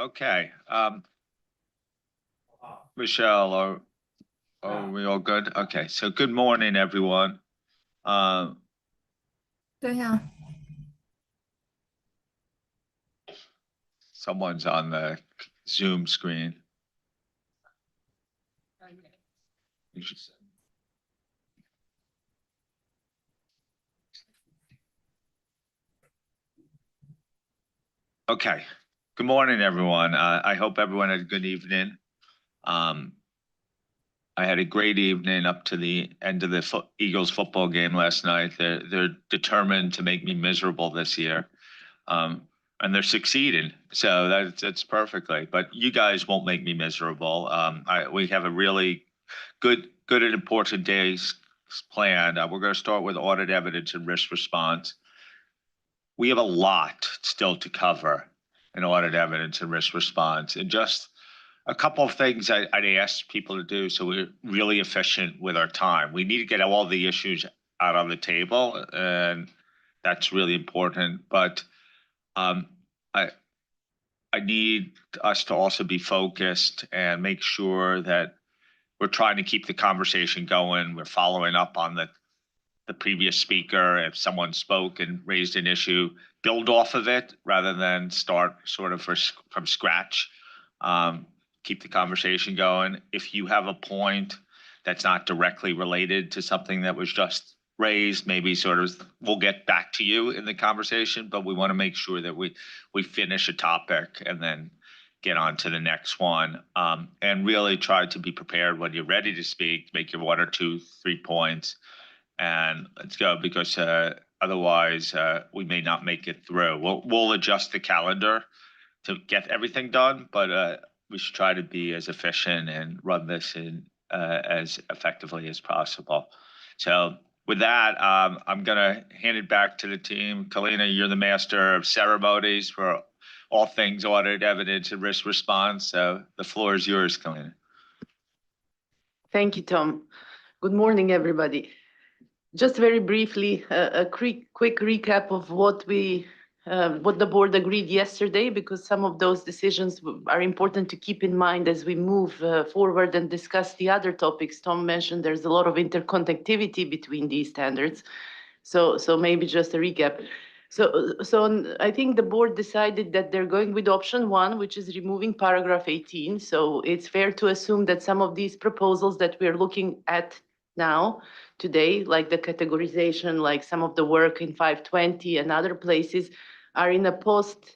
Okay. Michelle, are we all good? Okay. So good morning, everyone. 对呀， Someone's on the Zoom screen. Okay. Good morning, everyone. I hope everyone had a good evening. I had a great evening up to the end of the Eagles football game last night. They're determined to make me miserable this year, and they're succeeding. So that's perfectly. But you guys won't make me miserable. We have a really good and important days planned. We're going to start with audit evidence and risk response. We have a lot still to cover in audit evidence and risk response, and just a couple of things I'd ask people to do so we're really efficient with our time. We need to get all the issues out on the table, and that's really important. But I need us to also be focused and make sure that we're trying to keep the conversation going. We're following up on the previous speaker. If someone spoke and raised an issue, build off of it rather than start sort of from scratch. Keep the conversation going. If you have a point that's not directly related to something that was just raised, maybe sort of we'll get back to you in the conversation, but we want to make sure that we finish a topic and then get on to the next one, and really try to be prepared when you're ready to speak, make your 1 or 2, 3 points, and let's go, because otherwise we may not make it through. We'll adjust the calendar to get everything done, but we should try to be as efficient and run this in as effectively as possible. So with that, I'm going to hand it back to the team. Kalina, you're the master of ceremonies for all things audit evidence and risk response. So the floor is yours, Kalina. Thank you, Tom. Good morning, everybody. Just very briefly, a quick recap of what the board agreed yesterday, because some of those decisions are important to keep in mind as we move forward and discuss the other topics. Tom mentioned there's a lot of interconnectivity between these standards. So maybe just a recap. So I think the board decided that they're going with option 1, which is removing paragraph 18. So it's fair to assume that some of these proposals that we're looking at now today, like the categorization, like some of the work in 520 and other places, are in a post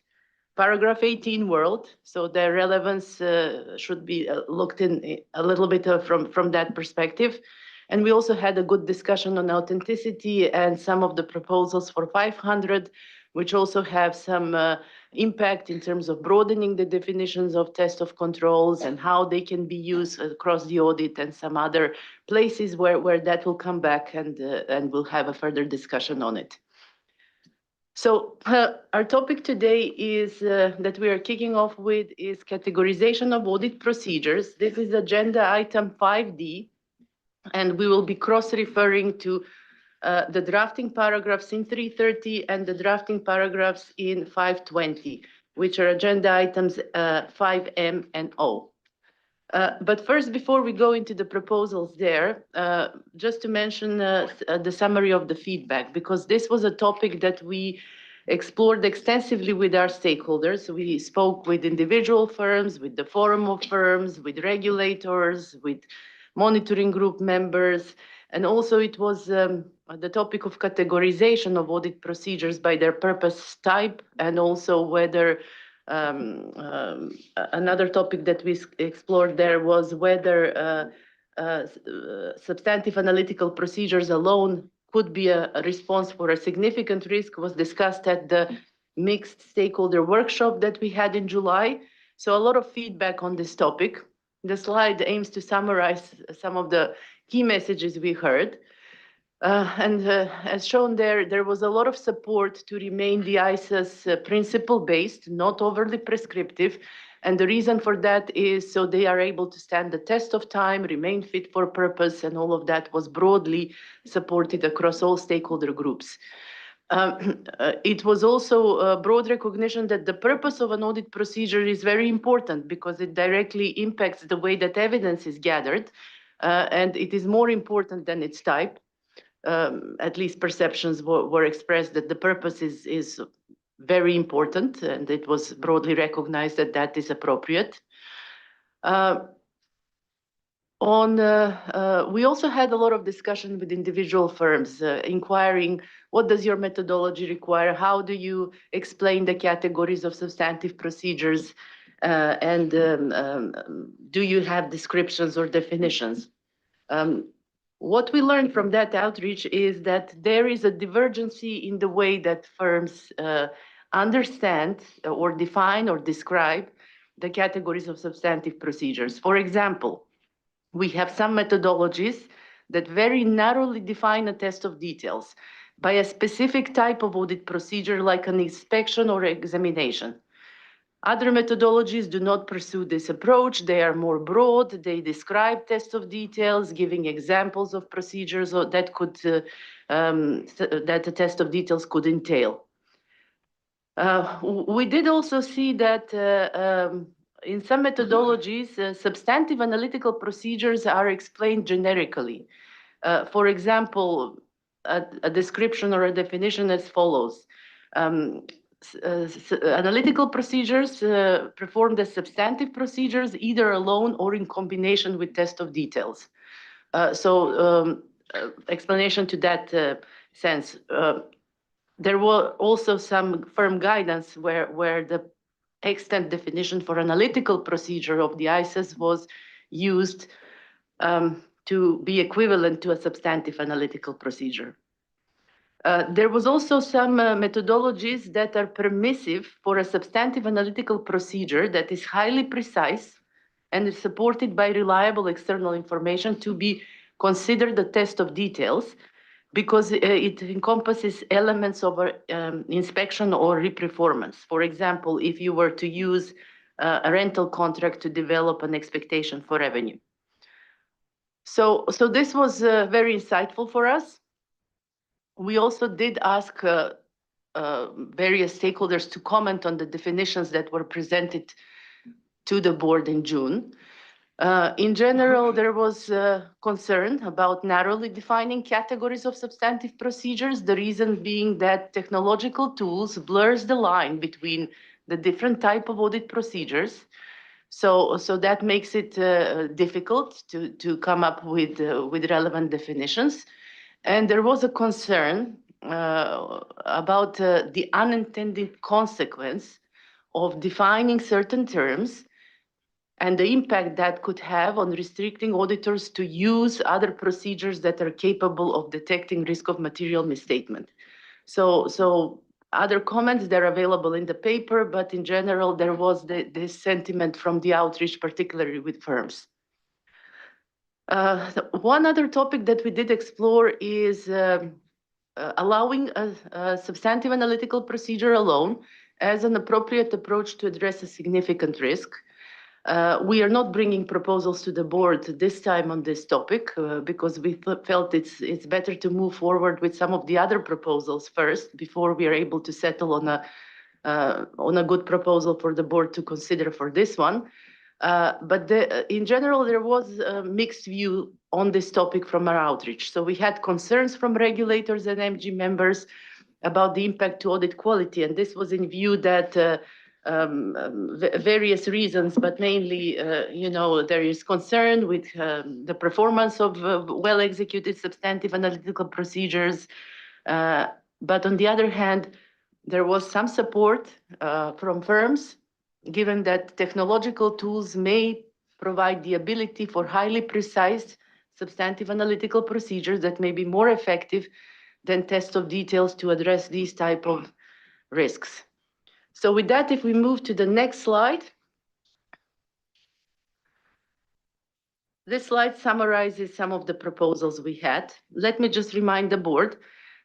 paragraph 18 world. So their relevance should be looked in a little bit from that perspective. And we also had a good discussion on authenticity and some of the proposals for 500, which also have some impact in terms of broadening the definitions of test of controls and how they can be used across the audit, and some other places where that will come back, and we'll have a further discussion on it. So our topic today is that we are kicking off with is categorization of audit procedures. This is agenda item 5D. And we will be cross-referring to the drafting paragraphs in 330 and the drafting paragraphs in 520, which are agenda items 5M and O. But first, before we go into the proposals there, just to mention the summary of the feedback, because this was a topic that we explored extensively with our stakeholders. We spoke with individual firms, with the forum of firms, with regulators, with monitoring group members, and also it was the topic of categorization of audit procedures by their purpose type, and also whether another topic that we explored there was whether substantive analytical procedures alone could be a response for a significant risk, was discussed at the mixed stakeholder workshop that we had in July. So a lot of feedback on this topic. The slide aims to summarize some of the key messages we heard. As shown there, there was a lot of support to remain the ISA's principle-based, not overly prescriptive. And the reason for that is so they are able to stand the test of time, remain fit for purpose, and all of that was broadly supported across all stakeholder groups. It was also a broad recognition that the purpose of an audit procedure is very important because it directly impacts the way that evidence is gathered, and it is more important than its type. At least perceptions were expressed that the purpose is very important, and it was broadly recognized that that is appropriate. We also had a lot of discussion with individual firms, inquiring what does your methodology require, how do you explain the categories of substantive procedures, and do you have descriptions or definitions? What we learned from that outreach is that there is a divergency in the way that firms understand or define or describe the categories of substantive procedures. For example, we have some methodologies that very narrowly define a test of details by a specific type of audit procedure like an inspection or examination. Other methodologies do not pursue this approach. They are more broad. They describe tests of details, giving examples of procedures that the test of details could entail. We did also see that in some methodologies, substantive analytical procedures are explained generically. For example, a description or a definition as follows. Analytical procedures performed as substantive procedures, either alone or in combination with test of details. Explanation to that sense. There were also some firm guidance where the extant definition for analytical procedure of the IAASB was used to be equivalent to a substantive analytical procedure. There was also some methodologies that are permissive for a substantive analytical procedure that is highly precise and is supported by reliable external information to be considered a test of details because it encompasses elements of inspection or reperformance. For example, if you were to use a rental contract to develop an expectation for revenue. So this was very insightful for us. We also did ask various stakeholders to comment on the definitions that were presented to the board in June. In general, there was concern about narrowly defining categories of substantive procedures, the reason being that technological tools blurs the line between the different type of audit procedures. So that makes it difficult to come up with relevant definitions. And there was a concern about the unintended consequence of defining certain terms and the impact that could have on restricting auditors to use other procedures that are capable of detecting risk of material misstatement. So other comments, they're available in the paper, but in general, there was this sentiment from the outreach, particularly with firms. One other topic that we did explore is allowing a substantive analytical procedure alone as an appropriate approach to address a significant risk. We are not bringing proposals to the board this time on this topic because we felt it's better to move forward with some of the other proposals first before we are able to settle on a good proposal for the board to consider for this one. But in general, there was a mixed view on this topic from our outreach. So we had concerns from regulators and MG members about the impact to audit quality. And this was in view that various reasons, but mainly, there is concern with the performance of well-executed substantive analytical procedures. But on the other hand, there was some support from firms, given that technological tools may provide the ability for highly precise substantive analytical procedures that may be more effective than test of details to address these type of risks. So with that, if we move to the next slide. This slide summarizes some of the proposals we had. Let me just remind the board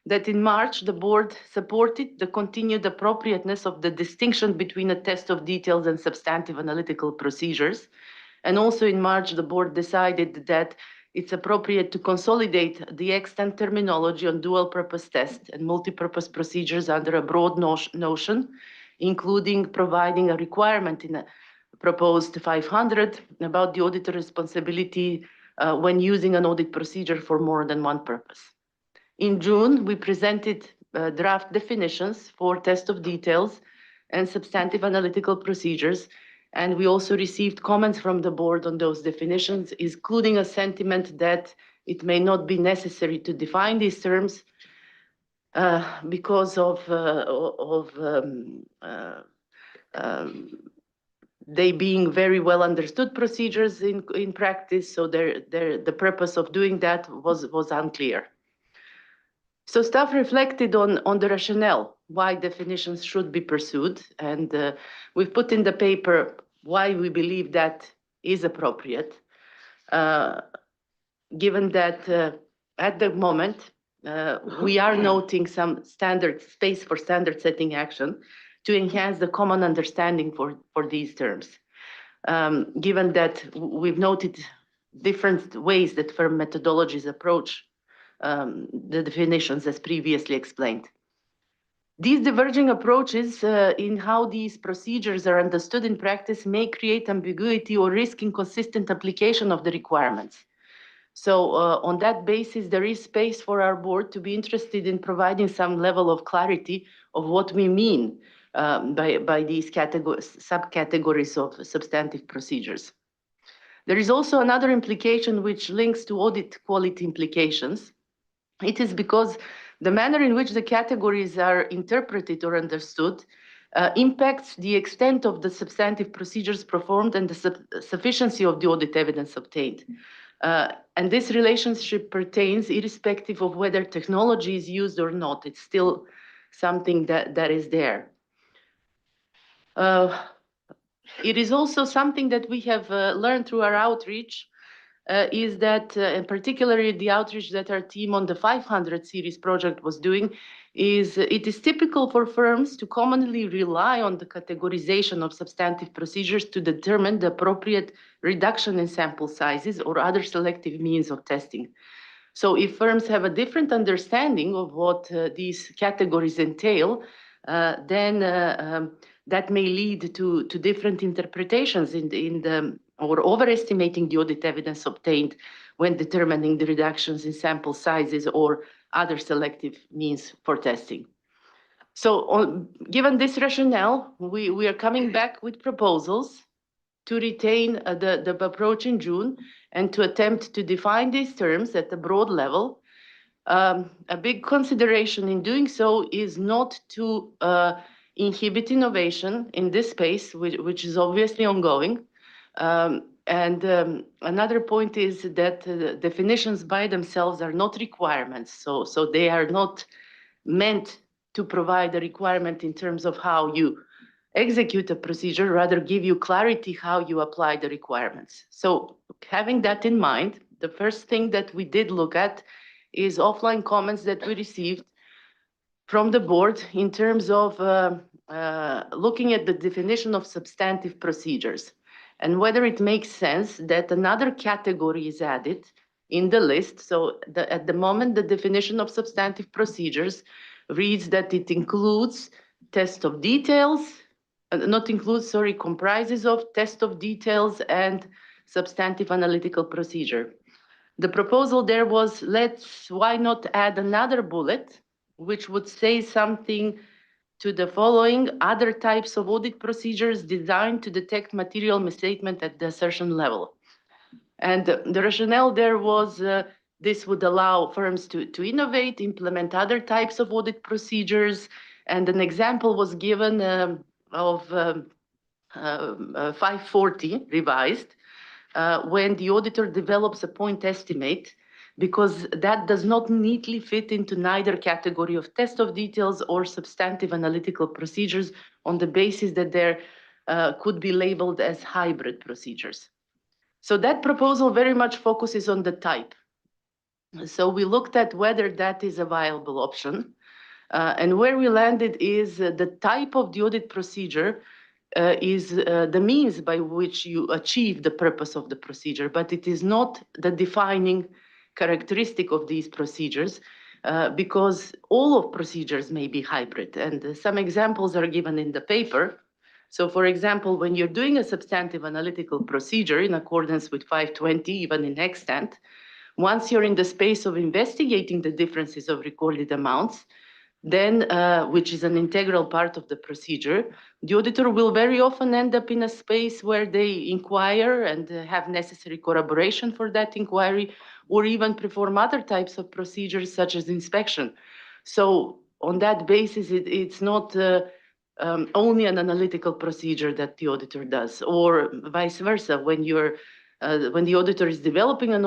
that in March, the board supported the continued appropriateness of the distinction between a test of details and substantive analytical procedures. And also in March, the board decided that it's appropriate to consolidate the extant terminology on dual-purpose test and multi-purpose procedures under a broad notion, including providing a requirement in a proposed 500 about the auditor responsibility when using an audit procedure for more than one purpose. In June, we presented draft definitions for test of details and substantive analytical procedures, and we also received comments from the board on those definitions, including a sentiment that it may not be necessary to define these terms because of they being very well understood procedures in practice. So the purpose of doing that was unclear. So staff reflected on the rationale why definitions should be pursued, and we've put in the paper why we believe that is appropriate, given that at the moment we are noting some standard space for standard setting action to enhance the common understanding for these terms. Given that we've noted different ways that firm methodologies approach the definitions as previously explained. These diverging approaches in how these procedures are understood in practice may create ambiguity or risk inconsistent application of the requirements. So on that basis, there is space for our board to be interested in providing some level of clarity of what we mean by these subcategories of substantive procedures. There is also another implication which links to audit quality implications. It is because the manner in which the categories are interpreted or understood impacts the extent of the substantive procedures performed and the sufficiency of the audit evidence obtained. And this relationship pertains irrespective of whether technology is used or not. It's still something that is there. It is also something that we have learned through our outreach, is that, and particularly the outreach that our team on the 500 series project was doing, is it is typical for firms to commonly rely on the categorization of substantive procedures to determine the appropriate reduction in sample sizes or other selective means of testing. So if firms have a different understanding of what these categories entail, then that may lead to different interpretations or overestimating the audit evidence obtained when determining the reductions in sample sizes or other selective means for testing. So given this rationale, we are coming back with proposals to retain the approach in June and to attempt to define these terms at a broad level. A big consideration in doing so is not to inhibit innovation in this space, which is obviously ongoing. Another point is that definitions by themselves are not requirements. So they are not meant to provide a requirement in terms of how you execute a procedure, rather give you clarity how you apply the requirements. So having that in mind, the first thing that we did look at is offline comments that we received from the board in terms of looking at the definition of substantive procedures and whether it makes sense that another category is added in the list. So at the moment, the definition of substantive procedures reads that it includes test of details, comprises of test of details and substantive analytical procedure. The proposal there was, why not add another bullet, which would say something to the following: other types of audit procedures designed to detect material misstatement at the assertion level. And the rationale there was this would allow firms to innovate, implement other types of audit procedures. And an example was given of 540 revised, when the auditor develops a point estimate, because that does not neatly fit into neither category of test of details or substantive analytical procedures on the basis that there could be labeled as hybrid procedures. So that proposal very much focuses on the type. So we looked at whether that is a viable option. And where we landed is the type of the audit procedure is the means by which you achieve the purpose of the procedure, but it is not the defining characteristic of these procedures, because all of procedures may be hybrid. And some examples are given in the paper. So for example, when you're doing a substantive analytical procedure in accordance with 520, even in extant, once you're in the space of investigating the differences of recorded amounts, then, which is an integral part of the procedure, the auditor will very often end up in a space where they inquire and have necessary corroboration for that inquiry, or even perform other types of procedures such as inspection. So on that basis, it's not only an analytical procedure that the auditor does, or vice versa. When the auditor is developing an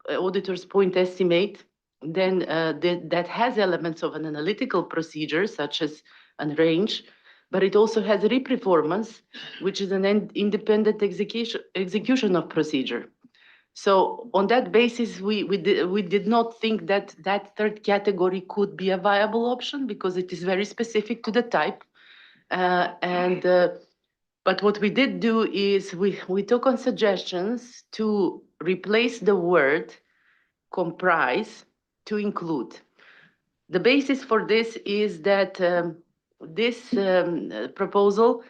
auditor's point estimate, then that has elements of an analytical procedure, such as a range, but it also has reperformance, which is an independent execution of procedure. So on that basis, we did not think that that third category could be a viable option, because it is very specific to the type. But what we did do is we took on suggestions to replace the word comprise to include. The basis for this is that this proposal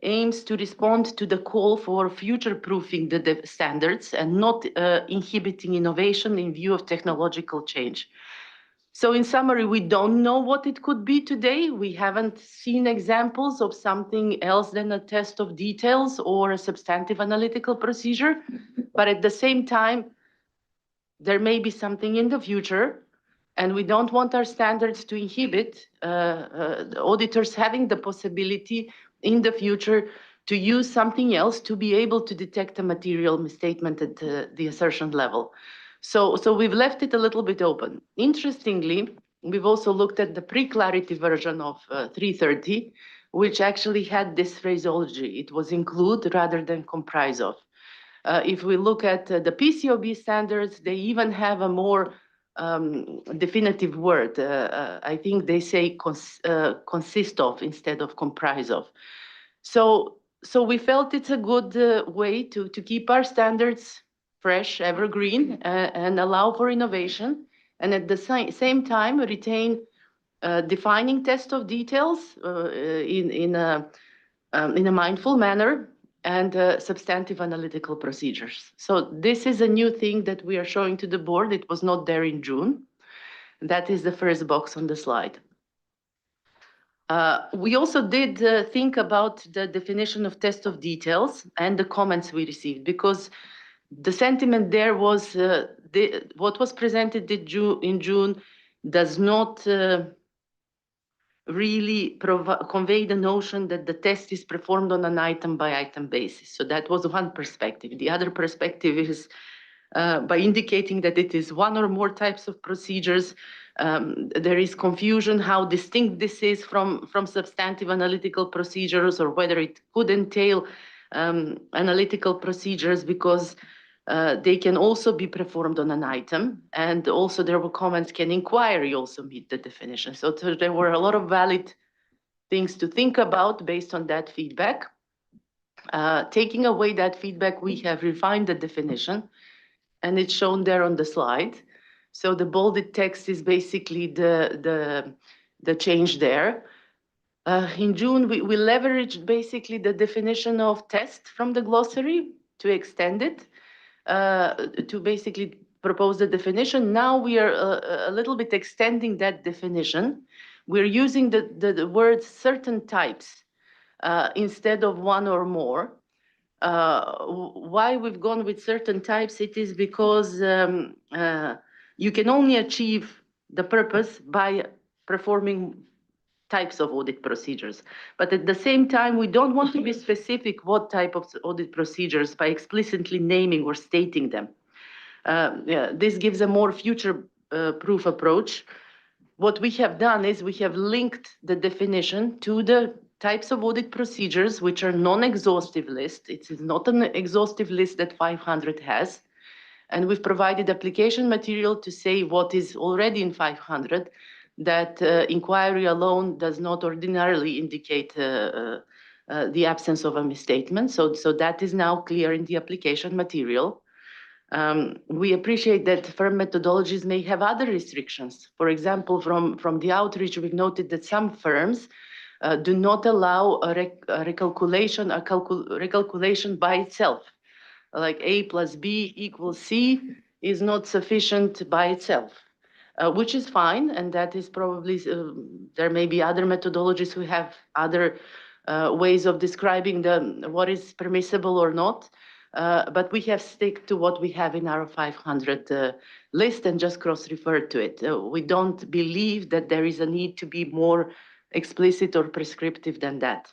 aims to respond to the call for future-proofing the standards and not inhibiting innovation in view of technological change. So in summary, we don't know what it could be today. We haven't seen examples of something else than a test of details or a substantive analytical procedure. But at the same time, there may be something in the future, and we don't want our standards to inhibit the auditors having the possibility in the future to use something else to be able to detect a material misstatement at the assertion level. So we've left it a little bit open. Interestingly, we've also looked at the pre-clarity version of 330, which actually had this phraseology. It was include rather than comprise of. If we look at the PCAOB standards, they even have a more definitive word. I think they say consist of instead of comprise of. So we felt it's a good way to keep our standards fresh, evergreen, and allow for innovation, and at the same time retain defining test of details in a mindful manner, and substantive analytical procedures. So this is a new thing that we are showing to the board. It was not there in June. That is the first box on the slide. We also did think about the definition of test of details and the comments we received, because the sentiment there was what was presented in June does not really convey the notion that the test is performed on an item-by-item basis. So that was one perspective. The other perspective is by indicating that it is one or more types of procedures. There is confusion how distinct this is from substantive analytical procedures, or whether it could entail analytical procedures, because they can also be performed on an item. And also there were comments, can inquiry also meet the definition? So there were a lot of valid things to think about based on that feedback. Taking away that feedback, we have refined the definition, and it's shown there on the slide. So the bolded text is basically the change there. In June, we leveraged basically the definition of test from the glossary to extend it, to basically propose the definition. Now we are a little bit extending that definition. We're using the word certain types instead of one or more. Why we've gone with certain types, it is because you can only achieve the purpose by performing types of audit procedures. But at the same time, we don't want to be specific what type of audit procedures by explicitly naming or stating them. This gives a more future-proof approach. What we have done is we have linked the definition to the types of audit procedures, which are non-exhaustive list. It is not an exhaustive list that 500 has. And we've provided application material to say what is already in 500, that inquiry alone does not ordinarily indicate the absence of a misstatement. So that is now clear in the application material. We appreciate that firm methodologies may have other restrictions. For example, from the outreach, we've noted that some firms do not allow a recalculation by itself. Like A plus B equals C is not sufficient by itself, which is fine. And that is probably, there may be other methodologies who have other ways of describing what is permissible or not. But we have stick to what we have in our 500 list and just cross-referred to it. We don't believe that there is a need to be more explicit or prescriptive than that.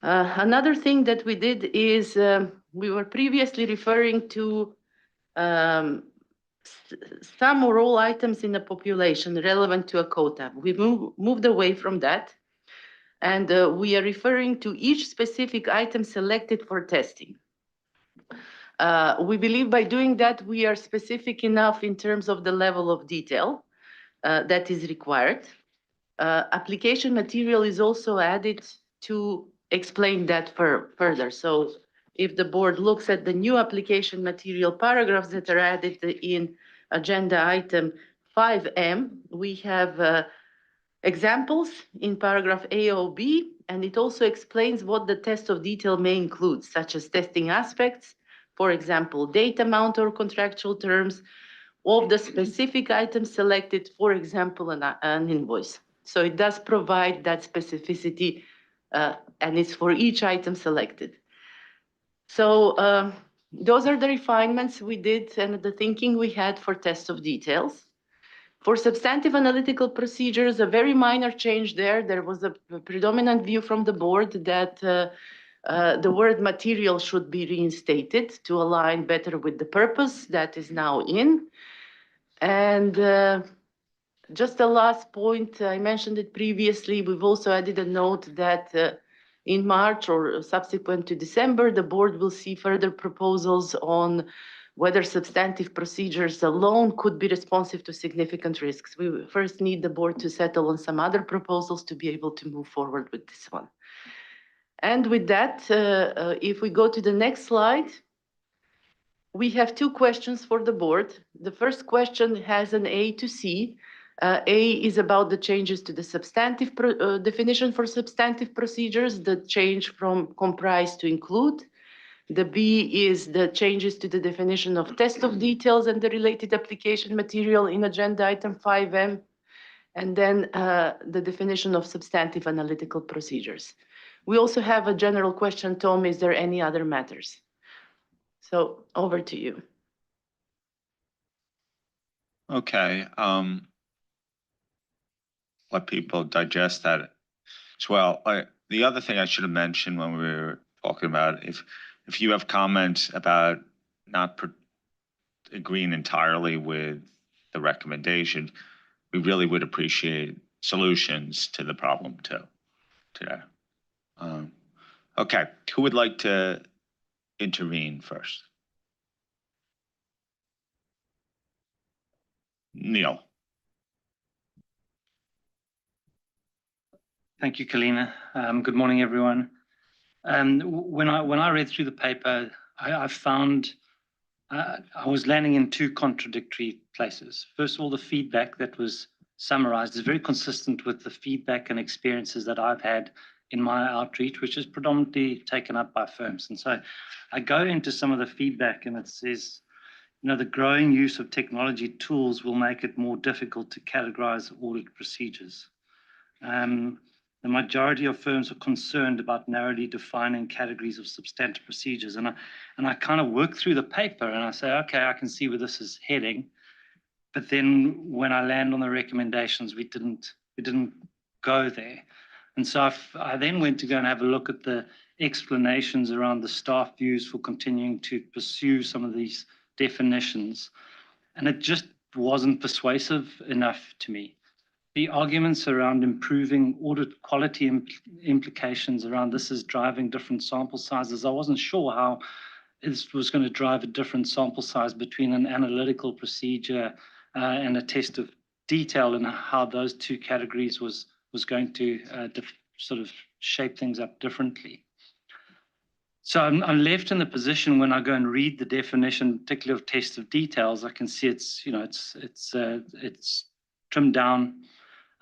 Another thing that we did is we were previously referring to some or all items in the population relevant to a quota. We moved away from that, and we are referring to each specific item selected for testing. We believe by doing that, we are specific enough in terms of the level of detail that is required. Application material is also added to explain that further. So if the board looks at the new application material paragraphs that are added in agenda item 5M, we have examples in paragraph A or B, and it also explains what the test of detail may include, such as testing aspects, for example, date amount or contractual terms of the specific item selected, for example, an invoice. So it does provide that specificity, and it's for each item selected. So those are the refinements we did and the thinking we had for test of details. For substantive analytical procedures, a very minor change there. There was a predominant view from the board that the word material should be reinstated to align better with the purpose that is now in. And just the last point, I mentioned it previously, we've also added a note that in March or subsequent to December, the board will see further proposals on whether substantive procedures alone could be responsive to significant risks. We first need the board to settle on some other proposals to be able to move forward with this one. And with that, if we go to the next slide, we have two questions for the board. The first question has an A to C. A is about the changes to the substantive definition for substantive procedures, the change from comprise to include. The B is the changes to the definition of test of details and the related application material in agenda item 5M. And then the definition of substantive analytical procedures. We also have a general question, Tom, is there any other matters? So over to you. Okay. Let people digest that as well. The other thing I should have mentioned when we were talking about, if you have comments about not agreeing entirely with the recommendation, we really would appreciate solutions to the problem too today. Okay, who would like to intervene first? Neil. Thank you, Kalina. Good morning, everyone. When I read through the paper, I found I was landing in two contradictory places. First of all, the feedback that was summarized is very consistent with the feedback and experiences that I've had in my outreach, which is predominantly taken up by firms. And so I go into some of the feedback and it says, the growing use of technology tools will make it more difficult to categorize audit procedures. The majority of firms are concerned about narrowly defining categories of substantive procedures. And I kind of work through the paper and I say, okay, I can see where this is heading. But then when I land on the recommendations, we didn't go there. And so I then went to go and have a look at the explanations around the staff views for continuing to pursue some of these definitions. And it just wasn't persuasive enough to me. The arguments around improving audit quality implications around this is driving different sample sizes. I wasn't sure how this was going to drive a different sample size between an analytical procedure and a test of detail, and how those two categories was going to sort of shape things up differently. So I'm left in the position when I go and read the definition, particularly of test of details, I can see it's, you know, it's trimmed down.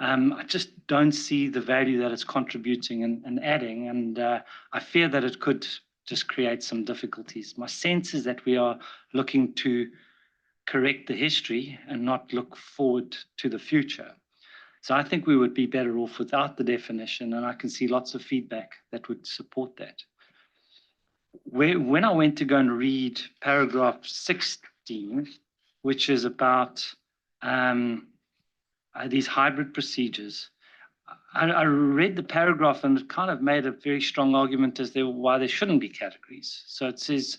I just don't see the value that it's contributing and adding, and I fear that it could just create some difficulties. My sense is that we are looking to correct the history and not look forward to the future. So I think we would be better off without the definition, and I can see lots of feedback that would support that. When I went to go and read paragraph 16, which is about these hybrid procedures, I read the paragraph and it kind of made a very strong argument as to why there shouldn't be categories. So it says,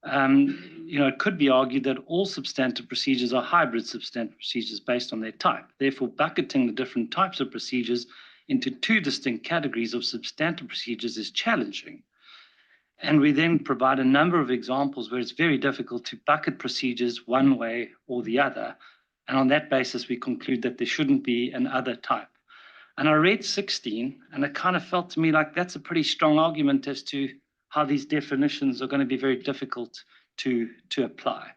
you know, it could be argued that all substantive procedures are hybrid substantive procedures based on their type. Therefore, bucketing the different types of procedures into two distinct categories of substantive procedures is challenging. And we then provide a number of examples where it's very difficult to bucket procedures one way or the other. And on that basis, we conclude that there shouldn't be an other type. And I read 16, and it kind of felt to me like that's a pretty strong argument as to how these definitions are going to be very difficult to apply.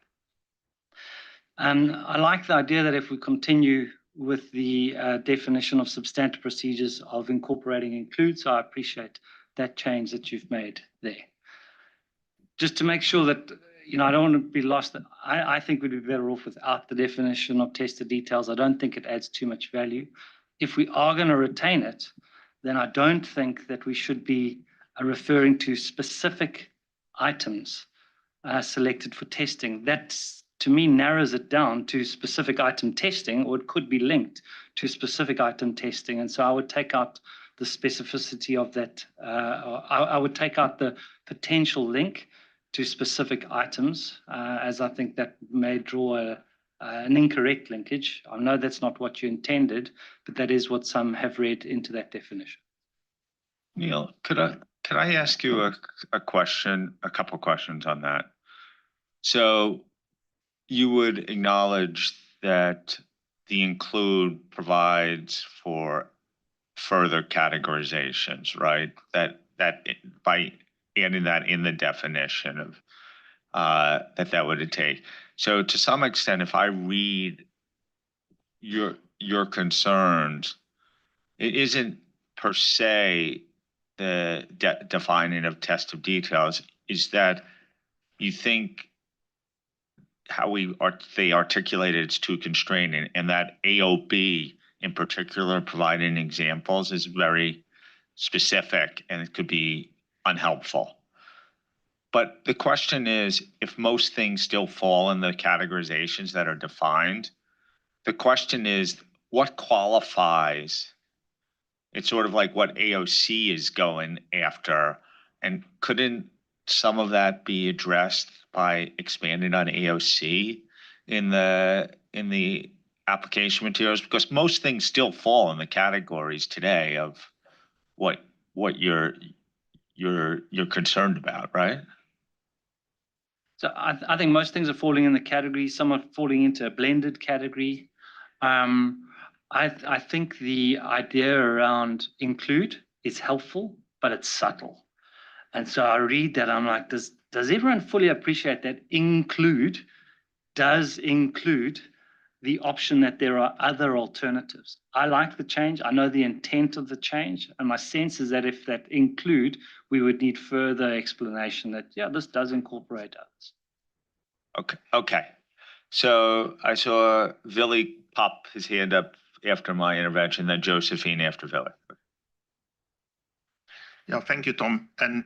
And I like the idea that if we continue with the definition of substantive procedures of incorporating include, so I appreciate that change that you've made there. Just to make sure that, you know, I don't want to be lost. I think we'd be better off without the definition of tested details. I don't think it adds too much value. If we are going to retain it, then I don't think that we should be referring to specific items selected for testing. That, to me, narrows it down to specific item testing, or it could be linked to specific item testing. And so I would take out the specificity of that. I would take out the potential link to specific items, as I think that may draw an incorrect linkage. I know that's not what you intended, but that is what some have read into that definition. Neil, could I ask you a question, a couple questions on that? So you would acknowledge that the include provides for further categorizations, right? That by adding that in the definition of that would take. So to some extent, if I read your concerns, it isn't per se the defining of test of details, is that you think how they articulated it's too constraining, and that AOB in particular providing examples is very specific and it could be unhelpful. But the question is, if most things still fall in the categorizations that are defined, the question is, what qualifies? It's sort of like what AOC is going after, and couldn't some of that be addressed by expanding on AOC in the application materials? Because most things still fall in the categories today of what you're concerned about, right? So I think most things are falling in the category. Some are falling into a blended category. I think the idea around include is helpful, but it's subtle. And so I read that, I'm like, does everyone fully appreciate that include does include the option that there are other alternatives? I like the change. I know the intent of the change. And my sense is that if that include, we would need further explanation that, yeah, this does incorporate others. Okay. So I saw Vili pop his hand up after my intervention, then Josephine after Vili. Yeah, thank you, Tom. And,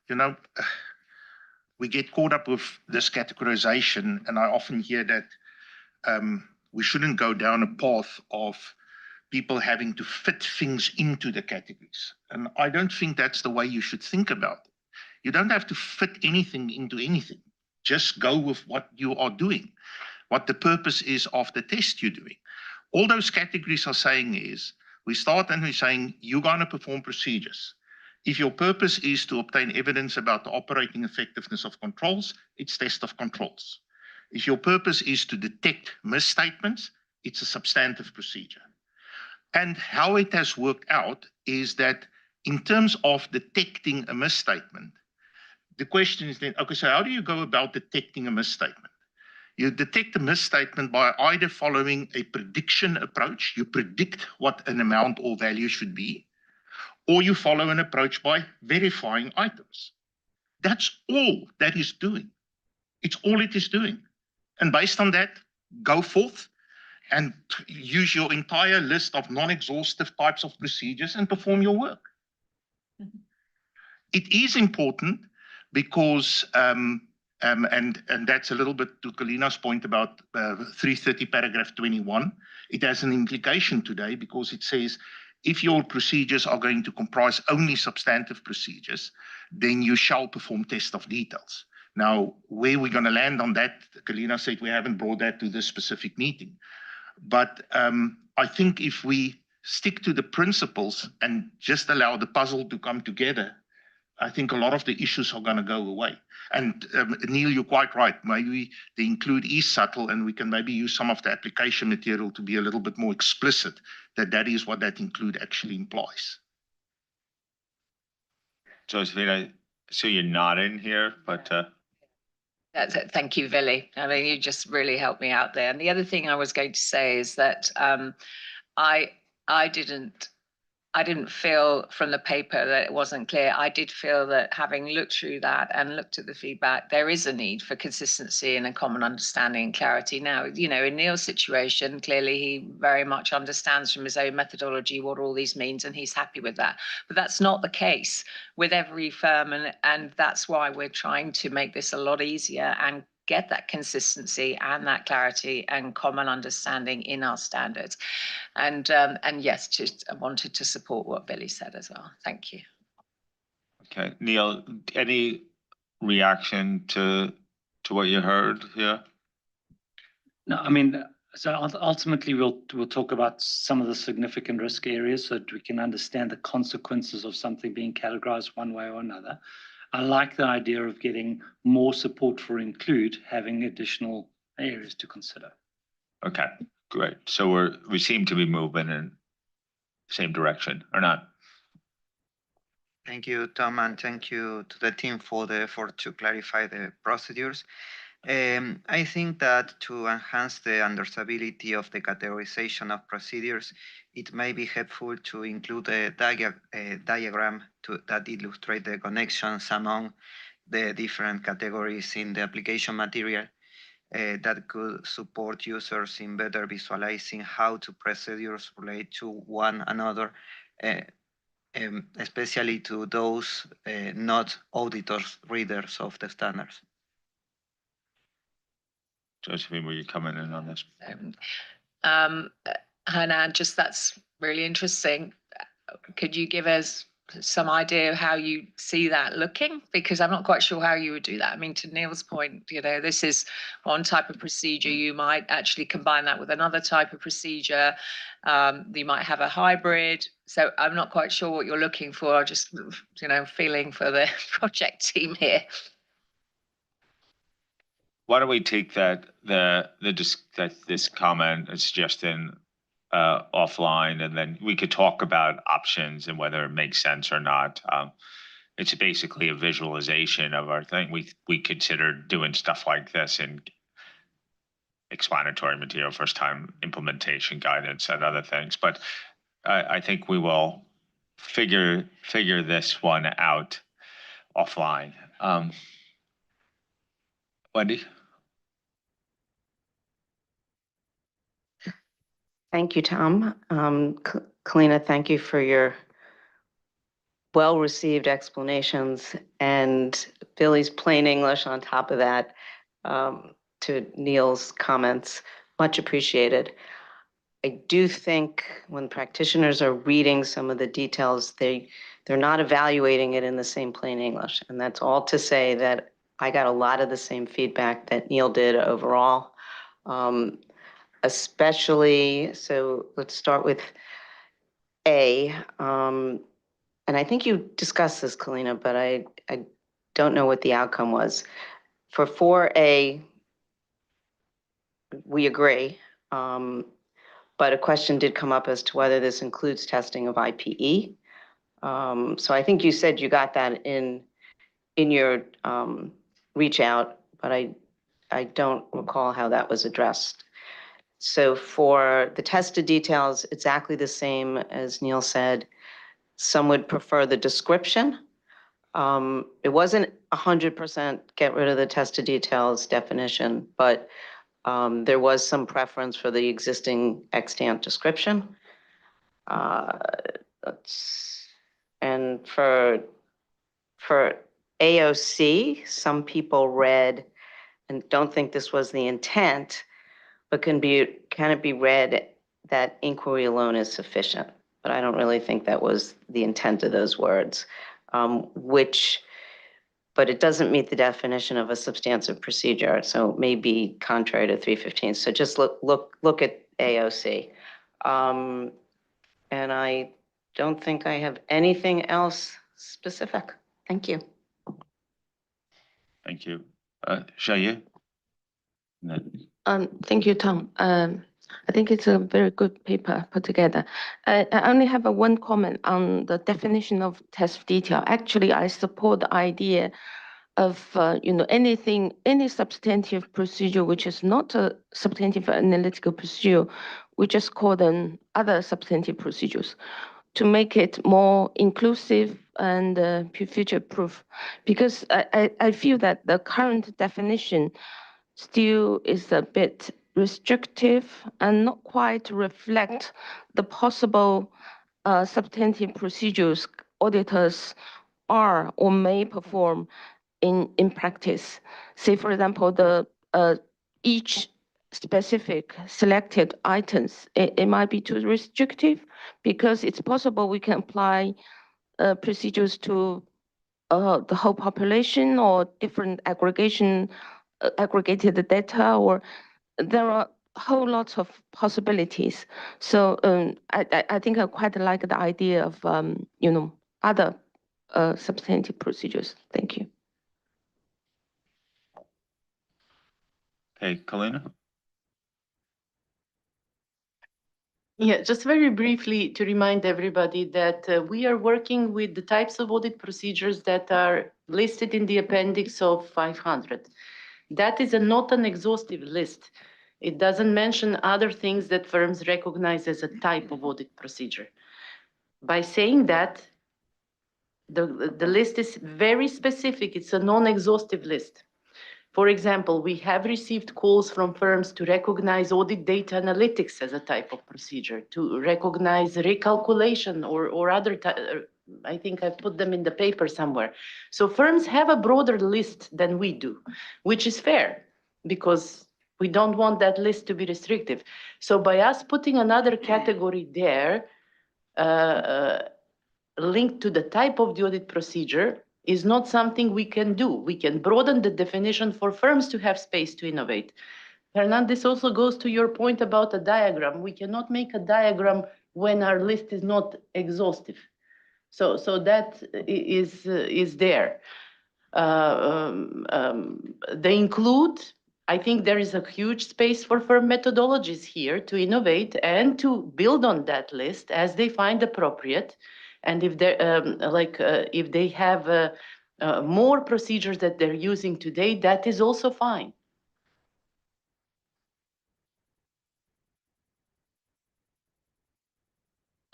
you know, we get caught up with this categorization, and I often hear that we shouldn't go down a path of people having to fit things into the categories. And I don't think that's the way you should think about it. You don't have to fit anything into anything. Just go with what you are doing, what the purpose is of the test you're doing. All those categories are saying is, we start and we're saying, you're going to perform procedures. If your purpose is to obtain evidence about the operating effectiveness of controls, it's test of controls. If your purpose is to detect misstatements, it's a substantive procedure. And how it has worked out is that In terms of detecting a misstatement, the question is then, okay, so how do you go about detecting a misstatement? You detect a misstatement by either following a prediction approach, you predict what an amount or value should be, or you follow an approach by verifying items. That's all that is doing. It's all it is doing. And based on that, go forth and use your entire list of non-exhaustive types of procedures and perform your work. It is important because, and that's a little bit to Kalina's point about 330 paragraph 21, it has an implication today because it says, if your procedures are going to comprise only substantive procedures, then you shall perform test of details. Now, where we're going to land on that, Kalina said we haven't brought that to this specific meeting. But I think if we stick to the principles and just allow the puzzle to come together, I think a lot of the issues are going to go away. And Neil, you're quite right. Maybe the include is subtle, and we can maybe use some of the application material to be a little bit more explicit that that is what that include actually implies. Josephine, I see you're nodding here, but That's it. Thank you, Vili. I mean, you just really helped me out there. And the other thing I was going to say is that I didn't feel from the paper that it wasn't clear. I did feel that having looked through that and looked at the feedback, there is a need for consistency and a common understanding and clarity. Now, you know, in Neil's situation, clearly he very much understands from his own methodology what all these means, and he's happy with that. But that's not the case with every firm, and that's why we're trying to make this a lot easier and get that consistency and that clarity and common understanding in our standards. And yes, just I wanted to support what Billy said as well. Thank you. okay. Neil, any reaction to what you heard here? No, I mean, so ultimately we'll talk about some of the significant risk areas so that we can understand the consequences of something being categorized one way or another. I like the idea of getting more support for include, having additional areas to consider. Okay, great. So we seem to be moving in the same direction, or not? Thank you, Tom, and thank you to the team for the effort to clarify the procedures. I think that to enhance the understandability of the categorization of procedures, it may be helpful to include a diagram that illustrates the connections among the different categories in the application material that could support users in better visualizing how two procedures relate to one another, especially to those not auditors, readers of the standards. Josephine, will you come in on this? Hannah, just that's really interesting. Could you give us some idea of how you see that looking? Because I'm not quite sure how you would do that. I mean, to Neil's point, you know, this is one type of procedure. You might actually combine that with another type of procedure. You might have a hybrid. So I'm not quite sure what you're looking for. Just, you know, feeling for the project team here. Why don't we take this comment and suggestion offline, and then we could talk about options and whether it makes sense or not. It's basically a visualization of our thing. We considered doing stuff like this in explanatory material, first time implementation guidance and other things. But I think we will figure this one out offline. Wendy? Thank you, Tom. Kalina, thank you for your well-received explanations, and Billy's plain English on top of that, to Neil's comments. Much appreciated. I do think when practitioners are reading some of the details, they're not evaluating it in the same plain English. And that's all to say that I got a lot of the same feedback that Neil did overall. Especially, so let's start with A. And I think you discussed this, Kalina, but I don't know what the outcome was. For 4A, we agree, but a question did come up as to whether this includes testing of IPE. So I think you said you got that in your reach out, but I don't recall how that was addressed. So for the tested details, exactly the same as Neil said. Some would prefer the description. It wasn't 100% get rid of the tested details definition, but there was some preference for the existing extant description. And for AOC, some people read, and don't think this was the intent, but can it be read that inquiry alone is sufficient? But I don't really think that was the intent of those words, but it doesn't meet the definition of a substantive procedure, so it may be contrary to 315. So just look at AOC. And I don't think I have anything else specific. Thank you. Thank you. Shaya? And then- Thank you, Tom. I think it's a very good paper put together. I only have one comment on the definition of test detail. Actually, I support the idea of any substantive procedure which is not a substantive analytical procedure, we just call them other substantive procedures to make it more inclusive and future proof. Because I feel that the current definition still is a bit restrictive and not quite reflect the possible substantive procedures auditors are or may perform in practice. Say, for example, the each specific selected items, it might be too restrictive because it's possible we can apply procedures to the whole population or different aggregated data, or there are a whole lot of possibilities. So I think I quite like the idea of other substantive procedures. Thank you. Hey, Kalina? Yeah, just very briefly to remind everybody that we are working with the types of audit procedures that are listed in the appendix of 500. That is not an exhaustive list. It doesn't mention other things that firms recognize as a type of audit procedure. By saying that, the list is very specific. It's a non-exhaustive list. For example, we have received calls from firms to recognize audit data analytics as a type of procedure, to recognize recalculation or other, I think I put them in the paper somewhere. So firms have a broader list than we do, which is fair because we don't want that list to be restrictive. So by us putting another category there, linked to the type of the audit procedure, is not something we can do. We can broaden the definition for firms to have space to innovate. Hernan, this also goes to your point about a diagram. We cannot make a diagram when our list is not exhaustive. So that is there. They include, I think there is a huge space for firm methodologies here to innovate and to build on that list as they find appropriate. And if if they have more procedures that they're using today, that is also fine.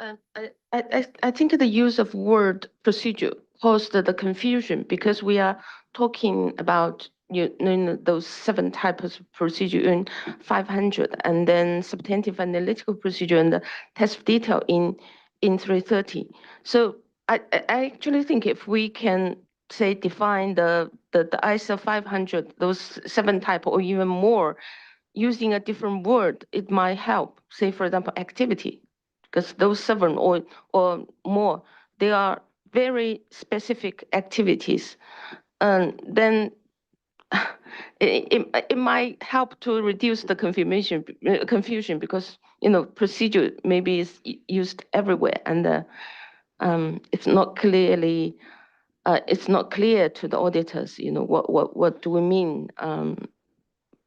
I think the use of word procedure caused the confusion because we are talking about those 7 types of procedure in 500, and then substantive analytical procedure and the test of detail in 330. So I actually think if we can say define the ISO 500, those 7 type or even more, using a different word, it might help. Say, for example, activity, because those 7 or more, they are very specific activities. And then it might help to reduce the confusion because procedure maybe is used everywhere, and it's not clearly it's not clear to the auditors. What do we mean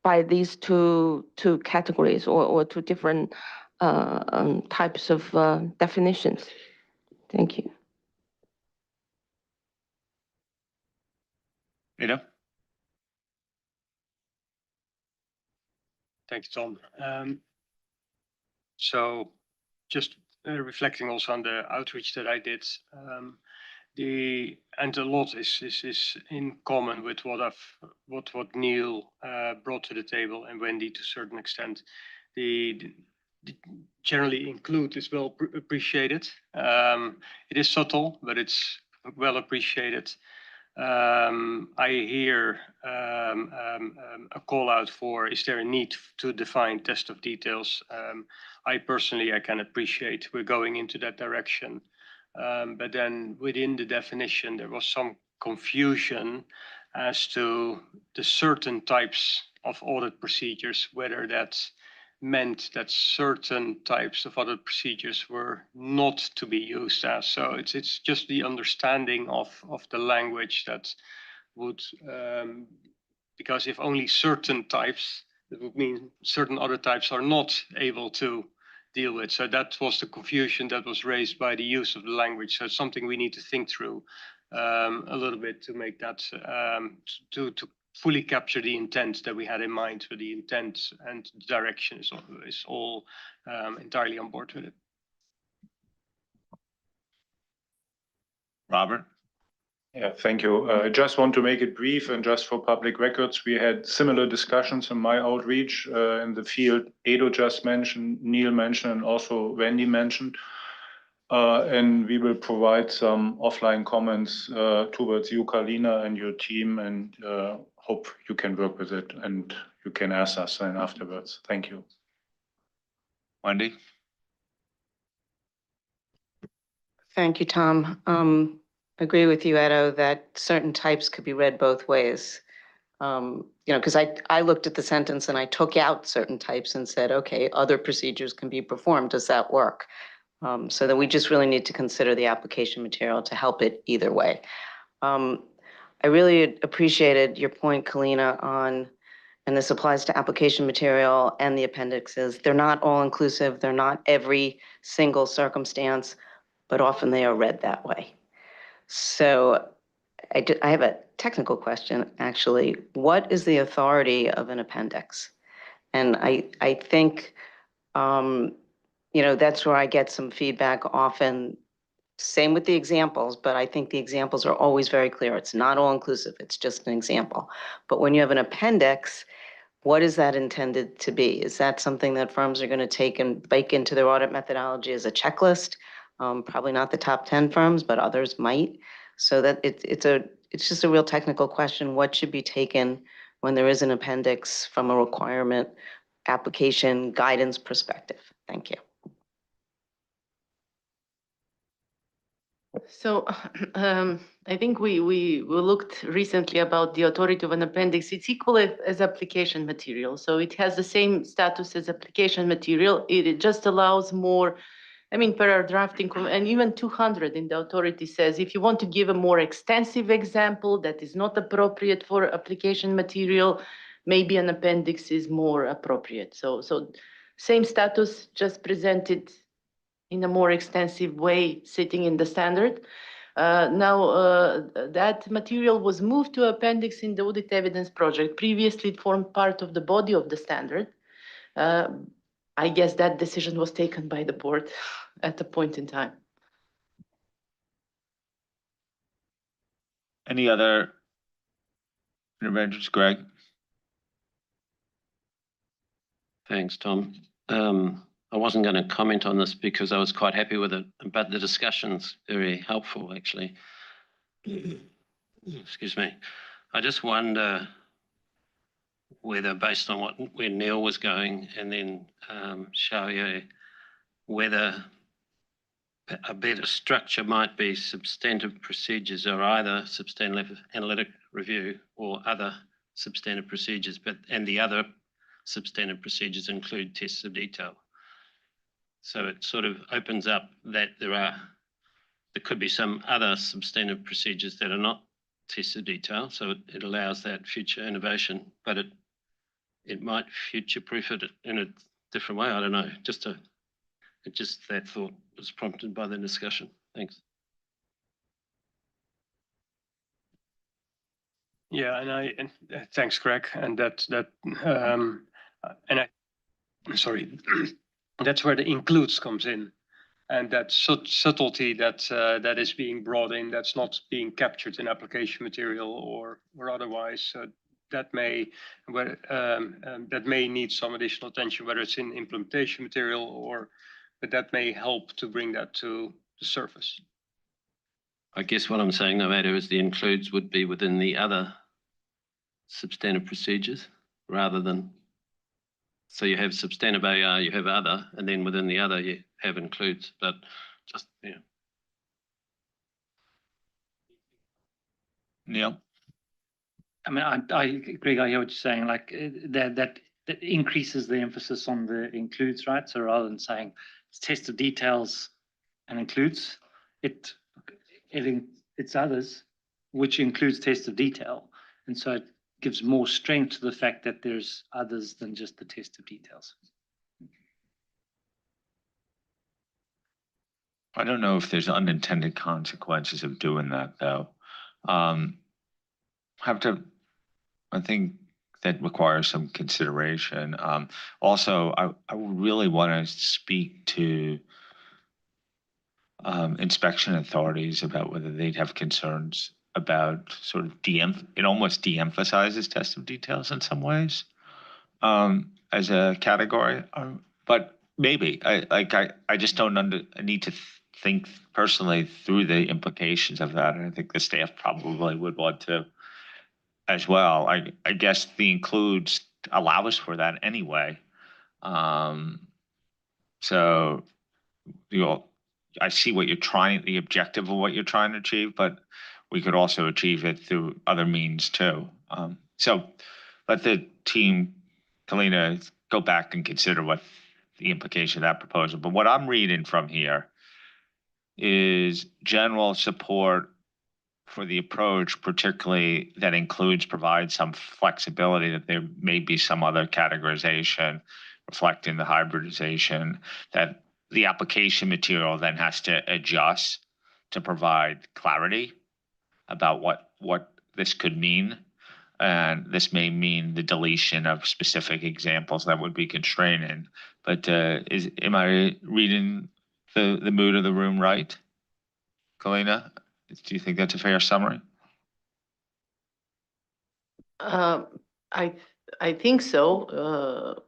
by these two categories or 2 different types of definitions? Thank you. You know? Thank you, Tom. So just reflecting also on the outreach that I did, and a lot is in common with what Neil brought to the table, and Wendy to a certain extent. The generally include is well appreciated. It is subtle, but it's well appreciated. I hear a call out for, is there a need to define test of details? I personally can appreciate we're going into that direction. But then within the definition, there was some confusion as to the certain types of audit procedures, whether that's meant that certain types of audit procedures were not to be used as. So it's just the understanding of the language that would, because if only certain types, that would mean certain other types are not able to deal with. So that was the confusion that was raised by the use of the language. So it's something we need to think through a little bit to make that, to fully capture the intent that we had in mind. So the intent and direction is all entirely on board with it. Robert? Yeah, thank you. I just want to make it brief, and just for public records, we had similar discussions in my outreach in the field. Edo just mentioned, Neil mentioned, and also Wendy mentioned. And we will provide some offline comments towards you, Carlina, and your team, and hope you can work with it and you can ask us then afterwards. Thank you. Wendy? Thank you, Tom. Agree with you, Edo, that certain types could be read both ways. Because I looked at the sentence and I took out certain types and said, okay, other procedures can be performed. Does that work? So that we just really need to consider the application material to help it either way. I really appreciated your point, Kalina, on, and this applies to application material and the appendixes. They're not all inclusive. They're not every single circumstance, but often they are read that way. So I have a technical question, actually. What is the authority of an appendix? And I think, that's where I get some feedback often. Same with the examples, but I think the examples are always very clear. It's not all inclusive. It's just an example. But when you have an appendix, what is that intended to be? Is that something that firms are going to take and bake into their audit methodology as a checklist? Probably not the top 10 firms, but others might. So that it's just a real technical question. What should be taken when there is an appendix from a requirement, application, guidance perspective? Thank you. So I think we looked recently about the authority of an appendix. It's equal as application material. So it has the same status as application material. It just allows more, per our drafting, and even 200 in the authority says, if you want to give a more extensive example that is not appropriate for application material, maybe an appendix is more appropriate. So same status, just presented in a more extensive way, sitting in the standard. Now, that material was moved to appendix in the audit evidence project. Previously, it formed part of the body of the standard. I guess that decision was taken by the board at the point in time. Any other interventions, Greg? Thanks, Tom. I wasn't going to comment on this because I was quite happy with it, but the discussion's very helpful, actually. Excuse me. I just wonder whether, based on where Neil was going, and then Xiaoye, whether a better structure might be substantive procedures, or either substantive analytic review or other substantive procedures, and the other substantive procedures include tests of detail. So it sort of opens up that there could be some other substantive procedures that are not tests of detail. So it allows that future innovation, but it might future-proof it in a different way. I don't know. Just that thought was prompted by the discussion. Thanks. Yeah, and thanks, Greg. And sorry, that's where the includes comes in. And that subtlety that is being brought in, that's not being captured in application material or otherwise. That may need some additional attention, whether it's in implementation material but that may help to bring that to the surface. I guess what I'm saying, no matter, is the includes would be within the other substantive procedures rather than, so you have substantive AR, you have other, and then within the other you have includes, but just, yeah. Neil? I mean, Greg, I hear what you're saying, like that increases the emphasis on the includes, right? So rather than saying it's test of details and includes, it's others, which includes test of detail. And so it gives more strength to the fact that there's others than just the test of details. I don't know if there's unintended consequences of doing that, though. I think that requires some consideration. Also, I would really want to speak to inspection authorities about whether they'd have concerns about sort of it almost de-emphasizes test of details in some ways as a category. But maybe I just don't I need to think personally through the implications of that. And I think the staff probably would want to as well. I guess the includes allow us for that anyway. So I see what the objective of what you're trying to achieve, but we could also achieve it through other means too. So let the team, Kalina, go back and consider what the implication of that proposal. But what I'm reading from here is general support for the approach, particularly that provides some flexibility, that there may be some other categorization reflecting the hybridization, that the application material then has to adjust to provide clarity about what this could mean. And this may mean the deletion of specific examples that would be constraining. But am I reading the mood of the room right, Kalina? Do you think that's a fair summary? I think so.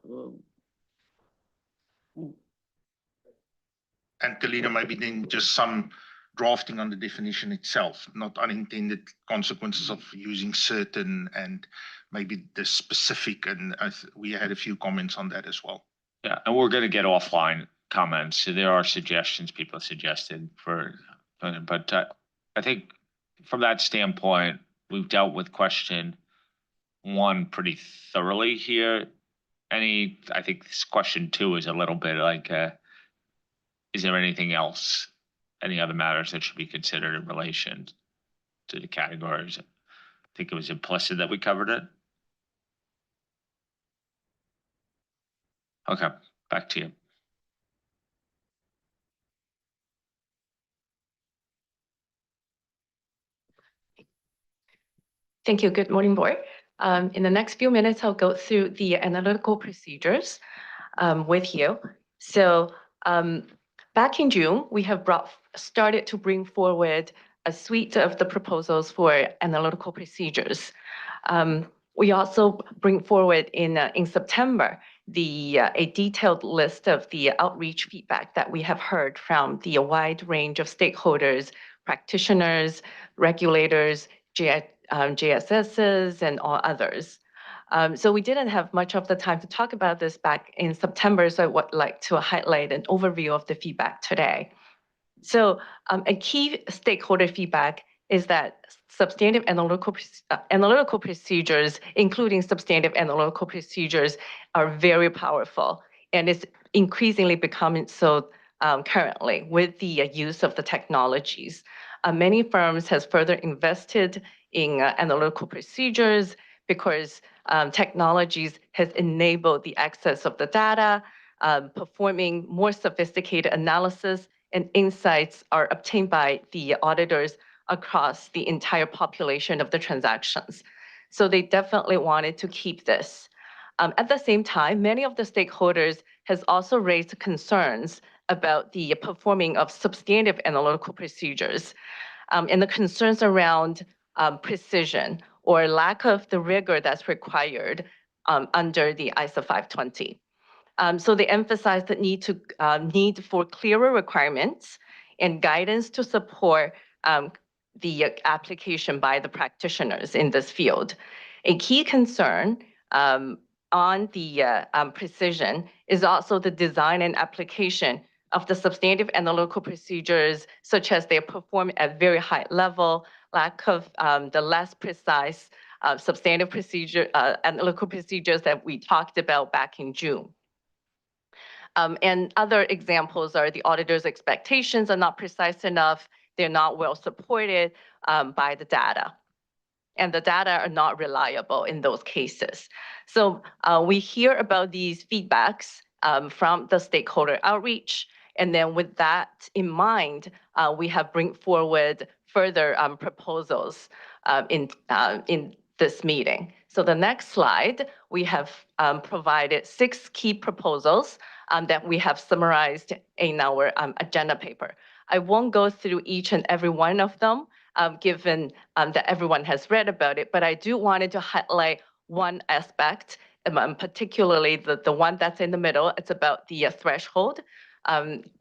And Kalina, maybe then just some drafting on the definition itself, not unintended consequences of using certain and maybe the specific. And we had a few comments on that as well. Yeah, and we're going to get offline comments. So there are suggestions people suggested but I think from that standpoint, we've dealt with question 1 pretty thoroughly here. I think this question 2 is a little bit like, is there anything else, any other matters that should be considered in relation to the categories? I think it was implicit that we covered it. Okay, back to you. Thank you. Good morning, board. In the next few minutes, I'll go through the analytical procedures with you. So back in June, we have started to bring forward a suite of the proposals for analytical procedures. We also bring forward in September a detailed list of the outreach feedback that we have heard from the wide range of stakeholders, practitioners, regulators, JSSs, and all others. So we didn't have much of the time to talk about this back in September, so I would like to highlight an overview of the feedback today. So a key stakeholder feedback is that substantive analytical procedures, including substantive analytical procedures, are very powerful, and it's increasingly becoming so currently with the use of the technologies. Many firms has further invested in analytical procedures because technologies has enabled the access of the data, performing more sophisticated analysis, and insights are obtained by the auditors across the entire population of the transactions. So they definitely wanted to keep this. At the same time, many of the stakeholders has also raised concerns about the performing of substantive analytical procedures and the concerns around precision or lack of the rigor that's required under the ISO 520. So they emphasize the need for clearer requirements and guidance to support the application by the practitioners in this field. A key concern on the precision is also the design and application of the substantive analytical procedures, such as they perform at very high level, lack of the less precise substantive analytical procedures that we talked about back in June. And other examples are the auditor's expectations are not precise enough, they're not well supported by the data. And the data are not reliable in those cases. So we hear about these feedbacks from the stakeholder outreach. And then with that in mind, we have bring forward further proposals in this meeting. So the next slide, we have provided 6 key proposals that we have summarized in our agenda paper. I won't go through each and every one of them, given that everyone has read about it, but I do wanted to highlight one aspect, particularly the one that's in the middle. It's about the threshold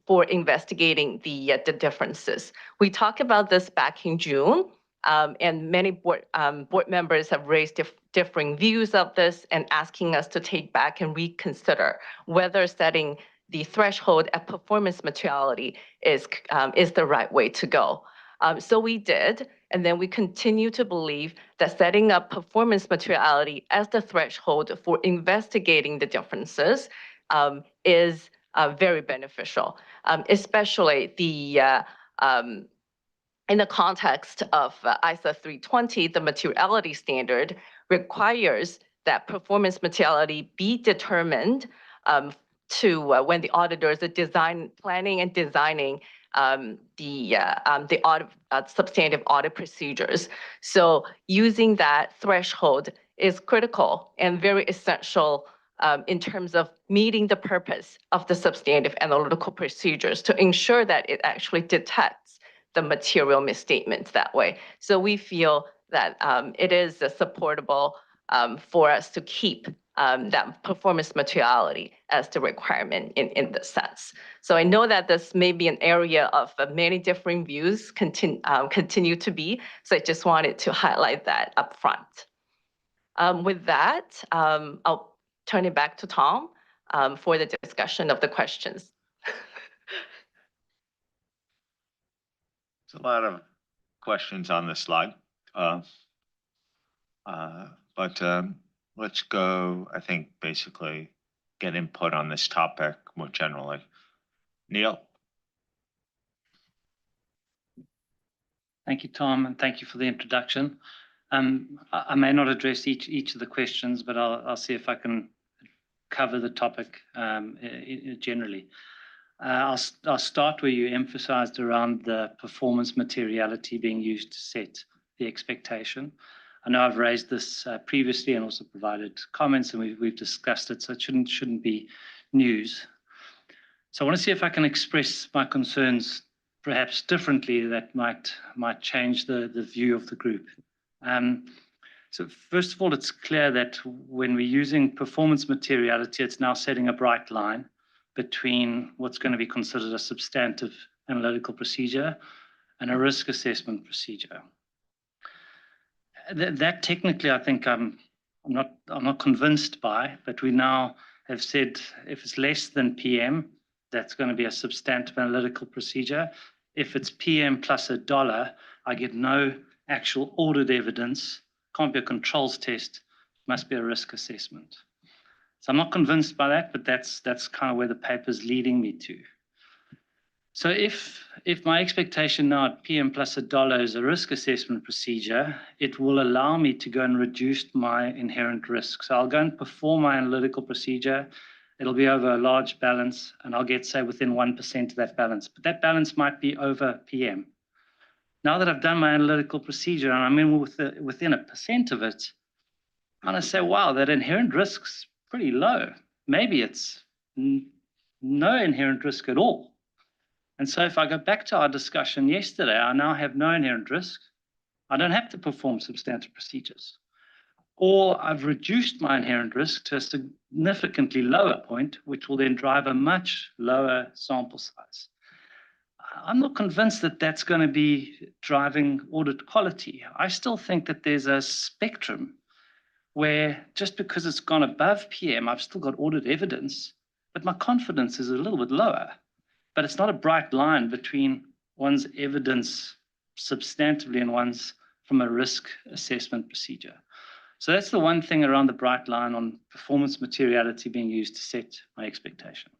for investigating the differences. We talked about this back in June, and many board members have raised differing views of this and asking us to take back and reconsider whether setting the threshold at performance materiality is the right way to go. So we did, and then we continue to believe that setting up performance materiality as the threshold for investigating the differences is very beneficial, especially in the context of ISO 320, the materiality standard requires that performance materiality be determined to when the auditors are planning and designing the substantive audit procedures. So using that threshold is critical and very essential in terms of meeting the purpose of the substantive analytical procedures to ensure that it actually detects the material misstatements that way. So we feel that it is supportable for us to keep that performance materiality as the requirement in this sense. So I know that this may be an area of many different views continue to be, so I just wanted to highlight that up front. With that, I'll turn it back to Tom for the discussion of the questions. There's a lot of questions on this slide. But let's go, I think, basically get input on this topic more generally. Neil? Thank you, Tom, and thank you for the introduction. I may not address each of the questions, but I'll see if I can cover the topic generally. I'll start where you emphasized around the performance materiality being used to set the expectation. I know I've raised this previously and also provided comments, and we've discussed it, so it shouldn't be news. So I want to see if I can express my concerns perhaps differently that might change the view of the group. So first of all, it's clear that when we're using performance materiality, it's now setting a bright line between what's going to be considered a substantive analytical procedure and a risk assessment procedure. That technically, I think I'm not convinced by, but we now have said if it's less than PM, that's going to be a substantive analytical procedure. If it's PM plus $1, I get no actual audit evidence, can't be a controls test, must be a risk assessment. So I'm not convinced by that, but that's kind of where the paper's leading me to. So if my expectation now at PM plus $1 is a risk assessment procedure, it will allow me to go and reduce my inherent risk. So I'll go and perform my analytical procedure. It'll be over a large balance, and I'll get, say, within 1% of that balance. But that balance might be over PM. Now that I've done my analytical procedure and I'm in within 1% of it, kind of say, wow, that inherent risk's pretty low. Maybe it's no inherent risk at all. And so if I go back to our discussion yesterday, I now have no inherent risk. I don't have to perform substantive procedures. Or I've reduced my inherent risk to a significantly lower point, which will then drive a much lower sample size. I'm not convinced that that's going to be driving audit quality. I still think that there's a spectrum where just because it's gone above PM, I've still got audit evidence, but my confidence is a little bit lower. But it's not a bright line between one's evidence substantively and one's from a risk assessment procedure. So that's the one thing around the bright line on performance materiality being used to set my expectation.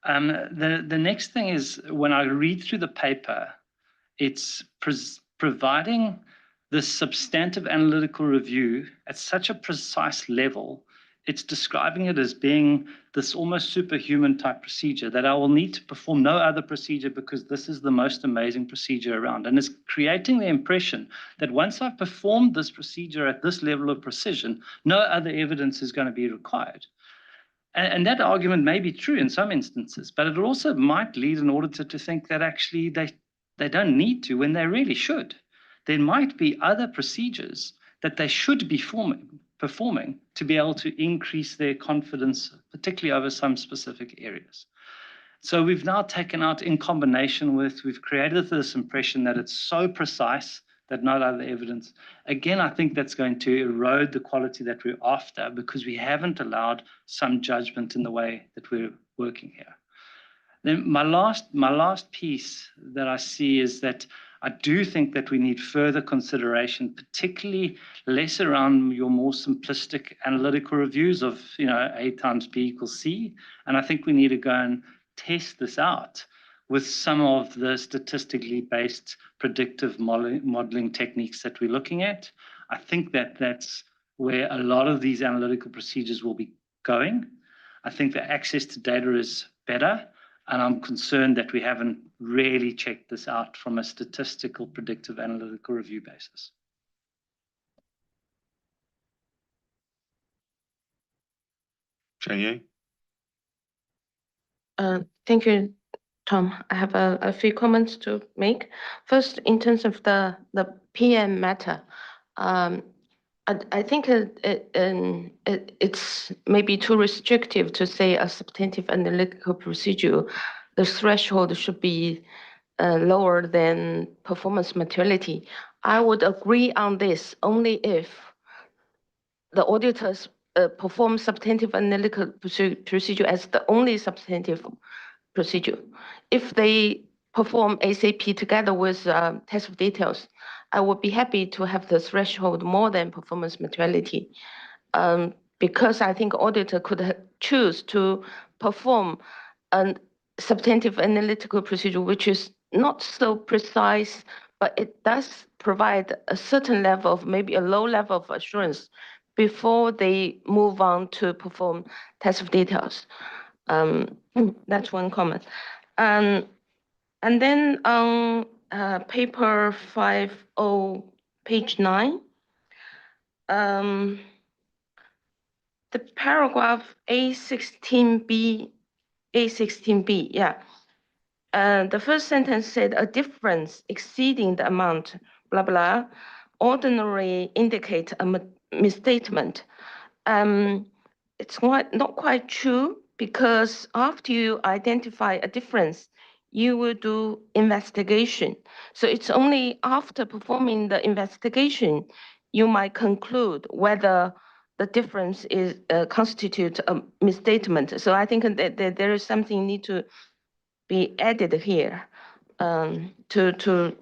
The next thing is when I read through the paper, it's providing the substantive analytical review at such a precise level. It's describing it as being this almost superhuman type procedure that I will need to perform no other procedure because this is the most amazing procedure around. And it's creating the impression that once I've performed this procedure at this level of precision, no other evidence is going to be required. And that argument may be true in some instances, but it also might lead an auditor to think that actually they don't need to when they really should. There might be other procedures that they should be performing to be able to increase their confidence, particularly over some specific areas. So we've now taken out in combination with, we've created this impression that it's so precise that no other evidence. Again, I think that's going to erode the quality that we're after because we haven't allowed some judgment in the way that we're working here. Then my last piece that I see is that I do think that we need further consideration, particularly less around your more simplistic analytical reviews of, A times B equals C. And I think we need to go and test this out with some of the statistically based predictive modeling techniques that we're looking at. I think that that's where a lot of these analytical procedures will be going. I think the access to data is better, and I'm concerned that we haven't really checked this out from a statistical predictive analytical review basis. Jay? Thank you, Tom. I have a few comments to make. First, in terms of the PM matter, I think it's maybe too restrictive to say a substantive analytical procedure. The threshold should be lower than performance materiality. I would agree on this only if the auditors perform substantive analytical procedure as the only substantive procedure. If they perform ACP together with test of details, I would be happy to have the threshold more than performance materiality, because I think auditor could choose to perform a substantive analytical procedure which is not so precise, but it does provide a certain level of, maybe a low level of assurance before they move on to perform test of details. That's one comment. And then on paper 50, page 9, the paragraph A16B, yeah. The first sentence said a difference exceeding the amount, blah, blah, ordinarily indicate a misstatement. It's not quite true, because after you identify a difference, you will do investigation. So it's only after performing the investigation, you might conclude whether the difference is constitute a misstatement. So I think that there is something need to be added here to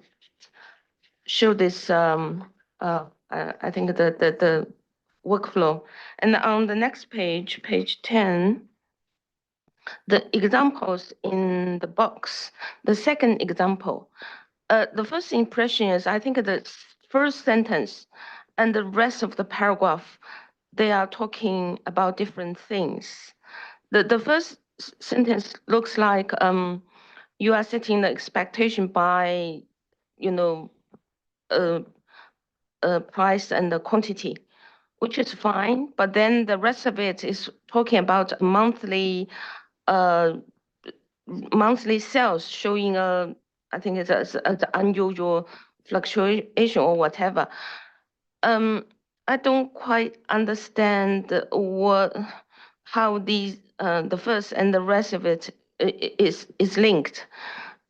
show this. I think the workflow. And on the next page, page 10, the examples in the box, the second example, the first impression is, I think the first sentence and the rest of the paragraph, they are talking about different things. The first sentence looks like you are setting the expectation by, price and the quantity. which is fine, but then the rest of it is talking about monthly sales showing I think it's an unusual fluctuation or whatever. I don't quite understand how these the first and the rest of it is linked.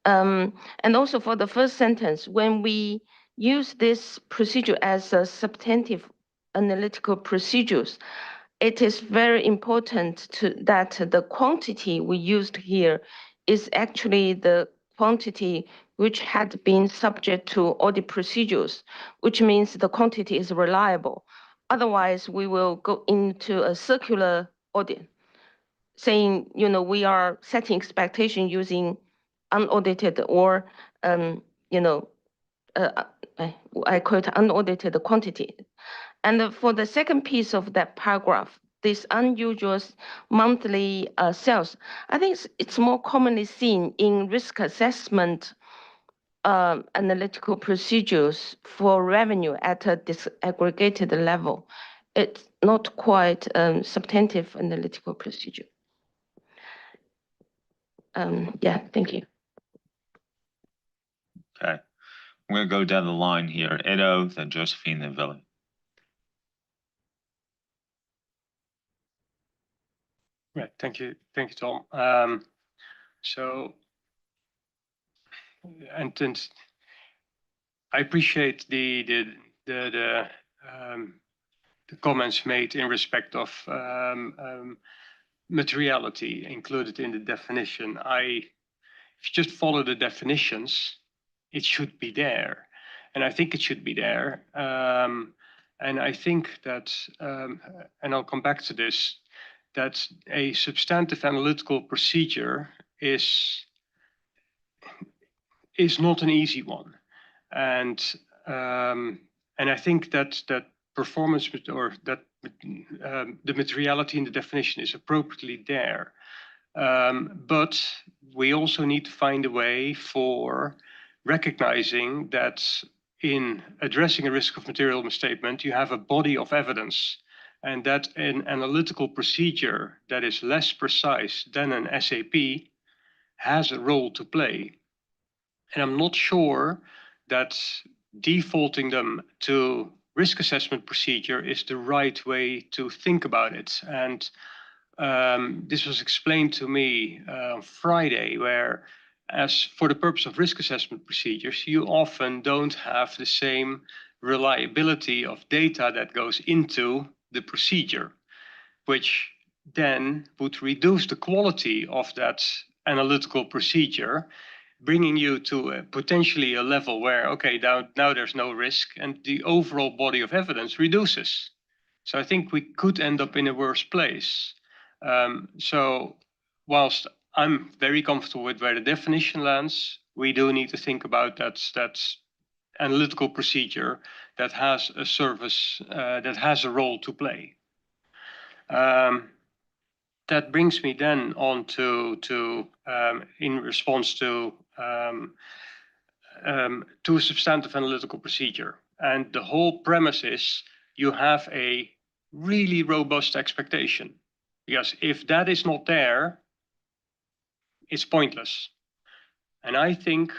And also for the first sentence, when we use this procedure as a substantive analytical procedures, it is very important that the quantity we used here is actually the quantity which had been subject to audit procedures, which means the quantity is reliable. Otherwise, we will go into a circular audit, saying, we are setting expectation using unaudited or, I quote unaudited quantity. And for the second piece of that paragraph, this unusual monthly sales, I think it's more commonly seen in risk assessment analytical procedures for revenue at a disaggregated level. It's not quite substantive analytical procedure. Yeah, thank you. Okay. I'm going to go down the line here. Edo, then Josephine, then Billy. Right, thank you, Tom. And I appreciate the comments made in respect of materiality included in the definition. If you just follow the definitions, it should be there, and I think it should be there. And I think that, and I'll come back to this, that a substantive analytical procedure is not an easy one, and I think that performance or that the materiality in the definition is appropriately there, but we also need to find a way for recognizing that in addressing a risk of material misstatement, you have a body of evidence, and that an analytical procedure that is less precise than an SAP has a role to play. And I'm not sure that defaulting them to risk assessment procedure is the right way to think about it. And this was explained to me on Friday, where as for the purpose of risk assessment procedures, you often don't have the same reliability of data that goes into the procedure, which then would reduce the quality of that analytical procedure, bringing you to potentially a level where, okay, now there's no risk and the overall body of evidence reduces. So I think we could end up in a worse place. So whilst I'm very comfortable with where the definition lands, we do need to think about that analytical procedure that has a service, that has a role to play. That brings me then on to in response to a substantive analytical procedure. And the whole premise is you have a really robust expectation. Because if that is not there, it's pointless. And I think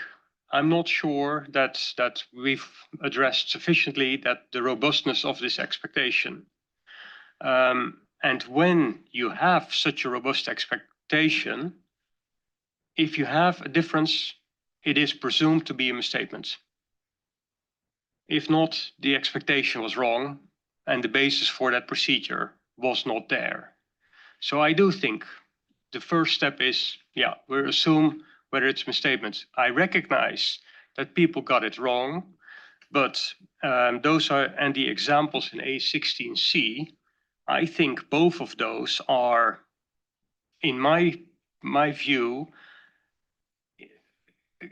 I'm not sure that we've addressed sufficiently that the robustness of this expectation. And when you have such a robust expectation, if you have a difference, it is presumed to be a misstatement. If not, the expectation was wrong and the basis for that procedure was not there. So I do think the first step is, yeah, we assume whether it's misstatements. I recognize that people got it wrong, but those are, and the examples in A16C, I think both of those are, in my view,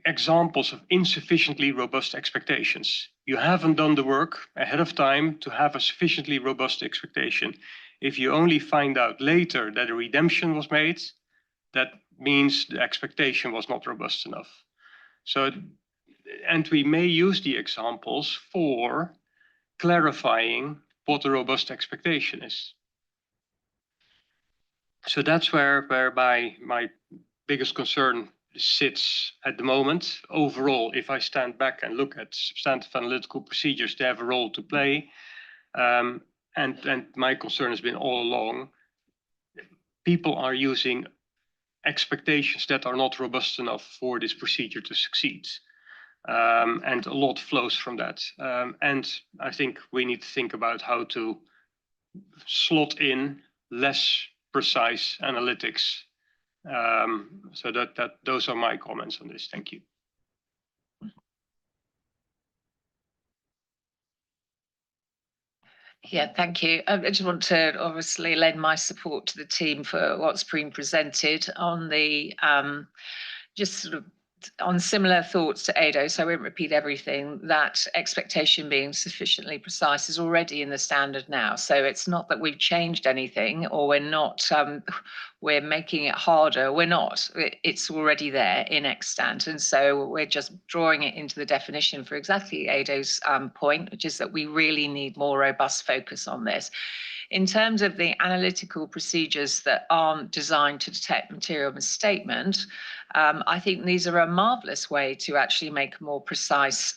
examples of insufficiently robust expectations. You haven't done the work ahead of time to have a sufficiently robust expectation. If you only find out later that a redemption was made, that means the expectation was not robust enough. So, and we may use the examples for clarifying what a robust expectation is. So that's where my biggest concern sits at the moment. Overall, if I stand back and look at substantive analytical procedures, they have a role to play. And my concern has been all along, people are using expectations that are not robust enough for this procedure to succeed. And a lot flows from that. And I think we need to think about how to slot in less precise analytics. So those are my comments on this. Thank you. Yeah, thank you. I just want to obviously lend my support to the team for what's been presented on the just sort of on similar thoughts to Ado, so I won't repeat everything. That expectation being sufficiently precise is already in the standard now. So it's not that we've changed anything or we're not, we're making it harder. We're not. It's already there in extant. And so we're just drawing it into the definition for exactly Ado's point, which is that we really need more robust focus on this. In terms of the analytical procedures that aren't designed to detect material misstatement, I think these are a marvelous way to actually make a more precise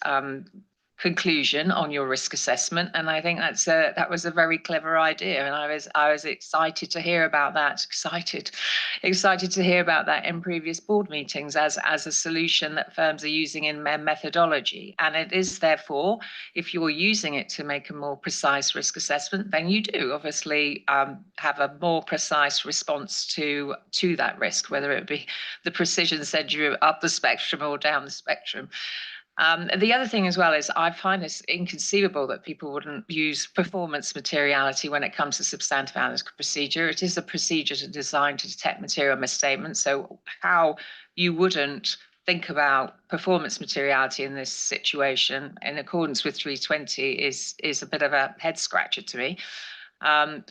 conclusion on your risk assessment, and I think that was a very clever idea, and I was excited to hear about that. Excited to hear about that in previous board meetings as a solution that firms are using in their methodology. And it is therefore, if you're using it to make a more precise risk assessment, then you do obviously have a more precise response to that risk, whether it be the precision send you up the spectrum or down the spectrum. The other thing as well is I find this inconceivable that people wouldn't use performance materiality when it comes to substantive analytical procedure. It is a procedure designed to detect material misstatements. So how you wouldn't think about performance materiality in this situation in accordance with 320 is a bit of a head scratcher to me.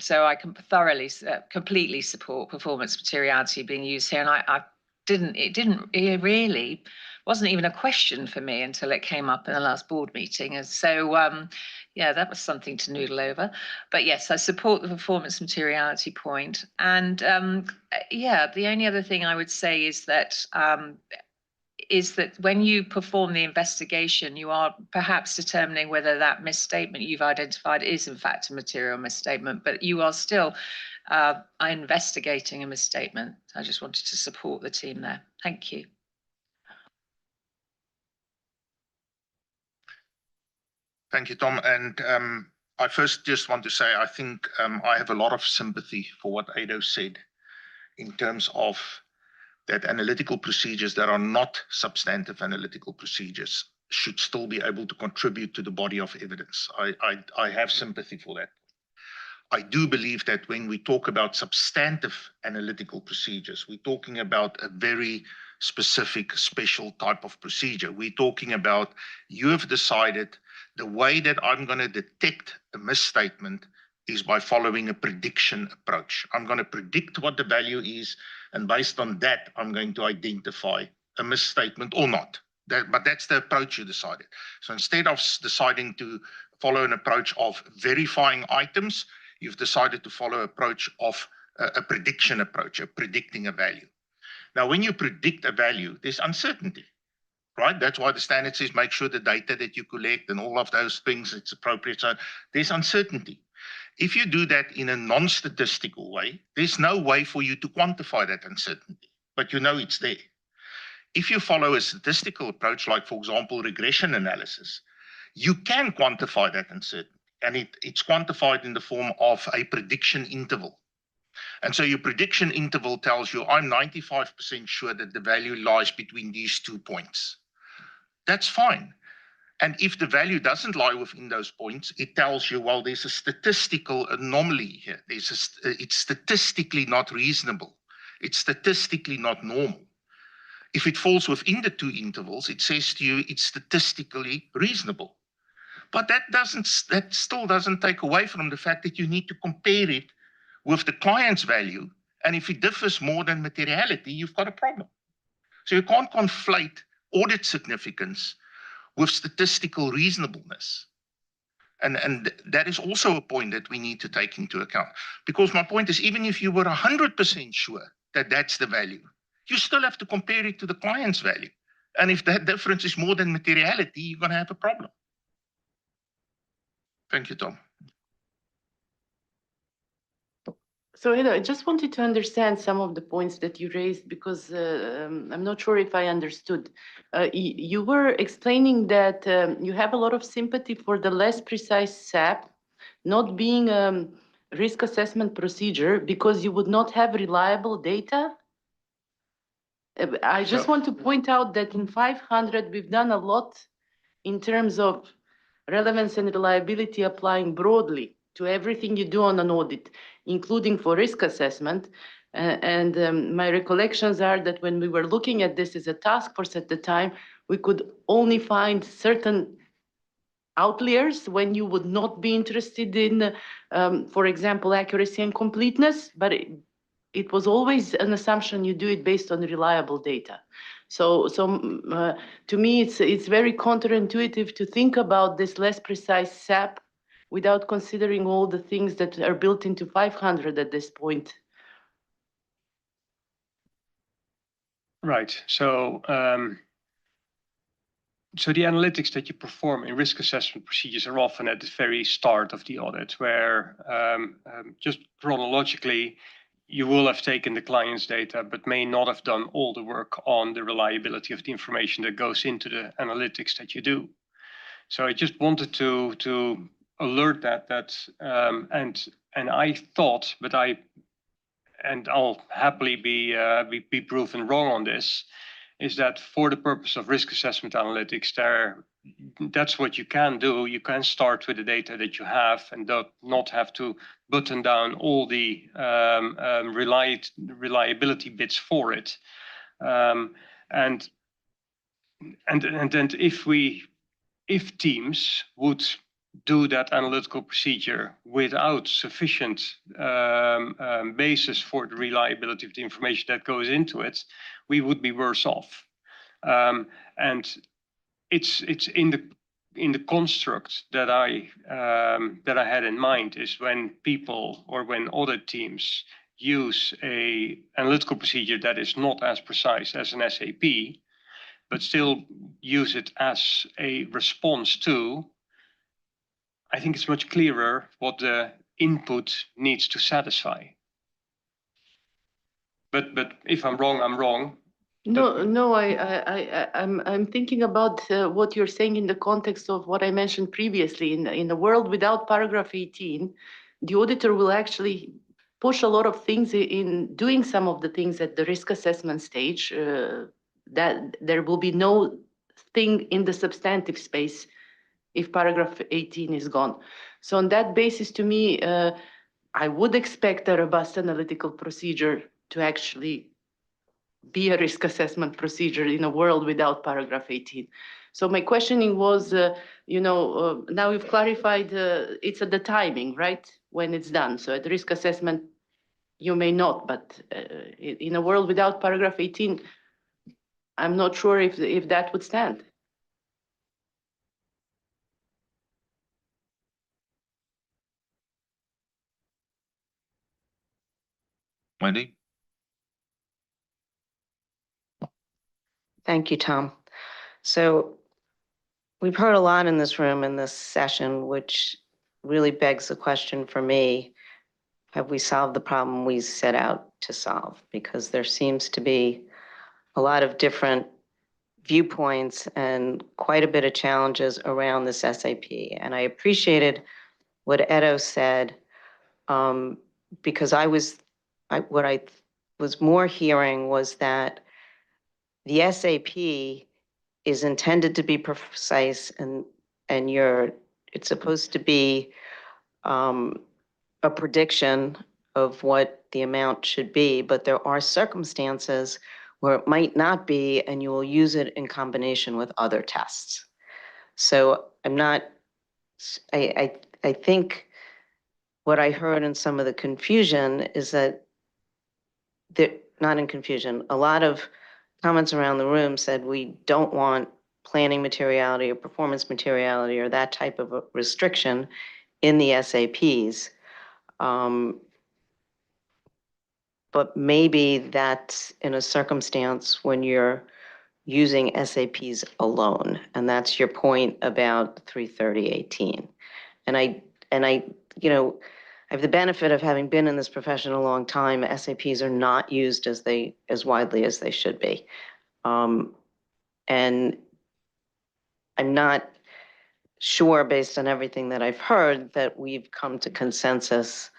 So I can completely support performance materiality being used here, and it really wasn't even a question for me until it came up in the last board meeting. And so, yeah, that was something to noodle over. But yes, I support the performance materiality point. And yeah, the only other thing I would say is that when you perform the investigation, you are perhaps determining whether that misstatement you've identified is in fact a material misstatement, but you are still investigating a misstatement. I just wanted to support the team there. Thank you. Thank you, Tom. And I first just want to say, I think I have a lot of sympathy for what Ado said in terms of that analytical procedures that are not substantive analytical procedures should still be able to contribute to the body of evidence. I have sympathy for that. I do believe that when we talk about substantive analytical procedures, we're talking about a very specific, special type of procedure. We're talking about you have decided the way that I'm going to detect a misstatement is by following a prediction approach. I'm going to predict what the value is, and based on that, I'm going to identify a misstatement or not. But that's the approach you decided. So instead of deciding to follow an approach of verifying items, you've decided to follow an approach of a prediction approach, of predicting a value. Now, when you predict a value, there's uncertainty, right? That's why the standard says make sure the data that you collect and all of those things, it's appropriate. So there's uncertainty. If you do that in a non-statistical way, there's no way for you to quantify that uncertainty, but you know it's there. If you follow a statistical approach, like, for example, regression analysis, you can quantify that uncertainty, and it's quantified in the form of a prediction interval. And so your prediction interval tells you, I'm 95% sure that the value lies between these 2 points. That's fine. And if the value doesn't lie within those points, it tells you, well, there's a statistical anomaly here. It's statistically not reasonable. It's statistically not normal. If it falls within the 2 intervals, it says to you it's statistically reasonable. But that still doesn't take away from the fact that you need to compare it with the client's value. And if it differs more than materiality, you've got a problem. So you can't conflate audit significance with statistical reasonableness. And that is also a point that we need to take into account. Because my point is, even if you were 100% sure that that's the value, you still have to compare it to the client's value. And if that difference is more than materiality, you're going to have a problem. Thank you, Tom. So, I just wanted to understand some of the points that you raised because I'm not sure if I understood. You were explaining that you have a lot of sympathy for the less precise SAP not being a risk assessment procedure because you would not have reliable data. I just want to point out that in 500, we've done a lot in terms of relevance and reliability applying broadly to everything you do on an audit, including for risk assessment. My recollections are that when we were looking at this as a task force at the time, we could only find certain outliers when you would not be interested in, for example, accuracy and completeness, but it was always an assumption you do it based on reliable data. So to me, it's very counterintuitive to think about this less precise SAP without considering all the things that are built into 500 at this point. Right. So the analytics that you perform in risk assessment procedures are often at the very start of the audit, where just chronologically, you will have taken the client's data, but may not have done all the work on the reliability of the information that goes into the analytics that you do. So I just wanted to alert that and I thought, but I'll happily be proven wrong on this, is that for the purpose of risk assessment analytics, that's what you can do. You can start with the data that you have and not have to button down all the reliability bits for it. And then if teams would do that analytical procedure without sufficient basis for the reliability of the information that goes into it, we would be worse off. And it's in the construct that I had in mind is when people or when audit teams use a analytical procedure that is not as precise as an SAP, but still use it as a response to, I think it's much clearer what the input needs to satisfy. But if I'm wrong, I'm wrong. No, I'm thinking about what you're saying in the context of what I mentioned previously. In a world without paragraph 18, the auditor will actually push a lot of things in doing some of the things at the risk assessment stage, that there will be no thing in the substantive space if paragraph 18 is gone. So on that basis, to me, I would expect a robust analytical procedure to actually be a risk assessment procedure in a world without paragraph 18. So my questioning was, now you've clarified it's at the timing, right? When it's done. So at risk assessment, you may not, but in a world without paragraph 18, I'm not sure if that would stand. Wendy? Thank you, Tom. So we've heard a lot in this room in this session, which really begs the question for me, have we solved the problem we set out to solve? Because there seems to be a lot of different viewpoints and quite a bit of challenges around this SAP. And I appreciated what Edo said, because what I was more hearing was that the SAP is intended to be precise and it's supposed to be a prediction of what the amount should be, but there are circumstances where it might not be, and you will use it in combination with other tests. So I think what I heard in some of the confusion is that not in confusion, a lot of comments around the room said we don't want planning materiality or performance materiality or that type of a restriction in the SAPs. But maybe that's in a circumstance when you're using SAPs alone, and that's your point about 33018. And I, you know, I have the benefit of having been in this profession a long time. SAPs are not used as widely as they should be. And I'm not sure, based on everything that I've heard, that we've come to consensus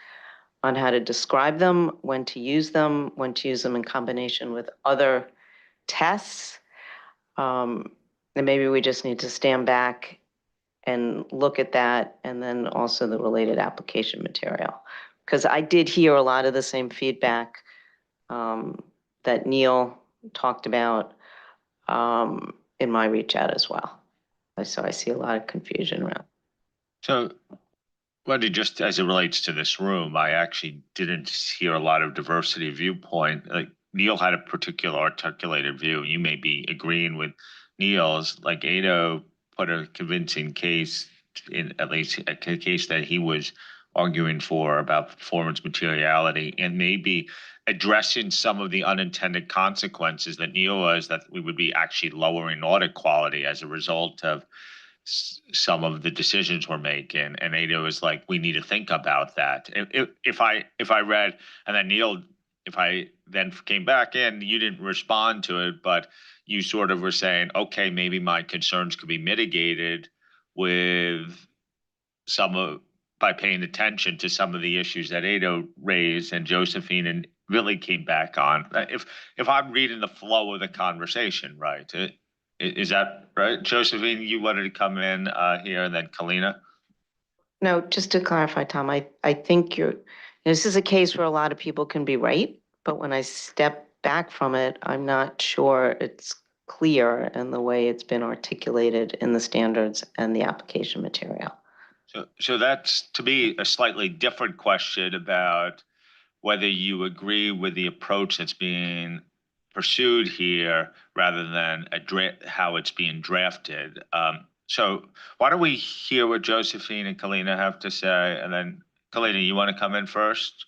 on how to describe them, when to use them in combination with other tests. And maybe we just need to stand back and look at that, and then also the related application material. Because I did hear a lot of the same feedback that Neil talked about in my reach out as well. So I see a lot of confusion around. So, Wendy, just as it relates to this room, I actually didn't hear a lot of diversity of viewpoint. Like Neil had a particular articulated view. You may be agreeing with Neil's. Like Ado put a convincing case, in at least a case that he was arguing for about performance materiality, and maybe addressing some of the unintended consequences that Neil was, that we would be actually lowering audit quality as a result of some of the decisions we're making. And Ada was like, we need to think about that. If I read, and then Neil, if I then came back in, you didn't respond to it, but you sort of were saying, okay, maybe my concerns could be mitigated with by paying attention to some of the issues that Ada raised and Josephine and really came back on. If I'm reading the flow of the conversation, right? Is that right? Josephine, you wanted to come in here, and then Kalina? No, just to clarify, Tom, I think this is a case where a lot of people can be right, but when I step back from it, I'm not sure it's clear in the way it's been articulated in the standards and the application material. So that's, to me, a slightly different question about whether you agree with the approach that's being pursued here rather than how it's being drafted. So why don't we hear what Josephine and Kalina have to say, and then Kalina, you want to come in first?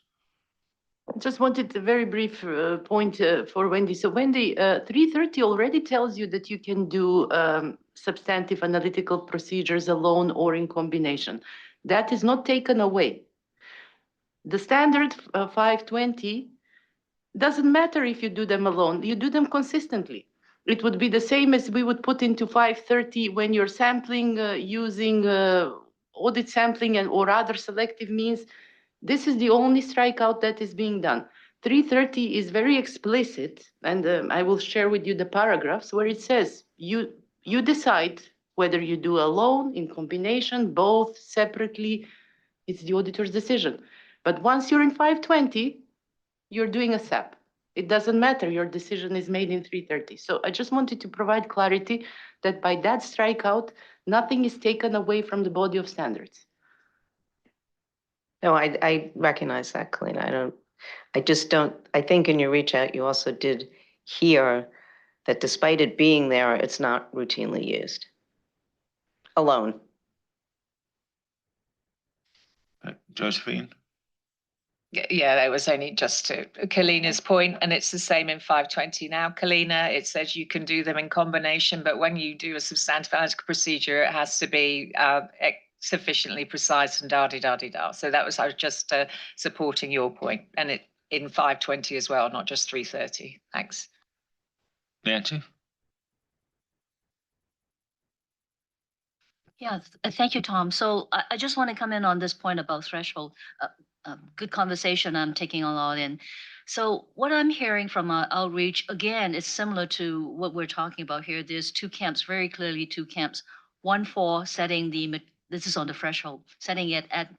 Just wanted a very brief point for Wendy. So Wendy, 330 already tells you that you can do substantive analytical procedures alone or in combination. That is not taken away. The standard 520 doesn't matter if you do them alone, you do them consistently. It would be the same as we would put into 530 when you're sampling using audit sampling or other selective means. This is the only strikeout that is being done. 330 is very explicit, and I will share with you the paragraphs where it says you decide whether you do alone, in combination, both, separately. It's the auditor's decision. But once you're in 520, you're doing a SAP. It doesn't matter, your decision is made in 330. So I just wanted to provide clarity that by that strikeout, nothing is taken away from the body of standards. No, I recognize that, Kalina. I think in your reach out, you also did hear that despite it being there, it's not routinely used alone. Josephine? Yeah, that was only just to Kalina's point, and it's the same in 520 now. Kalina, it says you can do them in combination, but when you do a substantive analytical procedure, it has to be sufficiently precise and da-di-da-di-da. So I was just supporting your point, and it in 520 as well, not just 330. Thanks. Nancy? Yeah, thank you, Tom. So I just want to come in on this point about threshold. Good conversation. I'm taking a lot in. So what I'm hearing from outreach, again, is similar to what we're talking about here. There's two camps, very clearly two camps. One for setting this is on the threshold, setting it at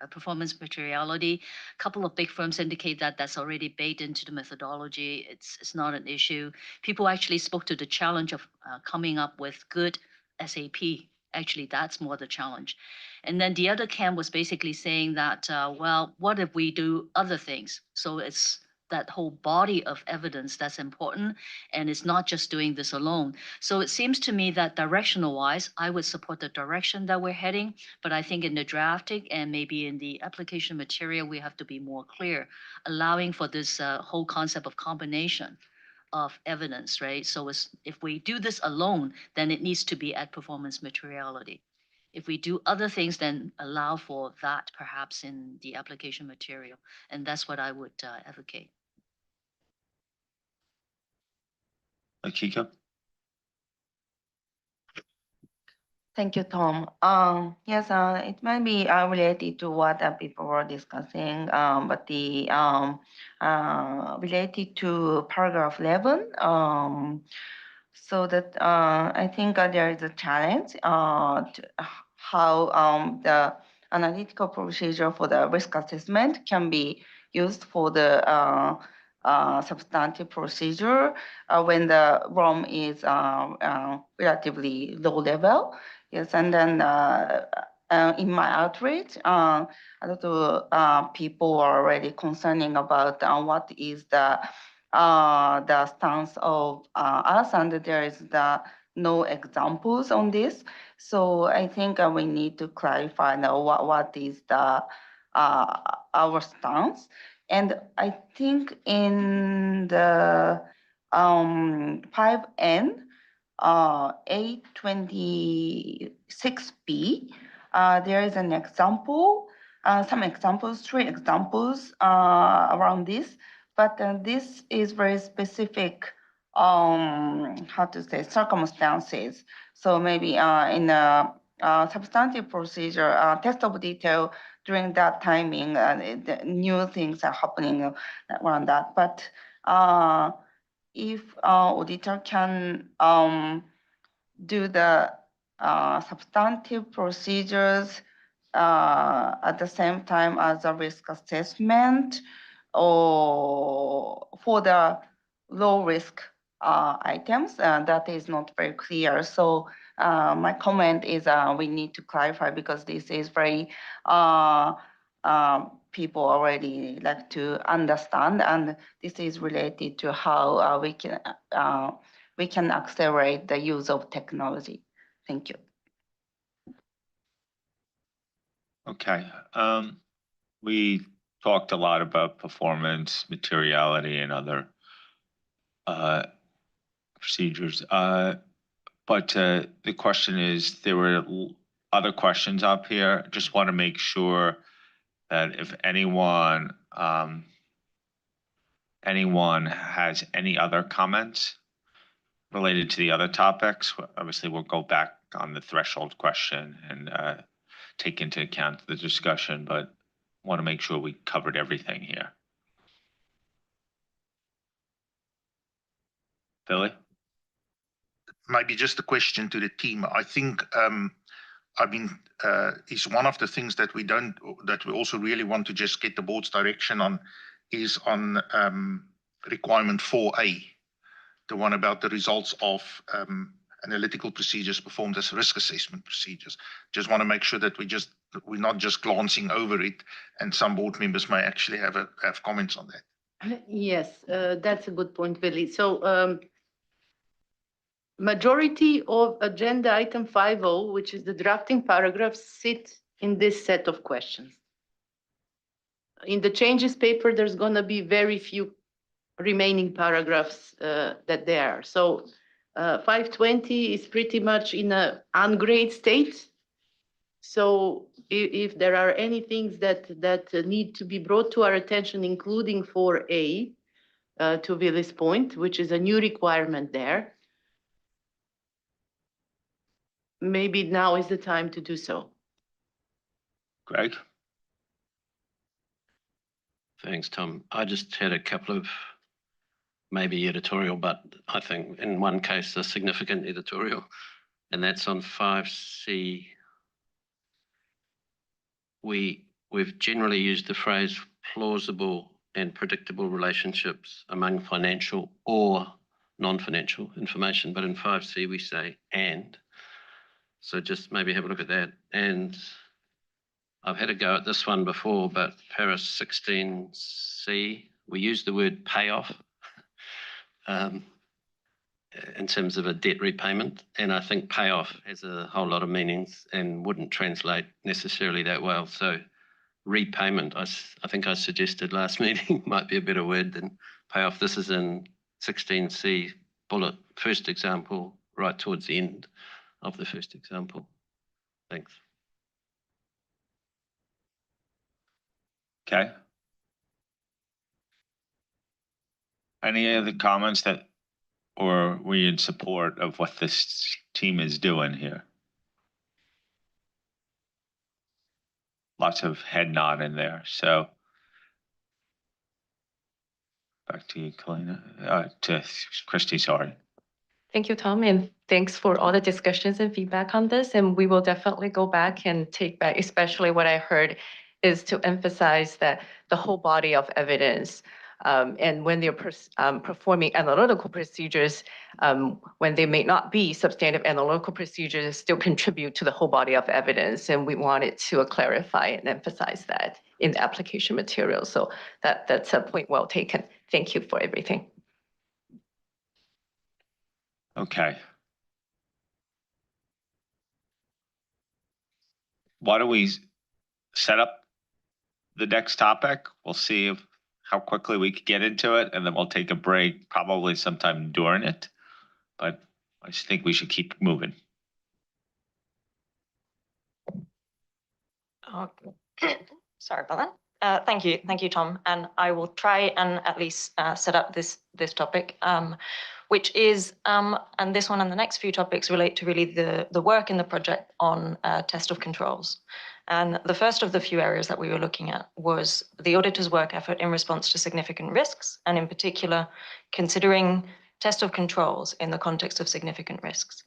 performance materiality. A couple of big firms indicate that that's already baked into the methodology. It's not an issue. People actually spoke to the challenge of coming up with good SAP. Actually, that's more the challenge. And then the other camp was basically saying that, well, what if we do other things? So it's that whole body of evidence that's important, and it's not just doing this alone. So it seems to me that directional wise, I would support the direction that we're heading, but I think in the drafting and maybe in the application material, we have to be more clear, allowing for this whole concept of combination of evidence, right? So if we do this alone, then it needs to be at performance materiality. If we do other things, then allow for that perhaps in the application material. And that's what I would advocate. Akiko? Thank you, Tom. Yes, it might be related to what people were discussing, but the related to paragraph 11. So that I think there is a challenge to how the analytical procedure for the risk assessment can be used for the substantive procedure when the ROM is relatively low level. Yes, and then in my outreach, a lot of people are already concerning about what is the stance of us, and there is no examples on this. So I think we need to clarify now what is the our stance. And I think in the 5N, 826B, there is an example, some examples, 3 examples around this, but this is very specific, how to say, circumstances. So maybe in a substantive procedure, test of detail during that timing, the new things are happening around that. But if auditor can do the substantive procedures at the same time as a risk assessment or for the low risk items, that is not very clear. So my comment is we need to clarify, because this is very people already like to understand, and this is related to how we can accelerate the use of technology. Thank you. Okay. We talked a lot about performance, materiality, and other procedures. But the question is, there were other questions up here. Just want to make sure that if anyone has any other comments related to the other topics, obviously we'll go back on the threshold question and take into account the discussion, but want to make sure we covered everything here. Billy? Maybe just a question to the team. I think is one of the things that we also really want to just get the board's direction on is on requirement 4A, the one about the results of analytical procedures performed as risk assessment procedures. Just want to make sure that we're not just glancing over it, and some board members may actually have comments on that. Yes, that's a good point, Billy. So majority of agenda item 5.0, which is the drafting paragraph, sit in this set of questions. In the changes paper, there's going to be very few remaining paragraphs that there are. So 520 is pretty much in an ungraded state. So if there are any things that need to be brought to our attention, including 4A, to Billy's point, which is a new requirement there, maybe now is the time to do so. Greg? Thanks, Tom. I just had a couple of maybe editorial, but I think in one case a significant editorial, and that's on 5C. We've generally used the phrase plausible and predictable relationships among financial or non-financial information, but in 5C we say and. So just maybe have a look at that. And I've had a go at this one before, but Paris 16C, we use the word payoff in terms of a debt repayment. And I think payoff has a whole lot of meanings and wouldn't translate necessarily that well. So repayment, I think I suggested last meeting might be a better word than payoff. This is in 16C bullet, first example, right towards the end of the first example. Thanks. Okay. Any other comments that, or were you in support of what this team is doing here? Lots of head nod in there. So back to you, Kalina, to Christy, sorry. Thank you, Tom, and thanks for all the discussions and feedback on this. And we will definitely go back and take back, especially what I heard is to emphasize that the whole body of evidence, and when they're performing analytical procedures, when they may not be substantive analytical procedures, still contribute to the whole body of evidence. And we wanted to clarify and emphasize that in the application material. So that's a point well taken. Thank you for everything. Okay. Why don't we set up the next topic? We'll see how quickly we can get into it, and then we'll take a break probably sometime during it. But I just think we should keep moving. Sorry about that. Thank you, Tom. And I will try and at least set up this topic, which is, and this one and the next few topics relate to really the work in the project on test of controls. And the first of the few areas that we were looking at was the auditor's work effort in response to significant risks, and in particular, considering test of controls in the context of significant risks.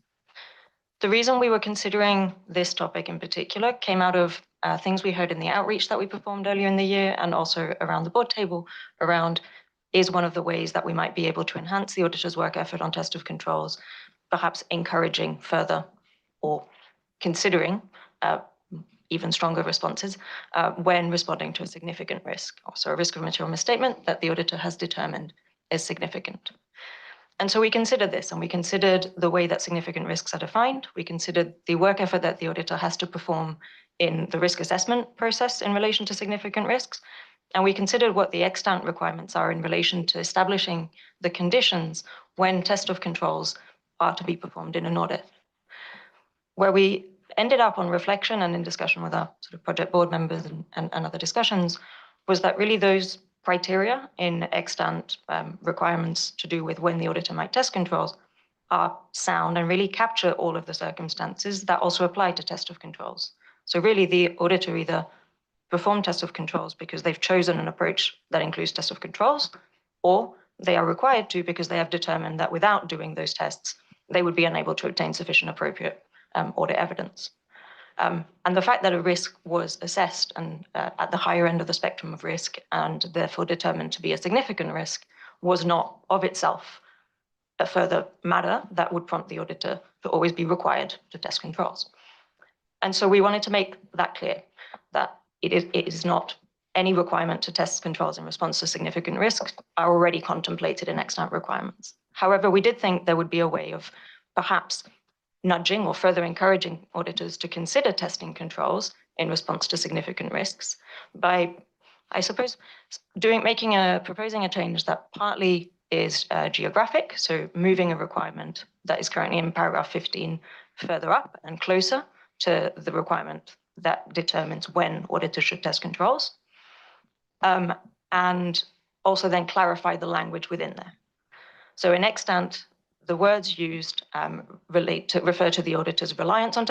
The reason we were considering this topic in particular came out of things we heard in the outreach that we performed earlier in the year, and also around the board table around is one of the ways that we might be able to enhance the auditor's work effort on test of controls, perhaps encouraging further or considering even stronger responses when responding to a significant risk, also a risk of material misstatement that the auditor has determined is significant. And so we considered this, and we considered the way that significant risks are defined. We considered the work effort that the auditor has to perform in the risk assessment process in relation to significant risks. And we considered what the extant requirements are in relation to establishing the conditions when test of controls are to be performed in an audit. Where we ended up on reflection and in discussion with our sort of project board members and other discussions was that really those criteria in extant requirements to do with when the auditor might test controls are sound and really capture all of the circumstances that also apply to test of controls. So really the auditor either perform test of controls because they've chosen an approach that includes test of controls, or they are required to because they have determined that without doing those tests, they would be unable to obtain sufficient appropriate audit evidence. And the fact that a risk was assessed and at the higher end of the spectrum of risk and therefore determined to be a significant risk was not of itself a further matter that would prompt the auditor to always be required to test controls. And so we wanted to make that clear, that it is not any requirement to test controls in response to significant risks are already contemplated in extant requirements. However, we did think there would be a way of perhaps nudging or further encouraging auditors to consider testing controls in response to significant risks by, I suppose, proposing a change that partly is geographic, so moving a requirement that is currently in paragraph 15 further up and closer to the requirement that determines when auditors should test controls, and also then clarify the language within there. So in extant, the words used refer to the auditor's reliance on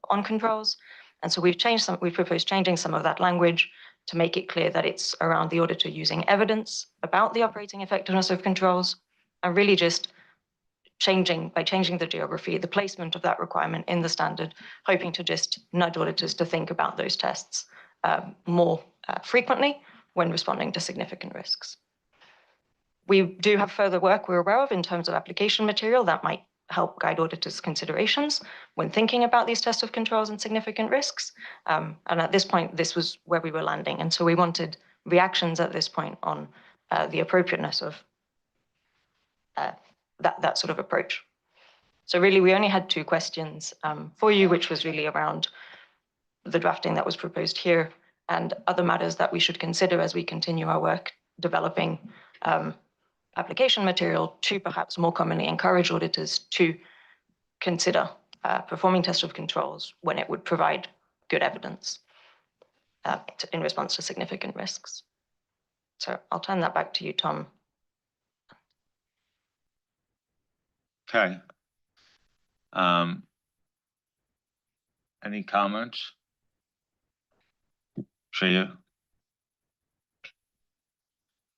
on controls. And so we've proposed changing some of that language to make it clear that it's around the auditor using evidence about the operating effectiveness of controls, and really just by changing the geography, the placement of that requirement in the standard, hoping to just nudge auditors to think about those tests more frequently when responding to significant risks. We do have further work we're aware of in terms of application material that might help guide auditors' considerations when thinking about these tests of controls and significant risks. And at this point, this was where we were landing. And so we wanted reactions at this point on the appropriateness of that sort of approach. So really, we only had two questions for you, which was really around the drafting that was proposed here and other matters that we should consider as we continue our work developing application material to perhaps more commonly encourage auditors to consider performing test of controls when it would provide good evidence in response to significant risks. So I'll turn that back to you, Tom. Okay. Any comments? Shreya?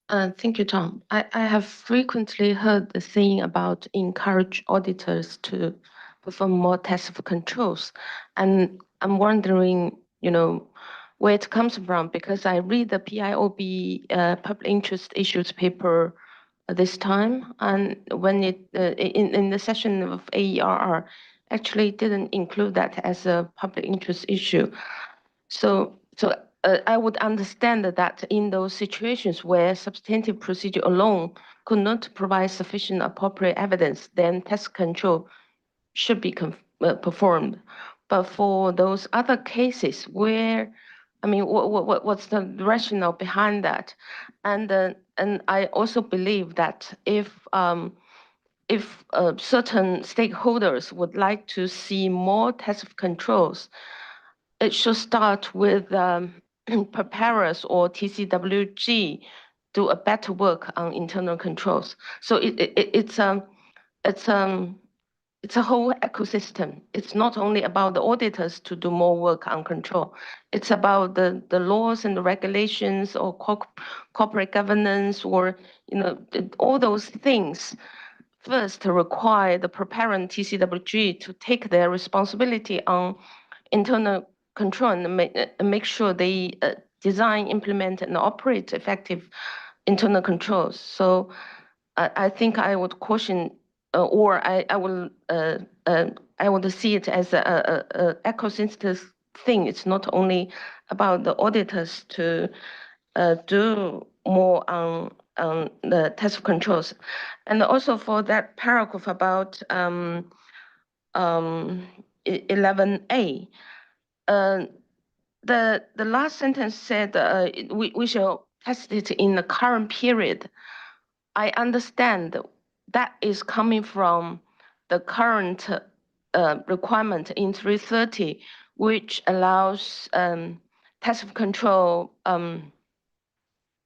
Thank you, Tom. I have frequently heard the saying about encourage auditors to perform more tests of controls. And I'm wondering, where it comes from, because I read the PIOB public interest issues paper this time, and when it in the session of AERR actually didn't include that as a public interest issue. So I would understand that in those situations where substantive procedure alone could not provide sufficient appropriate evidence, then test control should be performed. But for those other cases where, what's the rationale behind that? And I also believe that if certain stakeholders would like to see more test of controls, it should start with preparers or TCWG do a better work on internal controls. So it's a whole ecosystem. It's not only about the auditors to do more work on control. It's about the laws and the regulations or corporate governance or all those things. First, require the preparer and TCWG to take their responsibility on internal control and make sure they design, implement, and operate effective internal controls. So I think I would caution, or I would see it as a ecosystem thing. It's not only about the auditors to do more on the test of controls, and also for that paragraph about 11A. The last sentence said we shall test it in the current period. I understand that is coming from the current requirement in 330, which allows test of control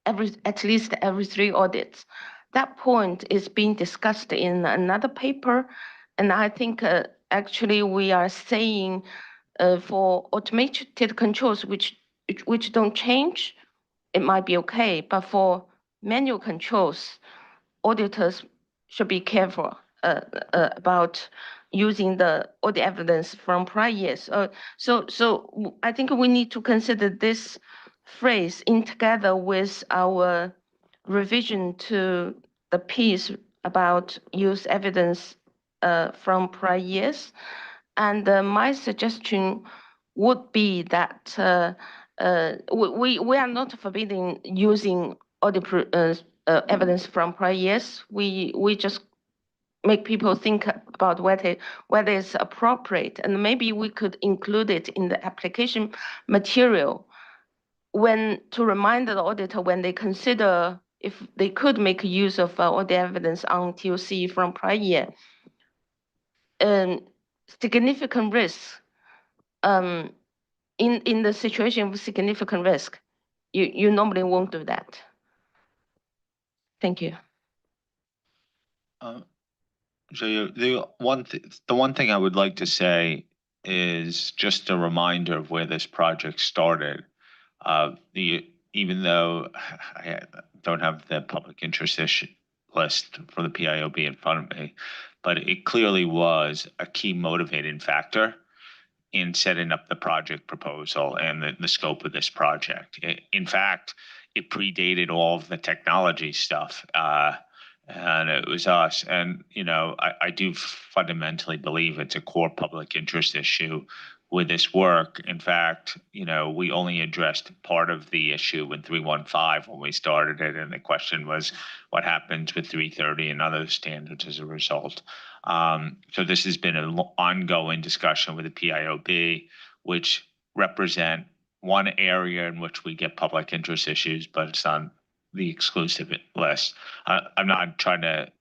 at least every 3 audits. That point is being discussed in another paper, and I think actually we are saying for automated controls which don't change, it might be okay, but for manual controls, auditors should be careful about using all the evidence from prior years. So I think we need to consider this phrase in together with our revision to the piece about use evidence from prior years. And my suggestion would be that we are not forbidding using audit evidence from prior years. We just make people think about whether it's appropriate, and maybe we could include it in the application material to remind the auditor when they consider if they could make use of all the evidence on TOC from prior year. Significant risk, in the situation of significant risk, you normally won't do that. Thank you. So the one thing I would like to say is just a reminder of where this project started. Even though I don't have the public interest list for the PIOB in front of me, but it clearly was a key motivating factor in setting up the project proposal and the scope of this project. In fact, it predated all of the technology stuff. And it was us. And, I do fundamentally believe it's a core public interest issue with this work. In fact, we only addressed part of the issue in 315 when we started it, and the question was what happens with 330 and other standards as a result. So this has been an ongoing discussion with the PIOB, which represent one area in which we get public interest issues, but it's on the exclusive list. I'm not trying to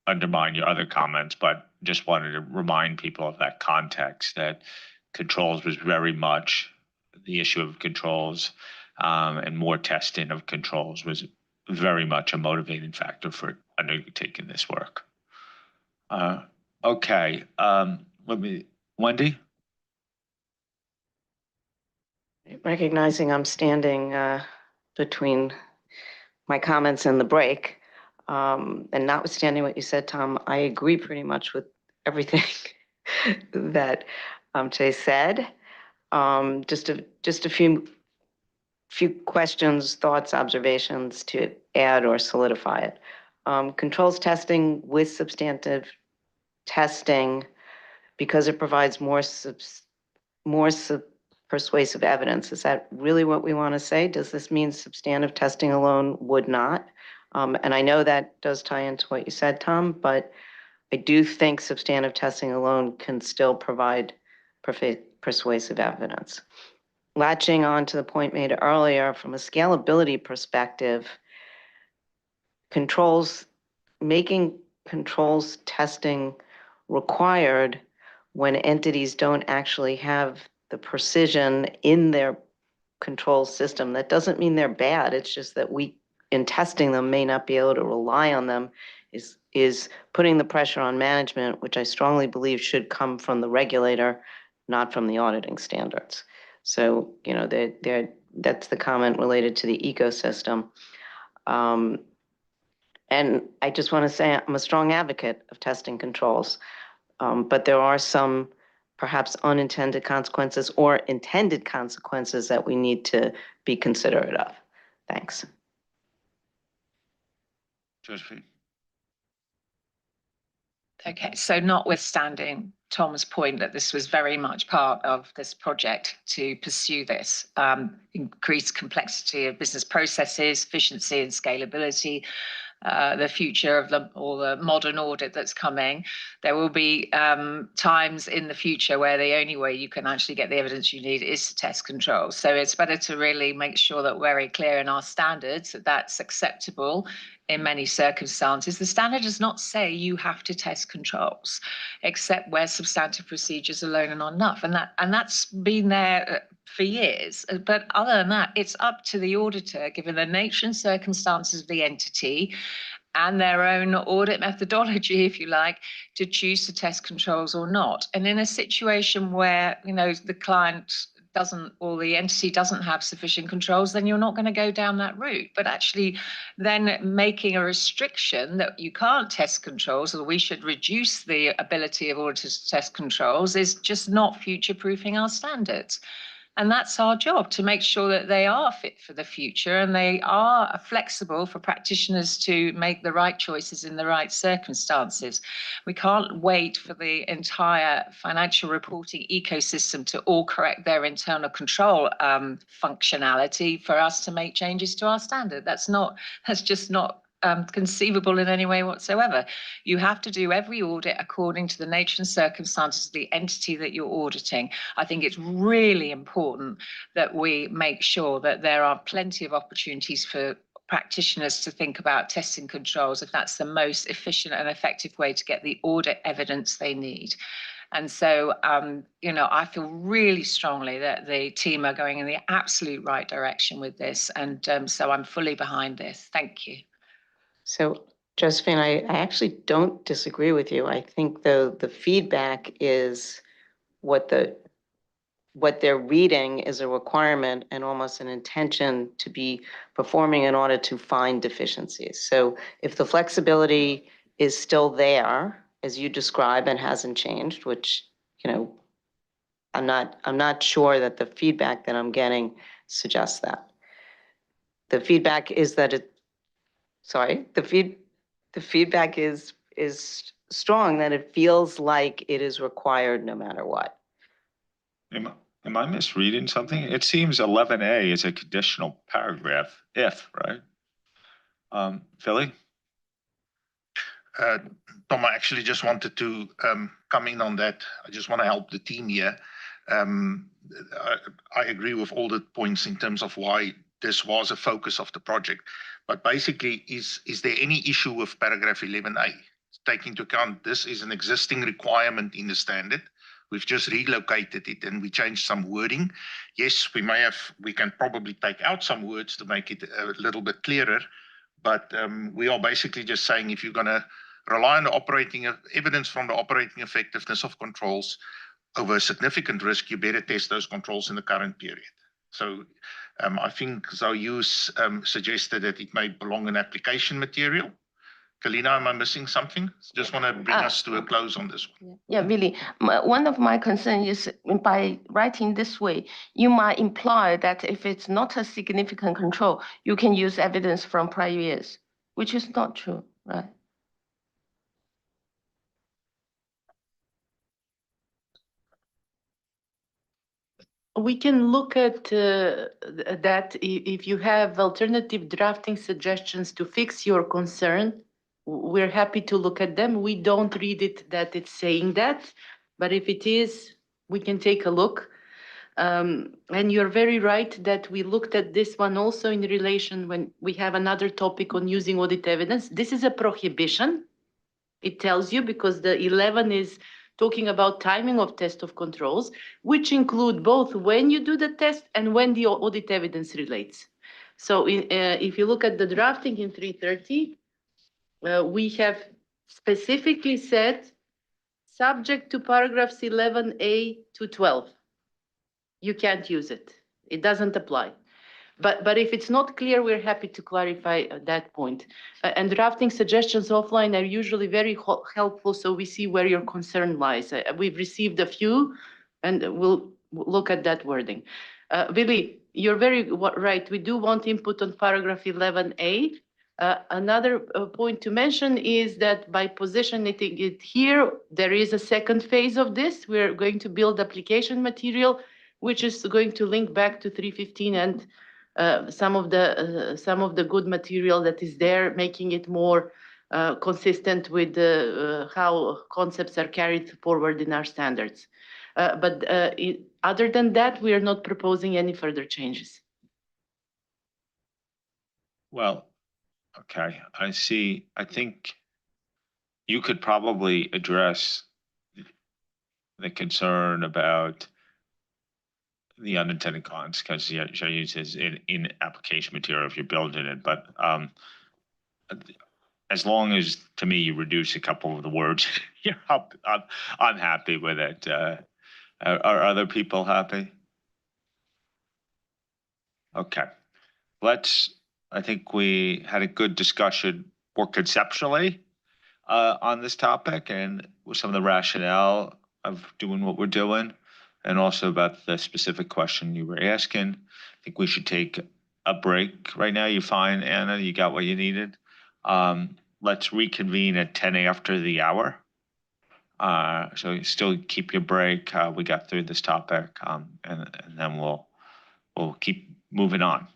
undermine your other comments, but just wanted to remind people of that context, that controls was very much the issue of controls, and more testing of controls was very much a motivating factor for undertaking this work. Okay, Wendy? Recognizing I'm standing between my comments and the break, and notwithstanding what you said, Tom, I agree pretty much with everything that Jay said. Just a few questions, thoughts, observations to add or solidify it. Controls testing with substantive testing, because it provides more persuasive evidence. Is that really what we want to say? Does this mean substantive testing alone would not? And I know that does tie into what you said, Tom, but I do think substantive testing alone can still provide persuasive evidence. Latching on to the point made earlier, from a scalability perspective, making controls testing required when entities don't actually have the precision in their control system. That doesn't mean they're bad. It's just that we, in testing them, may not be able to rely on them, is putting the pressure on management, which I strongly believe should come from the regulator, not from the auditing standards. So, that's the comment related to the ecosystem. And I just want to say I'm a strong advocate of testing controls, but there are some perhaps unintended consequences or intended consequences that we need to be considerate of. Thanks. Josephine? Okay, so notwithstanding Tom's point that this was very much part of this project to pursue this, increased complexity of business processes, efficiency and scalability, the future of the modern audit that's coming, there will be times in the future where the only way you can actually get the evidence you need is to test controls. So it's better to really make sure that we're very clear in our standards that that's acceptable in many circumstances. The standard does not say you have to test controls, except where substantive procedures alone are not enough. And that's been there for years. But other than that, it's up to the auditor, given the nature and circumstances of the entity and their own audit methodology, if you like, to choose to test controls or not. And in a situation where, the client doesn't, or the entity doesn't have sufficient controls, then you're not going to go down that route. But actually then making a restriction that you can't test controls, or we should reduce the ability of auditors to test controls, is just not future-proofing our standards. And that's our job, to make sure that they are fit for the future and they are flexible for practitioners to make the right choices in the right circumstances. We can't wait for the entire financial reporting ecosystem to all correct their internal control functionality for us to make changes to our standard. That's just not conceivable in any way whatsoever. You have to do every audit according to the nature and circumstances of the entity that you're auditing. I think it's really important that we make sure that there are plenty of opportunities for practitioners to think about testing controls if that's the most efficient and effective way to get the audit evidence they need. And so, I feel really strongly that the team are going in the absolute right direction with this. And so I'm fully behind this. Thank you. So, Josephine, I actually don't disagree with you. I think the feedback is what they're reading is a requirement and almost an intention to be performing an audit to find deficiencies. So if the flexibility is still there, as you describe, and hasn't changed, which, I'm not sure that the feedback that I'm getting suggests that. The feedback is that the feedback is strong that it feels like it is required no matter what. Am I misreading something? It seems 11A is a conditional paragraph, if, right? Philly? Tom, I actually just wanted to come in on that. I just want to help the team here. I agree with all the points in terms of why this was a focus of the project. But basically, is there any issue with paragraph 11A? Take into account this is an existing requirement in the standard. We've just relocated it and we changed some wording. Yes, we can probably take out some words to make it a little bit clearer. But we are basically just saying if you're going to rely on the operating evidence from the operating effectiveness of controls over a significant risk, you better test those controls in the current period. So I think Zoe's suggested that it may belong in application material. Kalina, am I missing something? Just want to bring us to a close on this one. Yeah, really. One of my concerns is by writing this way, you might imply that if it's not a significant control, you can use evidence from prior years, which is not true, right? We can look at that if you have alternative drafting suggestions to fix your concern. We're happy to look at them. We don't read it that it's saying that, but if it is, we can take a look. And you're very right that we looked at this one also in relation when we have another topic on using audit evidence. This is a prohibition. It tells you because the 11 is talking about timing of test of controls, which include both when you do the test and when the audit evidence relates. So if you look at the drafting in 330, we have specifically said subject to paragraphs 11A to 12. You can't use it. It doesn't apply. But if it's not clear, we're happy to clarify that point. And drafting suggestions offline are usually very helpful, so we see where your concern lies. We've received a few, and we'll look at that wording. Billy, you're very right. We do want input on paragraph 11A. Another point to mention is that by positioning it here, there is a second phase of this. We're going to build application material, which is going to link back to 315 and some of the good material that is there, making it more consistent with how concepts are carried forward in our standards. But other than that, we are not proposing any further changes. Well, okay, I see. I think you could probably address the concern about the unintended cons because shall use is in application material if you're building it, but as long as to me you reduce a couple of the words, yeah, I'm happy with it. Are other people happy? Okay, I think we had a good discussion more conceptually on this topic and with some of the rationale of doing what we're doing and also about the specific question you were asking. I think we should take a break right now. You fine, Anna? You got what you needed? Let's reconvene at 10 after the hour. So still keep your break. We got through this topic and then we'll keep moving on.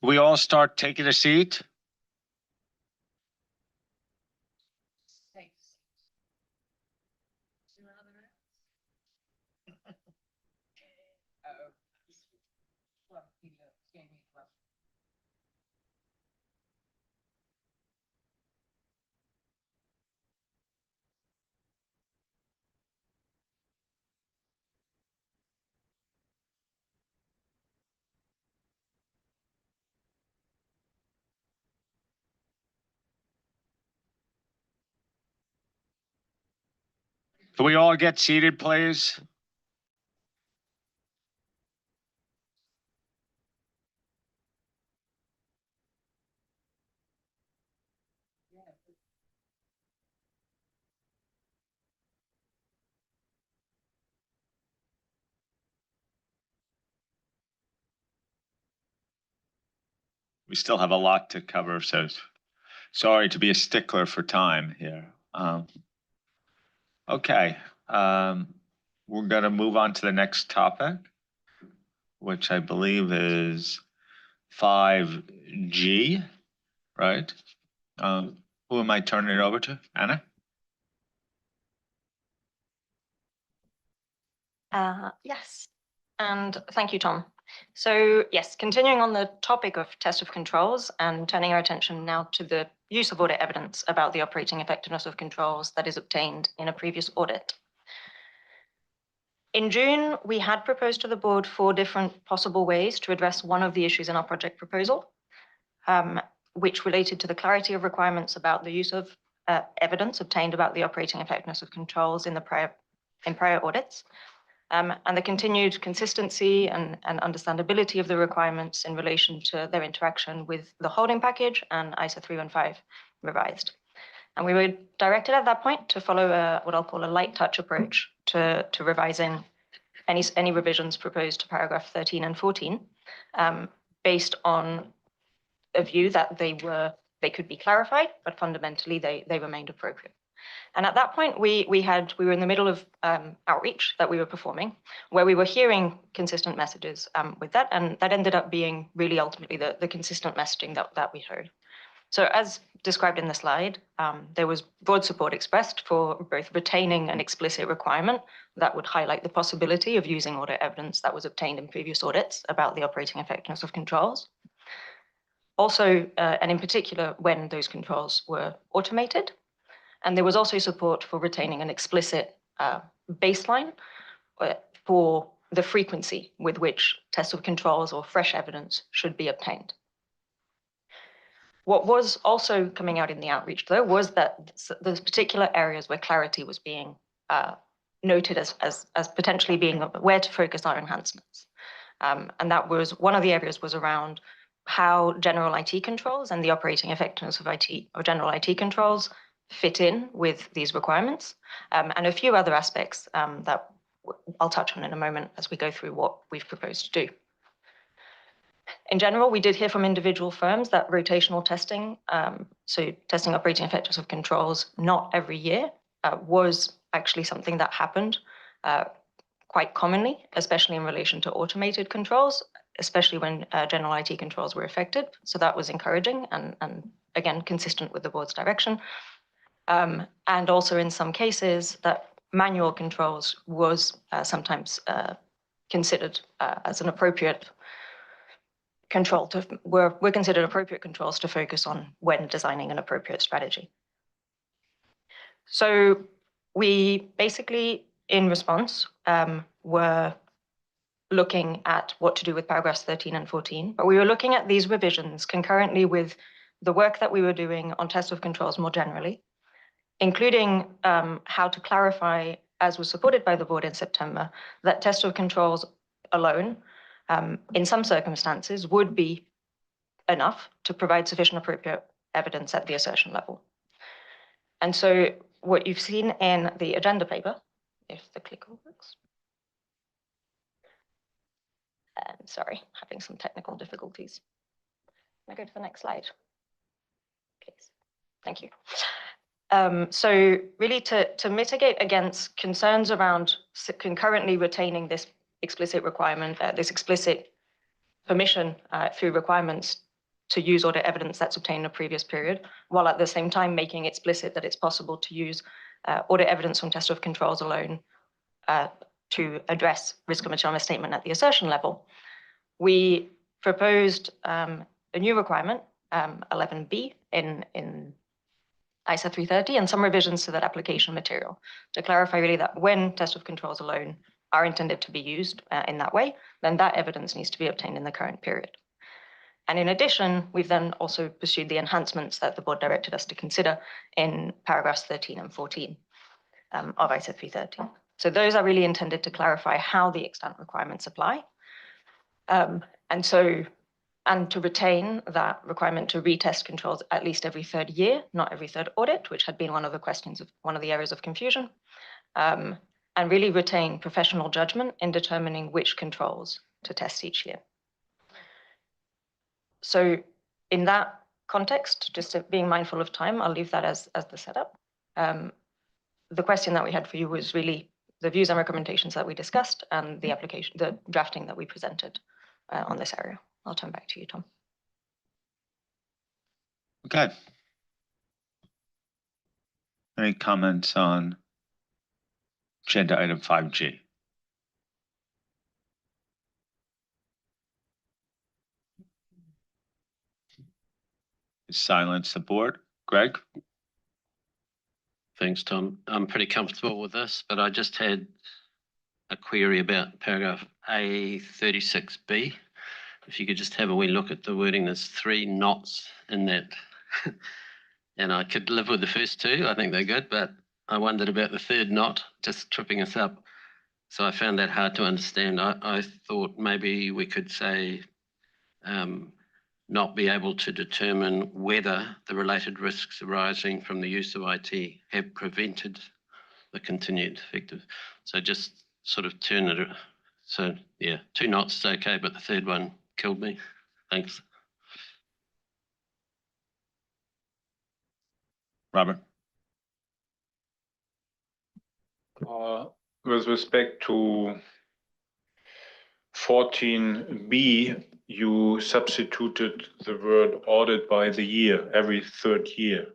We all start taking a seat. Can we all get seated, please? We still have a lot to cover, so sorry to be a stickler for time here. Okay, we're gonna move on to the next topic, which I believe is 5G, right? Who am I turning it over to? Anna? Yes, and thank you, Tom. So yes, continuing on the topic of test of controls and turning our attention now to the use of audit evidence about the operating effectiveness of controls that is obtained in a previous audit. In June, we had proposed to the board 4 different possible ways to address one of the issues in our project proposal, which related to the clarity of requirements about the use of evidence obtained about the operating effectiveness of controls in prior audits, and the continued consistency and understandability of the requirements in relation to their interaction with the holding package and ISA 315 revised. And we were directed at that point to follow what I'll call a light touch approach to revising any revisions proposed to paragraph 13 and 14, based on a view that they could be clarified, but fundamentally they remained appropriate. And at that point, we were in the middle of outreach that we were performing, where we were hearing consistent messages with that, and that ended up being really ultimately the consistent messaging that we heard. So as described in the slide, there was broad support expressed for both retaining an explicit requirement that would highlight the possibility of using audit evidence that was obtained in previous audits about the operating effectiveness of controls. Also, and in particular, when those controls were automated. And there was also support for retaining an explicit baseline for the frequency with which tests of controls or fresh evidence should be obtained. What was also coming out in the outreach, though, was that those particular areas where clarity was being noted as potentially being where to focus our enhancements. And that was one of the areas was around how general IT controls and the operating effectiveness of general IT controls fit in with these requirements, and a few other aspects that I'll touch on in a moment as we go through what we've proposed to do. In general, we did hear from individual firms that rotational testing, so testing operating effectiveness of controls not every year, was actually something that happened quite commonly, especially in relation to automated controls, especially when general IT controls were affected. So that was encouraging and again, consistent with the board's direction. And also in some cases that manual controls was sometimes considered as an appropriate control were considered appropriate controls to focus on when designing an appropriate strategy. So we basically, in response, were looking at what to do with paragraphs 13 and 14, but we were looking at these revisions concurrently with the work that we were doing on test of controls more generally, including how to clarify, as was supported by the board in September, that test of controls alone, in some circumstances, would be enough to provide sufficient appropriate evidence at the assertion level. And so what you've seen in the agenda paper, if the clicker works. Sorry, having some technical difficulties. Can I go to the next slide, please? Thank you. So really to mitigate against concerns around concurrently retaining this explicit requirement, this explicit permission through requirements to use audit evidence that's obtained in a previous period, while at the same time making it explicit that it's possible to use audit evidence from test of controls alone to address risk of material misstatement at the assertion level. We proposed a new requirement, 11B, in ISA 330, and some revisions to that application material to clarify really that when test of controls alone are intended to be used in that way, then that evidence needs to be obtained in the current period. And in addition, we've then also pursued the enhancements that the board directed us to consider in paragraphs 13 and 14 of ISA 330. So those are really intended to clarify how the extant requirements apply. And to retain that requirement to retest controls at least every third year, not every third audit, which had been one of the areas of confusion, and really retain professional judgment in determining which controls to test each year. So in that context, just being mindful of time, I'll leave that as the setup. The question that we had for you was really the views and recommendations that we discussed and the drafting that we presented on this area. I'll turn back to you, Tom. Okay. Any comments on agenda item 5G? Silence the board. Greg? Thanks, Tom. I'm pretty comfortable with this, but I just had a query about paragraph A36B. If you could just have a wee look at the wording, there's 3 knots in that. And I could live with the first 2, I think they're good, but I wondered about the 3rd knot, just tripping us up. So I found that hard to understand. I thought maybe we could say not be able to determine whether the related risks arising from the use of IT have prevented the continued effective. So just sort of turn it. So yeah, 2 knots is okay, but the 3rd one killed me. Thanks. Robert? With respect to 14B, you substituted the word audit by the year, every 3rd year,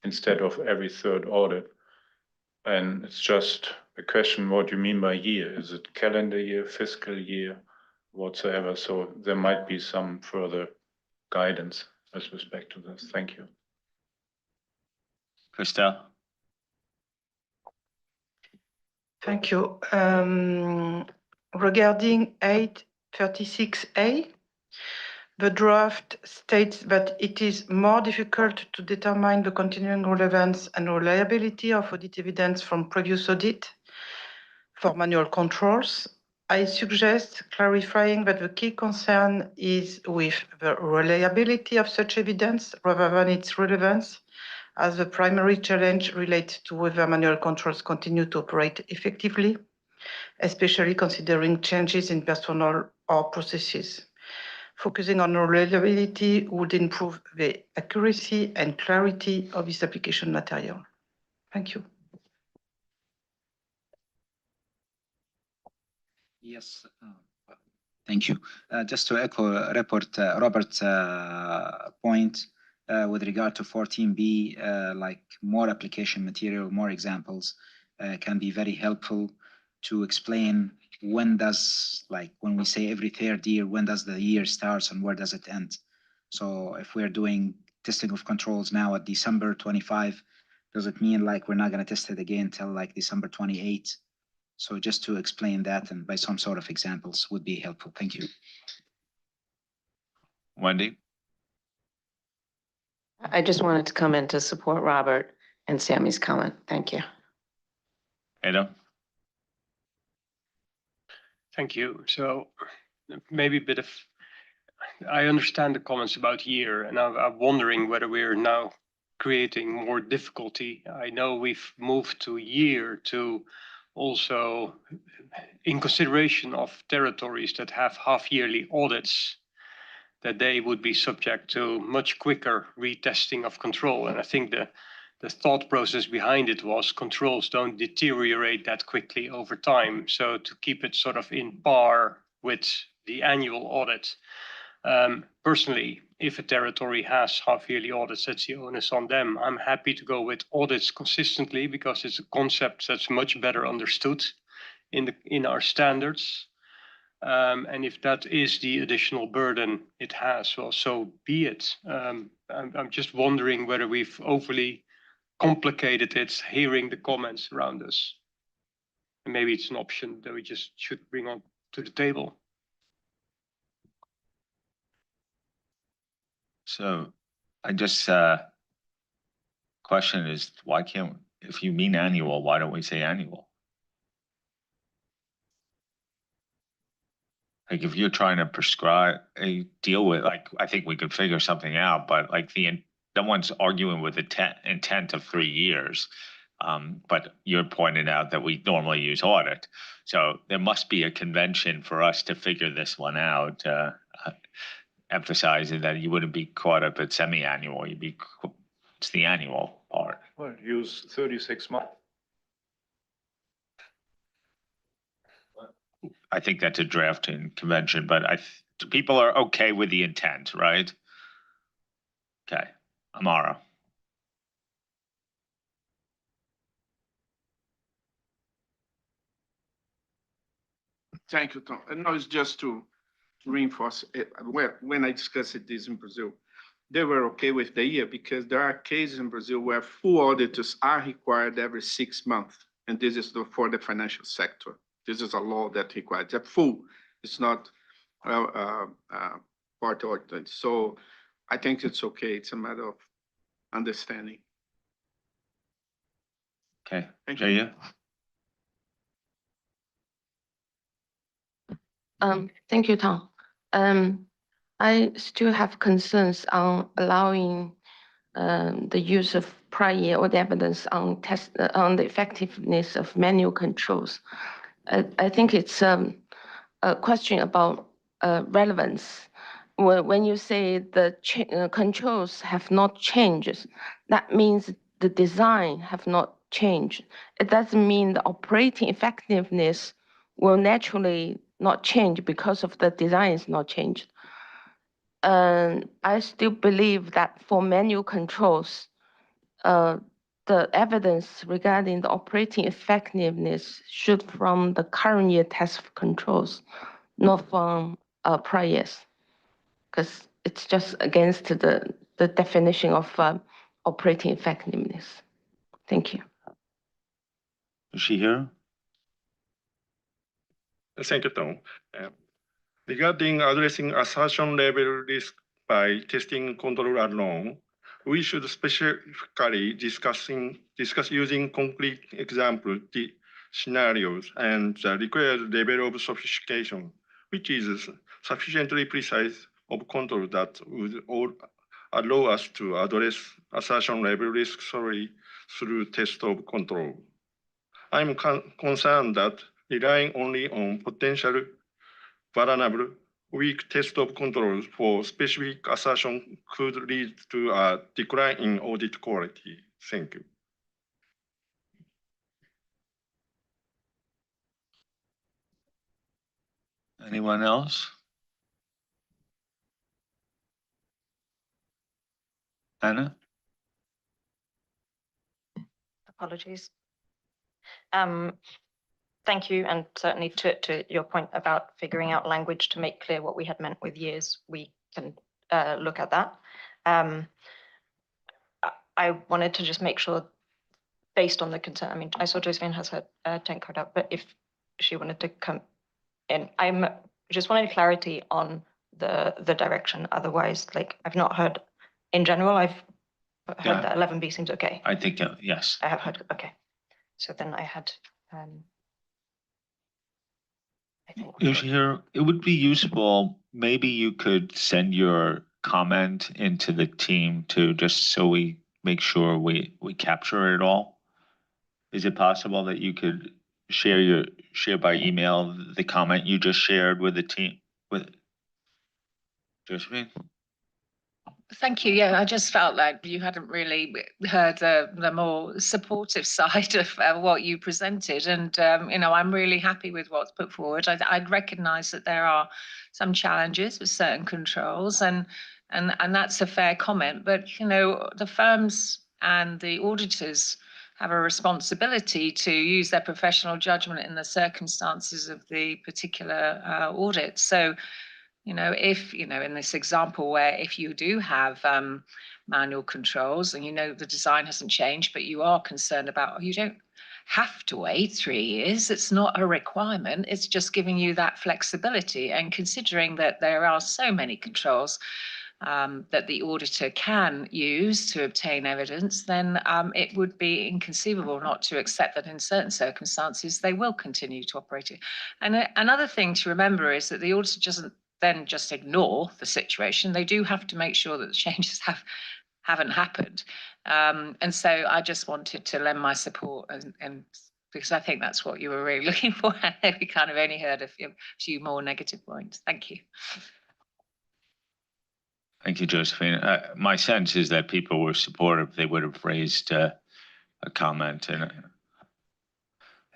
instead of every 3rd audit. And it's just a question what you mean by year. Is it calendar year, fiscal year, whatsoever? So there might be some further guidance with respect to this. Thank you. Christelle? Thank you. Regarding 836A, the draft states that it is more difficult to determine the continuing relevance and reliability of audit evidence from previous audit for manual controls. I suggest clarifying that the key concern is with the reliability of such evidence rather than its relevance, as the primary challenge relates to whether manual controls continue to operate effectively, especially considering changes in personnel or processes. Focusing on reliability would improve the accuracy and clarity of this application material. Thank you. Yes, thank you. Just to echo Robert's point with regard to 14B, like more application material, more examples can be very helpful to explain when does, like when we say every 3rd year, when does the year starts and where does it end? So if we're doing testing of controls now at December 25, does it mean like we're not going to test it again till like December 28? So just to explain that and by some sort of examples would be helpful. Thank you. Wendy? I just wanted to come in to support Robert and Sammy's comment. Thank you. Ada? Thank you. So maybe a bit of, I understand the comments about year, and I'm wondering whether we're now creating more difficulty. I know we've moved to year to also in consideration of territories that have half-yearly audits, that they would be subject to much quicker retesting of control. And I think the thought process behind it was controls don't deteriorate that quickly over time. So to keep it sort of in par with the annual audit. Personally, if a territory has half-yearly audits, that's the onus on them. I'm happy to go with audits consistently because it's a concept that's much better understood in our standards. And if that is the additional burden it has, well, so be it. I'm just wondering whether we've overly complicated it, hearing the comments around us. And maybe it's an option that we just should bring on to the table. So I just, question is, why can't, if you mean annual, why don't we say annual? Like if you're trying to prescribe a deal with, like, I think we could figure something out, but like no one's arguing with the intent of 3 years. But you're pointing out that we normally use audit. So there must be a convention for us to figure this one out, emphasizing that you wouldn't be caught up at semi-annual, it's the annual part. Well, use 36 months. I think that's a drafting convention, but people are okay with the intent, right? Okay, Amaro. Thank you, Tom. No, it's just to reinforce it. When I discussed this in Brazil, they were okay with the year because there are cases in Brazil where full auditors are required every 6 months. And this is for the financial sector. This is a law that requires a full. It's not part audit. So I think it's okay. It's a matter of understanding. Okay, Thank you. you. Thank you, Tom. I still have concerns on allowing the use of prior year audit evidence on on the effectiveness of manual controls. I think it's a question about relevance. When you say the controls have not changed, that means the design have not changed. It doesn't mean the operating effectiveness will naturally not change because of the design is not changed. I still believe that for manual controls, the evidence regarding the operating effectiveness should from the current year test controls, not from prior years, because it's just against the definition of operating effectiveness. Thank you. Is she here? Thank you, Tom. Regarding addressing assertion level risk by testing control alone, we should specifically discuss using concrete example scenarios and the required level of sophistication, which is sufficiently precise of control that would allow us to address assertion level risk solely through test of control. I'm concerned that relying only on potential vulnerable, weak test of controls for specific assertion could lead to a decline in audit quality. Thank you. Anyone else? Anna? Apologies. Thank you, and certainly to your point about figuring out language to make clear what we had meant with years, we can look at that. I wanted to just make sure, based on the concern, I mean, I saw Josephine has her 10 card up, but if she wanted to come in, I'm just wanted clarity on the direction. Otherwise, like I've not heard, in general, I've heard that 11B seems okay. I think, yes. I have heard, okay. So then I had, I think. Here, it would be useful, maybe you could send your comment into the team to just so we make sure we capture it all. Is it possible that you could share by email the comment you just shared with the team with Josephine? Thank you. Yeah, I just felt like you hadn't really heard the more supportive side of what you presented. And, I'm really happy with what's put forward. I'd recognise that there are some challenges with certain controls. And And that's a fair comment, but you know, the firms and the auditors have a responsibility to use their professional judgment in the circumstances of the particular audit. So, you know, if, you know, in this example where if you do have manual controls and you know the design hasn't changed, but you are concerned about, you don't have to wait 3 years. It's not a requirement. It's just giving you that flexibility. And considering that there are so many controls that the auditor can use to obtain evidence, then it would be inconceivable not to accept that in certain circumstances they will continue to operate it. And another thing to remember is that the auditor doesn't then just ignore the situation. They do have to make sure that the changes haven't happened. And so I just wanted to lend my support and because I think that's what you were really looking for. We kind of only heard a few more negative points. Thank you. Thank you, Josephine. My sense is that people were supportive. They would have raised a comment,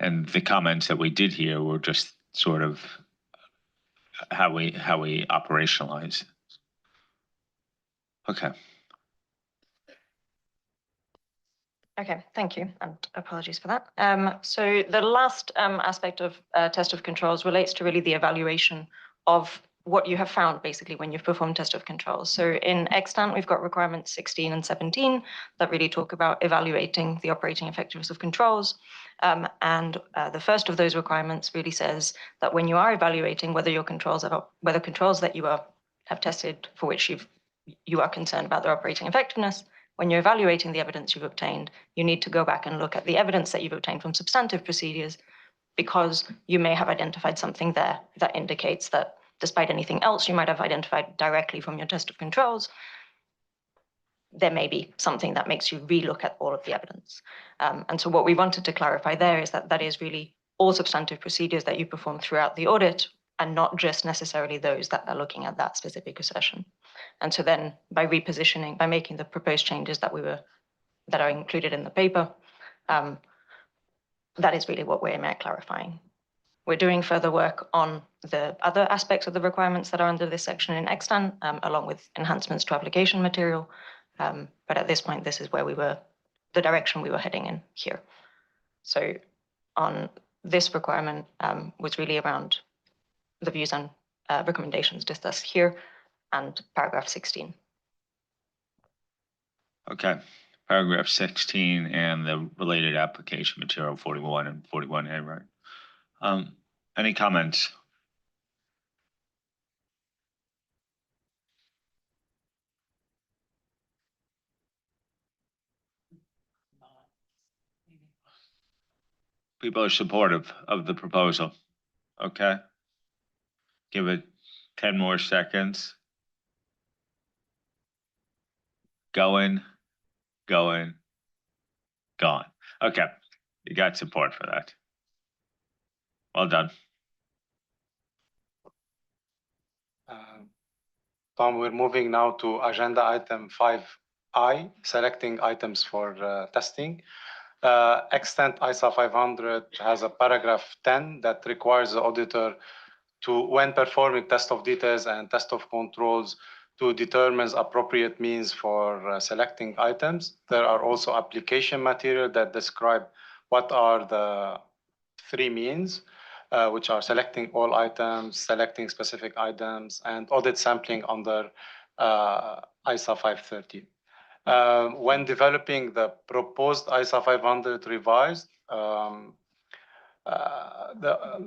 and the comments that we did hear were just sort of how we operationalize. Okay. Okay, thank you, and apologies for that. So the last aspect of test of controls relates to really the evaluation of what you have found basically when you've performed test of controls. So in extant, we've got requirements 16 and 17 that really talk about evaluating the operating effectiveness of controls. And the first of those requirements really says that when you are evaluating whether your controls are, whether controls that you have tested for which you are concerned about their operating effectiveness, when you're evaluating the evidence you've obtained, you need to go back and look at the evidence that you've obtained from substantive procedures, because you may have identified something there that indicates that despite anything else you might have identified directly from your test of controls, there may be something that makes you relook at all of the evidence. And so what we wanted to clarify there is that that is really all substantive procedures that you perform throughout the audit, and not just necessarily those that are looking at that specific assertion. And so then by repositioning, by making the proposed changes that are included in the paper, that is really what we're aiming at clarifying. We're doing further work on the other aspects of the requirements that are under this section in extant, along with enhancements to application material. But at this point, this is where the direction we were heading in here. So on this requirement was really around the views and recommendations discussed here and paragraph 16. Okay. Paragraph 16 and the related application material 41 and 41A, right? Any comments? People are supportive of the proposal. Okay. Give it 10 more seconds. Going, gone. Okay. You got support for that. Well done. Tom, we're moving now to agenda item 5I, selecting items for testing. Extant ISA 500 has a paragraph 10 that requires the auditor to, when performing test of details and test of controls, to determine appropriate means for selecting items. There are also application material that describe what are the 3 means, which are selecting all items, selecting specific items, and audit sampling under ISA 530. When developing the proposed ISA 500 revised, the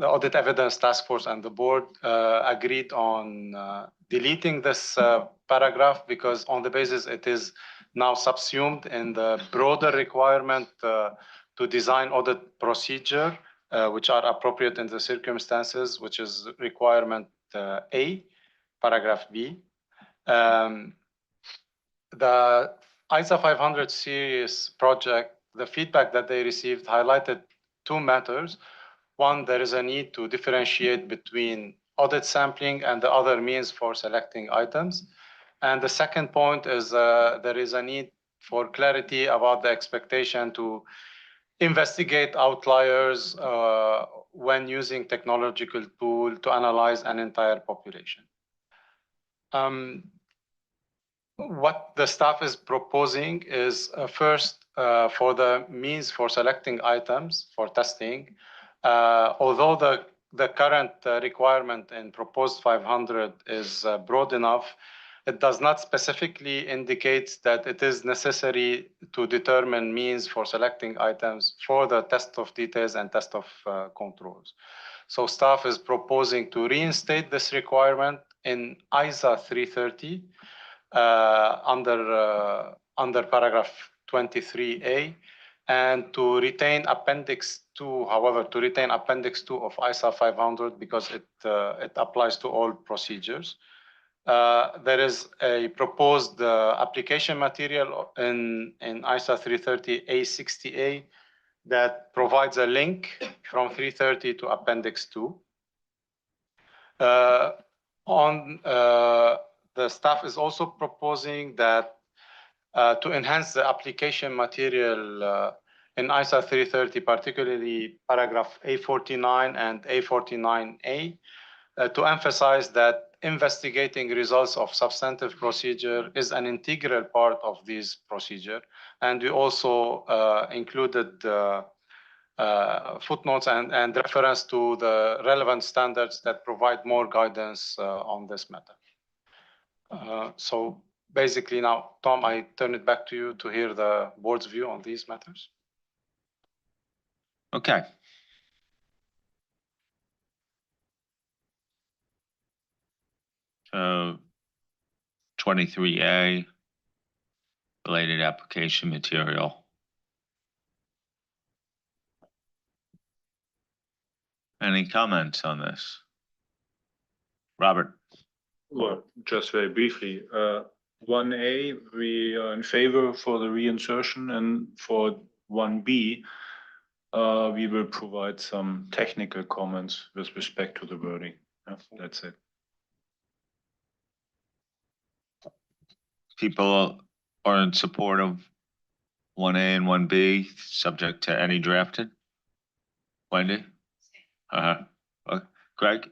Audit Evidence Task Force and the board agreed on deleting this paragraph, because on the basis it is now subsumed in the broader requirement to design audit procedure, which are appropriate in the circumstances, which is requirement A, paragraph B. The ISA 500 series project, the feedback that they received highlighted 2 matters. One, there is a need to differentiate between audit sampling and the other means for selecting items. And the second point is there is a need for clarity about the expectation to investigate outliers when using technological tool to analyze an entire population. What the staff is proposing is first for the means for selecting items for testing, although the current requirement in proposed 500 is broad enough, it does not specifically indicate that it is necessary to determine means for selecting items for the test of details and test of controls. So staff is proposing to reinstate this requirement in ISA 330 under paragraph 23A, and to retain Appendix 2, however, to retain Appendix 2 of ISA 500 because it applies to all procedures. There is a proposed application material in ISA 330 A60A that provides a link from 330 to Appendix 2. The staff is also proposing that to enhance the application material in ISA 330, particularly paragraph A49 and A49A, to emphasize that investigating results of substantive procedure is an integral part of this procedure. And we also included footnotes and reference to the relevant standards that provide more guidance on this matter. So basically now, Tom, I turn it back to you to hear the board's view on these matters. Okay. So 23A, related application material. Any comments on this? Robert? Well, just very briefly, 1A, we are in favor for the reinsertion, and for 1B, we will provide some technical comments with respect to the wording. Yeah, that's it. People are in support of 1A and 1B, subject to any drafted? Wendy? Greg?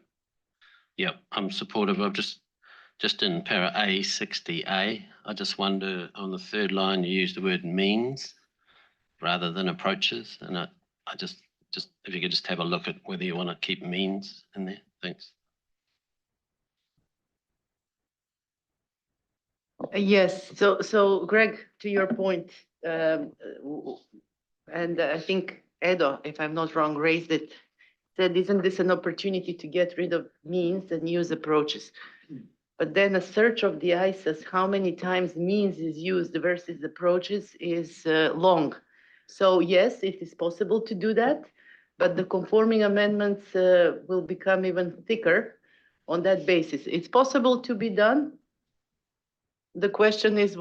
Yeah, I'm supportive of just in para A60A. I just wonder on the third line, you use the word means rather than approaches. And I just if you could just have a look at whether you want to keep means in there. Thanks. Yes, so Greg, to your point, and I think Edo, if I'm not wrong, raised it, said, isn't this an opportunity to get rid of means and use approaches? But then a search of the ISAs, how many times means is used versus approaches is long. So yes, it is possible to do that, but the conforming amendments will become even thicker on that basis. It's possible to be done. The question is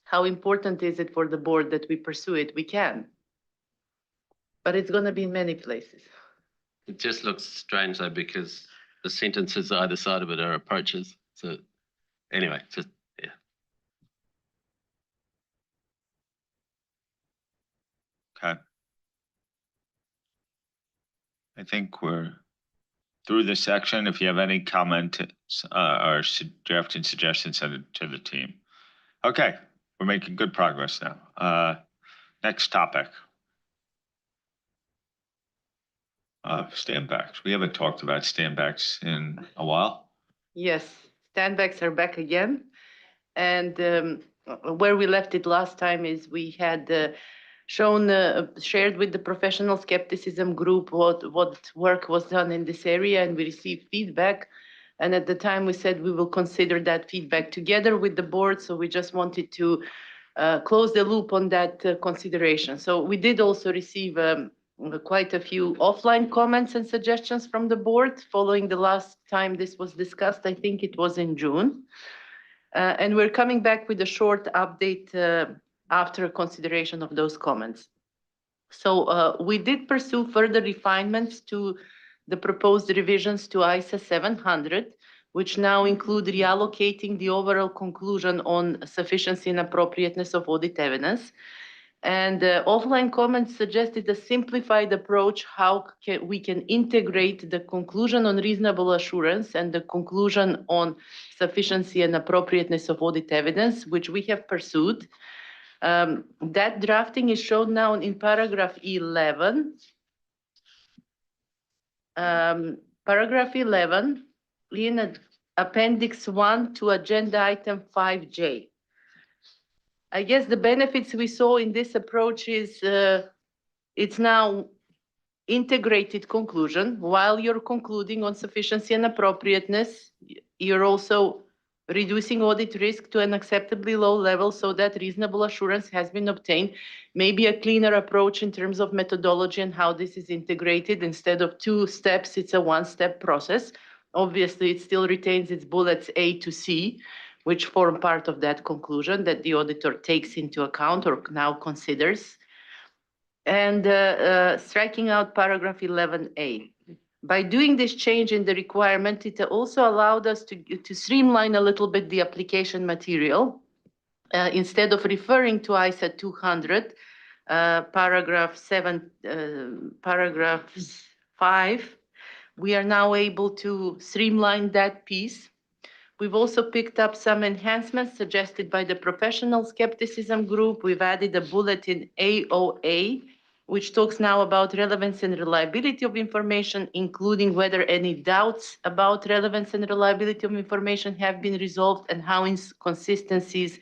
how important is it for the board that we pursue it? We can, but it's going to be in many places. It just looks strange though, because the sentences either side of it are approaches. So anyway, just, yeah. Okay. I think we're through this section. If you have any comments or drafting suggestions, send it to the team. Okay, we're making good progress now. Next topic. Standbacks. We haven't talked about standbacks in a while. Yes, standbacks are back again. And where we left it last time is we had shared with the professional skepticism group what work was done in this area, and we received feedback. And at the time we said we will consider that feedback together with the board. So we just wanted to close the loop on that consideration. So we did also receive quite a few offline comments and suggestions from the board following the last time this was discussed. I think it was in June. And we're coming back with a short update after consideration of those comments. So we did pursue further refinements to the proposed revisions to ISA 700, which now include reallocating the overall conclusion on sufficiency and appropriateness of audit evidence. And offline comments suggested a simplified approach how we can integrate the conclusion on reasonable assurance and the conclusion on sufficiency and appropriateness of audit evidence, which we have pursued. That drafting is shown now in paragraph 11. Paragraph 11 in appendix 1 to agenda item 5J. I guess the benefits we saw in this approach is it's now integrated conclusion. While you're concluding on sufficiency and appropriateness, you're also reducing audit risk to an acceptably low level so that reasonable assurance has been obtained. Maybe a cleaner approach in terms of methodology and how this is integrated. Instead of 2 steps, it's a 1-step process. Obviously, it still retains its bullets A to C, which form part of that conclusion that the auditor takes into account or now considers. And striking out paragraph 11A. By doing this change in the requirement, it also allowed us to streamline a little bit the application material. Instead of referring to ISA 200, paragraph 5, we are now able to streamline that piece. We've also picked up some enhancements suggested by the professional skepticism group. We've added a bullet in AOA, which talks now about relevance and reliability of information, including whether any doubts about relevance and reliability of information have been resolved and how inconsistencies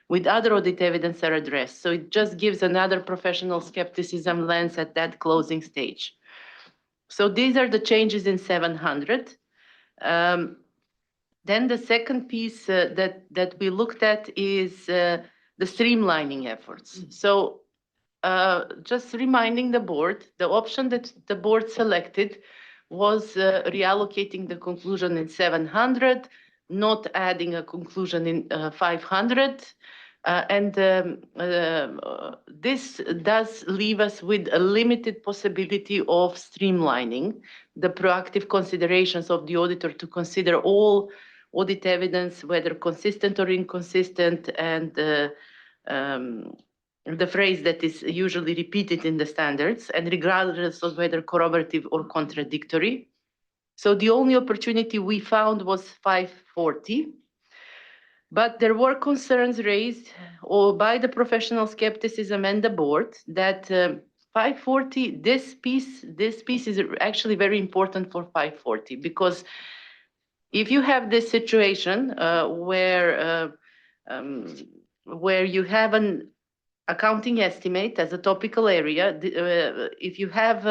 with other audit evidence are addressed. So it just gives another professional skepticism lens at that closing stage. So these are the changes in 700. Then the second piece that we looked at is the streamlining efforts. So just reminding the board, the option that the board selected was reallocating the conclusion in 700, not adding a conclusion in 500. This does leave us with a limited possibility of streamlining the proactive considerations of the auditor to consider all audit evidence, whether consistent or inconsistent, and the phrase that is usually repeated in the standards, and regardless of whether corroborative or contradictory. So the only opportunity we found was 540. But there were concerns raised by the professional skepticism and the board that 540, this piece is actually very important for 540, because if you have this situation where you have an accounting estimate as a topical area, if you have,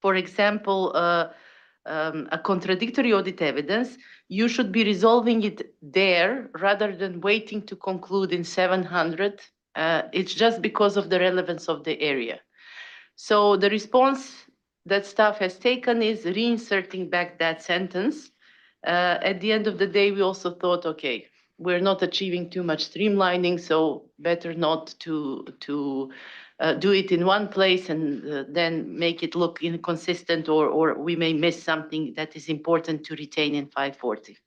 for example, a contradictory audit evidence, you should be resolving it there rather than waiting to conclude in 700. It's just because of the relevance of the area. So the response that staff has taken is reinserting back that sentence. At the end of the day, we also thought, okay, we're not achieving too much streamlining, so better not to do it in one place and then make it look inconsistent, or we may miss something that is important to retain in 540.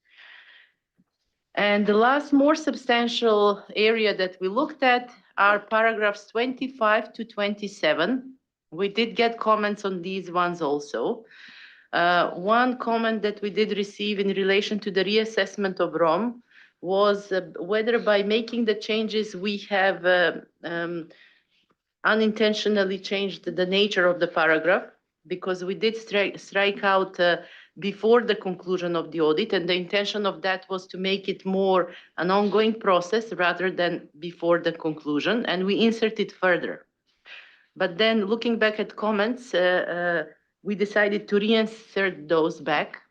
And the last more substantial area that we looked at are paragraphs 25 to 27. We did get comments on these ones also. One comment that we did receive in relation to the reassessment of ROM was whether by making the changes we have unintentionally changed the nature of the paragraph, because we did strike out before the conclusion of the audit, and the intention of that was to make it more an ongoing process rather than before the conclusion, and we inserted further. But then looking back at comments, we decided to reinsert those back,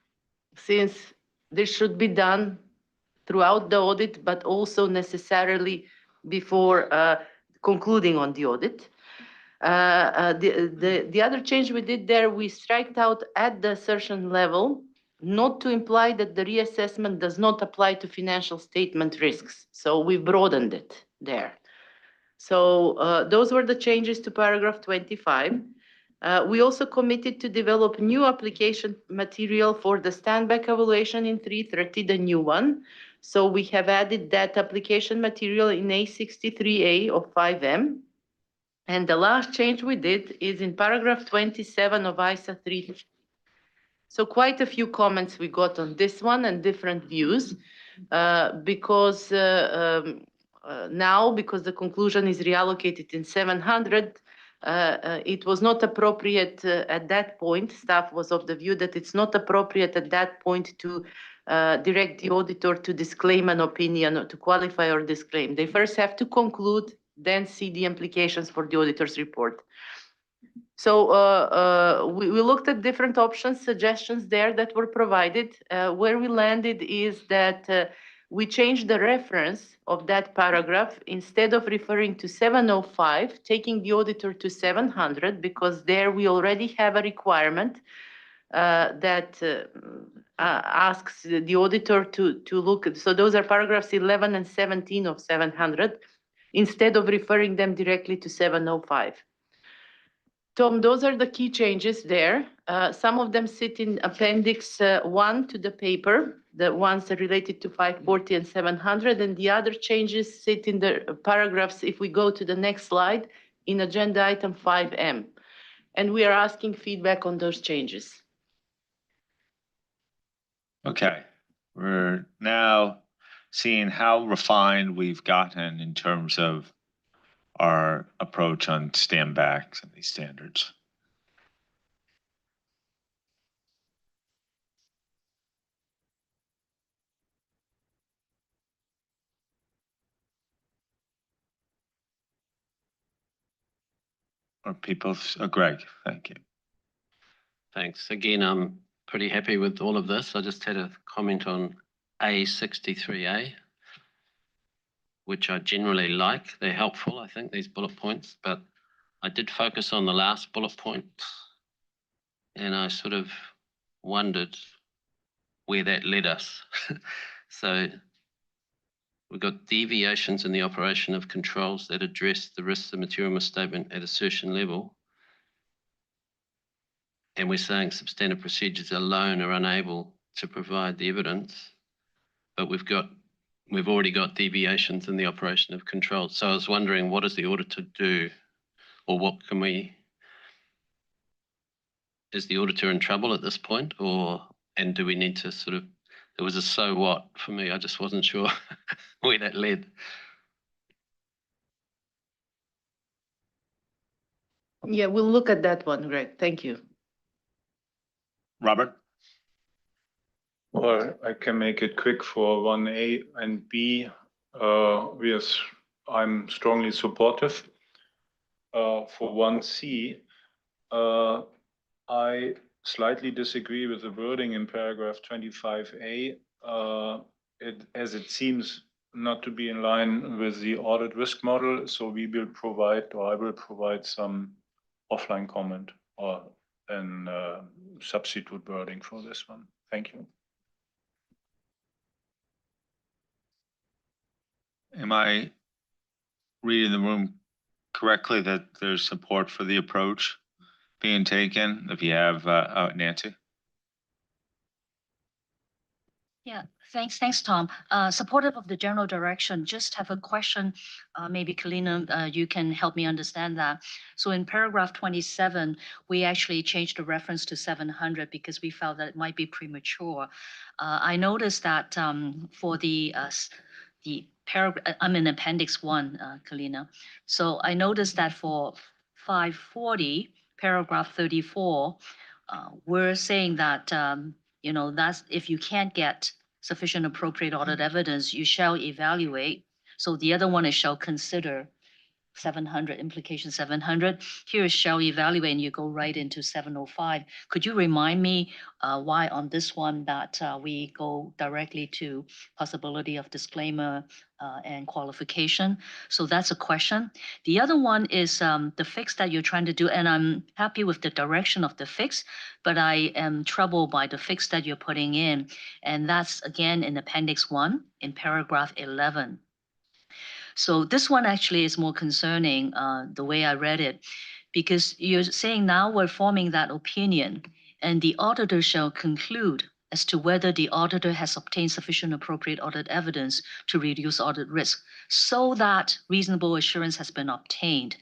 since this should be done throughout the audit, but also necessarily before concluding on the audit. The other change we did there, we striked out at the assertion level, not to imply that the reassessment does not apply to financial statement risks. So we broadened it there. So those were the changes to paragraph 25. We also committed to develop new application material for the standback evaluation in 330, the new one. So we have added that application material in A63A of 5M. And the last change we did is in paragraph 27 of ISA 3. So quite a few comments we got on this one and different views, because now, because the conclusion is reallocated in 700, it was not appropriate at that point. Staff was of the view that it's not appropriate at that point to direct the auditor to disclaim an opinion or to qualify or disclaim. They first have to conclude, then see the implications for the auditor's report. So we looked at different options, suggestions there that were provided. Where we landed is that we changed the reference of that paragraph. Instead of referring to 705, taking the auditor to 700, because there we already have a requirement that asks the auditor to look at. So those are paragraphs 11 and 17 of 700, instead of referring them directly to 705. Tom, those are the key changes there. Some of them sit in Appendix 1 to the paper, the ones that related to 540 and 700, and the other changes sit in the paragraphs, if we go to the next slide, in Agenda Item 5M. And we are asking feedback on those changes. Okay, we're now seeing how refined we've gotten in terms of our approach on standbacks and these standards. Or people, Greg, thank you. Thanks. Again, I'm pretty happy with all of this. I just had a comment on A63A, which I generally like. They're helpful, I think, these bullet points, but I did focus on the last bullet point, and I sort of wondered where that led us. So we've got deviations in the operation of controls that address the risks of material misstatement at a certain level. And we're saying substantive procedures alone are unable to provide the evidence, but we've already got deviations in the operation of controls. So I was wondering, what does the auditor do, or what can we? Is the auditor in trouble at this point, and do we need to sort of? There was a so what for me. I just wasn't sure where that led. Yeah, we'll look at that one, Greg. Thank you. Robert? Well, I can make it quick for 1A and B. I'm strongly supportive. For 1C, I slightly disagree with the wording in paragraph 25A, as it seems not to be in line with the audit risk model. So we will provide, or I will provide, some offline comment or an substitute wording for this one. Thank you. Am I reading the room correctly that there's support for the approach being taken? If you have Nancy. Yeah, thanks, Tom. Supportive of the general direction. Just have a question. Maybe Kalina, you can help me understand that. So in paragraph 27, we actually changed the reference to 700 because we felt that it might be premature. I noticed that for the paragraph, I'm in Appendix 1, Kalina. So I noticed that for 540, paragraph 34, we're saying that that's if you can't get sufficient appropriate audit evidence, you shall evaluate. So the other one is shall consider 700, implication 700. Here is shall evaluate, and you go right into 705. Could you remind me why on this one that we go directly to possibility of disclaimer and qualification? So that's a question. The other one is the fix that you're trying to do, and I'm happy with the direction of the fix, but I am troubled by the fix that you're putting in, and that's again in Appendix 1 in paragraph 11. So this one actually is more concerning, the way I read it, because you're saying now we're forming that opinion, and the auditor shall conclude as to whether the auditor has obtained sufficient appropriate audit evidence to reduce audit risk, so that reasonable assurance has been obtained.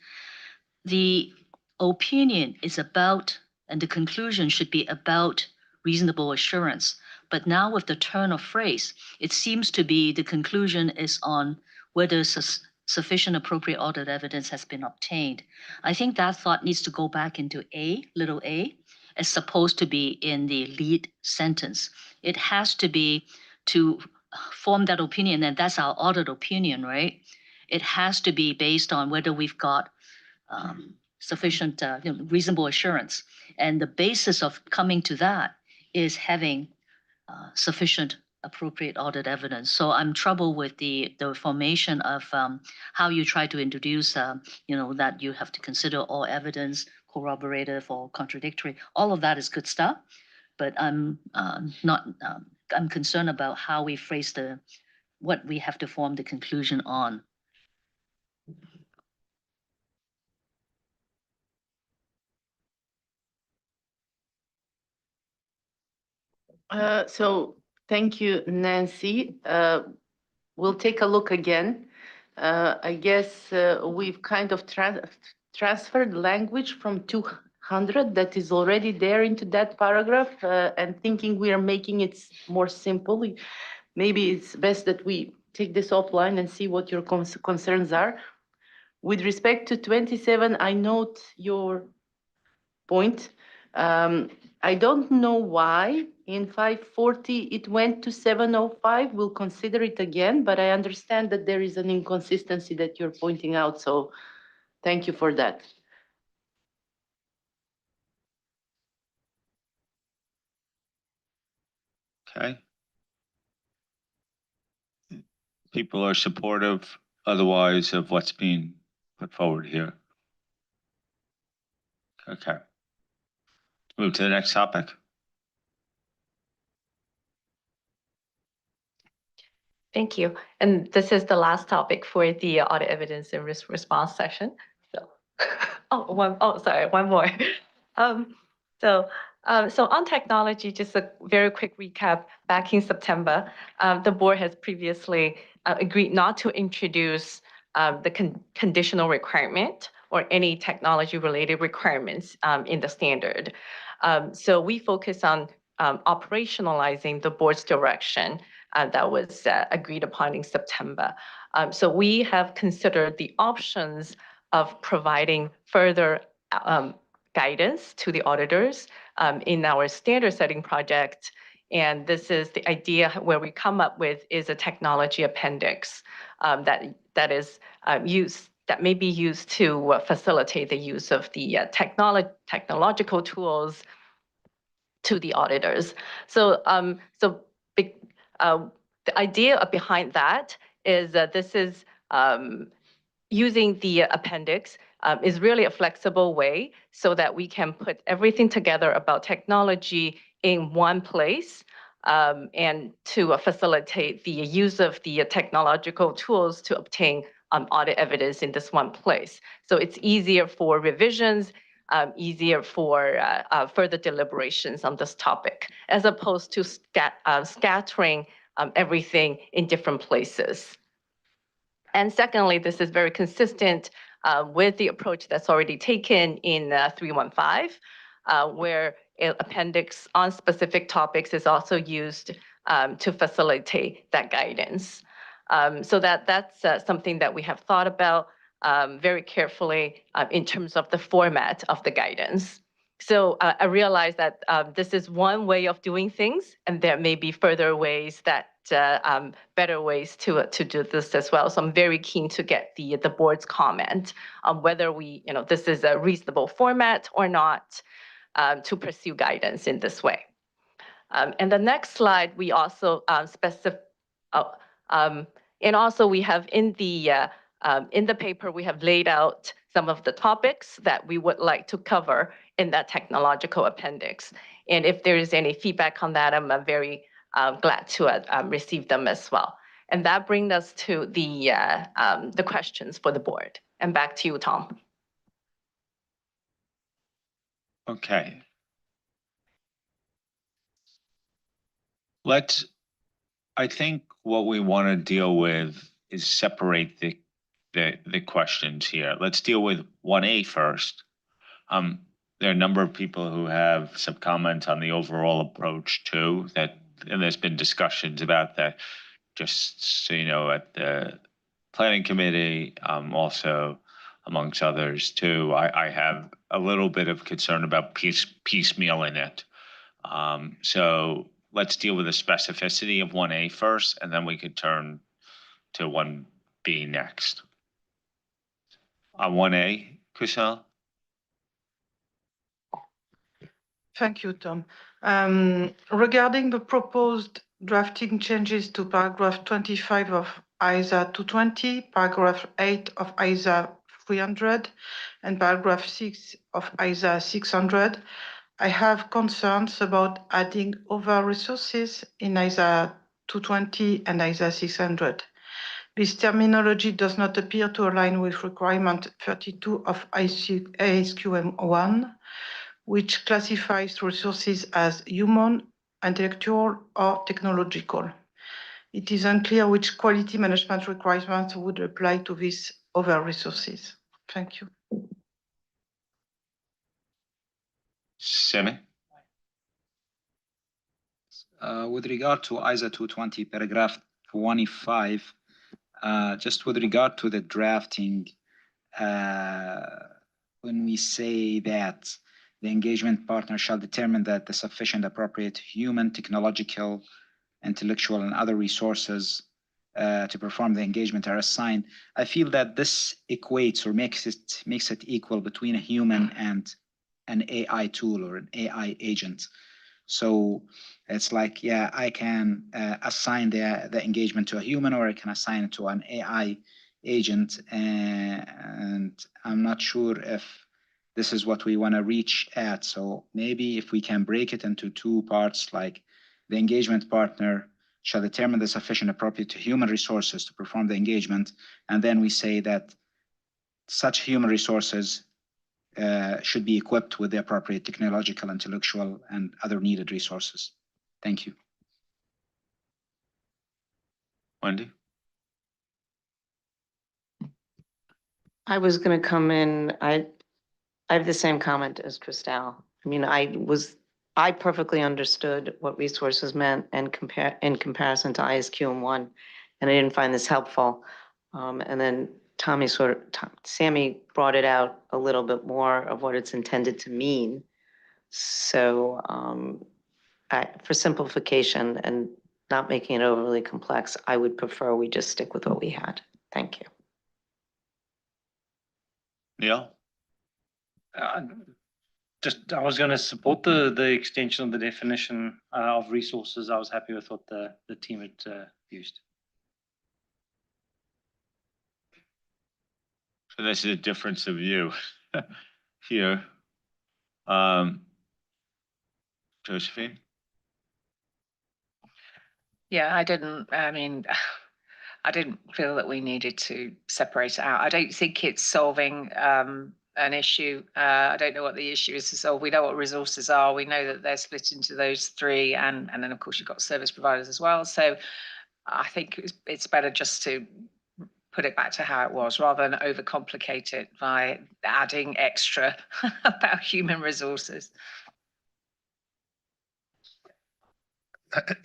the opinion is about, and the conclusion should be about reasonable assurance. But now with the turn of phrase, it seems to be the conclusion is on whether sufficient appropriate audit evidence has been obtained. I think that thought needs to go back into little a, as supposed to be in the lead sentence. It has to be to form that opinion, and that's our audit opinion, right? It has to be based on whether we've got sufficient, reasonable assurance. And the basis of coming to that is having sufficient appropriate audit evidence. So I'm troubled with the formation of how you try to introduce, that you have to consider all evidence, corroborative or contradictory. All of that is good stuff, but I'm not. I'm concerned about how we phrase what we have to form the conclusion on. So thank you, Nancy. We'll take a look again. I guess we've kind of transferred language from 200 that is already there into that paragraph and thinking we are making it more simple. Maybe it's best that we take this offline and see what your concerns are. With respect to 27, I note your point. I don't know why in 540 it went to 705. We'll consider it again, but I understand that there is an inconsistency that you're pointing out. So thank you for that. Okay. People are supportive otherwise of what's being put forward here. Okay. Move to the next topic. Thank you. And this is the last topic for the audit evidence and risk response session. So, sorry, one more. So on technology, just a very quick recap. Back in September, the board has previously agreed not to introduce the conditional requirement or any technology-related requirements in the standard. So we focus on operationalizing the board's direction that was agreed upon in September. So we have considered the options of providing further guidance to the auditors in our standard setting project. And this is the idea where we come up with is a technology appendix that is used that may be used to facilitate the use of the technological tools to the auditors. So the idea behind that is that this is using the appendix is really a flexible way so that we can put everything together about technology in one place and to facilitate the use of the technological tools to obtain audit evidence in this one place. So it's easier for revisions, easier for further deliberations on this topic, as opposed to scattering everything in different places. And secondly, this is very consistent with the approach that's already taken in 315, where an appendix on specific topics is also used to facilitate that guidance. So that's something that we have thought about very carefully in terms of the format of the guidance. So I realize that this is one way of doing things, and there may be further ways that better ways to do this as well. So I'm very keen to get the board's comment on whether this is a reasonable format or not to pursue guidance in this way. And the next slide, we also and also we have in the paper, we have laid out some of the topics that we would like to cover in that technological appendix. And if there is any feedback on that, I'm very glad to receive them as well. And that brings us to the questions for the board. And back to you, Tom. Okay. I think what we want to deal with is separate the the questions here. Let's deal with 1A first. There are a number of people who have some comments on the overall approach too, and there's been discussions about that, just so you know, at the planning committee, also amongst others too. I have a little bit of concern about piecemealing it. So let's deal with the specificity of 1A first, and then we could turn to 1B next. On 1A, Kusal? Thank you, Tom. Regarding the proposed drafting changes to paragraph 25 of ISA 220, paragraph 8 of ISA 300, and paragraph 6 of ISA 600, I have concerns about adding other resources in ISA 220 and ISA 600. This terminology does not appear to align with requirement 32 of IASQM 1, which classifies resources as human, intellectual, or technological. It is unclear which quality management requirements would apply to these other resources. Thank you. Semi? With regard to ISA 220, paragraph 25, just with regard to the drafting, when we say that the engagement partner shall determine that the sufficient appropriate human, technological, intellectual, and other resources to perform the engagement are assigned, I feel that this equates or makes it equal between a human and an AI tool or an AI agent. So it's like, yeah, I can assign the engagement to a human, or I can assign it to an AI agent, and I'm not sure if this is what we want to reach at. So maybe if we can break it into two parts, like the engagement partner shall determine the sufficient appropriate human resources to perform the engagement, and then we say that such human resources should be equipped with the appropriate technological, intellectual, and other needed resources. Thank you. Wendy? I was going to come in, I have the same comment as Christelle. I mean, I perfectly understood what resources meant and in comparison to ISQM1, and I didn't find this helpful. And then Sammy brought it out a little bit more of what it's intended to mean. So for simplification and not making it overly complex, I would prefer we just stick with what we had. Thank you. Neil? I was going to support the extension of the definition of resources. I was happy with what the team had used. So this is a difference of view here. Josephine? Yeah, I didn't feel that we needed to separate it out. I don't think it's solving an issue. I don't know what the issue is to solve. We know what resources are. We know that they're split into those three, and then of course you've got service providers as well. So I think it's better just to put it back to how it was, rather than overcomplicate it by adding extra about human resources.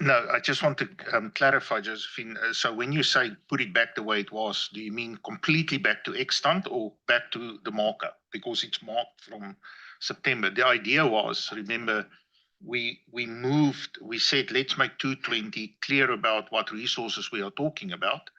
No, I just want to clarify, Josephine. So when you say put it back the way it was, do you mean completely back to extant or back to the marker? Because it's marked from September. The idea was, remember, we said, let's make 220 clear about what resources we are talking about.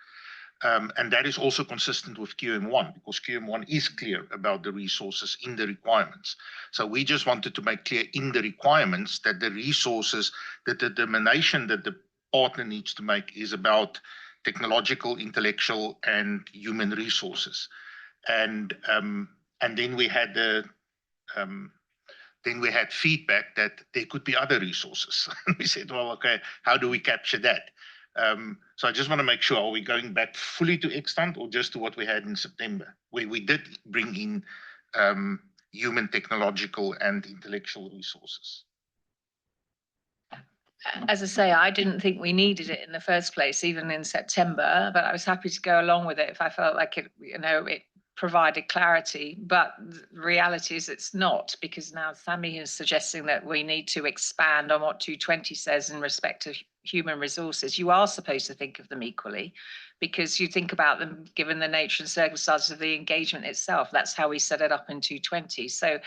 And that is also consistent with QM1, because QM1 is clear about the resources in the requirements. So we just wanted to make clear in the requirements that the resources, the determination that the partner needs to make is about technological, intellectual, and human resources. And then we had feedback that there could be other resources. We said, well, okay, how do we capture that? So I just want to make sure, are we going back fully to extant or just to what we had in September? We did bring in human, technological, and intellectual resources. As I say, I didn't think we needed it in the first place, even in September, but I was happy to go along with it if I felt like it, it provided clarity. But the reality is it's not, because now Sammy is suggesting that we need to expand on what 220 says in respect to human resources. You are supposed to think of them equally, because you think about them given the nature and circumstances of the engagement itself. That's how we set it up in 220. So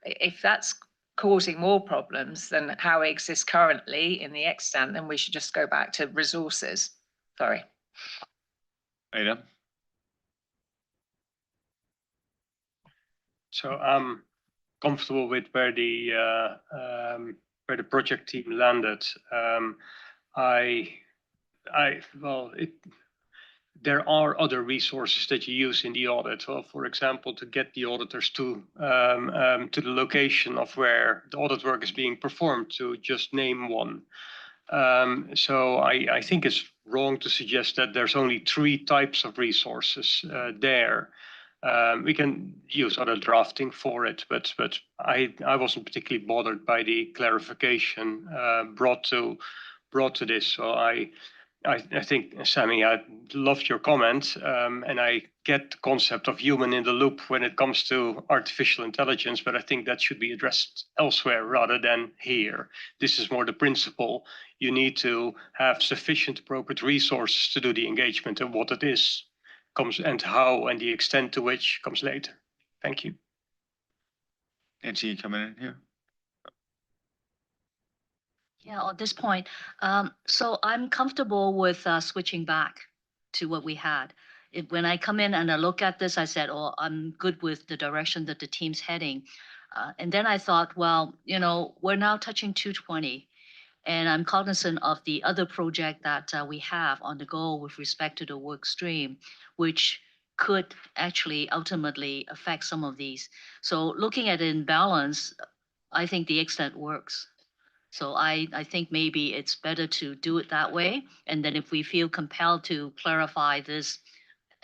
if that's causing more problems than how it exists currently in the extant, then we should just go back to resources. Sorry. Ada? So I'm comfortable with where the project team landed. There are other resources that you use in the audit. Well, for example, to get the auditors to the location of where the audit work is being performed, to just name one. So I think it's wrong to suggest that there's only 3 types of resources there. We can use other drafting for it, but I wasn't particularly bothered by the clarification brought to this. So I think, Sammy, I loved your comment, and I get the concept of human in the loop when it comes to artificial intelligence, but I think that should be addressed elsewhere rather than here. This is more the principle. You need to have sufficient appropriate resources to do the engagement, and what it is comes, and how and the extent to which comes later. Thank you. Nancy, you coming in here? Yeah, on this point, so I'm comfortable with switching back to what we had. When I come in and I look at this, I said, oh, I'm good with the direction that the team's heading. And then I thought, well, we're now touching 220. And I'm cognizant of the other project that we have on the go with respect to the work stream, which could actually ultimately affect some of these. So looking at it in balance, I think the extent works. So I think maybe it's better to do it that way. And then if we feel compelled to clarify this,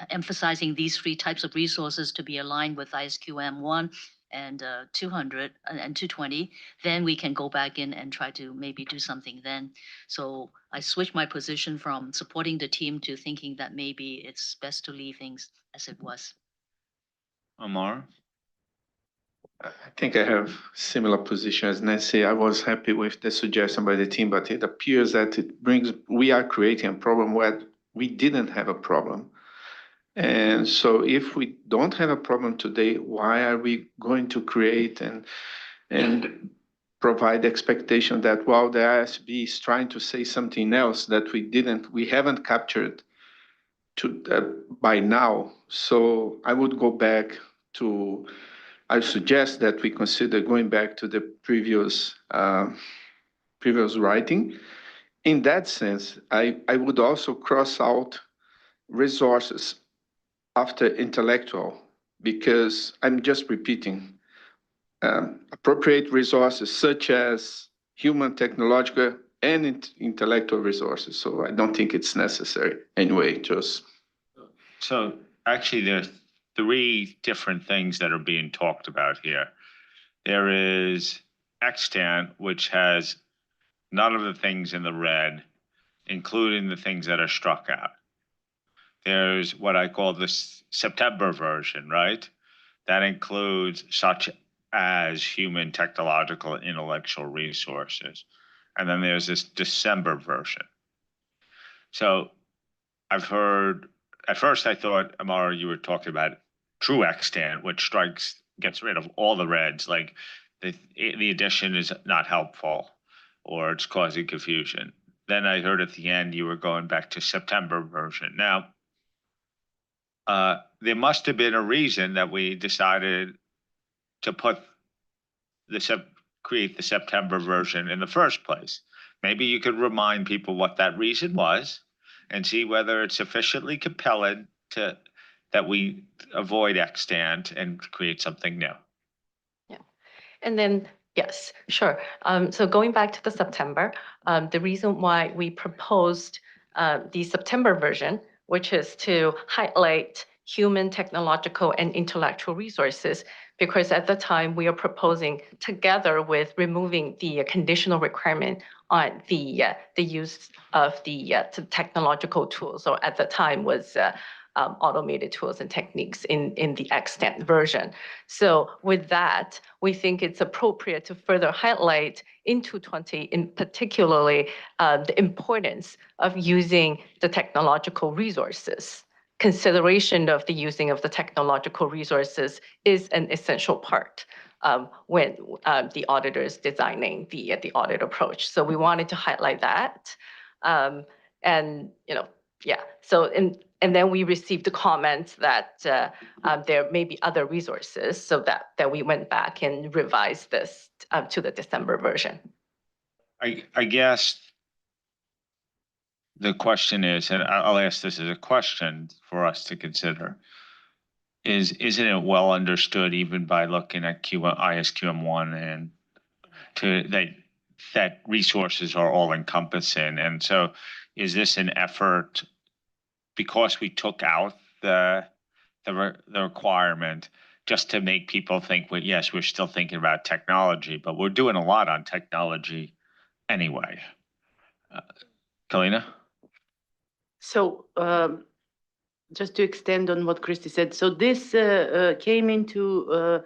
emphasizing these 3 types of resources to be aligned with ISQM 1 and 200 and 220, then we can go back in and try to maybe do something then. So I switched my position from supporting the team to thinking that maybe it's best to leave things as it was. Amar? I think I have similar position as Nancy. I was happy with the suggestion by the team, but it appears that we are creating a problem where we didn't have a problem. And so if we don't have a problem today, why are we going to create and provide expectation that, well, the IASB is trying to say something else that we haven't captured by now. So I would go back to, I suggest that we consider going back to the previous writing. In that sense, I would also cross out resources after intellectual, because I'm just repeating, appropriate resources such as human, technological, and intellectual resources. So I don't think it's necessary anyway, just. So actually, there's 3 different things that are being talked about here. There is extant, which has none of the things in the red, including the things that are struck out. There's what I call the September version, right? That includes such as human, technological, intellectual resources. And then there's this December version. So I've heard, at first I thought, Amara, you were talking about true extant, which gets rid of all the reds, like the addition is not helpful or it's causing confusion. Then I heard at the end you were going back to September version. Now, there must have been a reason that we decided to create the September version in the first place. Maybe you could remind people what that reason was and see whether it's sufficiently compelling that we avoid extant and create something new. Yeah. And then, yes, sure. So going back to the September, the reason why we proposed the September version, which is to highlight human, technological, and intellectual resources, because at the time we are proposing, together with removing the conditional requirement on the use of the technological tools, or at the time was automated tools and techniques in the extant version. So with that, we think it's appropriate to further highlight in 220, in particularly the importance of using the technological resources. Consideration of the using of the technological resources is an essential part when the auditor is designing the audit approach. So we wanted to highlight that. And, yeah, so and then we received the comments that there may be other resources, so that we went back and revised this to the December version. I guess the question is, and I'll ask this as a question for us to consider, isn't it well understood even by looking at ISQM1 and that resources are all encompassing? And so is this an effort, because we took out the requirement, just to make people think, well, yes, we're still thinking about technology, but we're doing a lot on technology anyway? Kalina? So just to extend on what Christy said, so this came into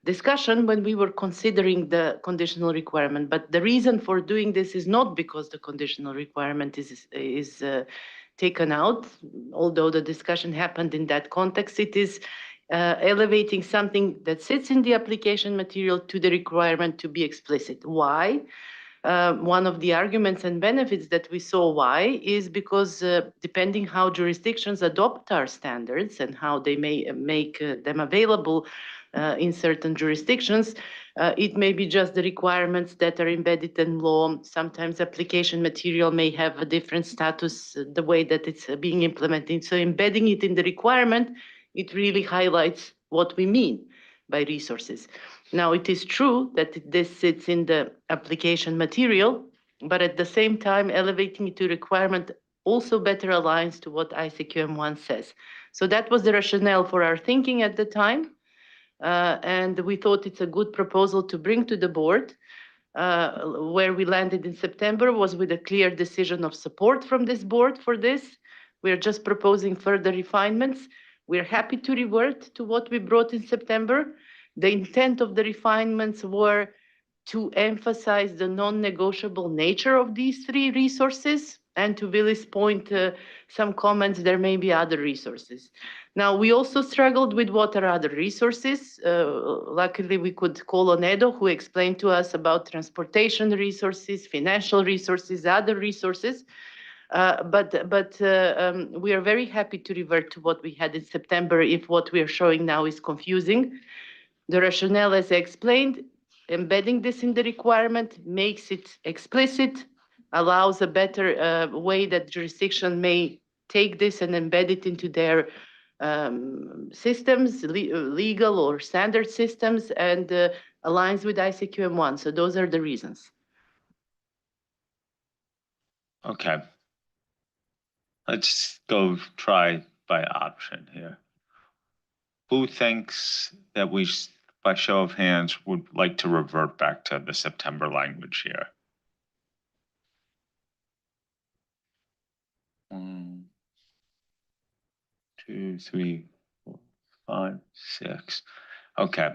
discussion when we were considering the conditional requirement, but the reason for doing this is not because the conditional requirement is taken out, although the discussion happened in that context. It is elevating something that sits in the application material to the requirement to be explicit. Why? One of the arguments and benefits that we saw why is because depending how jurisdictions adopt our standards and how they may make them available in certain jurisdictions, it may be just the requirements that are embedded in law. Sometimes application material may have a different status, the way that it's being implemented. So embedding it in the requirement, it really highlights what we mean by resources. Now, it is true that this sits in the application material, but at the same time, elevating it to requirement also better aligns to what ICQM1 says. So that was the rationale for our thinking at the time. And we thought it's a good proposal to bring to the board. Where we landed in September was with a clear decision of support from this board for this. We're just proposing further refinements. We're happy to revert to what we brought in September. The intent of the refinements were to emphasize the non-negotiable nature of these three resources, and to Willy's point, some comments, there may be other resources. Now, we also struggled with what are other resources. Luckily, we could call on Edo, who explained to us about transportation resources, financial resources, other resources. But we are very happy to revert to what we had in September if what we are showing now is confusing. The rationale, as I explained, embedding this in the requirement makes it explicit, allows a better way that jurisdiction may take this and embed it into their systems, legal or standard systems, and aligns with ICQM1. So those are the reasons. Okay. Let's go try by option here. Who thinks that we, by show of hands, would like to revert back to the September language here? 1, 2, 3, 4, 5, 6. Okay.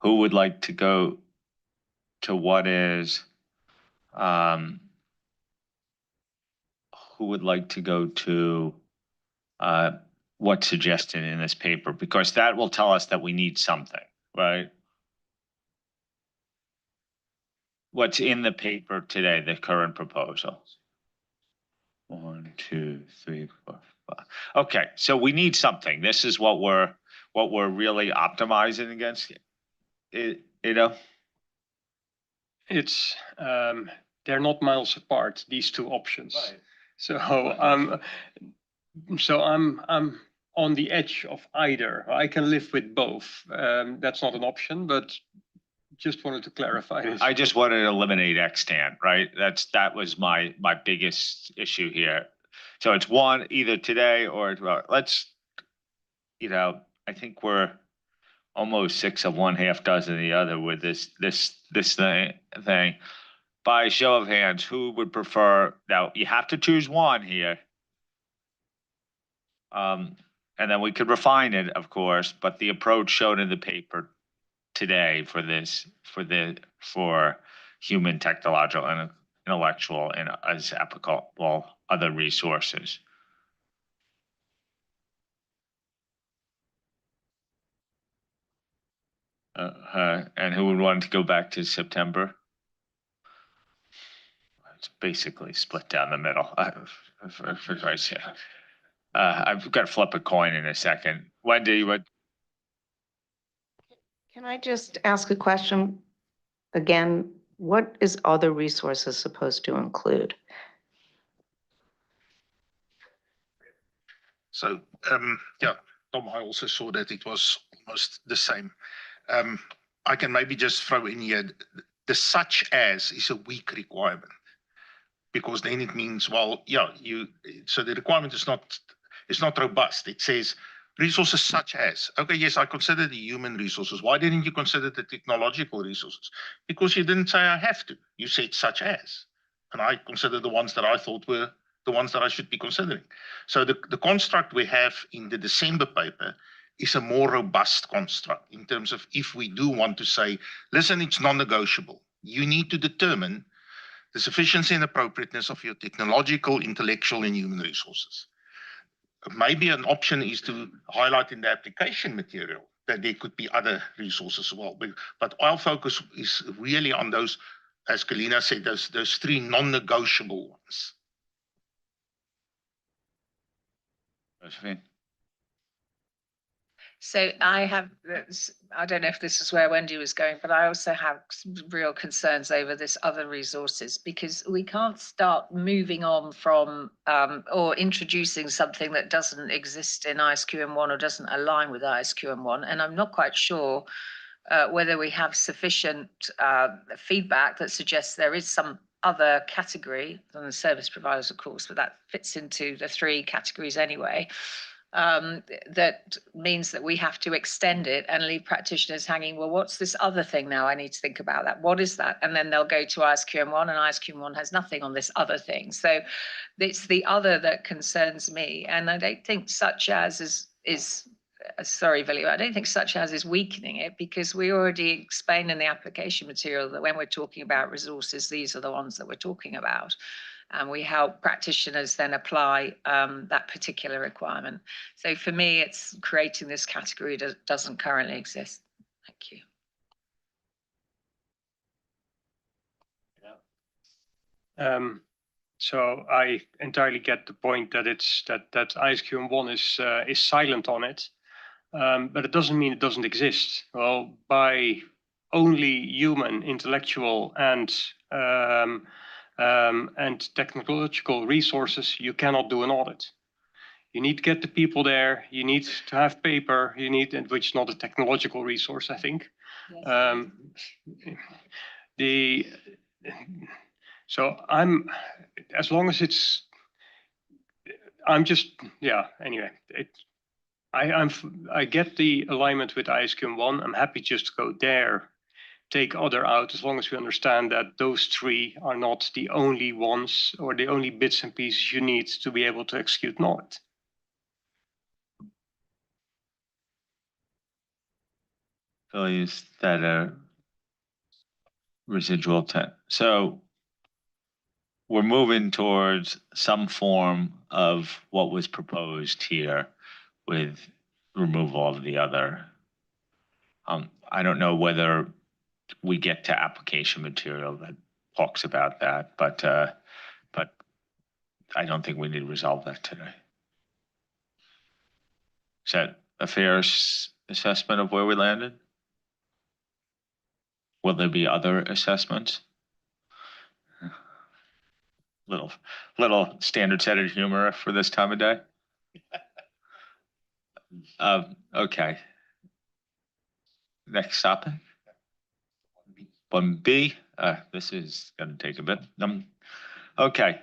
Who would like to go to what is, who would like to go to what's suggested in this paper? Because that will tell us that we need something, right? What's in the paper today, the current proposal? 1, 2, 3, 4, 5. Okay, so we need something. This is what we're really optimizing against. It's they're not miles apart, these two options. Right. So I'm on the edge of either. I can live with both. That's not an option, but just wanted to clarify this. I just wanted to eliminate extant, right? That was my biggest issue here. So it's one either today or let's you know, I think we're almost 6 of one, half dozen of the other with this thing. By show of hands, who would prefer? Now you have to choose one here. And then we could refine it, of course, but the approach shown in the paper today for human, technological, and intellectual, and as applicable other resources. And who would want to go back to September? It's basically split down the middle. For Christ's sake. I've got to flip a coin in a second. Wendy, what? Can I just ask a question? Again, what is other resources supposed to include? So, yeah, Tom, I also saw that it was almost the same. I can maybe just throw in here, the such as is a weak requirement, because then it means, well, yeah, so the requirement is not robust. It says resources such as, okay, yes, I consider the human resources. Why didn't you consider the technological resources? Because you didn't say I have to. You said such as, and I consider the ones that I thought were the ones that I should be considering. So the construct we have in the December paper is a more robust construct in terms of if we do want to say, listen, it's non-negotiable. You need to determine the sufficiency and appropriateness of your technological, intellectual, and human resources. Maybe an option is to highlight in the application material that there could be other resources as well. But our focus is really on those, as Kalina said, those three non-negotiable ones. Josephine? So I don't know if this is where Wendy was going, but I also have some real concerns over this other resources, because we can't start moving on from or introducing something that doesn't exist in ISQM1 or doesn't align with ISQM1. And I'm not quite sure whether we have sufficient feedback that suggests there is some other category than the service providers, of course, but that fits into the 3 categories anyway. That means that we have to extend it and leave practitioners hanging. Well, what's this other thing now? I need to think about that. What is that? And then they'll go to ISQM1, and ISQM1 has nothing on this other thing. So it's the other that concerns me. And I don't think such as is sorry, Villy, I don't think such as is weakening it, because we already explained in the application material that when we're talking about resources, these are the ones that we're talking about. And we help practitioners then apply that particular requirement. So for me, it's creating this category that doesn't currently exist. Thank you. So I entirely get the point that that ISQM1 is silent on it, but it doesn't mean it doesn't exist. Well, by only human, intellectual, and technological resources, you cannot do an audit. You need to get the people there. You need to have paper. You need, which is not a technological resource, I think. Yes. So as long as it's, I'm just, yeah. Anyway, I get the alignment with ISQM1. I'm happy just to go there. Take other out, as long as we understand that those 3 are not the only ones or the only bits and pieces you need to be able to execute an audit. Is that a residual 10? So we're moving towards some form of what was proposed here with removal of the other. I don't know whether we get to application material that talks about that, but I don't think we need to resolve that today. Is that a fair assessment of where we landed? Will there be other assessments? Little standard set of humor for this time of day. Okay. Next topic. 1B. This is going to take a bit. Okay.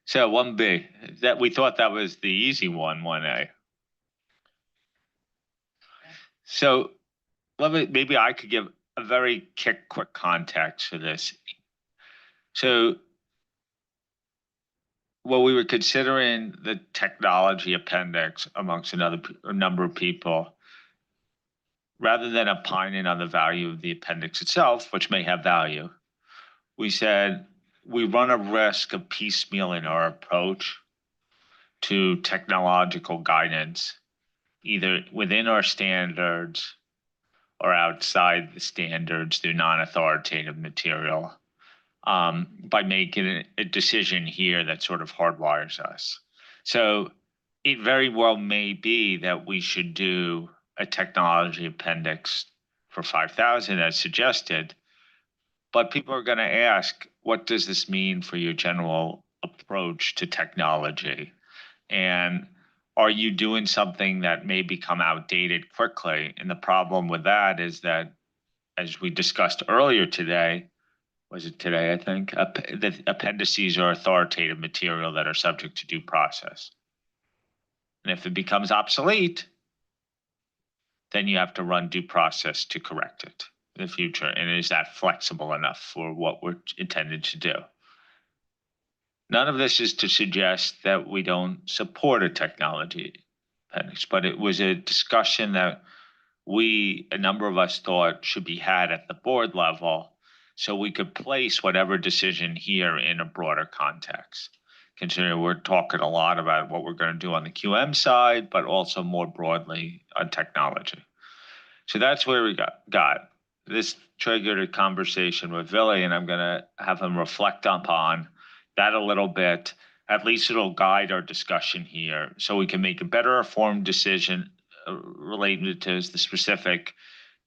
So 1B. That we thought that was the easy one. 1A. So maybe I could give a very quick context for this. So while we were considering the technology appendix amongst a number of people, rather than opining on the value of the appendix itself, which may have value, we said we run a risk of piecemealing our approach to technological guidance, either within our standards or outside the standards through non-authoritative material, by making a decision here that sort of hardwires us. So it very well may be that we should do a technology appendix for 5,000 as suggested, but people are going to ask, what does this mean for your general approach to technology? And are you doing something that may become outdated quickly? And the problem with that is that, as we discussed earlier today, was it today, I think, the appendices are authoritative material that are subject to due process. And if it becomes obsolete, then you have to run due process to correct it in the future. And is that flexible enough for what we're intended to do? None of this is to suggest that we don't support a technology appendix, but it was a discussion that a number of us thought should be had at the board level so we could place whatever decision here in a broader context. Considering we're talking a lot about what we're going to do on the QM side, but also more broadly on technology. So that's where we got. This triggered a conversation with Billy, and I'm going to have him reflect upon that a little bit. At least it'll guide our discussion here so we can make a better informed decision related to the specific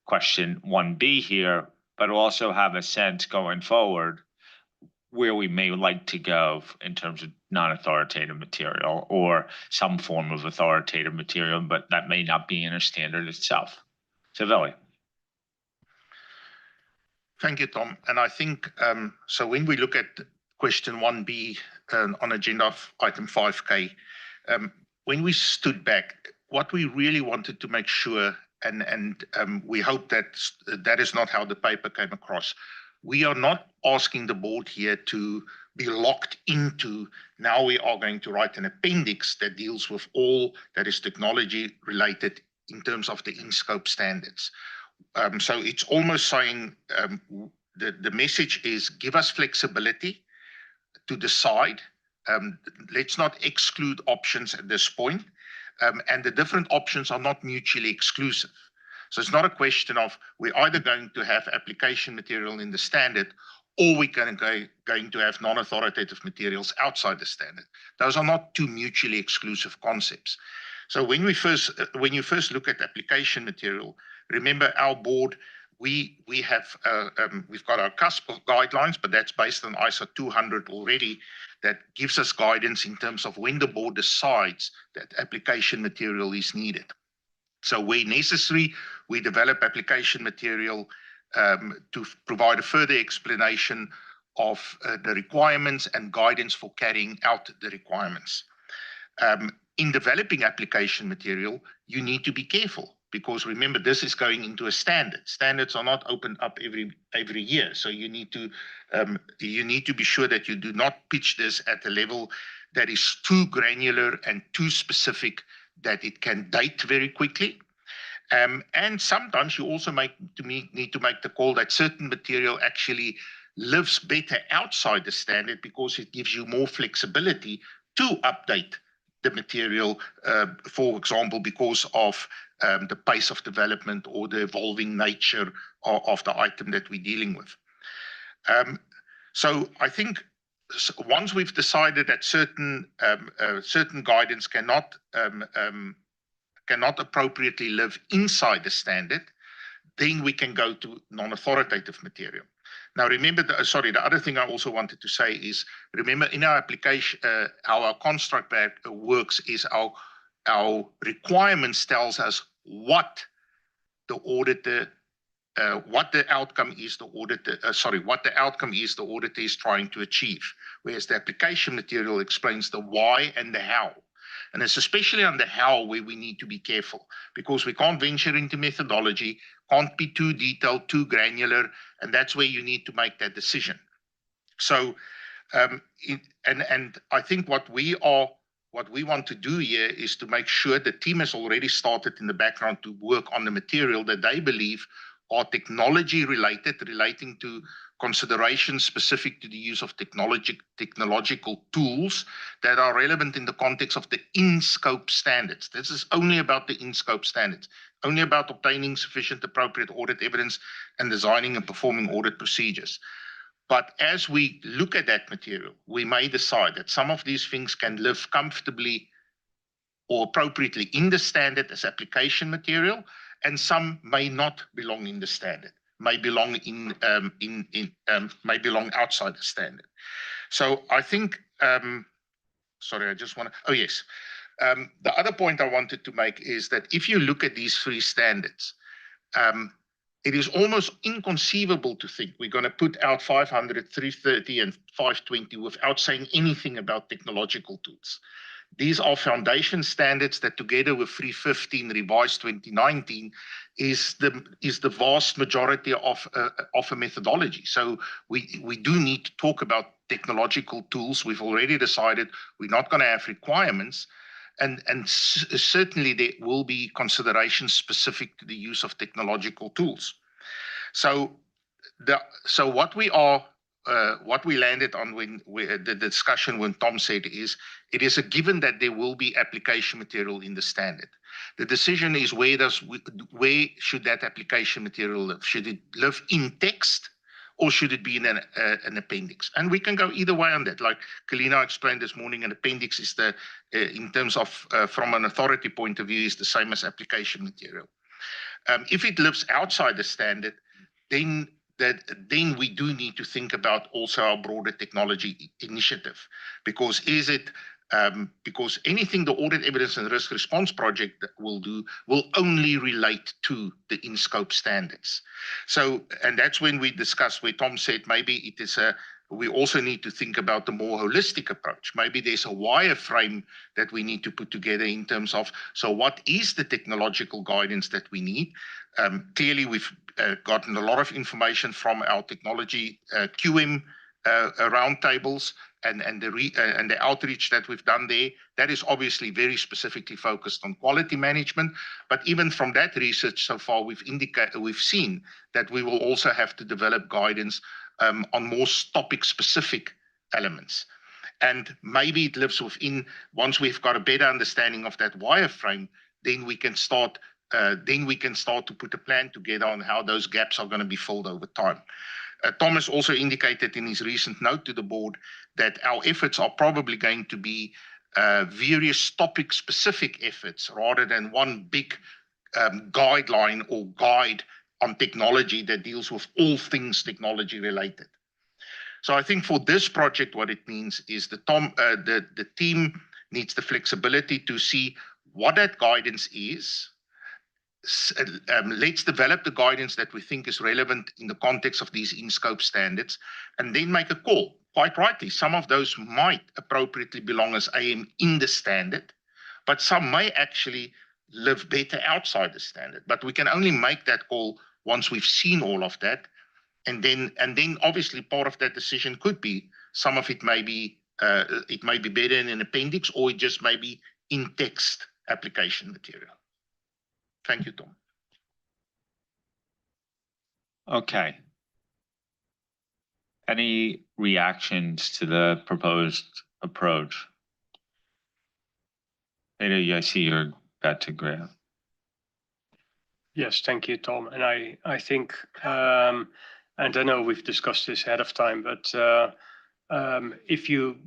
question 1B here, but also have a sense going forward where we may like to go in terms of non-authoritative material or some form of authoritative material, but that may not be in a standard itself. So, Billy. Thank you, Tom. And I think, so when we look at question 1B on agenda item 5K, when we stood back, what we really wanted to make sure, and we hope that that is not how the paper came across. We are not asking the board here to be locked into, now we are going to write an appendix that deals with all that is technology related in terms of the in-scope standards. So it's almost saying the message is give us flexibility to decide. Let's not exclude options at this point. And the different options are not mutually exclusive. So it's not a question of we're either going to have application material in the standard or we're going to have non-authoritative materials outside the standard. Those are not two mutually exclusive concepts. So when you first look at application material, remember our board, we've got our CUSP guidelines, but that's based on ISO 200 already. That gives us guidance in terms of when the board decides that application material is needed. So where necessary, we develop application material to provide a further explanation of the requirements and guidance for carrying out the requirements. In developing application material, you need to be careful because remember, this is going into a standard. Standards are not opened up every year. So you need to be sure that you do not pitch this at a level that is too granular and too specific that it can date very quickly. And sometimes you also need to make the call that certain material actually lives better outside the standard because it gives you more flexibility to update the material, for example, because of the pace of development or the evolving nature of the item that we're dealing with. So I think once we've decided that certain guidance cannot appropriately live inside the standard, then we can go to non-authoritative material. Now, remember, the other thing I also wanted to say is, remember, in our application, how our construct works is our requirements tells us what the auditor, what the outcome is the auditor is trying to achieve, whereas the application material explains the why and the how. And it's especially on the how where we need to be careful, because we can't venture into methodology, can't be too detailed, too granular, and that's where you need to make that decision. So, and I think what we want to do here is to make sure the team has already started in the background to work on the material that they believe are technology relating to considerations specific to the use of technological tools that are relevant in the context of the in-scope standards. This is only about the in-scope standards, only about obtaining sufficient appropriate audit evidence and designing and performing audit procedures. But as we look at that material, we may decide that some of these things can live comfortably or appropriately in the standard as application material, and some may not belong in the standard, may belong may belong outside the standard. So I think, sorry, I just want to, oh yes. The other point I wanted to make is that if you look at these three standards, it is almost inconceivable to think we're going to put out 500, 330, and 520 without saying anything about technological tools. These are foundation standards that, together with 315 revised 2019, is the vast majority of a methodology. So we do need to talk about technological tools. We've already decided we're not going to have requirements. And certainly there will be considerations specific to the use of technological tools. So what we landed on when the discussion when Tom said is, it is a given that there will be application material in the standard. The decision is where should that application material live? Should it live in text, or should it be in an appendix? And we can go either way on that. Like Kalina explained this morning, an appendix is in terms of, from an authority point of view, is the same as application material. If it lives outside the standard, then we do need to think about also our broader technology initiative, because because anything the Audit Evidence and Risk Response Project will do will only relate to the in-scope standards. So, and that's when we discussed where Tom said maybe it is we also need to think about the more holistic approach. Maybe there's a wireframe that we need to put together in terms of, so what is the technological guidance that we need? Clearly, we've gotten a lot of information from our technology QM roundtables and the outreach that we've done there. That is obviously very specifically focused on quality management. But even from that research so far, we've seen that we will also have to develop guidance on more topic-specific elements. And maybe it lives within, once we've got a better understanding of that wireframe, then we can start to put a plan together on how those gaps are going to be filled over time. Thomas also indicated in his recent note to the board that our efforts are probably going to be various topic-specific efforts rather than one big guideline or guide on technology that deals with all things technology related. So I think for this project, what it means is the team needs the flexibility to see what that guidance is. Let's develop the guidance that we think is relevant in the context of these in-scope standards, and then make a call. Quite rightly, some of those might appropriately belong as AM in the standard, but some may actually live better outside the standard. But we can only make that call once we've seen all of that. And then obviously part of that decision could be some of it may be better in an appendix, or it just may be in text application material. Thank you, Tom. Okay. Any reactions to the proposed approach? Ada, I see you're about to grab. Yes, thank you, Tom. And I think, and I know we've discussed this ahead of time, but if you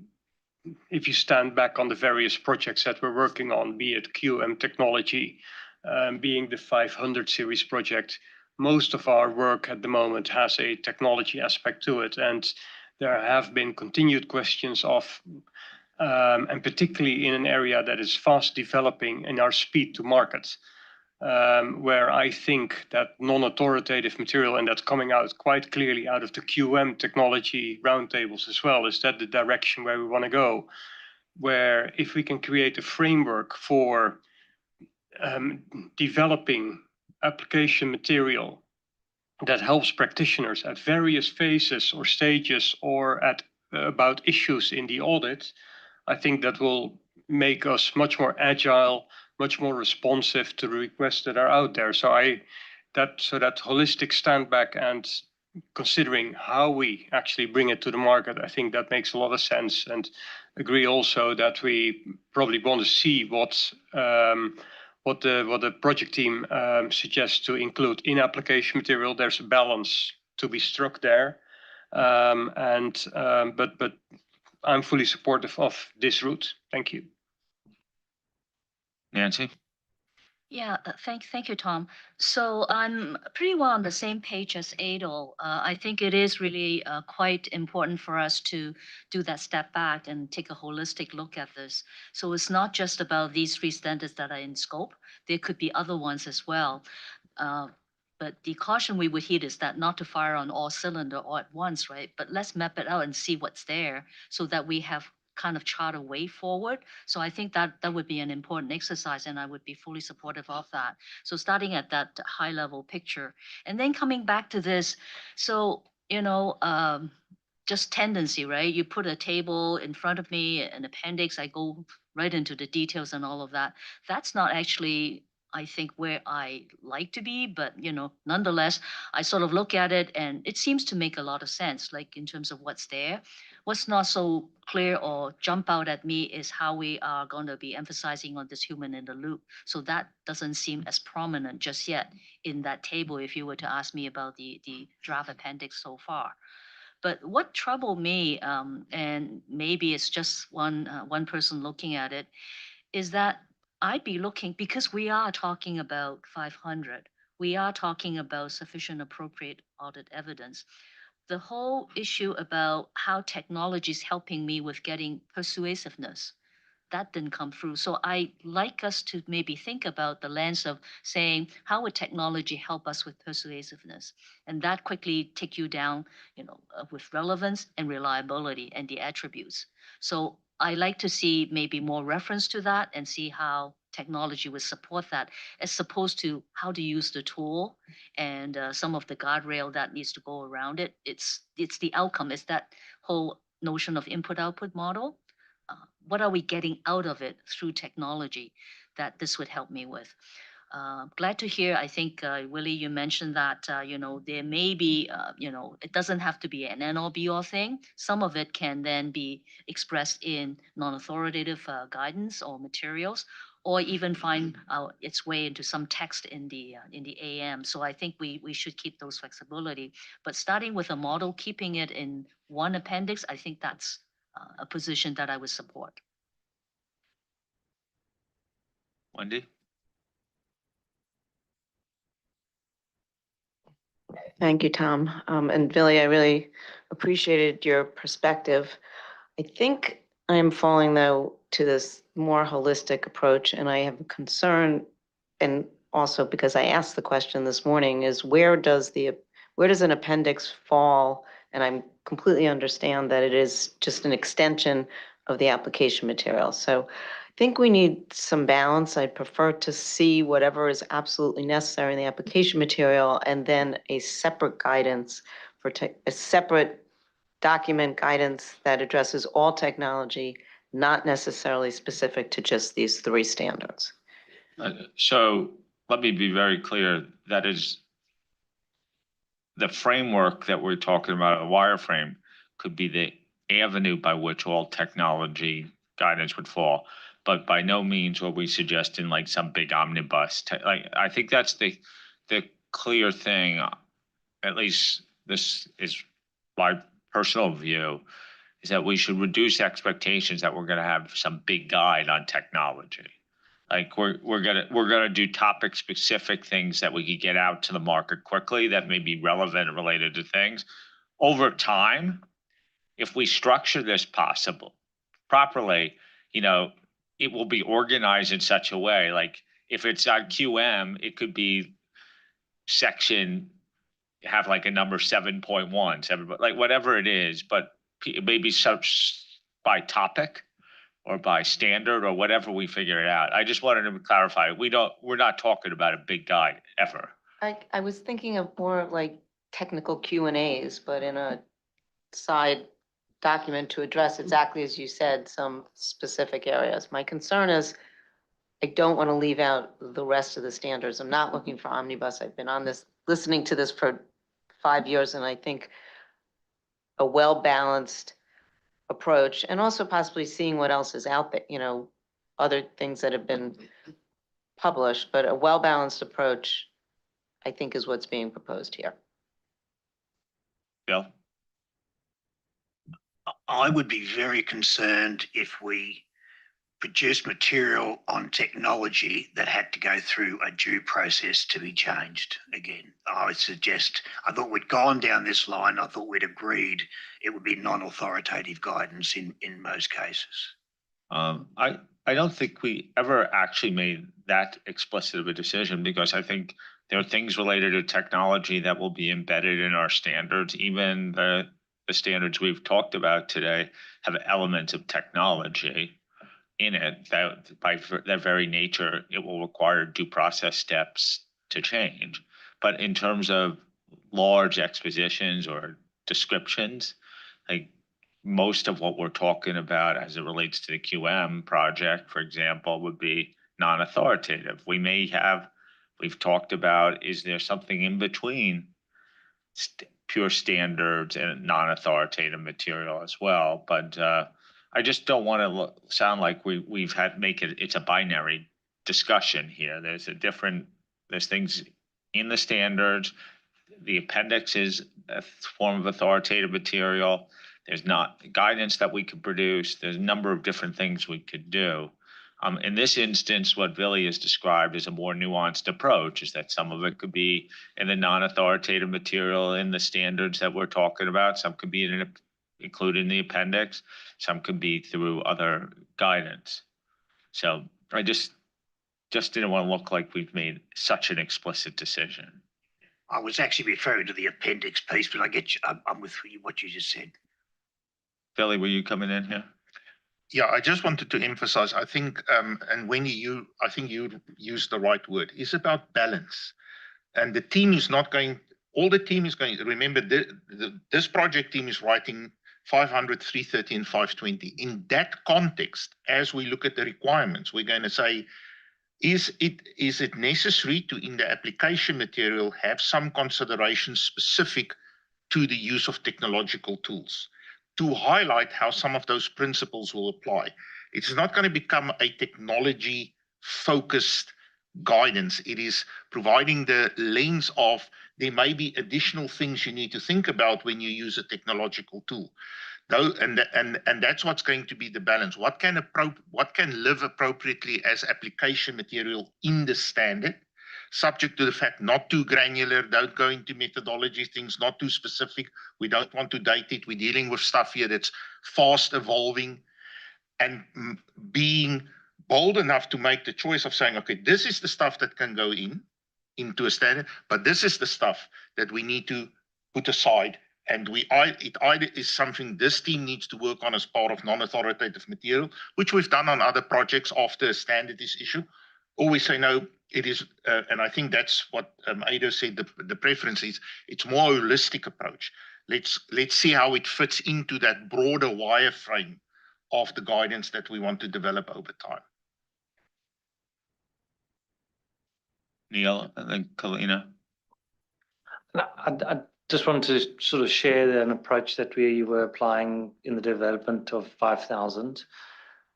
stand back on the various projects that we're working on, be it QM technology, being the 500 series project, most of our work at the moment has a technology aspect to it. And there have been continued questions of, and particularly in an area that is fast developing in our speed to market, where I think that non-authoritative material, and that's coming out quite clearly out of the QM technology roundtables as well, is that the direction where we want to go. where if we can create a framework for developing application material that helps practitioners at various phases or stages or at about issues in the audit, I think that will make us much more agile, much more responsive to the requests that are out there. So that holistic stand back and considering how we actually bring it to the market, I think that makes a lot of sense. And agree also that we probably want to see what the project team suggests to include in application material. There's a balance to be struck there, but I'm fully supportive of this route. Thank you. Nancy? Yeah, thank you, Tom. So I'm pretty well on the same page as Adol. I think it is really quite important for us to do that step back and take a holistic look at this. So it's not just about these three standards that are in scope. There could be other ones as well. But the caution we would heed is that not to fire on all cylinder all at once, right? But let's map it out and see what's there so that we have kind of chart a way forward. So I think that would be an important exercise, and I would be fully supportive of that. So starting at that high level picture, and then coming back to this. So, just tendency, right? You put a table in front of me, an appendix, I go right into the details and all of that. That's not actually, I think, where I like to be, but nonetheless, I sort of look at it and it seems to make a lot of sense, like in terms of what's there. What's not so clear or jump out at me is how we are going to be emphasizing on this human in the loop. So that doesn't seem as prominent just yet in that table if you were to ask me about the draft appendix so far. But what troubled me, and maybe it's just one person looking at it, is that I'd be looking, because we are talking about 500, we are talking about sufficient appropriate audit evidence. The whole issue about how technology is helping me with getting persuasiveness, that didn't come through. So I like us to maybe think about the lens of saying, how would technology help us with persuasiveness? And that quickly take you down, with relevance and reliability and the attributes. So I like to see maybe more reference to that and see how technology would support that, as opposed to how to use the tool and some of the guardrail that needs to go around it. It's the outcome. It's that whole notion of input-output model. What are we getting out of it through technology that this would help me with? Glad to hear. I think, Willie, you mentioned that, there may be, it doesn't have to be an end-all be-all thing. Some of it can then be expressed in non-authoritative guidance or materials, or even find its way into some text in the AM. So I think we should keep those flexibility. But starting with a model, keeping it in one appendix, I think that's a position that I would support. Wendy? Thank you, Tom. And Billy, I really appreciated your perspective. I think I'm falling, though, to this more holistic approach, and I have a concern, and also because I asked the question this morning, is where does an appendix fall? And I completely understand that it is just an extension of the application material. So I think we need some balance. I'd prefer to see whatever is absolutely necessary in the application material, and then a separate guidance for a separate document guidance that addresses all technology, not necessarily specific to just these three standards. So let me be very clear. That is the framework that we're talking about, a wireframe, could be the avenue by which all technology guidance would fall. But by no means are we suggesting like some big omnibus. I think that's the clear thing. At least this is my personal view, is that we should reduce expectations that we're going to have some big guide on technology. Like we're gonna do topic specific things that we could get out to the market quickly that may be relevant and related to things. Over time, if we structure this properly, it will be organized in such a way. Like if it's on QM, it could be section, have like a number 7.1, like whatever it is, but maybe such by topic or by standard or whatever we figure it out. I just wanted to clarify, we're not talking about a big guide ever. I was thinking of more of like technical Q and As, but in a side document to address exactly as you said, some specific areas. My concern is I don't want to leave out the rest of the standards. I'm not looking for omnibus. I've been on this, listening to this for 5 years, and I think a well-balanced approach, and also possibly seeing what else is out there, you know, other things that have been published, but a well-balanced approach, I think, is what's being proposed here. Bill? I would be very concerned if we produced material on technology that had to go through a due process to be changed again. I would suggest, I thought we'd gone down this line. I thought we'd agreed it would be non-authoritative guidance in most cases. I don't think we ever actually made that explicit of a decision, because I think there are things related to technology that will be embedded in our standards. Even the standards we've talked about today have elements of technology in it that by their very nature, it will require due process steps to change. But in terms of large expositions or descriptions, like most of what we're talking about as it relates to the QM project, for example, would be non-authoritative. We've talked about, is there something in between pure standards and non-authoritative material as well? But I just don't want to sound like it's a binary discussion here. There's things in the standards. The appendix is a form of authoritative material. There's not guidance that we could produce. There's a number of different things we could do. In this instance, what Billy has described is a more nuanced approach, is that some of it could be in the non-authoritative material in the standards that we're talking about. Some could be included in the appendix. Some could be through other guidance. So I just didn't want to look like we've made such an explicit decision. I was actually referring to the appendix piece, but I get you, I'm with what you just said. Billy, were you coming in here? Yeah, I just wanted to emphasize, I think, and Wendy, I think you used the right word. It's about balance. And the team is not going, all the team is going, remember, this project team is writing 500, 330, and 520. In that context, as we look at the requirements, we're going to say, is it necessary to, in the application material, have some considerations specific to the use of technological tools, to highlight how some of those principles will apply? It's not going to become a technology-focused guidance. It is providing the lens of there may be additional things you need to think about when you use a technological tool. And that's what's going to be the balance. What can live appropriately as application material in the standard, subject to the fact not too granular, don't go into methodology things, not too specific. We don't want to date it. We're dealing with stuff here that's fast evolving, and being bold enough to make the choice of saying, okay, this is the stuff that can go into a standard, but this is the stuff that we need to put aside. And it either is something this team needs to work on as part of non-authoritative material, which we've done on other projects after a standard is issued, or we say, no, it is, and I think that's what Ado said, the preference is, it's more holistic approach. Let's see how it fits into that broader wireframe of the guidance that we want to develop over time. Neil, and then Kalina. I just want to sort of share an approach that we were applying in the development of 5000.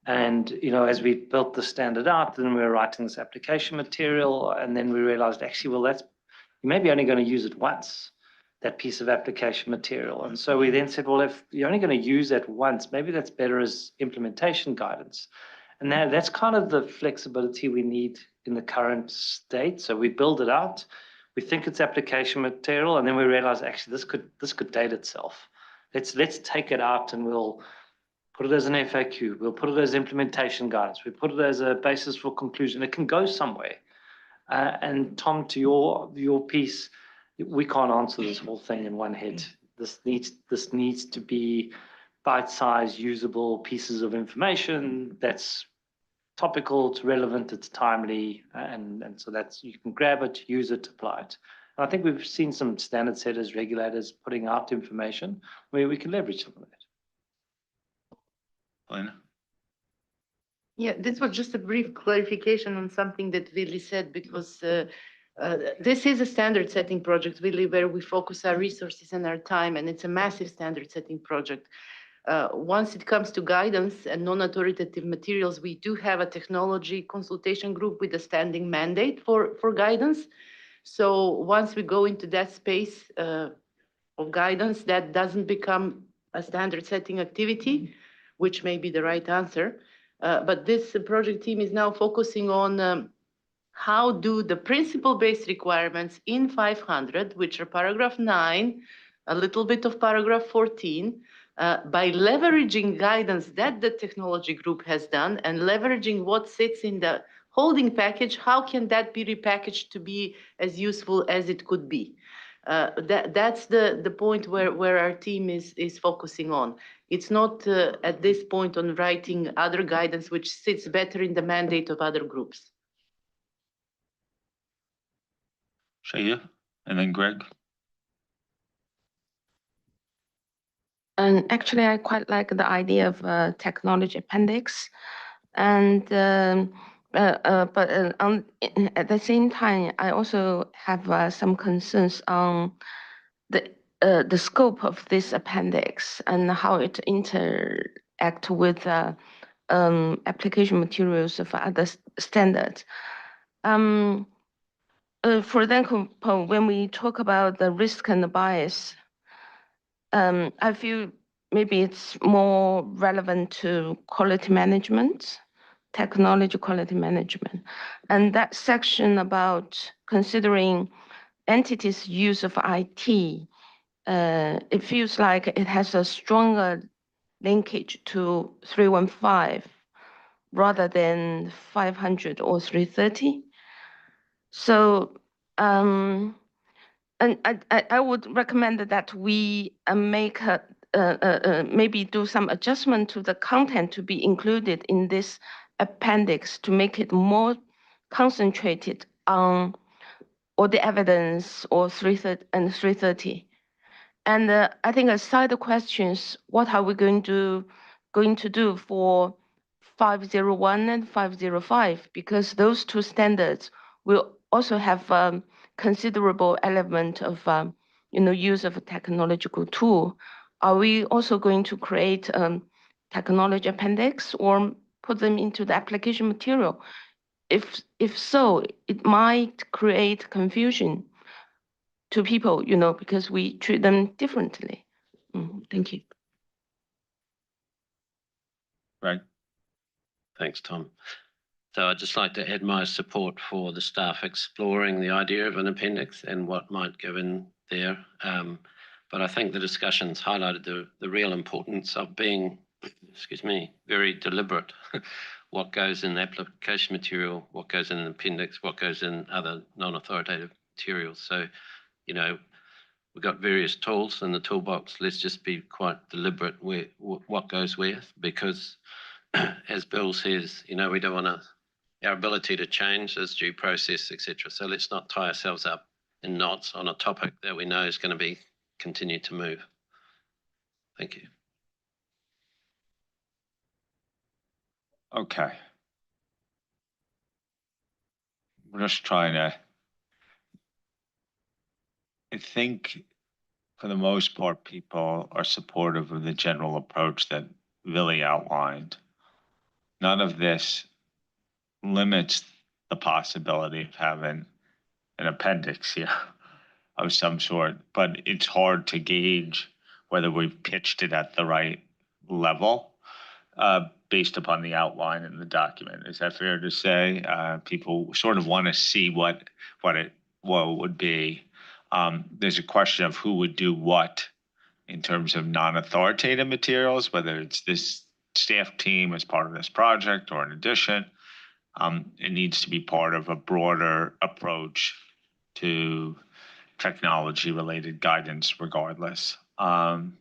And, you know, as we built the standard out, then we were writing this application material, and then we realized actually, well, you may be only going to use it once, that piece of application material. And so we then said, well, if you're only going to use that once, maybe that's better as implementation guidance. And that's kind of the flexibility we need in the current state. So we build it out, we think it's application material, and then we realize actually this could date itself. Let's take it out and we'll put it as an FAQ. We'll put it as implementation guidance. We put it as a basis for conclusion. It can go somewhere. And Tom, to your piece, we can't answer this whole thing in one hit. This needs to be bite-sized, usable pieces of information that's topical, it's relevant, it's timely, and so that's, you can grab it, use it, apply it. And I think we've seen some standard setters, regulators putting out information where we can leverage some of that. Elena? Yeah, this was just a brief clarification on something that Willie said, because this is a standard setting project, really, where we focus our resources and our time, and it's a massive standard setting project. Once it comes to guidance and non-authoritative materials, we do have a technology consultation group with a standing mandate for guidance. So once we go into that space of guidance, that doesn't become a standard setting activity, which may be the right answer. But this project team is now focusing on how do the principle-based requirements in 500, which are paragraph 9, a little bit of paragraph 14, by leveraging guidance that the technology group has done and leveraging what sits in the holding package, how can that be repackaged to be as useful as it could be? That's the point where our team is focusing on. It's not at this point on writing other guidance which sits better in the mandate of other groups. Shaya, and then Greg. And actually, I quite like the idea of a technology appendix, and but at the same time, I also have some concerns on the scope of this appendix and how it interact with application materials of other standards. For example, when we talk about the risk and the bias, I feel maybe it's more relevant to quality management, technology quality management. And that section about considering entities' use of IT, it feels like it has a stronger linkage to 315 rather than 500 or 330. So, and I would recommend that we make maybe do some adjustment to the content to be included in this appendix to make it more concentrated on all the evidence or 330 and 330. And I think aside the questions, what are we going to do for 501 and 505? Because those two standards will also have considerable element of use of a technological tool. Are we also going to create technology appendix or put them into the application material? If so, it might create confusion to people, because we treat them differently. Thank you. Right. Thanks, Tom. So I'd just like to add my support for the staff exploring the idea of an appendix and what might go in there. But I think the discussions highlighted the real importance of being, very deliberate. What goes in the application material, what goes in an appendix, what goes in other non-authoritative materials. So, we've got various tools in the toolbox. Let's just be quite deliberate what goes where, because as Bill says, we don't want our ability to change is due process, etc. So let's not tie ourselves up in knots on a topic that we know is going to continue to move. Thank you. Okay. We're just trying to, I think for the most part, people are supportive of the general approach that Willie outlined. None of this limits the possibility of having an appendix here of some sort, but it's hard to gauge whether we've pitched it at the right level based upon the outline in the document. Is that fair to say? People sort of want to see what it would be. There's a question of who would do what in terms of non-authoritative materials, whether it's this staff team as part of this project or in addition. It needs to be part of a broader approach to technology-related guidance regardless. And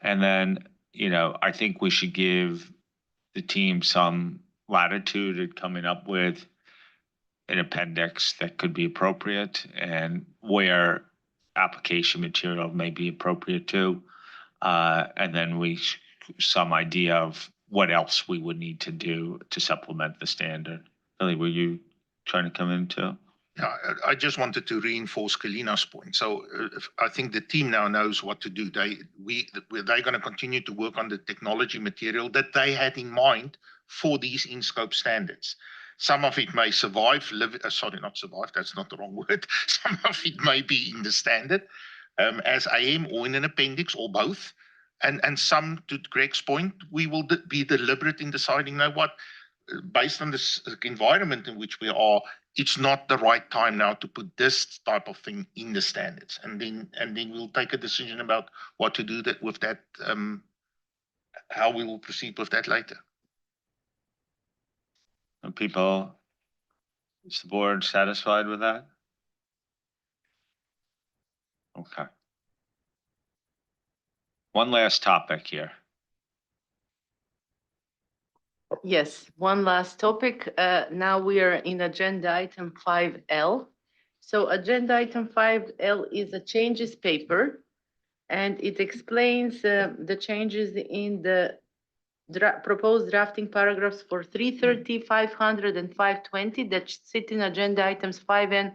then I think we should give the team some latitude in coming up with an appendix that could be appropriate and where application material may be appropriate too. And then some idea of what else we would need to do to supplement the standard. Billy, were you trying to come in too? Yeah, I just wanted to reinforce Kalina's point. So I think the team now knows what to do. They're going to continue to work on the technology material that they had in mind for these in-scope standards. Some of it may survive, not survive, that's not the wrong word. Some of it may be in the standard as AM or in an appendix or both. And some, to Greg's point, we will be deliberate in deciding, based on this environment in which we are, it's not the right time now to put this type of thing in the standards. And then we'll take a decision about what to do with that, how we will proceed with that later. Is the board satisfied with that? Okay. One last topic here. Yes, one last topic. Now we are in agenda item 5L. So agenda item 5L is a changes paper, and it explains the changes in the proposed drafting paragraphs for 330, 500, and 520 that sit in agenda items 5M,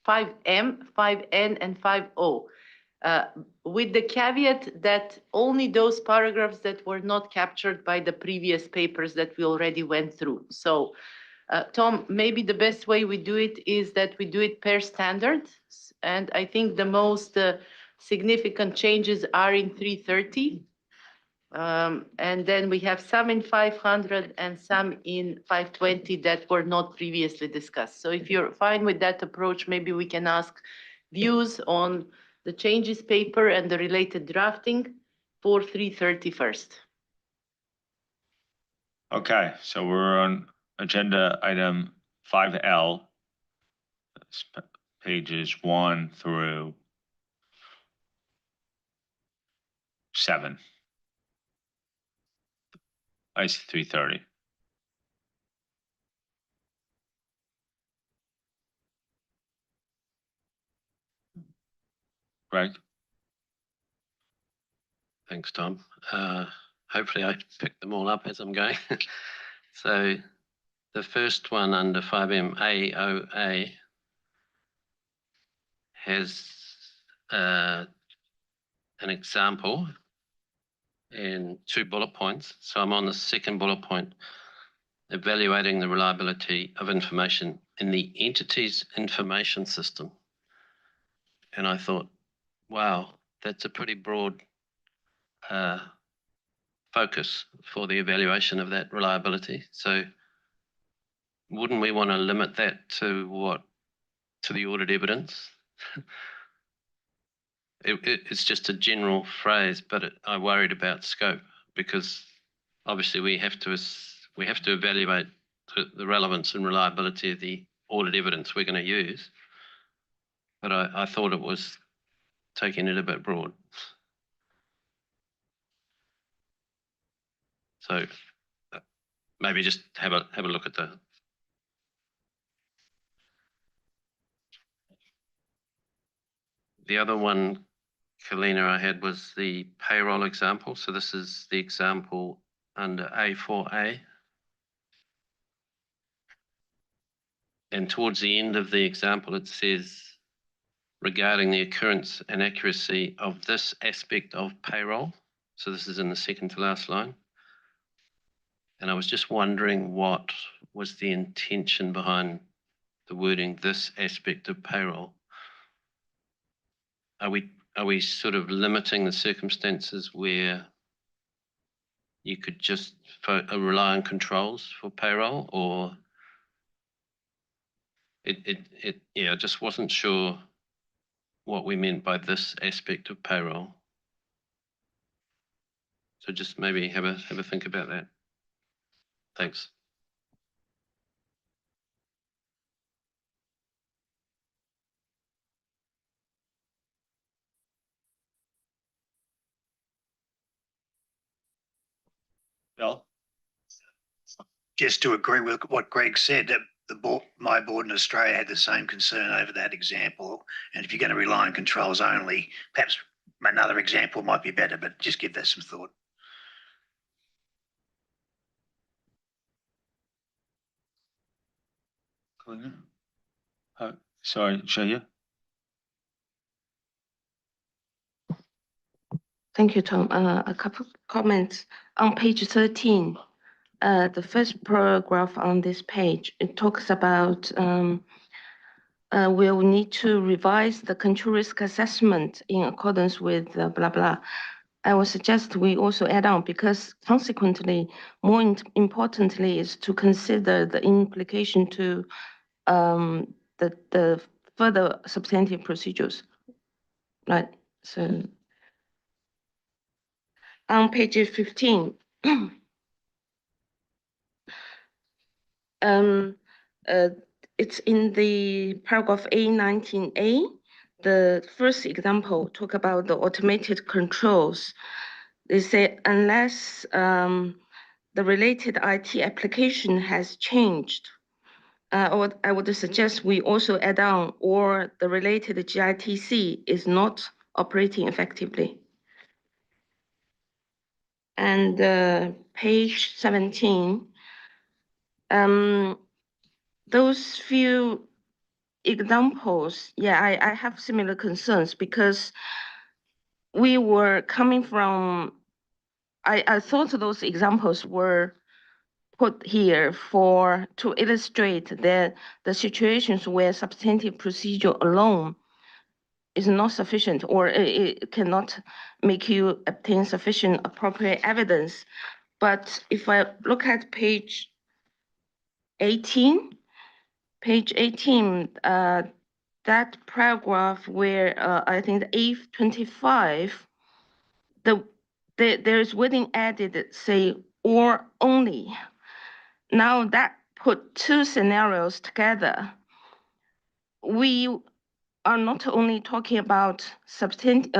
5N, and 5O. With the caveat that only those paragraphs that were not captured by the previous papers that we already went through. So, Tom, maybe the best way we do it is that we do it per standard. And I think the most significant changes are in 330. And then we have some in 500 and some in 520 that were not previously discussed. So if you're fine with that approach, maybe we can ask views on the changes paper and the related drafting for 330 first. Okay, so we're on agenda item 5L, pages 1 through 7. I see 330. Greg? Thanks, Tom. Hopefully I picked them all up as I'm going. So the first one under 5M AOA has an example in 2 bullet points. So I'm on the second bullet point, evaluating the reliability of information in the entity's information system. And I thought, wow, that's a pretty broad focus for the evaluation of that reliability. So wouldn't we want to limit that to the audit evidence? It's just a general phrase, but I worried about scope because obviously we have to evaluate the relevance and reliability of the audit evidence we're going to use. But I thought it was taking it a bit broad. So maybe just have a look at the other one, Kalina, I had was the payroll example. So this is the example under A4A. And towards the end of the example, it says, regarding the occurrence and accuracy of this aspect of payroll. So this is in the second to last line. And I was just wondering what was the intention behind the wording, this aspect of payroll. Are we sort of limiting the circumstances where you could just rely on controls for payroll, or I just wasn't sure what we meant by this aspect of payroll. So just maybe have a think about that. Thanks. Bill? Just to agree with what Greg said, that my board in Australia had the same concern over that example. And if you're going to rely on controls only, perhaps another example might be better, but just give that some thought. Sorry, Shaya? Thank you, Tom. A couple comments on page 13. The first paragraph on this page, it talks about we'll need to revise the control risk assessment in accordance with blah, blah. I would suggest we also add on, because consequently, more importantly, is to consider the implication to the further substantive procedures, right? So on page 15, it's in the paragraph A19A. The first example talk about the automated controls. They say unless the related IT application has changed, I would suggest we also add on, or the related GITC is not operating effectively. And page 17, those few examples, yeah, I have similar concerns, because we were coming from, I thought those examples were put here to illustrate the situations where substantive procedure alone is not sufficient, or it cannot make you obtain sufficient appropriate evidence. But if I look at page 18, that paragraph where I think A25, there is wording added, say, or only. Now that put two scenarios together. We are not only talking about substantive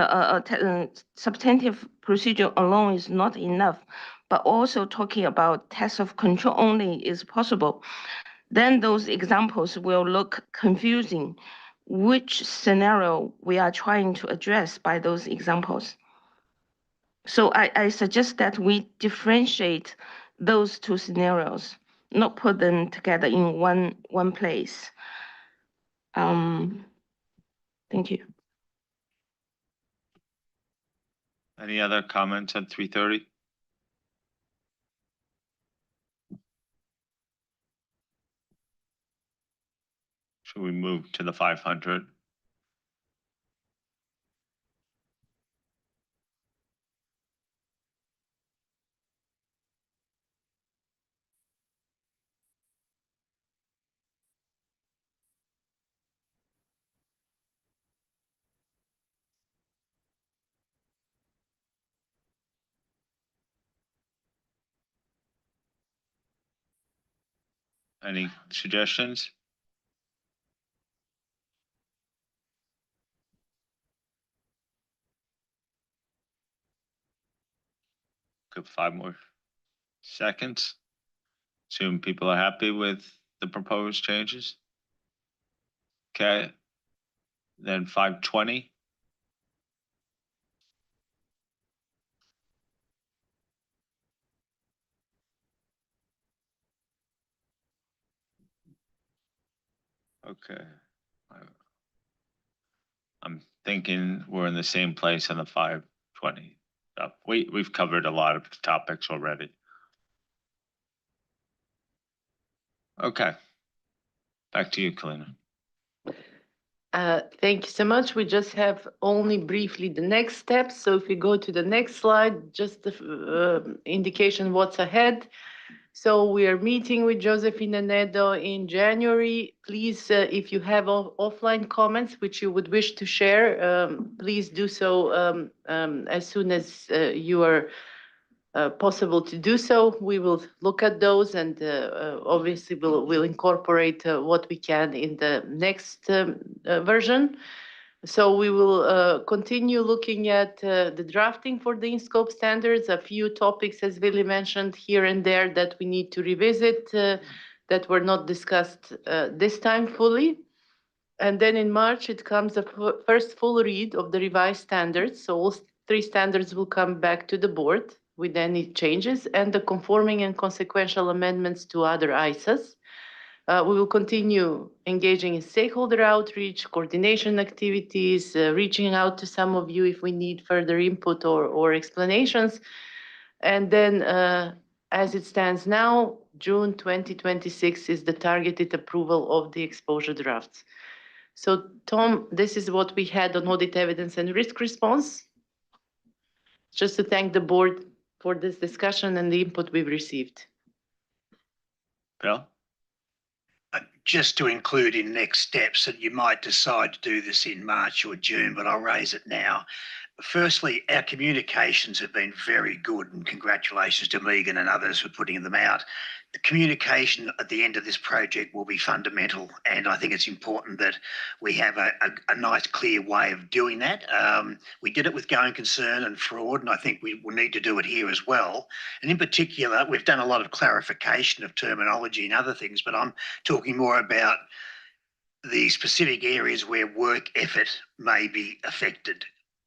procedure alone is not enough, but also talking about test of control only is possible. Then those examples will look confusing. Which scenario we are trying to address by those examples? So I suggest that we differentiate those two scenarios, not put them together in one place. Thank you. Any other comments on 330? Should we move to the 500? Any suggestions? Good, 5 more seconds. Assume people are happy with the proposed changes. Okay. Then 520. Okay. I'm thinking we're in the same place on the 520. We've covered a lot of topics already. Okay. Back to you, Kalina. Thank you so much. We just have only briefly the next steps. So if we go to the next slide, just the indication what's ahead. So we are meeting with Josephine and Edo in January. Please, if you have offline comments which you would wish to share, please do so as soon as you are possible to do so. We will look at those, and obviously we'll incorporate what we can in the next version. So we will continue looking at the drafting for the in-scope standards, a few topics, as Willie mentioned, here and there that we need to revisit that were not discussed this time fully. And then in March, it comes the first full read of the revised standards. So all 3 standards will come back to the board with any changes and the conforming and consequential amendments to other ISAs. We will continue engaging in stakeholder outreach, coordination activities, reaching out to some of you if we need further input or explanations. And then, as it stands now, June 2026 is the targeted approval of the exposure drafts. So, Tom, this is what we had on audit evidence and risk response. Just to thank the board for this discussion and the input we've received. Bill? Just to include in next steps, and you might decide to do this in March or June, but I'll raise it now. Firstly, our communications have been very good, and congratulations to Megan and others for putting them out. The communication at the end of this project will be fundamental, and I think it's important that we have a nice, clear way of doing that. We did it with going concern and fraud, and I think we will need to do it here as well. And in particular, we've done a lot of clarification of terminology and other things, but I'm talking more about the specific areas where work effort may be affected.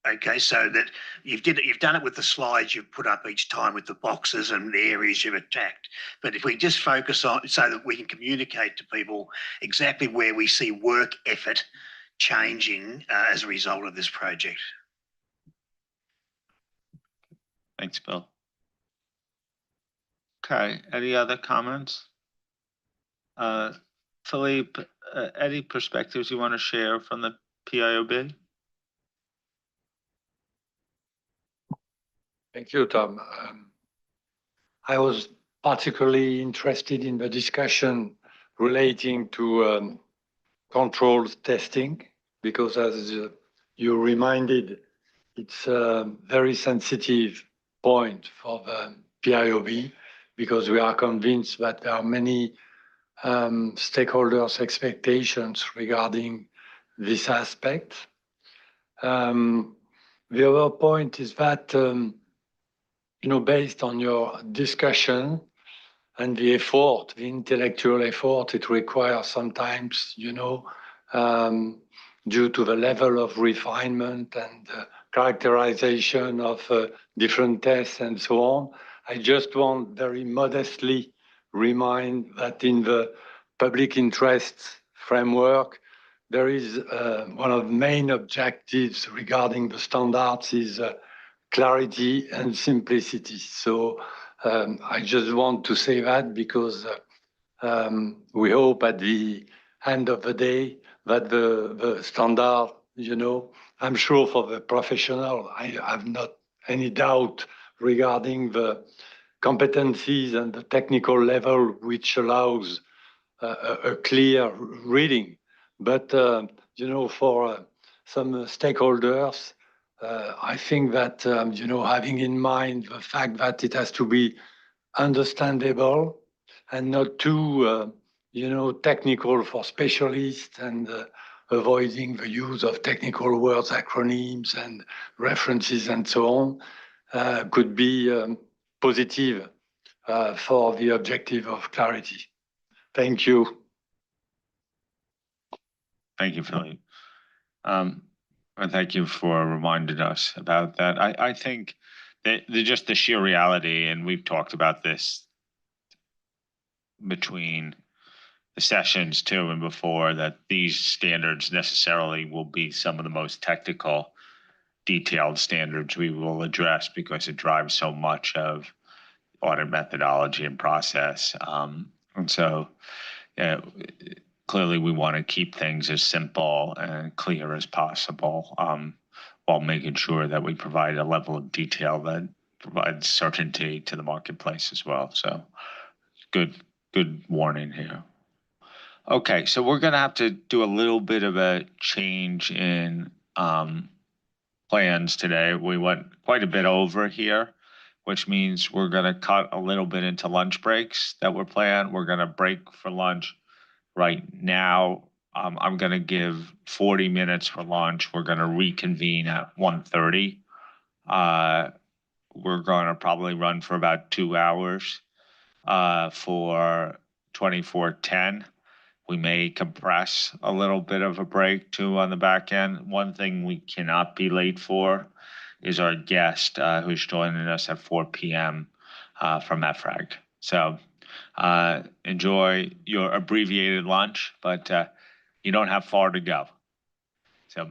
Okay, so that you've done it with the slides you've put up each time with the boxes and the areas you've attacked. But if we just focus on so that we can communicate to people exactly where we see work effort changing as a result of this project. Thanks, Bill. Okay, any other comments? Philippe, any perspectives you want to share from the PIOB? Thank you, Tom. I was particularly interested in the discussion relating to controlled testing, because as you reminded, it's a very sensitive point for the PIOB, because we are convinced that there are many stakeholders' expectations regarding this aspect. The other point is that based on your discussion and the effort, the intellectual effort it requires sometimes, due to the level of refinement and characterization of different tests and so on. I just want very modestly remind that in the public interest framework, there is one of the main objectives regarding the standards is clarity and simplicity. So I just want to say that because we hope at the end of the day that the standard, I'm sure for the professional, I have not any doubt regarding the competencies and the technical level which allows a clear reading. But, for some stakeholders, I think that, having in mind the fact that it has to be understandable and not too, technical for specialists and avoiding the use of technical words, acronyms and references and so on, could be positive for the objective of clarity. Thank you. Thank you, Philippe. And thank you for reminding us about that. I think that just the sheer reality, and we've talked about this between the sessions too and before, that these standards necessarily will be some of the most technical, detailed standards we will address because it drives so much of audit methodology and process. And so, clearly we want to keep things as simple and clear as possible, while making sure that we provide a level of detail that provides certainty to the marketplace as well. So good warning here. Okay, so we're going to have to do a little bit of a change in plans today. We went quite a bit over here, which means we're going to cut a little bit into lunch breaks that were planned. We're going to break for lunch right now. I'm gonna give 40 minutes for lunch. We're gonna reconvene at 1:30. We're gonna probably run for about 2 hours for 2410. We may compress a little bit of a break too on the back end. One thing we cannot be late for is our guest who's joining us at 4 p.m. From EFRAG. So enjoy your abbreviated lunch, but you don't have far to go. So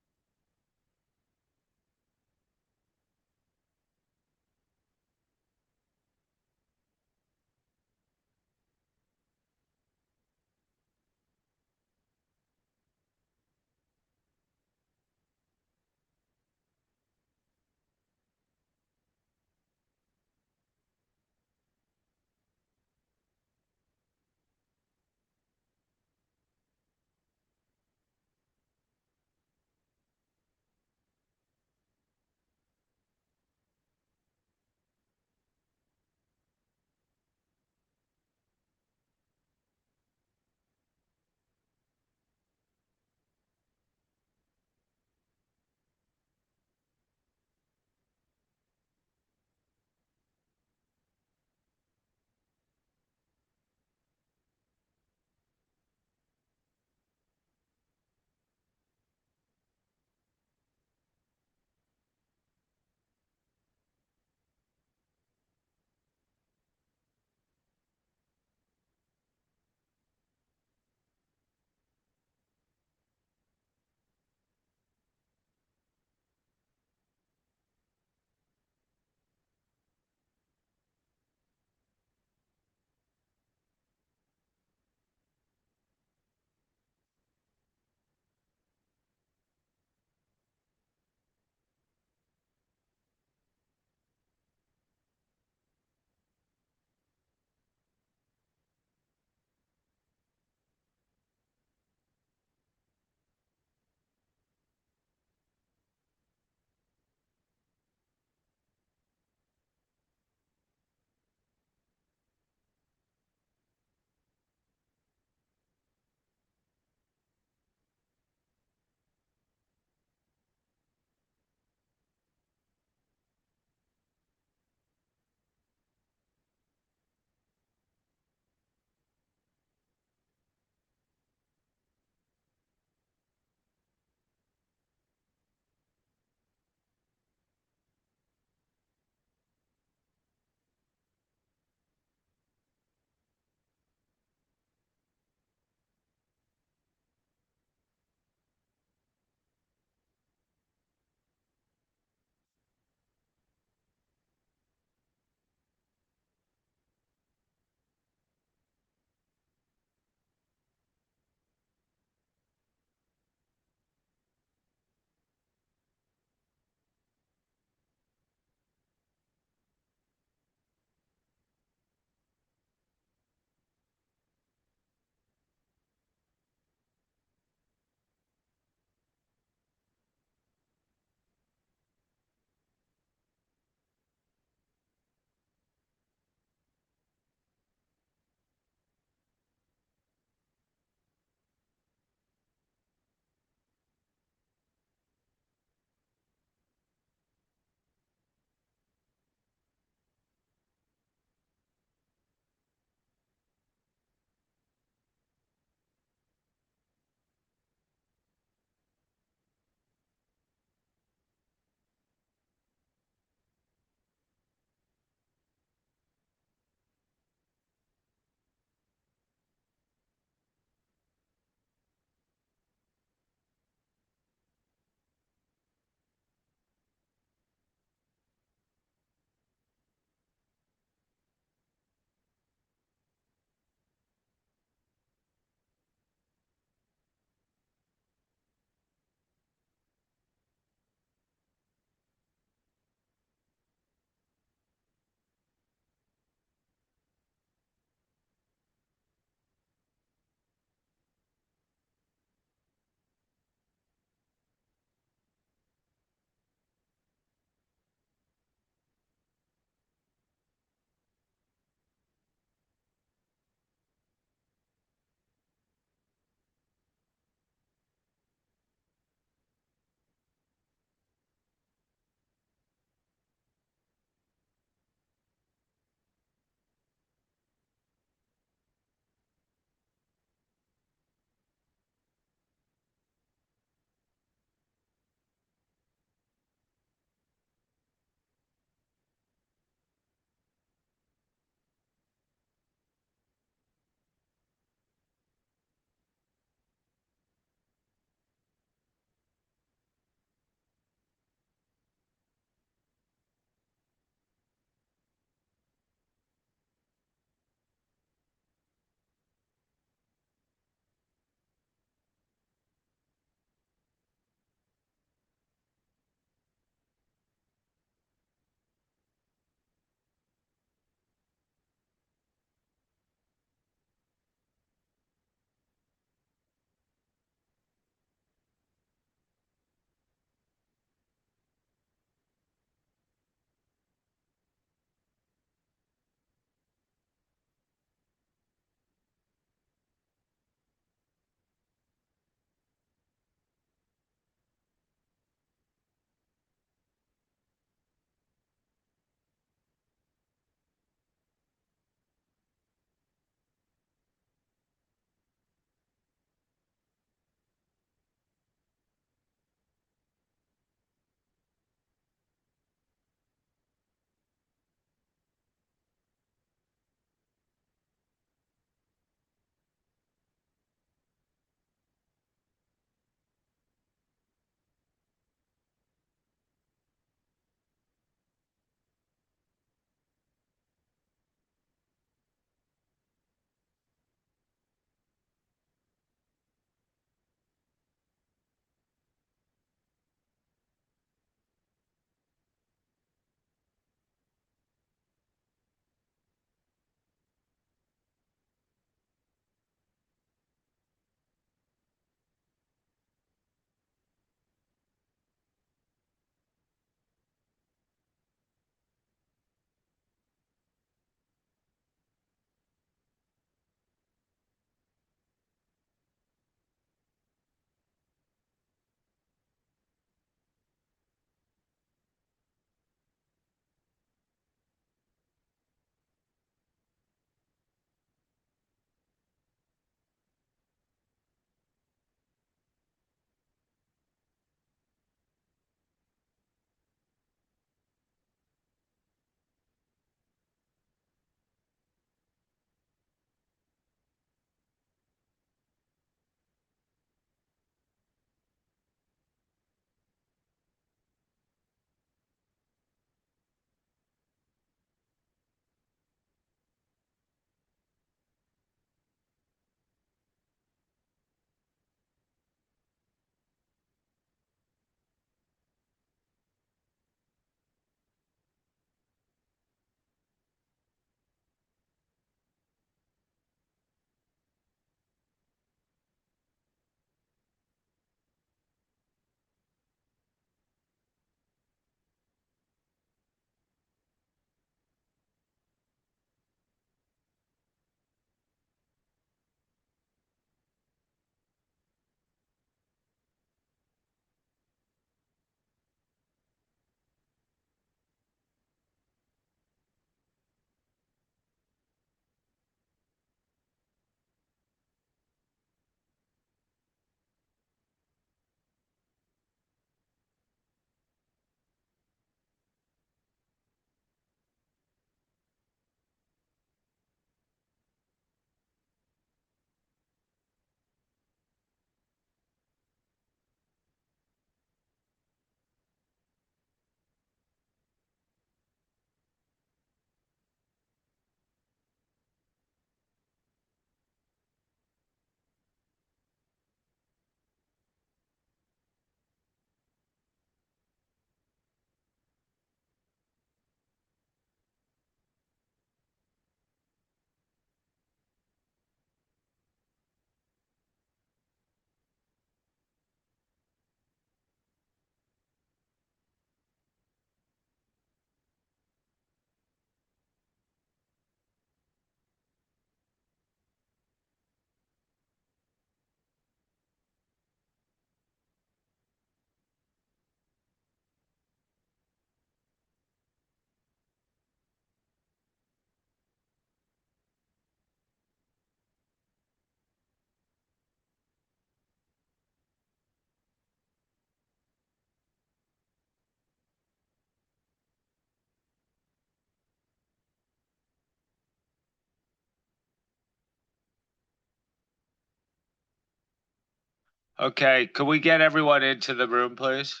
Okay, could we get everyone into the room, please?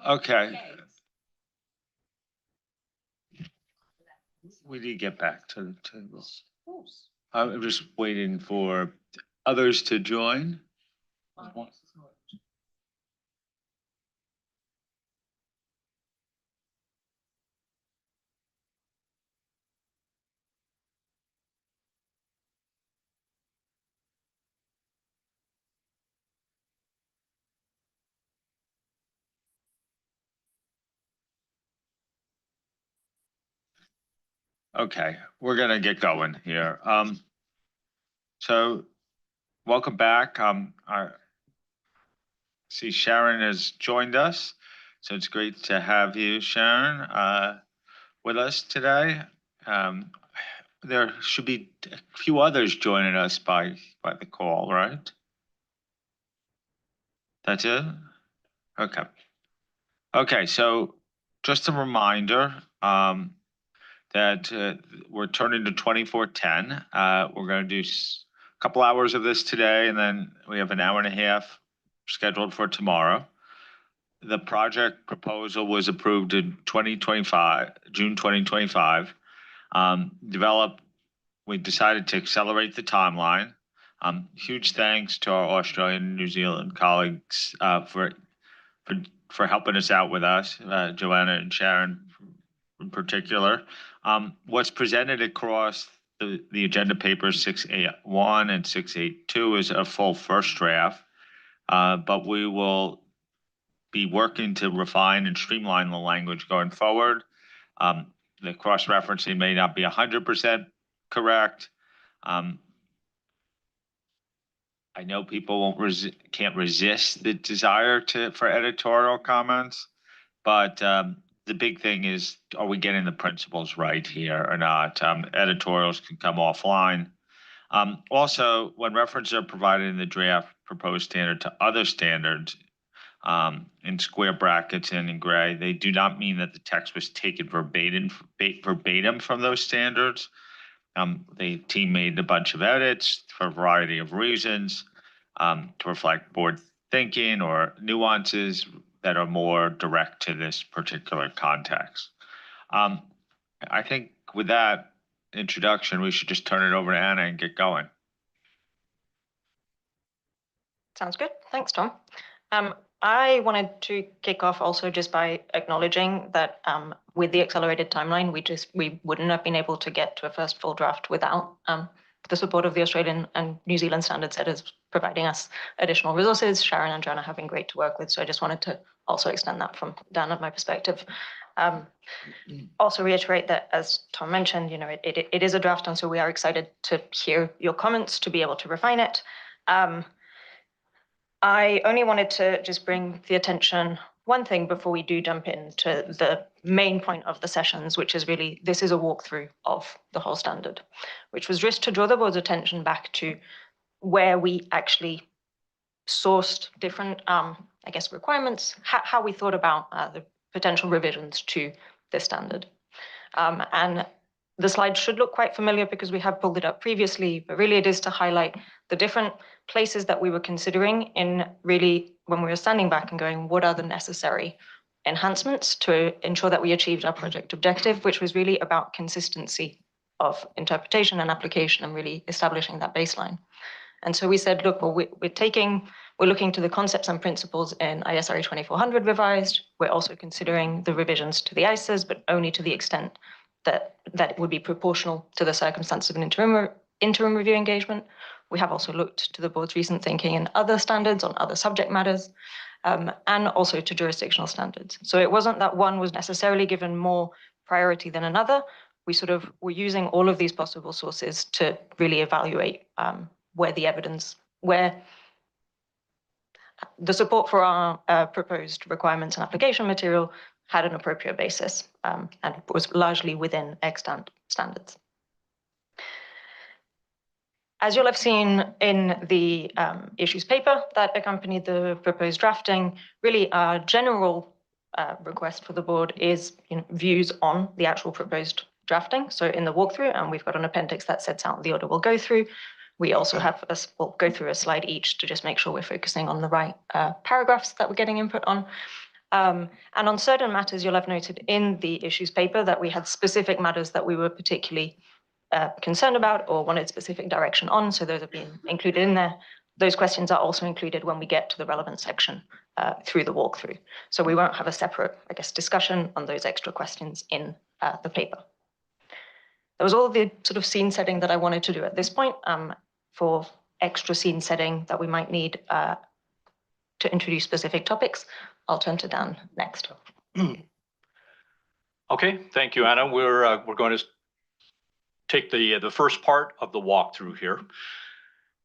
Okay. We need to get back to the table. I'm just waiting for others to join. Okay, we're gonna get going here. So welcome back. I see Sharon has joined us. So it's great to have you, Sharon, with us today. There should be a few others joining us by the call, right? That's it? Okay. Okay, so just a reminder, that we're turning to 2410. We're going to do a couple hours of this today, and then we have an hour and a half scheduled for tomorrow. The project proposal was approved in June 2025. We decided to accelerate the timeline. Huge thanks to our Australian and New Zealand colleagues for helping us out with us, Joanna and Sharon in particular. What's presented across the agenda papers 681 and 682 is a full first draft, but we will be working to refine and streamline the language going forward. The cross-referencing may not be 100% correct. I know people can't resist the desire for editorial comments, but the big thing is, are we getting the principles right here or not? Editorials can come offline. Also, when references are provided in the draft proposed standard to other standards, in square brackets and in gray, they do not mean that the text was taken verbatim from those standards. The team made a bunch of edits for a variety of reasons, to reflect board thinking or nuances that are more direct to this particular context. I think with that introduction, we should just turn it over to Anna and get going. Sounds good. Thanks, Tom. I wanted to kick off also just by acknowledging that with the accelerated timeline, we wouldn't have been able to get to a first full draft without the support of the Australian and New Zealand standard setters providing us additional resources. Sharon and Joanna have been great to work with, so I just wanted to also extend that from Dan at my perspective. Also reiterate that, as Tom mentioned, it is a draft, and so we are excited to hear your comments to be able to refine it. I only wanted to just bring the attention one thing before we do jump into the main point of the sessions, which is really, this is a walkthrough of the whole standard, which was just to draw the board's attention back to where we actually sourced different, I guess, requirements, how we thought about the potential revisions to this standard. And the slide should look quite familiar because we have pulled it up previously, but really it is to highlight the different places that we were considering in really when we were standing back and going, what are the necessary enhancements to ensure that we achieved our project objective, which was really about consistency of interpretation and application and really establishing that baseline. And so we said, look, well, we're looking to the concepts and principles in ISRA 2400 revised. We're also considering the revisions to the ISAs, but only to the extent that it would be proportional to the circumstances of an interim review engagement. We have also looked to the board's recent thinking in other standards on other subject matters, and also to jurisdictional standards. So it wasn't that one was necessarily given more priority than another. We sort of were using all of these possible sources to really evaluate where the support for our proposed requirements and application material had an appropriate basis and was largely within extant standards. As you'll have seen in the issues paper that accompanied the proposed drafting, really our general request for the board is views on the actual proposed drafting. So in the walkthrough, and we've got an appendix that sets out the order we'll go through. We also have we'll go through a slide each to just make sure we're focusing on the right paragraphs that we're getting input on. And on certain matters, you'll have noted in the issues paper that we had specific matters that we were particularly concerned about or wanted specific direction on. So those have been included in there. Those questions are also included when we get to the relevant section through the walkthrough. So we won't have a separate, I guess, discussion on those extra questions in the paper. That was all the sort of scene setting that I wanted to do at this point. For extra scene setting that we might need to introduce specific topics, I'll turn to Dan next. Okay, thank you, Anna. We're going to take the first part of the walkthrough here.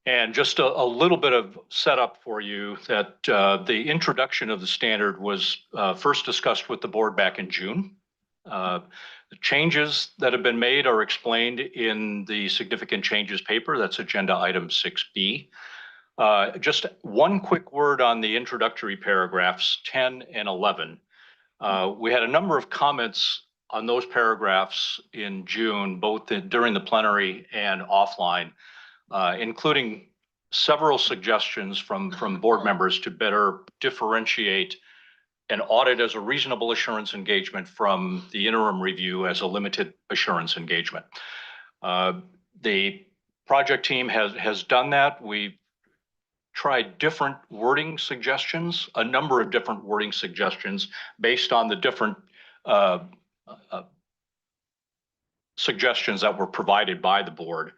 And just a little bit of setup for you that the introduction of the standard was first discussed with the board back in June. The changes that have been made are explained in the significant changes paper. That's agenda item 6B. Just one quick word on the introductory paragraphs 10 and 11. We had a number of comments on those paragraphs in June, both during the plenary and offline, including several suggestions from board members to better differentiate an audit as a reasonable assurance engagement from the interim review as a limited assurance engagement. The project team has done that. We've tried different wording suggestions, a number of different wording suggestions based on the different suggestions that were provided by the board.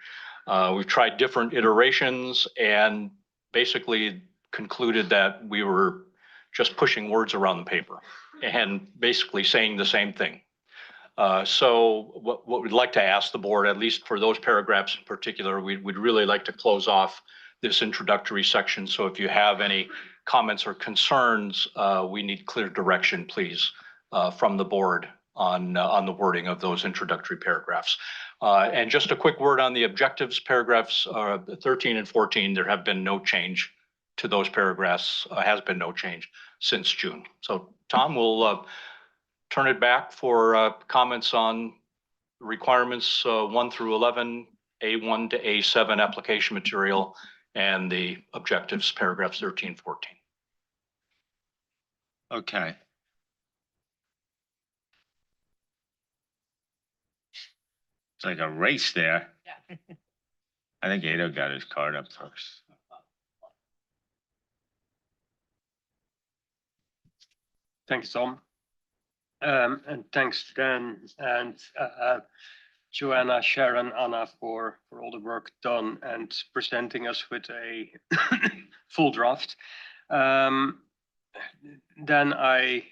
We've tried different iterations and basically concluded that we were just pushing words around the paper and basically saying the same thing. So what we'd like to ask the board, at least for those paragraphs in particular, we'd really like to close off this introductory section. So if you have any comments or concerns, we need clear direction, please, from the board on the wording of those introductory paragraphs. And just a quick word on the objectives paragraphs 13 and 14, there have been no change to those paragraphs, has been no change since June. So Tom, we'll turn it back for comments on requirements 1 through 11, A1 to A7 application material, and the objectives paragraphs 13, 14. Okay. It's like a race there. Yeah. I think Ado got his card up first. Thanks, Tom. And thanks, Dan. And Joanna, Sharon, Anna for all the work done and presenting us with a full draft. Then I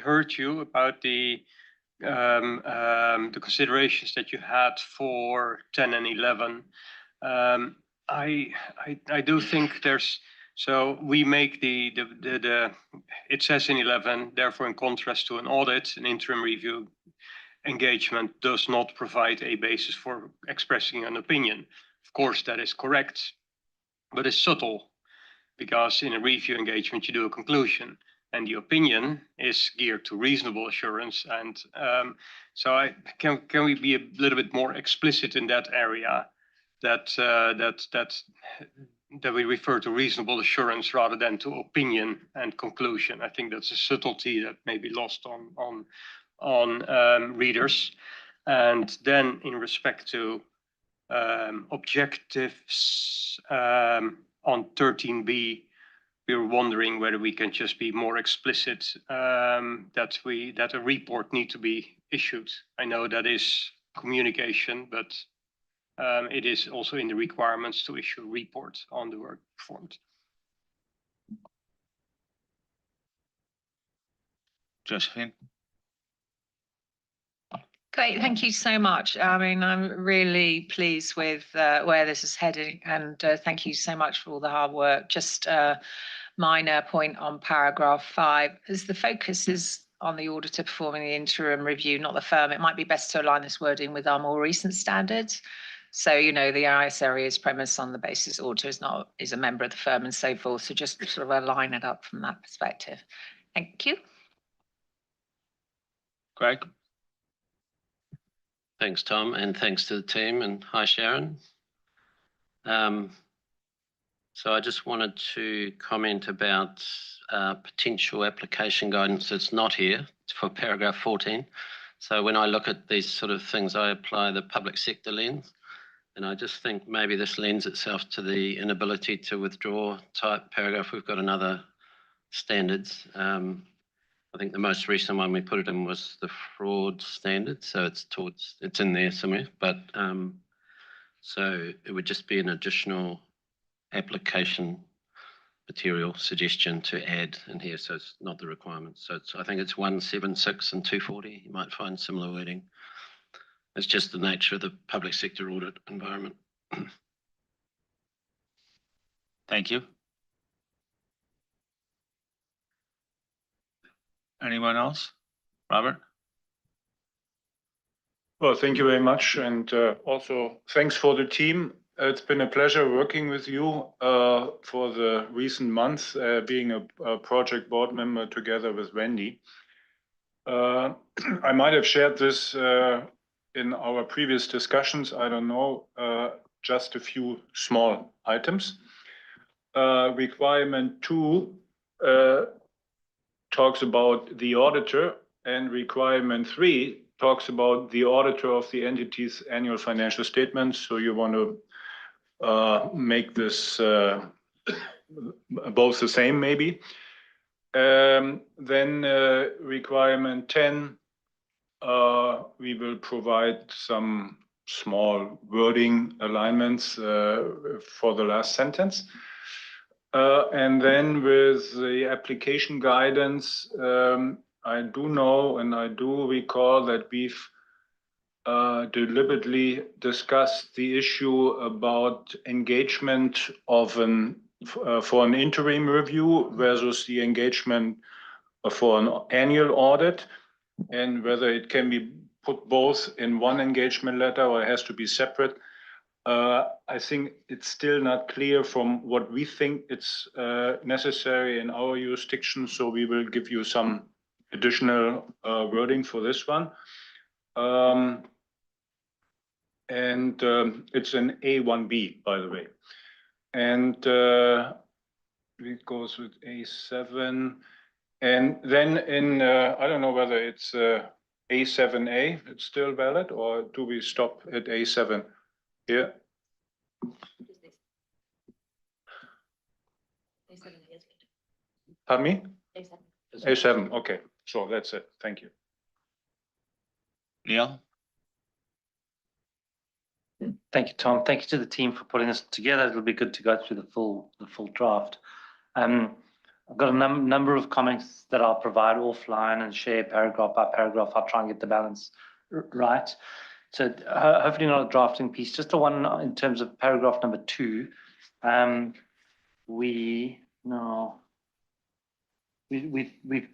heard you about the considerations that you had for 10 and 11. I do think there's, so we make it says in 11, therefore in contrast to an audit, an interim review engagement does not provide a basis for expressing an opinion. Of course, that is correct, but it's subtle because in a review engagement, you do a conclusion and the opinion is geared to reasonable assurance. And so can we be a little bit more explicit in that area that we refer to reasonable assurance rather than to opinion and conclusion? I think that's a subtlety that may be lost on readers. And then in respect to objectives on 13B, we were wondering whether we can just be more explicit that a report need to be issued. I know that is communication, but it is also in the requirements to issue a report on the work performed. Josephine? Great, thank you so much. I mean, I'm really pleased with where this is heading, and thank you so much for all the hard work. Just a minor point on paragraph 5, as the focus is on the auditor performing the interim review, not the firm, it might be best to align this wording with our more recent standards. So, you know, the IS area is premised on the basis auditor is a member of the firm and so forth. So just sort of align it up from that perspective. Thank you. Greg? Thanks, Tom, and thanks to the team, and hi, Sharon. So I just wanted to comment about potential application guidance that's not here for paragraph 14. So when I look at these sort of things, I apply the public sector lens, and I just think maybe this lends itself to the inability to withdraw type paragraph. We've got another standards. I think the most recent one we put it in was the fraud standard, so it's in there somewhere. But so it would just be an additional application material suggestion to add in here, so it's not the requirement. So I think it's 176 and 240. You might find similar wording. It's just the nature of the public sector audit environment. Thank you. Anyone else? Robert? Well, thank you very much. And also thanks for the team. It's been a pleasure working with you for the recent months, being a project board member together with Wendy. I might have shared this in our previous discussions. I don't know, just a few small items. Requirement 2 talks about the auditor, and requirement 3 talks about the auditor of the entity's annual financial statements. So you want to make this both the same, maybe. Then requirement 10, we will provide some small wording alignments for the last sentence. And then with the application guidance, I do know and I do recall that we've deliberately discussed the issue about engagement of for an interim review versus the engagement for an annual audit, and whether it can be put both in one engagement letter or it has to be separate. I think it's still not clear from what we think it's necessary in our jurisdiction, so we will give you some additional wording for this one. And it's an A1B, by the way. And it goes with A7. And then in, I don't know whether it's A7A, it's still valid, or do we stop at A7 here? Pardon me? A7, okay. So that's it. Thank you. Neil? Thank you, Tom. Thank you to the team for putting this together. It'll be good to go through the full draft. I've got a number of comments that I'll provide offline and share paragraph by paragraph. I'll try and get the balance right. So hopefully not a drafting piece, just the one in terms of paragraph number 2. We've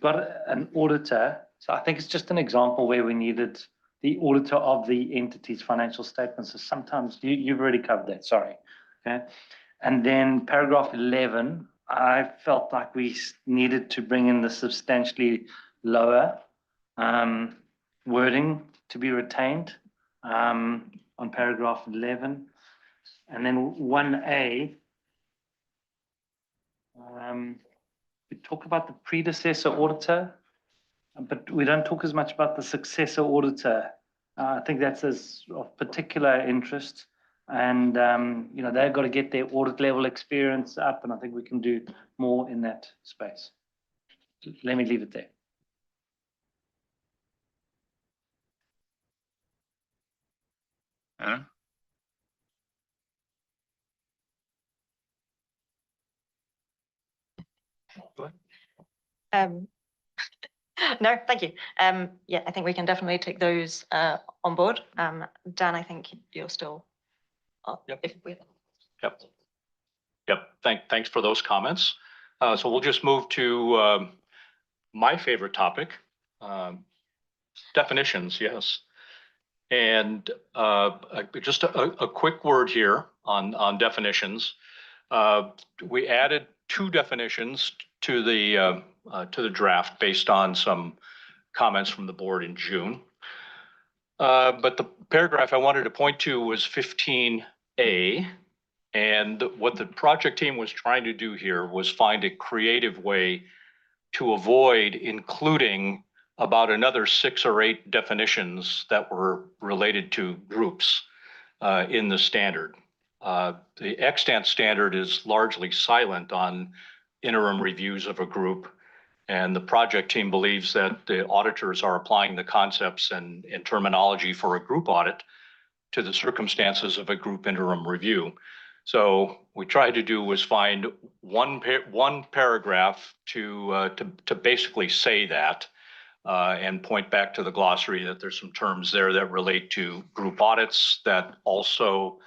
got an auditor. So I think it's just an example where we needed the auditor of the entity's financial statements. So sometimes you've already covered that, sorry. Okay. And then paragraph 11, I felt like we needed to bring in the substantially lower wording to be retained on paragraph 11. And then 1A, we talk about the predecessor auditor, but we don't talk as much about the successor auditor. I think that's of particular interest, and they've got to get their audit level experience up, and I think we can do more in that space. Let me leave it there. Anna? No, thank you. Yeah, I think we can definitely take those on board. Dan, I think you're still. Yep. Thanks for those comments. So we'll just move to my favorite topic, definitions. Yes, and just a quick word here on definitions. We added 2 definitions to the draft based on some comments from the board in June. But the paragraph I wanted to point to was 15A. And what the project team was trying to do here was find a creative way to avoid including about another 6 or 8 definitions that were related to groups in the standard. The extant standard is largely silent on interim reviews of a group, and the project team believes that the auditors are applying the concepts and terminology for a group audit to the circumstances of a group interim review. So we tried to do was find one paragraph to basically say that and point back to the glossary that there's some terms there that relate to group audits that also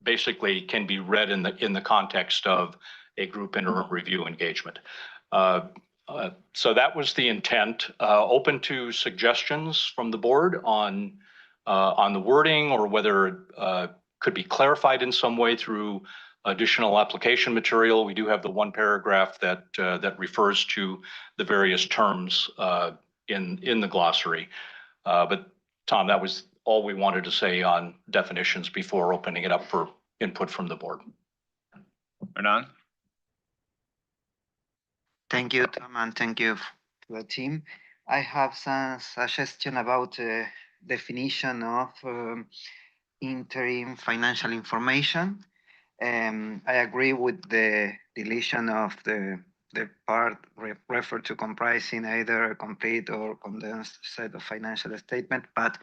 basically can be read in the context of a group interim review engagement. So that was the intent. Open to suggestions from the board on the wording or whether it could be clarified in some way through additional application material. We do have the 1 paragraph that refers to the various terms in the glossary. But Tom, that was all we wanted to say on definitions before opening it up for input from the board. Hernan? Thank you, Tom, and thank you to the team. I have some suggestion about definition of interim financial information. I agree with the deletion of the part referred to comprising either a complete or condensed set of financial statement. But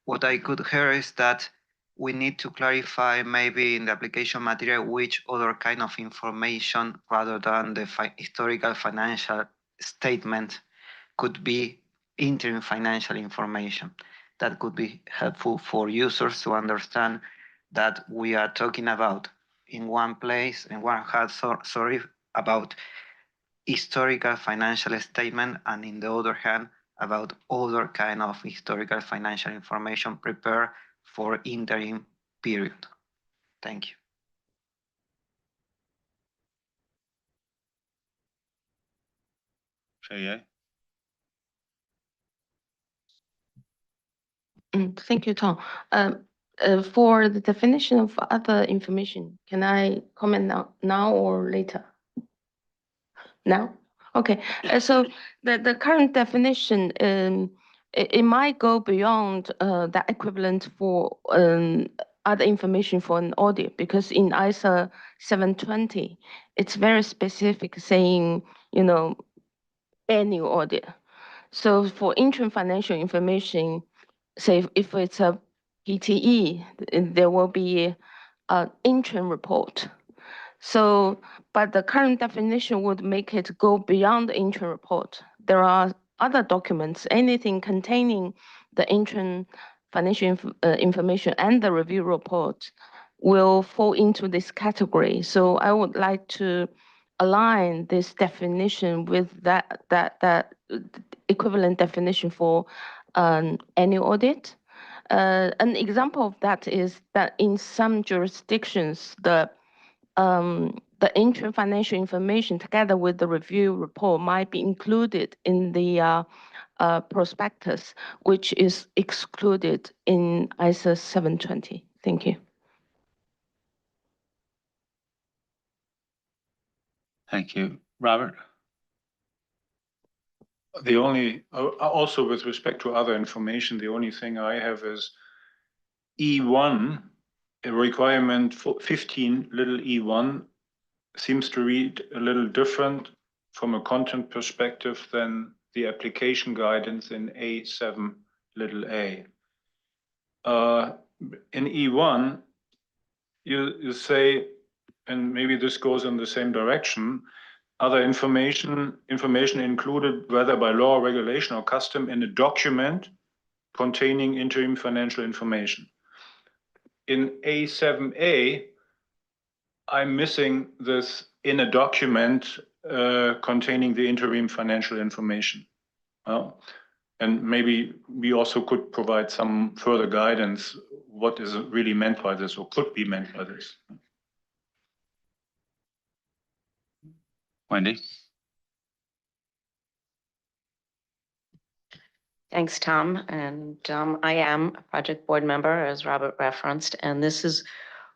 what I could hear is that we need to clarify maybe in the application material which other kind of information rather than the historical financial statement could be interim financial information. That could be helpful for users to understand that we are talking about in one place, in one hand, about historical financial statement, and in the other hand, about other kind of historical financial information prepared for interim period. Thank you. Thank you, Tom. For the definition of other information, can I comment now or later? Now? Okay. So the current definition, it might go beyond the equivalent for other information for an audit, because in ISA 720, it's very specific saying, annual audit. So for interim financial information, say if it's a PTE, there will be an interim report. So, but the current definition would make it go beyond the interim report. There are other documents, anything containing the interim financial information and the review report will fall into this category. So I would like to align this definition with that equivalent definition for annual audit. An example of that is that in some jurisdictions, the interim financial information together with the review report might be included in the prospectus, which is excluded in ISA 720. Thank you. Thank you. Robert? The only, also with respect to other information, the only thing I have is E1, a requirement for 15 little E1 seems to read a little different from a content perspective than the application guidance in A7 little a. In E1, you say, and maybe this goes in the same direction, other information included whether by law, regulation, or custom in a document containing interim financial information. In A7A, I'm missing this in a document containing the interim financial information. And maybe we also could provide some further guidance what is really meant by this or could be meant by this. Wendy? Thanks, Tom. And I am a project board member, as Robert referenced, and this has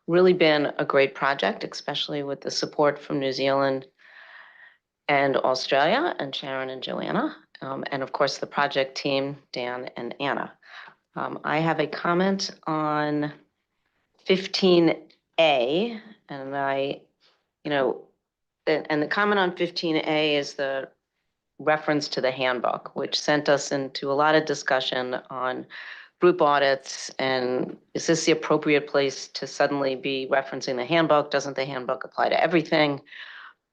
really been a great project, especially with the support from New Zealand and Australia, and Sharon and Joanna, and of course the project team, Dan and Anna. I have a comment on 15A, and the comment on 15A is the reference to the handbook, which sent us into a lot of discussion on group audits and is this the appropriate place to suddenly be referencing the handbook? Doesn't the handbook apply to everything?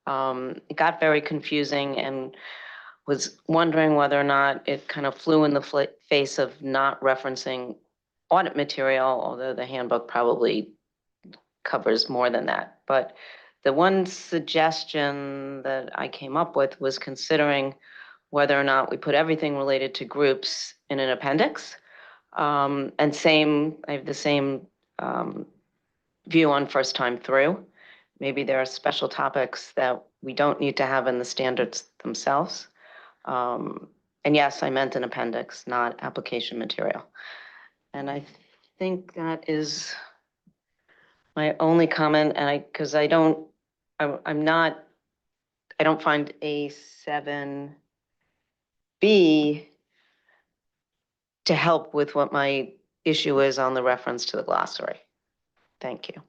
It got very confusing and was wondering whether or not it kind of flew in the face of not referencing audit material, although the handbook probably covers more than that. But the one suggestion that I came up with was considering whether or not we put everything related to groups in an appendix. And I have the same view on first time through. Maybe there are special topics that we don't need to have in the standards themselves. And yes, I meant an appendix, not application material. And I think that is my only comment, and because I don't find A7B to help with what my issue is on the reference to the glossary. Thank you.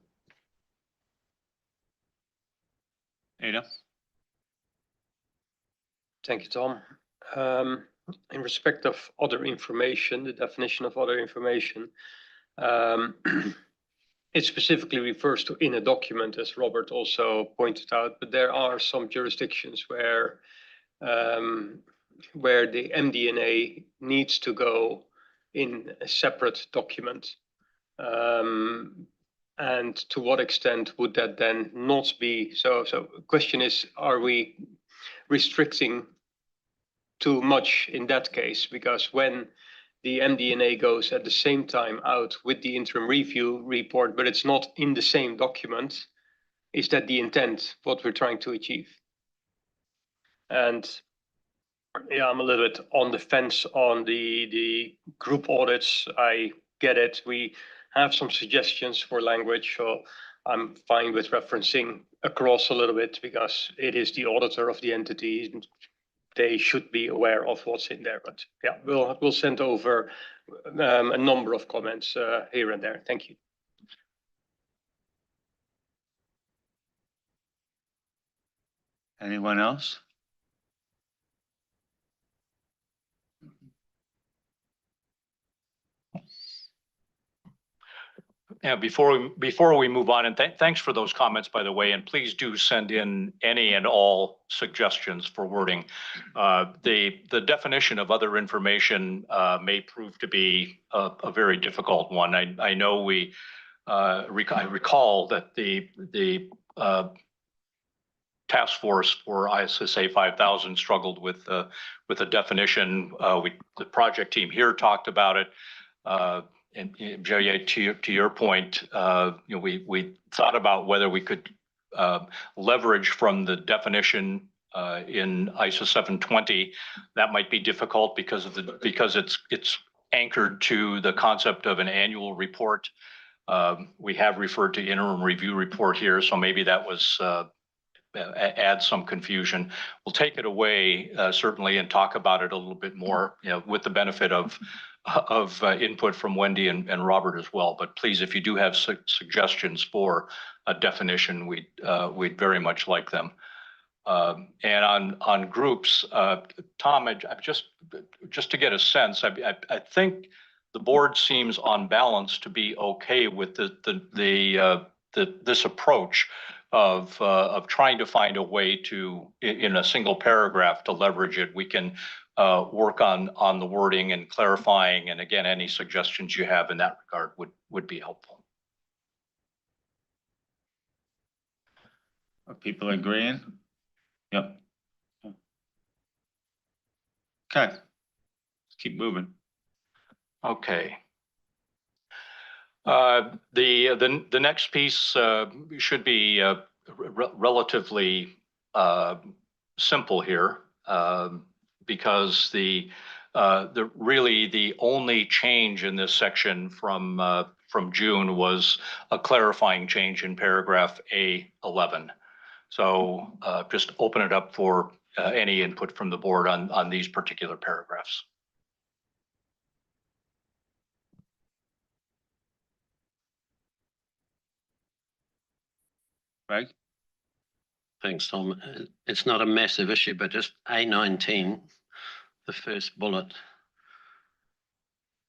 Ada? Thank you, Tom. In respect of other information, the definition of other information, it specifically refers to in a document, as Robert also pointed out, but there are some jurisdictions where the MD&A needs to go in a separate document. And to what extent would that then not be? So the question is, are we restricting too much in that case? Because when the MD&A goes at the same time out with the interim review report, but it's not in the same document, is that the intent, what we're trying to achieve? And yeah, I'm a little bit on the fence on the group audits. I get it. We have some suggestions for language, so I'm fine with referencing across a little bit because it is the auditor of the entity. They should be aware of what's in there. But yeah, we'll send over a number of comments here and there. Thank you. Anyone else? Yeah, before we move on, and thanks for those comments, by the way, and please do send in any and all suggestions for wording. The definition of other information may prove to be a very difficult one. I know I recall that the task force for ISSA 5000 struggled with the definition. The project team here talked about it. And Jerry, to your point, we thought about whether we could leverage from the definition in ISO 720. That might be difficult because it's anchored to the concept of an annual report. We have referred to interim review report here, so maybe that was add some confusion. We'll take it away certainly and talk about it a little bit more, with the benefit of input from Wendy and Robert as well. But please, if you do have suggestions for a definition, we'd very much like them. And on groups, Tom, just to get a sense, I think the board seems on balance to be okay with this approach of trying to find a way to, in a single paragraph, to leverage it. We can work on the wording and clarifying, and again, any suggestions you have in that regard would be helpful. Are people agreeing? Yep. Okay. Let's keep moving. Okay. The next piece should be relatively simple here, because really the only change in this section from June was a clarifying change in paragraph A11. So just open it up for any input from the board on these particular paragraphs. Greg? Thanks, Tom. It's not a massive issue, but just A19, the first bullet,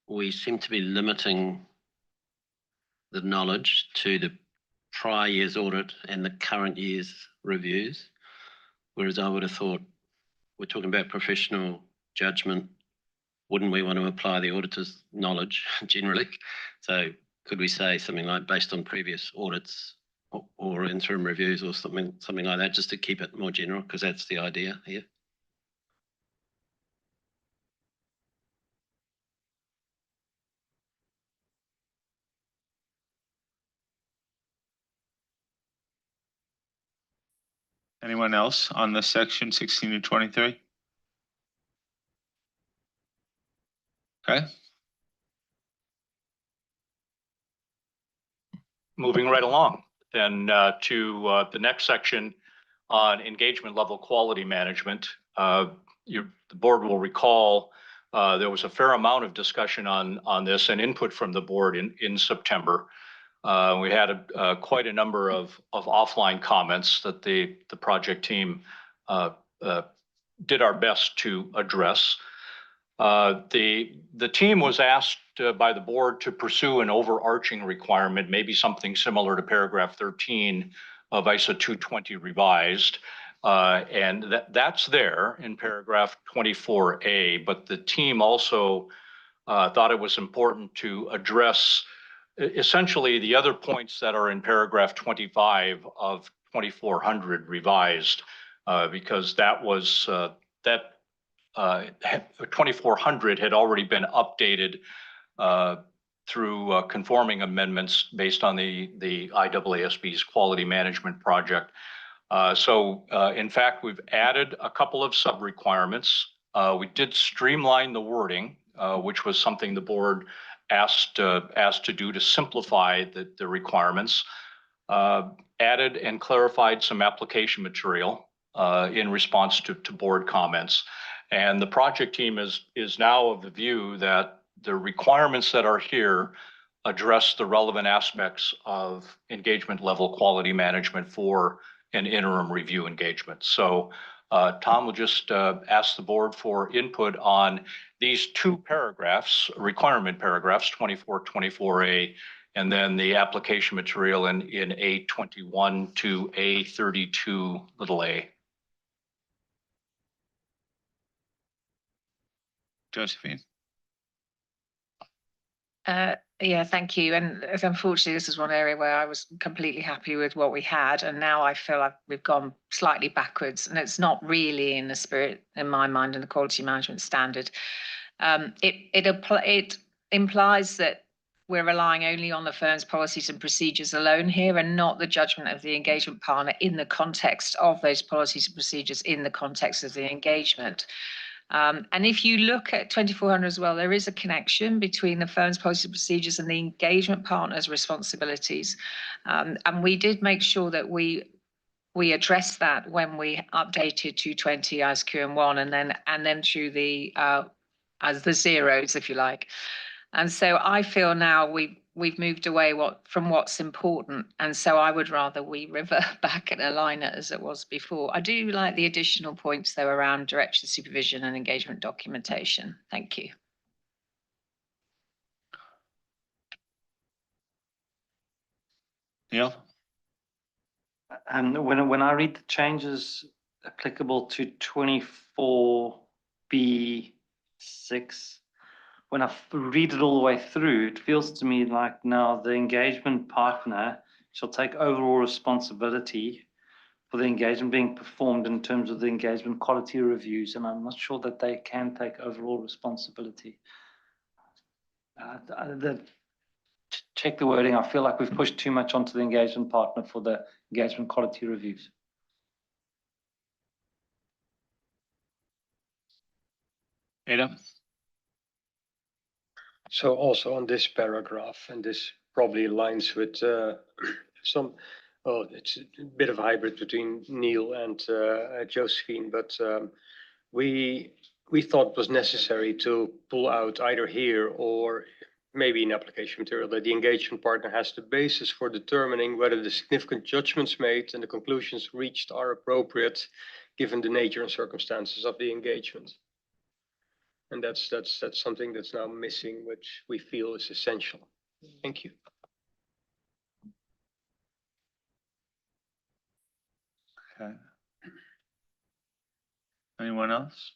we seem to be limiting the knowledge to the prior year's audit and the current year's reviews, whereas I would have thought we're talking about professional judgment. Wouldn't we want to apply the auditor's knowledge generally? So could we say something like based on previous audits or interim reviews or something like that, just to keep it more general, because that's the idea here. Anyone else on this section 16 to 23? Okay. Moving right along then to the next section on engagement level quality management. The board will recall there was a fair amount of discussion on this and input from the board in September. We had quite a number of offline comments that the project team did our best to address. The team was asked by the board to pursue an overarching requirement, maybe something similar to paragraph 13 of ISO 220 revised. And that's there in paragraph 24A, but the team also thought it was important to address essentially the other points that are in paragraph 25 of 2400 revised, because that was 2400 had already been updated through conforming amendments based on the IAASB's quality management project. So in fact, we've added a couple of sub-requirements. We did streamline the wording, which was something the board asked to do to simplify the requirements. Added and clarified some application material in response to board comments. And the project team is now of the view that the requirements that are here address the relevant aspects of engagement level quality management for an interim review engagement. So Tom will just ask the board for input on these two paragraphs, requirement paragraphs, 24, 24A and then the application material in A21 to A32 little a. Josephine? Yeah, thank you. And unfortunately, this is one area where I was completely happy with what we had, and now I feel like we've gone slightly backwards, and it's not really in the spirit, in my mind, in the quality management standard. It implies that we're relying only on the firm's policies and procedures alone here, and not the judgment of the engagement partner in the context of those policies and procedures in the context of the engagement. And if you look at 2400 as well, there is a connection between the firm's policy procedures and the engagement partner's responsibilities. And we did make sure that we addressed that when we updated 220 ISQM1 and then through the as the zeros, if you like. And so I feel now we've moved away from what's important. And so I would rather we revert back and align it as it was before. I do like the additional points though around direction, supervision and engagement documentation. Thank you. Neil? When I read the changes applicable to 24B6, when I read it all the way through, it feels to me like now the engagement partner shall take overall responsibility for the engagement being performed in terms of the engagement quality reviews, and I'm not sure that they can take overall responsibility. Check the wording. I feel like we've pushed too much onto the engagement partner for the engagement quality reviews. Ada? So also on this paragraph, and this probably aligns with some, well, it's a bit of a hybrid between Neil and Josephine, but we thought it was necessary to pull out either here or maybe in application material that the engagement partner has the basis for determining whether the significant judgments made and the conclusions reached are appropriate given the nature and circumstances of the engagement. And that's something that's now missing, which we feel is essential. Thank you. Okay. Anyone else?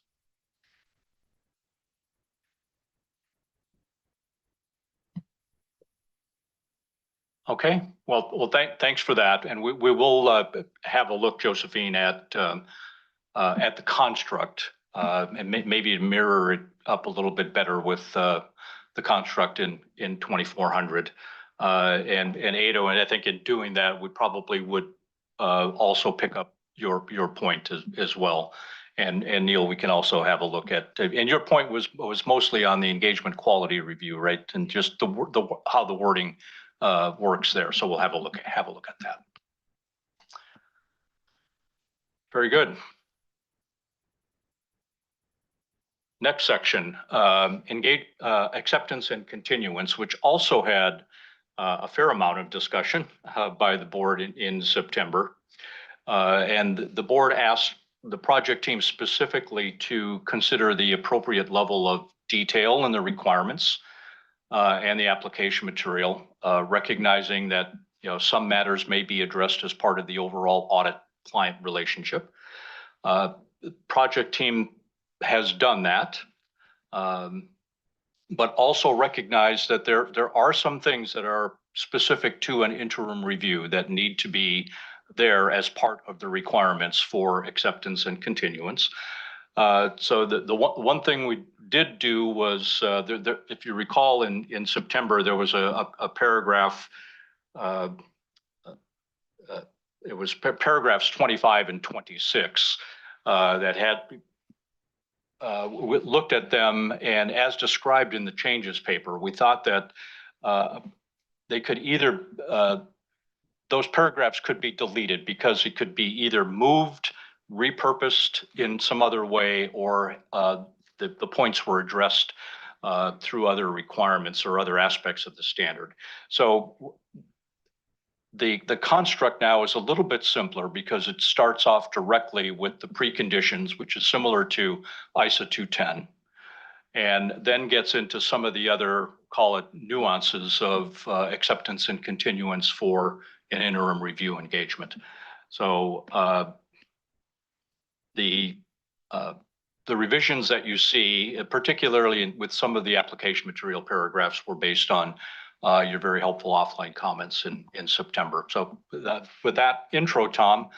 Okay, well, thanks for that, and we will have a look, Josephine, at the construct and maybe mirror it up a little bit better with the construct in 2400. And Ado, and I think in doing that, we probably would also pick up your point as well. And Neil, we can also have a look at, and your point was mostly on the engagement quality review, right? And just how the wording works there. So we'll have a look at that. Very good. Next section, acceptance and continuance, which also had a fair amount of discussion by the board in September. And the board asked the project team specifically to consider the appropriate level of detail in the requirements and the application material, recognizing that some matters may be addressed as part of the overall audit-client relationship. The project team has done that, but also recognized that there are some things that are specific to an interim review that need to be there as part of the requirements for acceptance and continuance. So the one thing we did do was, if you recall, in September, there was a paragraph, it was paragraphs 25 and 26 that had we looked at them, and as described in the changes paper, we thought that they could either, those paragraphs could be deleted because it could be either moved, repurposed in some other way, or the points were addressed through other requirements or other aspects of the standard. So the construct now is a little bit simpler because it starts off directly with the preconditions, which is similar to ISA 210. and then gets into some of the other, call it nuances of acceptance and continuance for an interim review engagement. So the revisions that you see, particularly with some of the application material paragraphs, were based on your very helpful offline comments in September. So with that intro, Tom,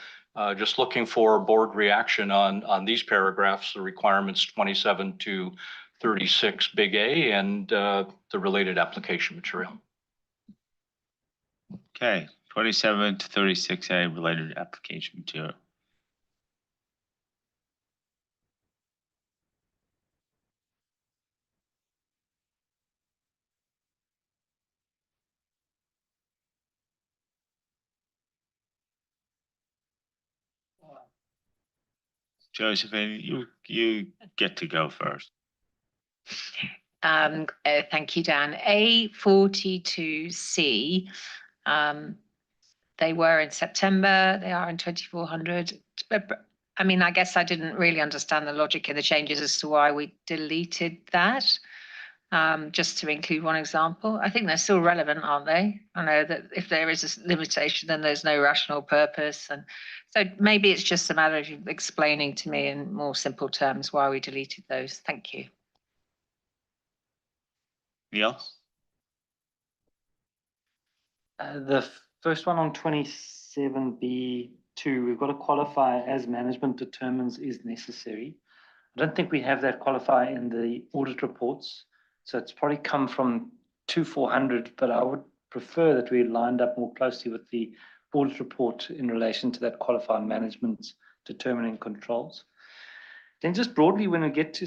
just looking for board reaction on these paragraphs, the requirements 27 to 36 big A and the related application material. Okay, 27 to 36A related application material. Josephine, you get to go first. Thank you, Dan. A42C, they were in September, they are in 2400. I mean, I guess I didn't really understand the logic of the changes as to why we deleted that. Just to include one example, I think they're still relevant, aren't they? I know that if there is a limitation, then there's no rational purpose. And so maybe it's just a matter of you explaining to me in more simple terms why we deleted those. Thank you. Neil? The first one on 27B2, we've got to qualify as management determines is necessary. I don't think we have that qualifier in the audit reports. So it's probably come from 2400, but I would prefer that we lined up more closely with the audit report in relation to that qualified management determining controls. Then just broadly, when we get to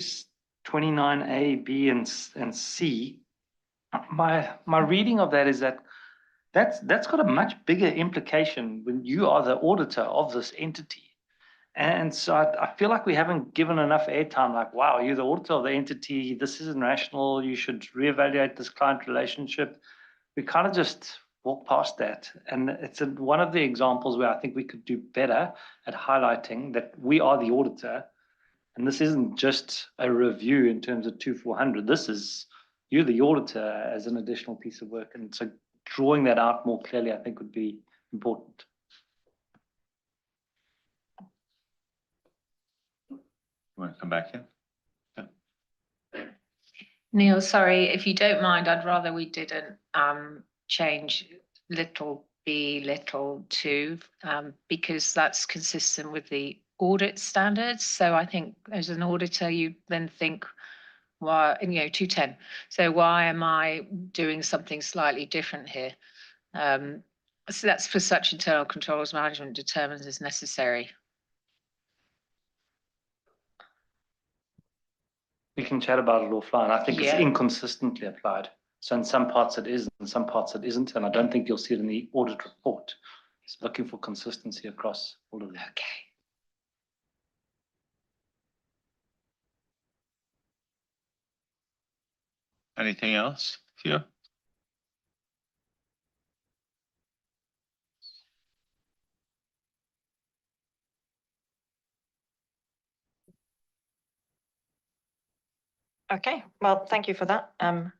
29A, B, and C, my reading of that is that's got a much bigger implication when you are the auditor of this entity. And so I feel like we haven't given enough airtime, like, wow, you're the auditor of the entity, this isn't rational, you should reevaluate this client relationship. We kind of just walk past that. And it's one of the examples where I think we could do better at highlighting that we are the auditor. And this isn't just a review in terms of 2400. This is, you're the auditor as an additional piece of work. And so drawing that out more clearly, I think would be important. You want to come back in? Yeah. Neil, sorry, if you don't mind, I'd rather we didn't change little b, little 2, because that's consistent with the audit standards. So I think as an auditor, you then think, why, 210. So why am I doing something slightly different here? So that's for such internal controls management determines as necessary. We can chat about it offline. I think it's inconsistently applied. So in some parts it is, in some parts it isn't. And I don't think you'll see it in the audit report. It's looking for consistency across all of them. Okay. Anything else here? Okay, well, thank you for that. And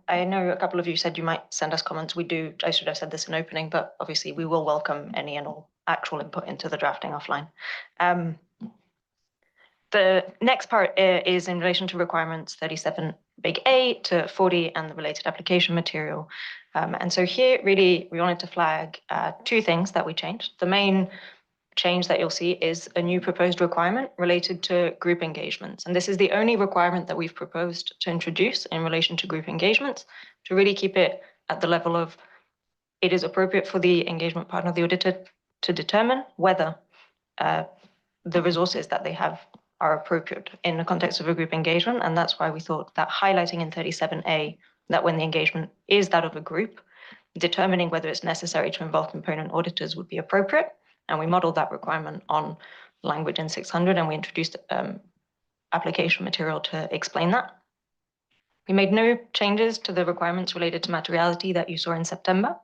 I know a couple of you said you might send us comments. I should have said this in opening, but obviously we will welcome any and all actual input into the drafting offline. The next part is in relation to requirements 37 big A to 40 and the related application material. And so here really we wanted to flag 2 things that we changed. The main change that you'll see is a new proposed requirement related to group engagements. And this is the only requirement that we've proposed to introduce in relation to group engagements to really keep it at the level of it is appropriate for the engagement partner, the auditor, to determine whether the resources that they have are appropriate in the context of a group engagement. And that's why we thought that highlighting in 37A that when the engagement is that of a group, determining whether it's necessary to involve component auditors would be appropriate. And we modeled that requirement on language in 600 and we introduced application material to explain that. We made no changes to the requirements related to materiality that you saw in September.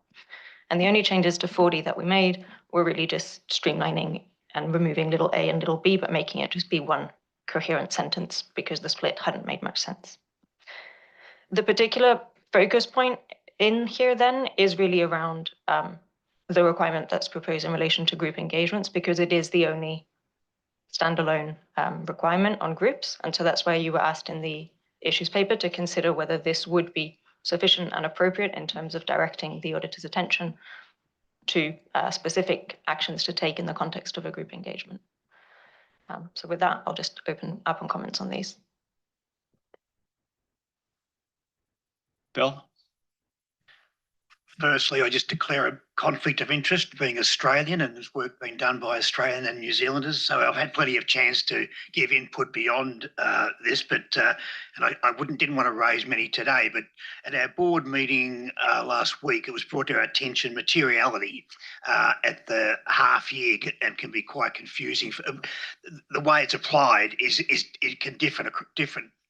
And the only changes to 40 that we made were really just streamlining and removing little a and little b, but making it just be one coherent sentence because the split hadn't made much sense. The particular focus point in here then is really around the requirement that's proposed in relation to group engagements, because it is the only standalone requirement on groups. And so that's where you were asked in the issues paper to consider whether this would be sufficient and appropriate in terms of directing the auditor's attention to specific actions to take in the context of a group engagement. So with that, I'll just open up on comments on these. Bill? Firstly, I just declare a conflict of interest being Australian, and there's work being done by Australian and New Zealanders. So I've had plenty of chance to give input beyond this, but and I didn't want to raise many today, but at our board meeting last week, it was brought to our attention materiality at the half year and can be quite confusing. The way it's applied is it can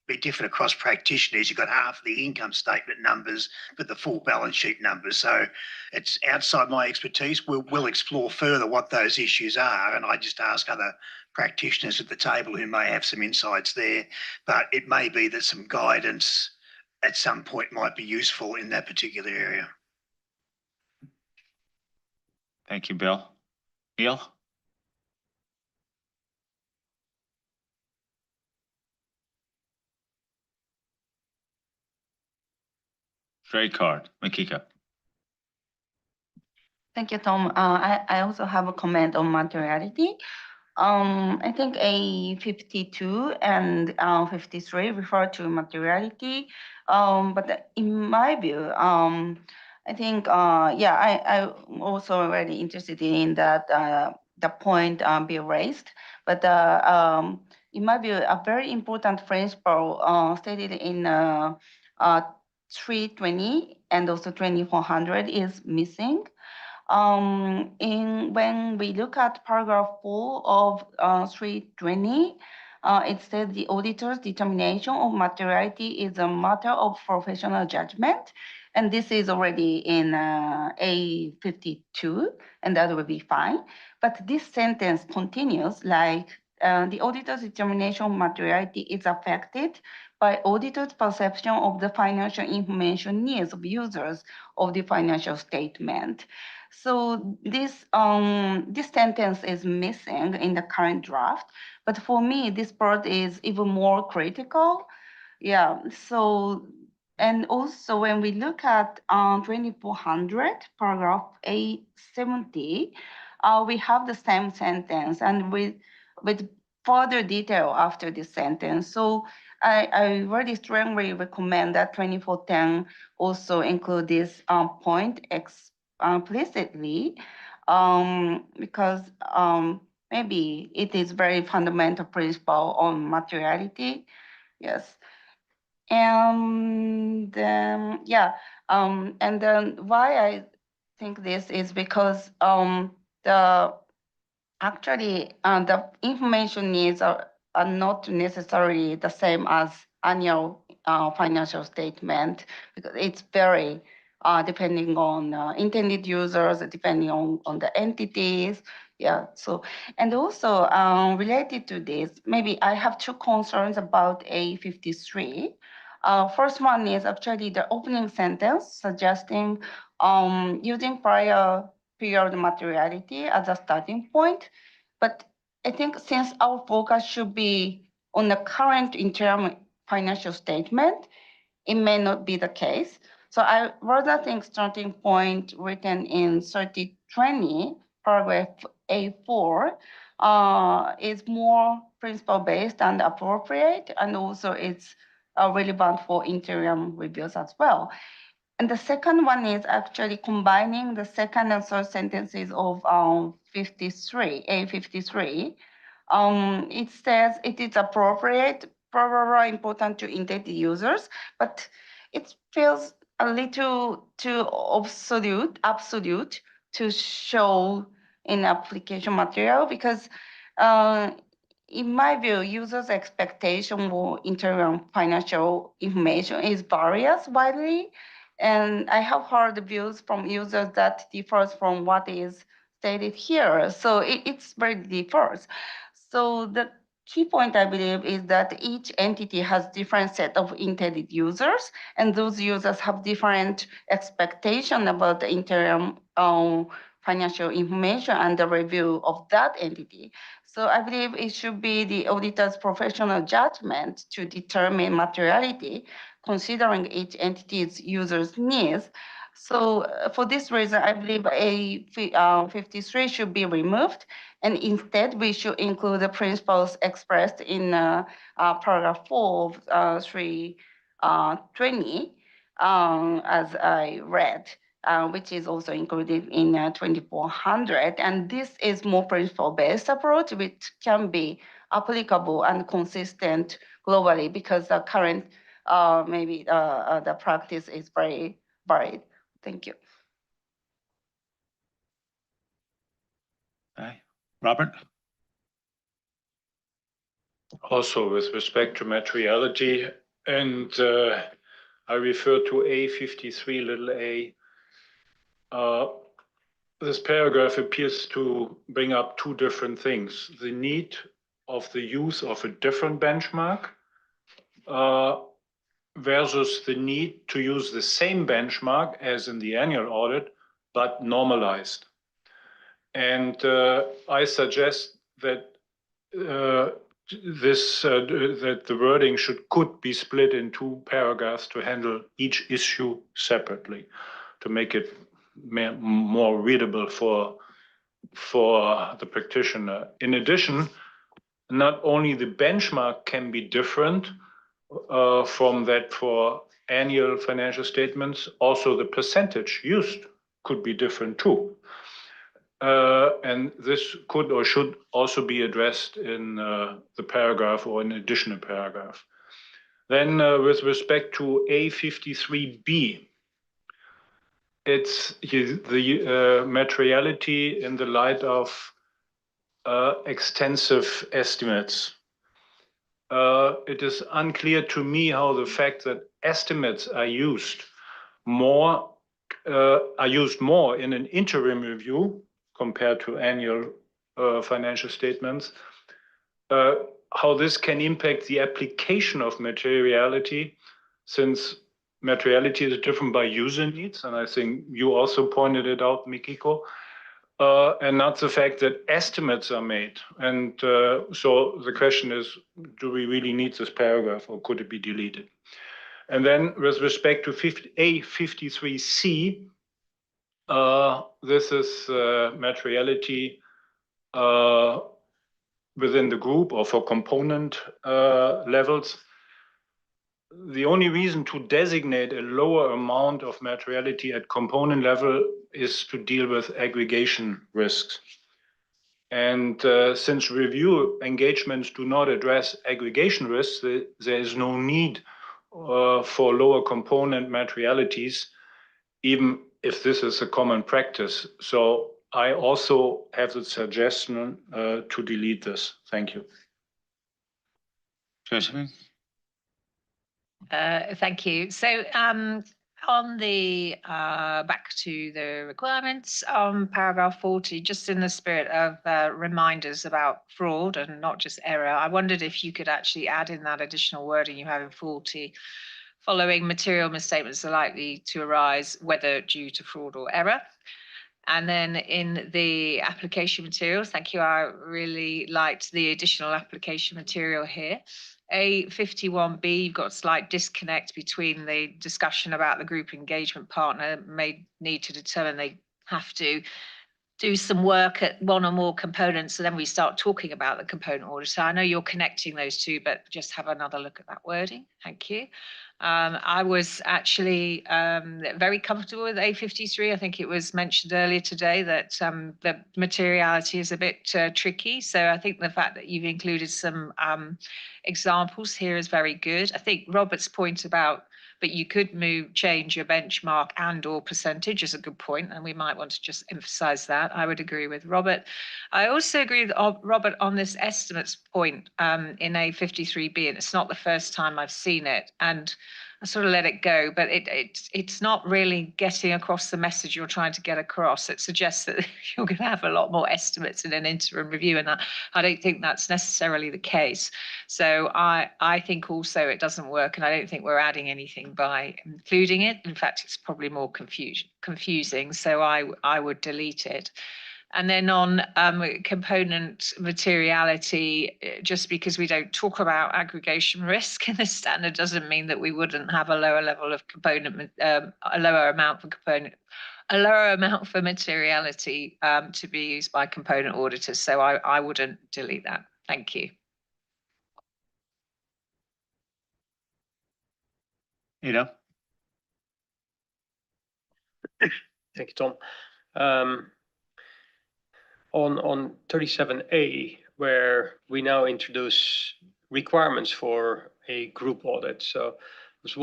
be different across practitioners. You've got half the income statement numbers, but the full balance sheet numbers. So it's outside my expertise. We'll explore further what those issues are, and I just ask other practitioners at the table who may have some insights there. But it may be that some guidance at some point might be useful in that particular area. Thank you, Bill. Neil? Great card, Makika. Thank you, Tom. I also have a comment on materiality. I think A52 and 53 refer to materiality. But in my view, I think, I'm also very interested in that the point Bill raised. But in my view, a very important principle stated in 320 and also 2400 is missing. When we look at paragraph 4 of 320, it says the auditor's determination of materiality is a matter of professional judgment. And this is already in A52, and that will be fine. But this sentence continues like the auditor's determination of materiality is affected by auditor's perception of the financial information needs of users of the financial statement. So this sentence is missing in the current draft, but for me, this part is even more critical. Yeah, so, and also when we look at 2400, paragraph A70, we have the same sentence and with further detail after this sentence. So I really strongly recommend that 2410 also include this point explicitly, because maybe it is very fundamental principle on materiality. Yes. And and then why I think this is because the information needs are not necessarily the same as annual financial statement, because it's very depending on intended users, depending on the entities. Yeah, so, and also related to this, maybe I have two concerns about A53. First one is actually the opening sentence suggesting using prior period materiality as a starting point. But I think since our focus should be on the current interim financial statement, it may not be the case. So I rather think starting point written in 3020, paragraph A4, is more principle-based and appropriate, and also it's relevant for interim reviews as well. And the second one is actually combining the second and third sentences of A53. It says it is appropriate, probably important to intended users, but it feels a little too absolute to show in application material, because in my view, users' expectation for interim financial information is various widely. And I have heard views from users that differs from what is stated here. So it's very differs. So the key point, I believe, is that each entity has different set of intended users, and those users have different expectation about the interim financial information and the review of that entity. So I believe it should be the auditor's professional judgment to determine materiality, considering each entity's users' needs. So for this reason, I believe A53 should be removed, and instead we should include the principles expressed in paragraph 4 of 320, as I read, which is also included in 2400. And this is more principle-based approach, which can be applicable and consistent globally, because the current maybe the practice is very varied. Thank you. Okay. Robert? Also with respect to materiality, and I refer to A53 little a. This paragraph appears to bring up two different things: the need of the use of a different benchmark versus the need to use the same benchmark as in the annual audit, but normalized. And I suggest that that the wording could be split in two paragraphs to handle each issue separately, to make it more readable for the practitioner. In addition, not only the benchmark can be different from that for annual financial statements, also the percentage used could be different too. And this could or should also be addressed in the paragraph or an additional paragraph. Then with respect to A53B, it's the materiality in the light of extensive estimates. It is unclear to me how the fact that estimates are used more in an interim review compared to annual financial statements, how this can impact the application of materiality, since materiality is different by user needs, and I think you also pointed it out, Mikiko, and not the fact that estimates are made. And so the question is, do we really need this paragraph, or could it be deleted? And then with respect to A53C, this is materiality within the group or for component levels. The only reason to designate a lower amount of materiality at component level is to deal with aggregation risks. And since review engagements do not address aggregation risks, there is no need for lower component materialities, even if this is a common practice. So I also have the suggestion to delete this. Thank you. Josephine? Thank you. So on the back to the requirements on paragraph 40, just in the spirit of reminders about fraud and not just error, I wondered if you could actually add in that additional wording you have in 40. Following material misstatements are likely to arise, whether due to fraud or error. And then in the application materials, thank you, I really liked the additional application material here. A51B, you've got a slight disconnect between the discussion about the group engagement partner may need to determine they have to do some work at one or more components, and then we start talking about the component order. So I know you're connecting those two, but just have another look at that wording. Thank you. I was actually very comfortable with A53. I think it was mentioned earlier today that the materiality is a bit tricky. So I think the fact that you've included some examples here is very good. I think Robert's point about, but you could change your benchmark and or percentage is a good point, and we might want to just emphasize that. I would agree with Robert. I also agree with Robert on this estimates point in A53B, and it's not the first time I've seen it. And sort of let it go. But it's not really getting across the message you're trying to get across. It suggests that you're going to have a lot more estimates in an interim review, and I don't think that's necessarily the case. So I think also it doesn't work, and I don't think we're adding anything by including it. In fact, it's probably more confusing. So I would delete it. And then on component materiality, just because we don't talk about aggregation risk in the standard doesn't mean that we wouldn't have a lower level of component, a lower amount for materiality to be used by component auditors. So I wouldn't delete that. Thank you. Thank you, Tom. On 37A, where we now introduce requirements for a group audit. So I was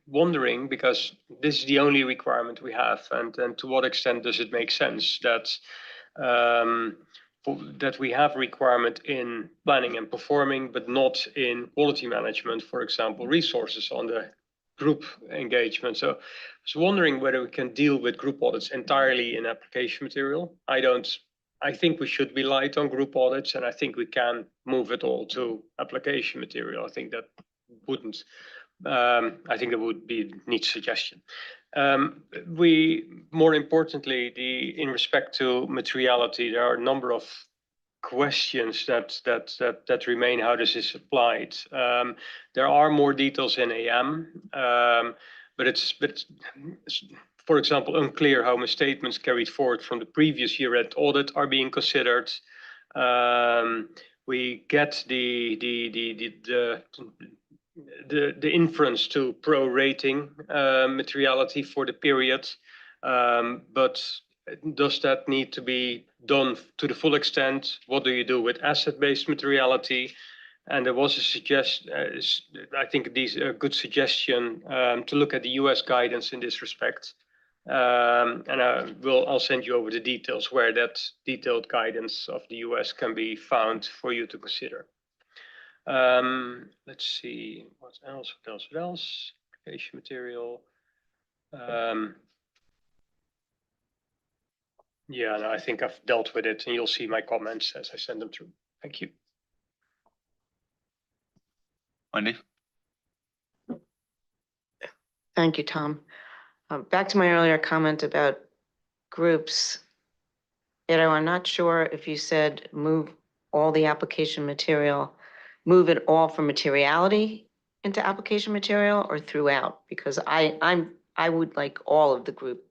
wondering, because this is the only requirement we have, and to what extent does it make sense that that we have requirement in planning and performing, but not in quality management, for example, resources on the group engagement. So I was wondering whether we can deal with group audits entirely in application material. I think we should be light on group audits, and I think we can move it all to application material. I think that wouldn't. I think that would be a neat suggestion. More importantly, in respect to materiality, there are a number of questions that remain. How this is applied? There are more details in AM, but it's for example, unclear how misstatements carried forward from the previous year-end audit are being considered. We get the inference to pro-rating materiality for the period, but does that need to be done to the full extent? What do you do with asset-based materiality? And there was a suggestion, I think these are a good suggestion to look at the US guidance in this respect. And I'll send you over the details where that detailed guidance of the US can be found for you to consider. Let's see, what else? Application material. Yeah, no, I think I've dealt with it, and you'll see my comments as I send them through. Thank you. Wendy? Thank you, Tom. Back to my earlier comment about groups. I'm not sure if you said move all the application material, move it all from materiality into application material or throughout, because I would like all of the group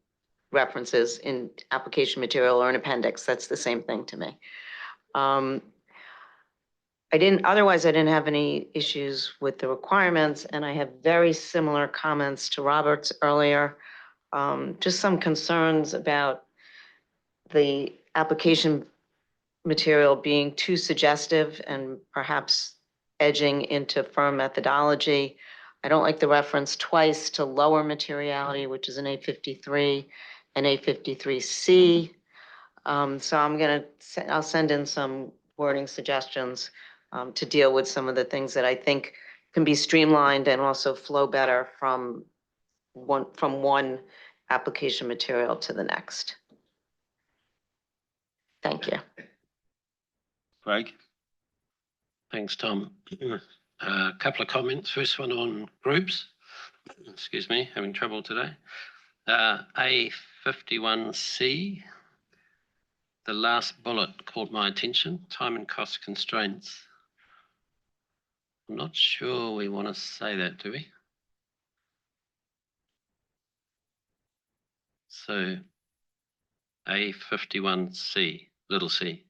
references in application material or an appendix. That's the same thing to me. Otherwise I didn't have any issues with the requirements, and I have very similar comments to Robert's earlier. Just some concerns about the application material being too suggestive and perhaps edging into firm methodology. I don't like the reference twice to lower materiality, which is in A53 and A53C. So I'll send in some wording suggestions to deal with some of the things that I think can be streamlined and also flow better from one application material to the next. Thank you. Greg? Thanks, Tom. A couple of comments. First one on groups. Excuse me, having trouble today. A51C, the last bullet caught my attention, time and cost constraints. I'm not sure we want to say that, do we? So A51C, little c.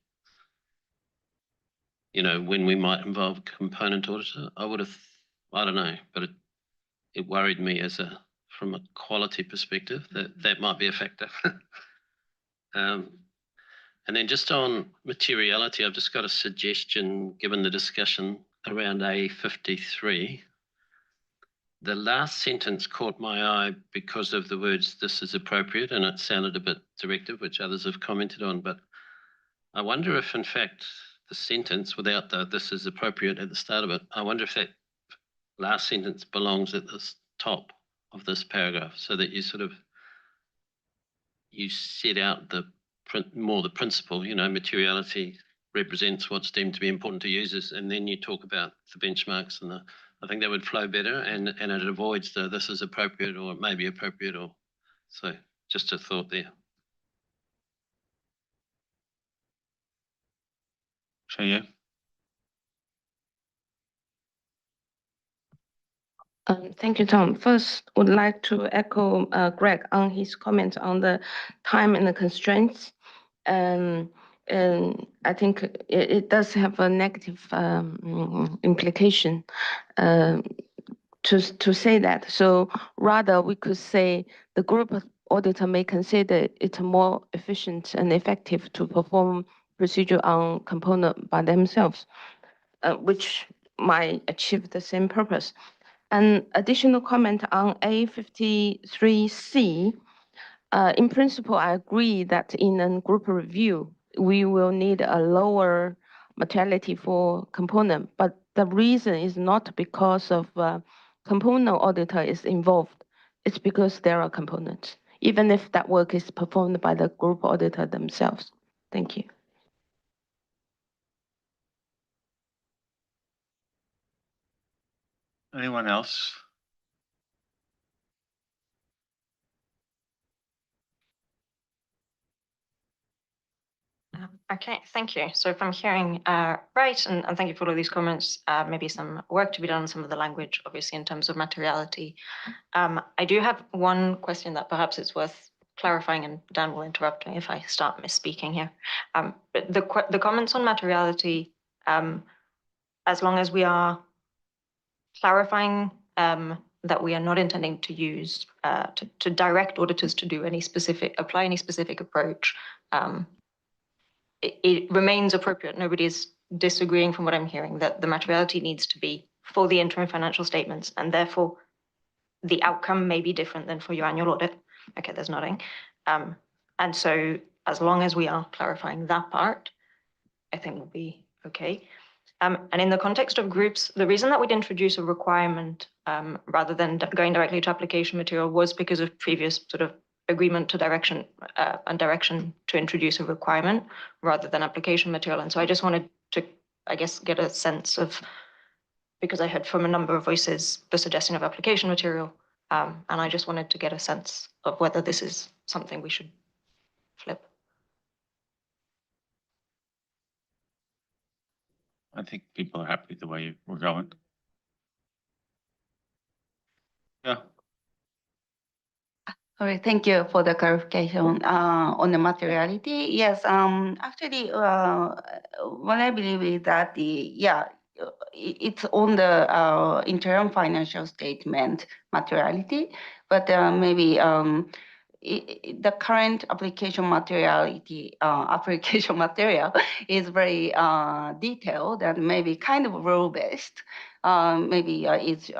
You know, when we might involve component auditor, I don't know, but it worried me from a quality perspective that might be a factor. And then just on materiality, I've just got a suggestion given the discussion around A53. The last sentence caught my eye because of the words "this is appropriate," and it sounded a bit directive, which others have commented on, but I wonder if in fact the sentence without the "this is appropriate" at the start of it, I wonder if that last sentence belongs at the top of this paragraph, so that you sort of, you set out the principle, materiality represents what's deemed to be important to users, and then you talk about the benchmarks and I think that would flow better, and it avoids this is appropriate or it may be appropriate, or so just a thought there. Shaya? Thank you, Tom. First, would like to echo Greg on his comments on the time and the constraints. And I think it does have a negative implication to say that. So rather, we could say the group auditor may consider it more efficient and effective to perform procedure on component by themselves, which might achieve the same purpose. An additional comment on A53C. In principle, I agree that in a group review, we will need a lower materiality for component, but the reason is not because of component auditor is involved. It's because there are components, even if that work is performed by the group auditor themselves. Thank you. Anyone else? Okay, thank you. So if I'm hearing right, and thank you for all of these comments, maybe some work to be done on some of the language, obviously in terms of materiality. I do have one question that perhaps it's worth clarifying, and Dan will interrupt me if I start misspeaking here. But the comments on materiality, as long as we are clarifying that we are not intending to use to direct auditors to do apply any specific approach, it remains appropriate. Nobody is disagreeing from what I'm hearing that the materiality needs to be for the interim financial statements, and therefore the outcome may be different than for your annual audit. Okay, there's nodding. And so as long as we are clarifying that part, I think we'll be okay. And in the context of groups, the reason that we'd introduce a requirement rather than going directly to application material was because of previous sort of agreement to direction and direction to introduce a requirement rather than application material. And so I just wanted to, I guess, get a sense of, because I heard from a number of voices the suggestion of application material, and I just wanted to get a sense of whether this is something we should flip. I think people are happy the way we're going. Yeah. All right, thank you for the clarification on the materiality. Yes, actually, what I believe is that it's on the interim financial statement materiality, but maybe the current application materiality application material is very detailed and maybe kind of rule based. Maybe it's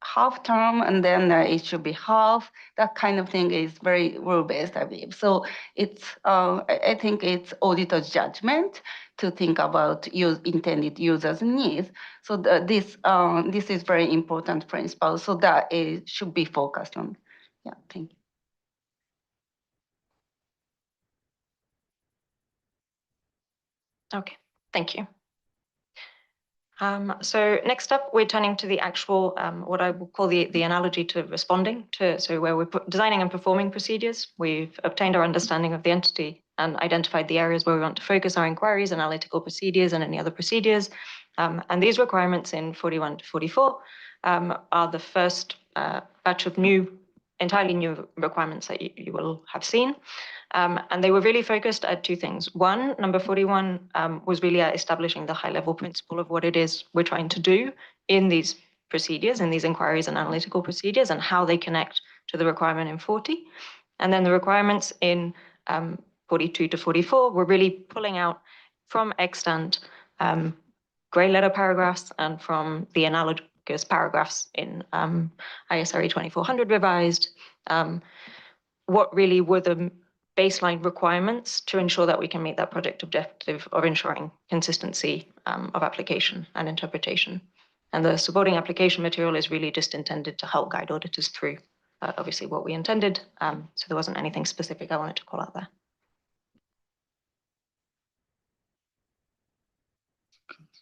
half term and then it should be half. That kind of thing is very rule based, I believe. So it's I think it's auditor's judgment to think about intended users' needs. So this is very important principle. So that it should be focused on. Yeah, thank you. Okay, thank you. So next up, we're turning to the actual, what I will call the analogy to responding to, so where we're designing and performing procedures. We've obtained our understanding of the entity and identified the areas where we want to focus our inquiries, analytical procedures, and any other procedures. And these requirements in 41 to 44 are the first batch of entirely new requirements that you will have seen. And they were really focused at two things. One, number 41 was really at establishing the high-level principle of what it is we're trying to do in these procedures, in these inquiries and analytical procedures, and how they connect to the requirement in 40. And then the requirements in 42 to 44 were really pulling out from extant grey letter paragraphs and from the analogous paragraphs in ISRE 2400 revised, what really were the baseline requirements to ensure that we can meet that project objective of ensuring consistency of application and interpretation. And the supporting application material is really just intended to help guide auditors through obviously what we intended. So there wasn't anything specific I wanted to call out there.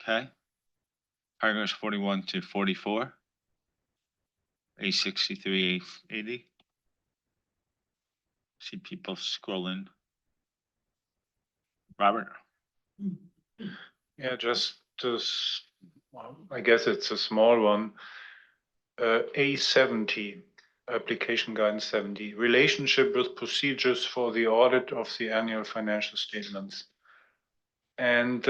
Okay. Paragraphs 41 to 44. A63, A80. See people scrolling. Robert? Yeah, well, I guess it's a small one. A70, application guidance 70, relationship with procedures for the audit of the annual financial statements. And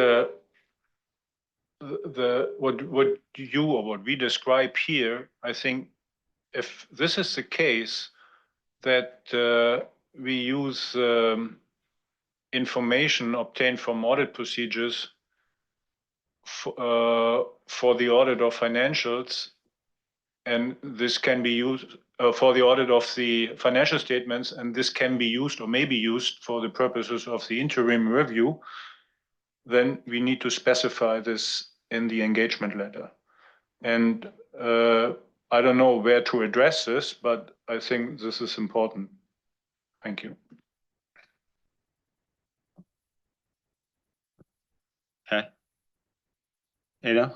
what we describe here, I think if this is the case, that we use information obtained from audit procedures for the audit of financials, and this can be used for the audit of the financial statements, and this can be used or may be used for the purposes of the interim review, then we need to specify this in the engagement letter. And I don't know where to address this, but I think this is important. Thank you. Okay. Ada?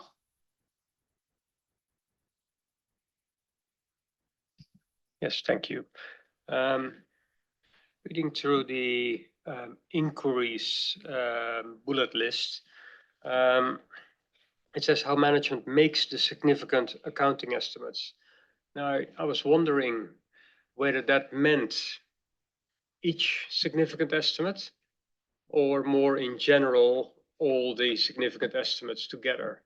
Yes, thank you. Reading through the inquiries bullet list, it says how management makes the significant accounting estimates. Now, I was wondering whether that meant each significant estimate or more in general, all the significant estimates together.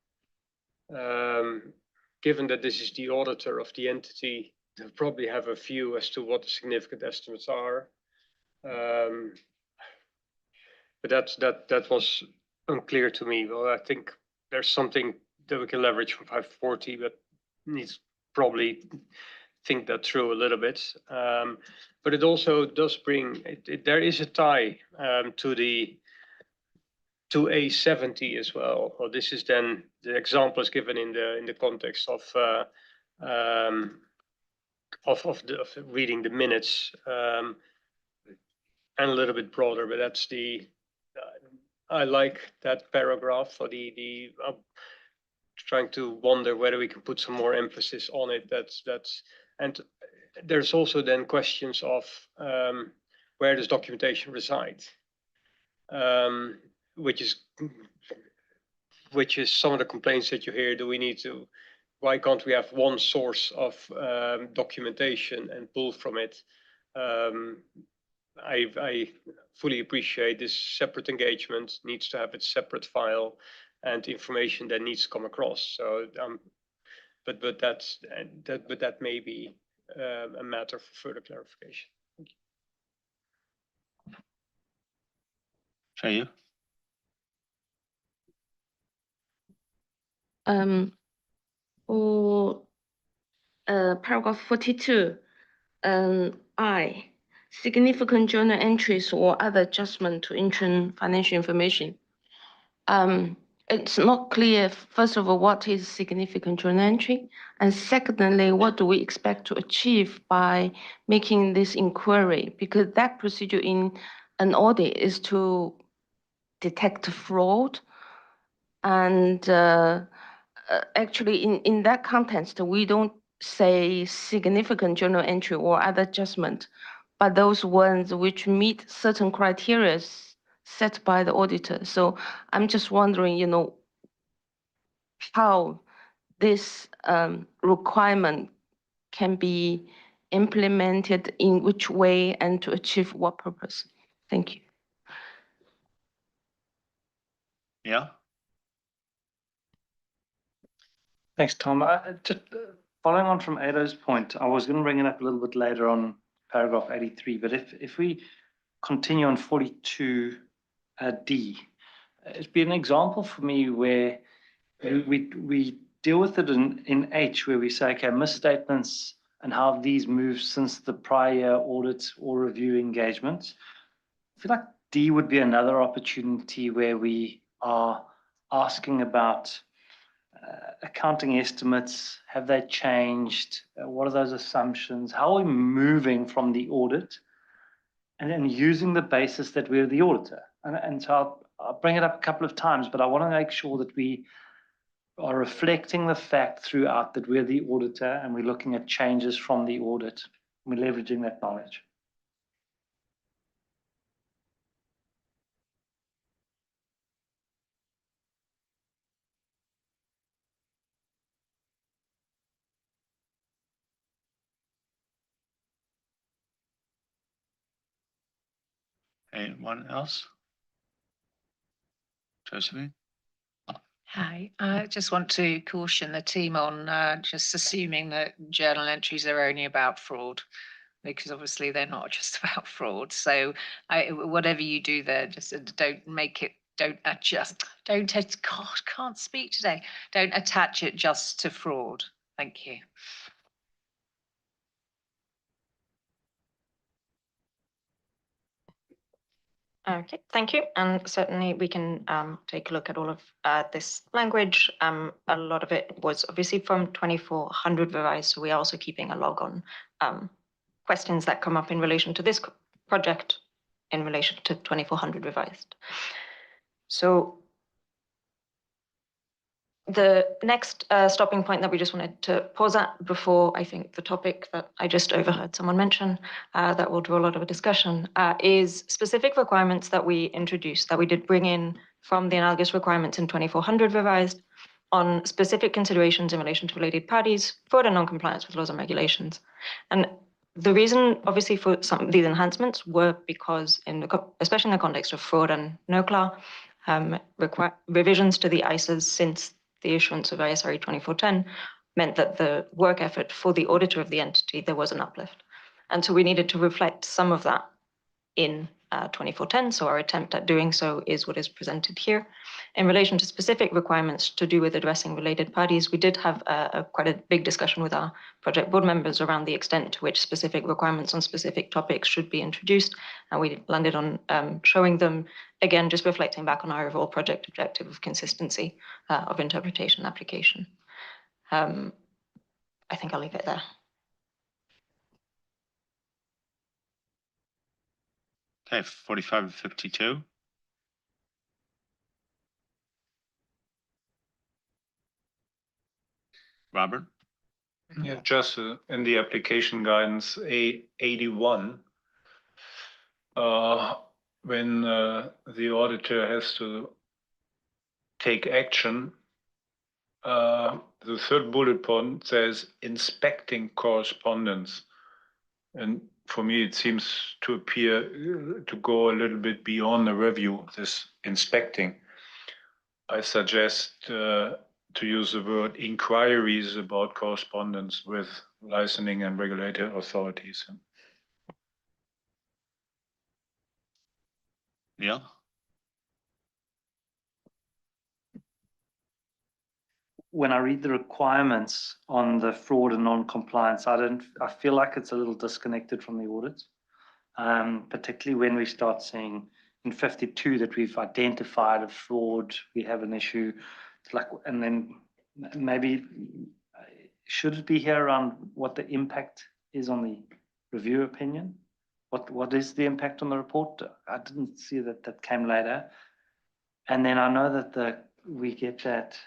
Given that this is the auditor of the entity, they'll probably have a view as to what the significant estimates are. But that was unclear to me. Well, I think there's something that we can leverage from 540, but needs probably think that through a little bit. But it also does bring, there is a tie to A70 as well. Well, this is then the example is given in the context of reading the minutes, and a little bit broader, but that's I like that paragraph for I'm trying to wonder whether we can put some more emphasis on it. And there's also then questions of where does documentation reside, which is some of the complaints that you hear. Why can't we have one source of documentation and pull from it? I fully appreciate this separate engagement needs to have its separate file and information that needs to come across. So, but that may be a matter for further clarification. Thank you. For paragraph 42, I, significant journal entries or other adjustment to interim financial information. It's not clear, first of all, what is significant journal entry? And secondly, what do we expect to achieve by making this inquiry? Because that procedure in an audit is to detect fraud. And actually, in that context, we don't say significant journal entry or other adjustment, but those ones which meet certain criteria set by the auditor. So I'm just wondering, how this requirement can be implemented, in which way, and to achieve what purpose? Thank you. Yeah. Thanks, Tom. Just following on from Ada's point, I was going to bring it up a little bit later on paragraph 83, but if we continue on 42D, it'd be an example for me where we deal with it in H, where we say, okay, misstatements and how these move since the prior audit or review engagement. I feel like D would be another opportunity where we are asking about accounting estimates, have they changed? What are those assumptions? How are we moving from the audit? And then using the basis that we're the auditor. And so I'll bring it up a couple of times, but I want to make sure that we are reflecting the fact throughout that we're the auditor and we're looking at changes from the audit. We're leveraging that knowledge. Anyone else? Josephine? Hi, I just want to caution the team on just assuming that journal entries are only about fraud, because obviously they're not just about fraud. So whatever you do there, just don't make it, don't adjust, God, can't speak today. Don't attach it just to fraud. Thank you. Okay, thank you. And certainly we can take a look at all of this language. A lot of it was obviously from 2400 revised, so we are also keeping a log on questions that come up in relation to this project in relation to 2400 revised. So the next stopping point that we just wanted to pause at before I think the topic that I just overheard someone mention that will draw a lot of a discussion is specific requirements that we introduced, that we did bring in from the analogous requirements in 2400 revised on specific considerations in relation to related parties, fraud and non-compliance with laws and regulations. And the reason obviously for some of these enhancements were because especially in the context of fraud and NOCLAR, revisions to the ISAs since the issuance of ISRE 2410 meant that the work effort for the auditor of the entity, there was an uplift. And so we needed to reflect some of that in 2410. So our attempt at doing so is what is presented here. In relation to specific requirements to do with addressing related parties, we did have quite a big discussion with our project board members around the extent to which specific requirements on specific topics should be introduced. And we landed on showing them, again, just reflecting back on our overall project objective of consistency of interpretation and application. I think I'll leave it there. Okay, 4552. Robert? Yeah, just in the application guidance A81, when the auditor has to take action, the third bullet point says inspecting correspondence. And for me, it seems to appear to go a little bit beyond the review, this inspecting. I suggest to use the word inquiries about correspondence with licensing and regulatory authorities. Yeah. When I read the requirements on the fraud and non-compliance, I feel like it's a little disconnected from the audit, particularly when we start seeing in 52 that we've identified a fraud, we have an issue, and then maybe should it be here around what the impact is on the review opinion? What is the impact on the report? I didn't see that came later. And then I know that we get that.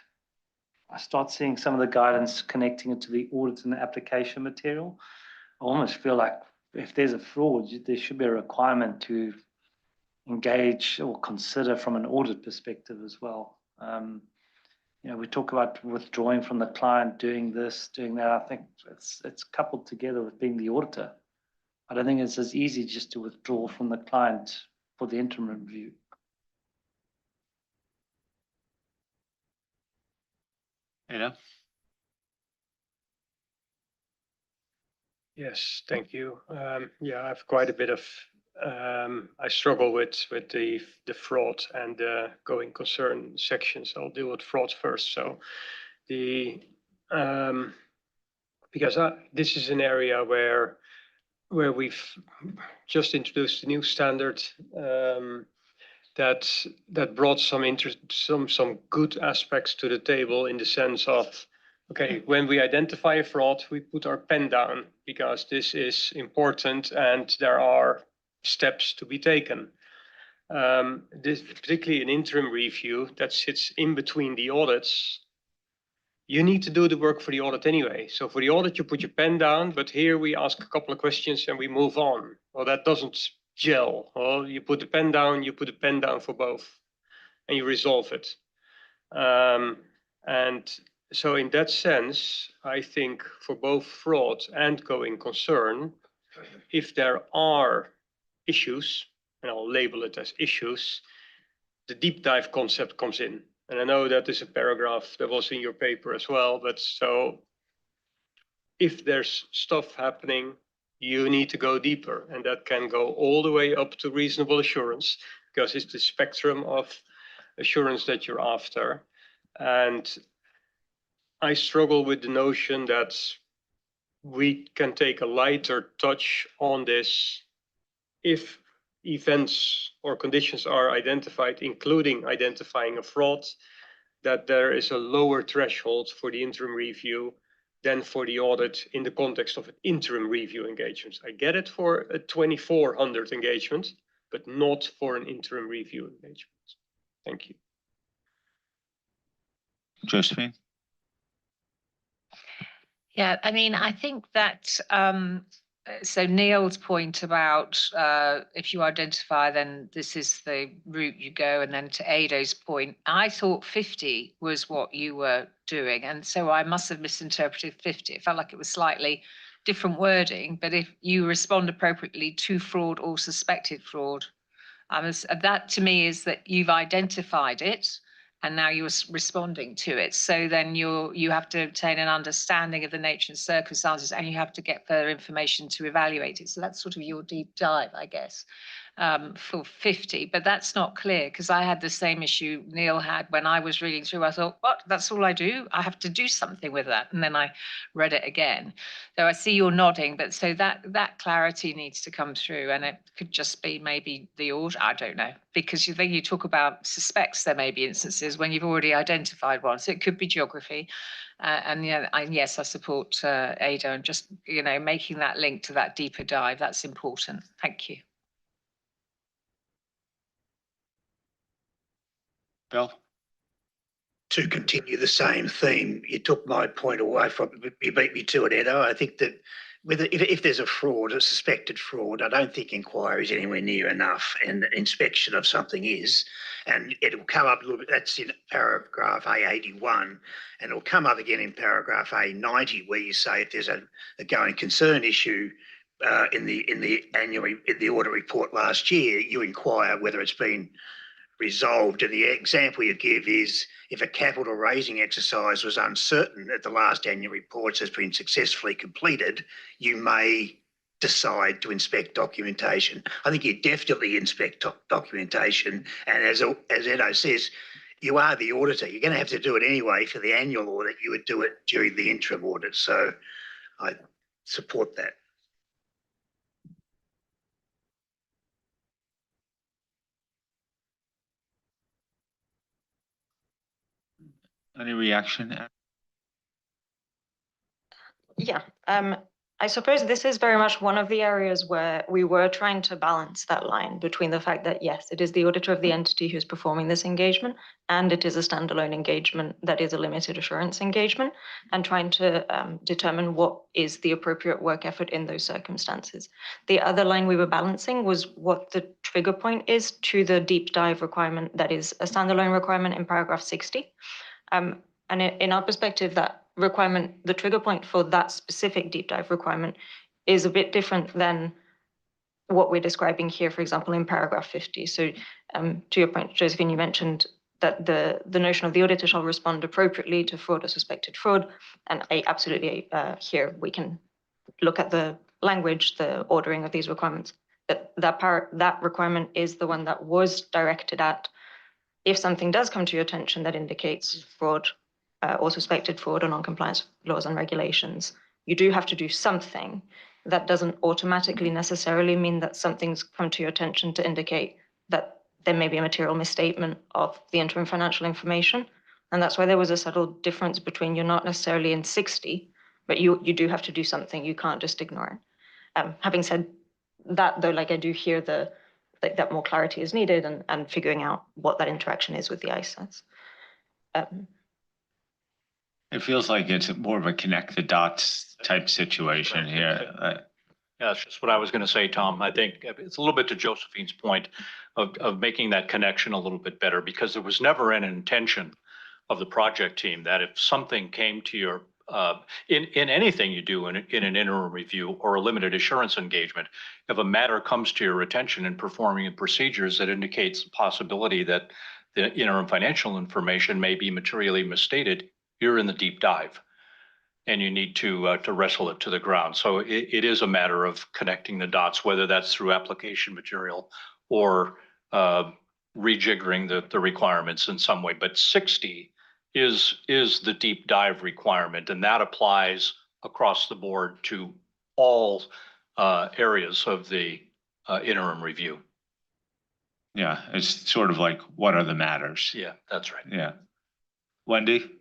I start seeing some of the guidance connecting it to the audit and the application material. I almost feel like if there's a fraud, there should be a requirement to engage or consider from an audit perspective as well. We talk about withdrawing from the client, doing this, doing that. I think it's coupled together with being the auditor. I don't think it's as easy just to withdraw from the client for the interim review. Yeah. Yes, thank you. Yeah, I have quite a bit of, I struggle with the fraud and the going concern sections. I'll deal with fraud first. So because this is an area where we've just introduced a new standard that brought some interest, some good aspects to the table in the sense of, okay, when we identify a fraud, we put our pen down because this is important and there are steps to be taken. This particularly an interim review that sits in between the audits. You need to do the work for the audit anyway. So for the audit, you put your pen down, but here we ask a couple of questions and we move on. Well, that doesn't gel. Well, you put the pen down, you put the pen down for both, and you resolve it. And so in that sense, I think for both fraud and going concern, if there are issues, and I'll label it as issues, the deep dive concept comes in. And I know that is a paragraph that was in your paper as well, but so if there's stuff happening, you need to go deeper, and that can go all the way up to reasonable assurance, because it's the spectrum of assurance that you're after. And I struggle with the notion that we can take a lighter touch on this if events or conditions are identified, including identifying a fraud, that there is a lower threshold for the interim review than for the audit in the context of an interim review engagement. I get it for a 2400 engagement, but not for an interim review engagement. Thank you. Josephine? Yeah, I mean, I think that so Neil's point about if you identify, then this is the route you go, and then to Ado's point, I thought 50 was what you were doing, and so I must have misinterpreted 50. It felt like it was slightly different wording, but if you respond appropriately to fraud or suspected fraud, that to me is that you've identified it, and now you're responding to it. So then you have to obtain an understanding of the nature and circumstances, and you have to get further information to evaluate it. So that's sort of your deep dive, I guess, for 50. But that's not clear, because I had the same issue Neil had when I was reading through. I thought, what? That's all I do? I have to do something with that. And then I read it again. So I see you're nodding, but so that clarity needs to come through, and it could just be maybe the order. I don't know, because then you talk about suspects. There may be instances when you've already identified one, so it could be geography. And yeah, yes, I support Ada, and just making that link to that deeper dive. That's important. Thank you. Bill? To continue the same theme, you took my point away from it. You beat me to it, Edo. I think that if there's a fraud, a suspected fraud, I don't think inquiry is anywhere near enough, and inspection of something is. And it'll come up a little bit, that's in paragraph A81, and it'll come up again in paragraph A90, where you say if there's a going concern issue in the audit report last year, you inquire whether it's been resolved. And the example you give is if a capital raising exercise was uncertain at the last annual reports has been successfully completed, you may decide to inspect documentation. I think you definitely inspect documentation. And as Edo says, you are the auditor. You're going to have to do it anyway for the annual audit. You would do it during the interim audit. So I support that. Any reaction? Yeah, I suppose this is very much one of the areas where we were trying to balance that line between the fact that, yes, it is the auditor of the entity who's performing this engagement, and it is a standalone engagement that is a limited assurance engagement, and trying to determine what is the appropriate work effort in those circumstances. The other line we were balancing was what the trigger point is to the deep dive requirement that is a standalone requirement in paragraph 60. And in our perspective, that requirement, the trigger point for that specific deep dive requirement is a bit different than what we're describing here, for example, in paragraph 50. So to your point, Josephine, you mentioned that the notion of the auditor shall respond appropriately to fraud or suspected fraud. And I absolutely, here we can look at the language, the ordering of these requirements. That requirement is the one that was directed at if something does come to your attention that indicates fraud or suspected fraud or non-compliance laws and regulations, you do have to do something. That doesn't automatically necessarily mean that something's come to your attention to indicate that there may be a material misstatement of the interim financial information. And that's why there was a subtle difference between you're not necessarily in 60, but you do have to do something. You can't just ignore it. Having said that, though, like I do hear that more clarity is needed and figuring out what that interaction is with the ISAs. It feels like it's more of a connect the dots type situation here. Yeah, that's just what I was going to say, Tom. I think it's a little bit to Josephine's point of making that connection a little bit better, because there was never an intention of the project team that if something came to your in anything you do in an interim review or a limited assurance engagement, if a matter comes to your attention in performing the procedures that indicates the possibility that the interim financial information may be materially misstated, you're in the deep dive and you need to wrestle it to the ground. So it is a matter of connecting the dots, whether that's through application material or rejiggering the requirements in some way. But 60 is the deep dive requirement, and that applies across the board to all areas of the interim review. Yeah, it's sort of like, what are the matters? Yeah, that's right. Yeah. Wendy?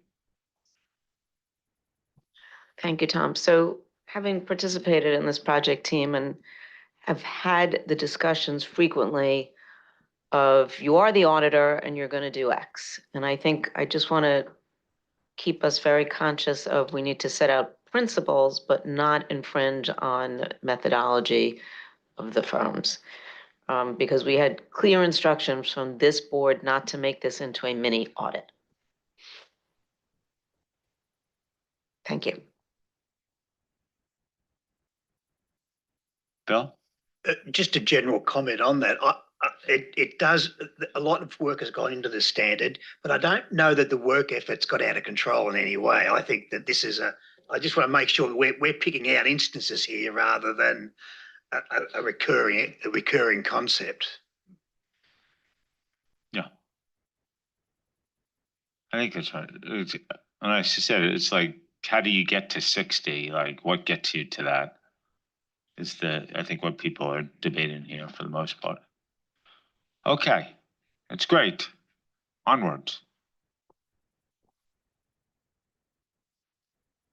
Thank you, Tom. So having participated in this project team and have had the discussions frequently of you are the auditor and you're going to do X. And I think I just want to keep us very conscious of we need to set out principles, but not infringe on methodology of the firms. Because we had clear instructions from this board not to make this into a mini audit. Thank you. Bill? Just a general comment on that. It does, a lot of work has gone into the standard, but I don't know that the work effort's got out of control in any way. I think that this is I just want to make sure that we're picking out instances here rather than a recurring concept. Yeah. I think that's right. And I said, it's like, how do you get to 60? Like, what gets you to that? Is I think what people are debating here for the most part. Okay, that's great. Onwards.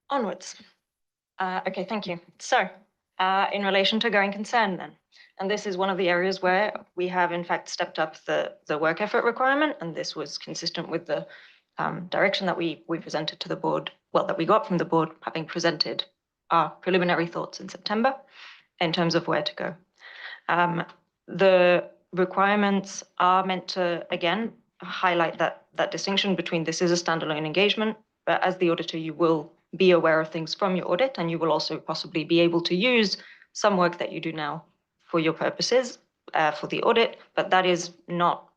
Onwards. Okay, thank you. So in relation to going concern then, and this is one of the areas where we have in fact stepped up the work effort requirement, and this was consistent with the direction that we presented to the board, well, that we got from the board, having presented our preliminary thoughts in September in terms of where to go. The requirements are meant to, again, highlight that distinction between this is a standalone engagement, but as the auditor, you will be aware of things from your audit, and you will also possibly be able to use some work that you do now for your purposes for the audit, but that is not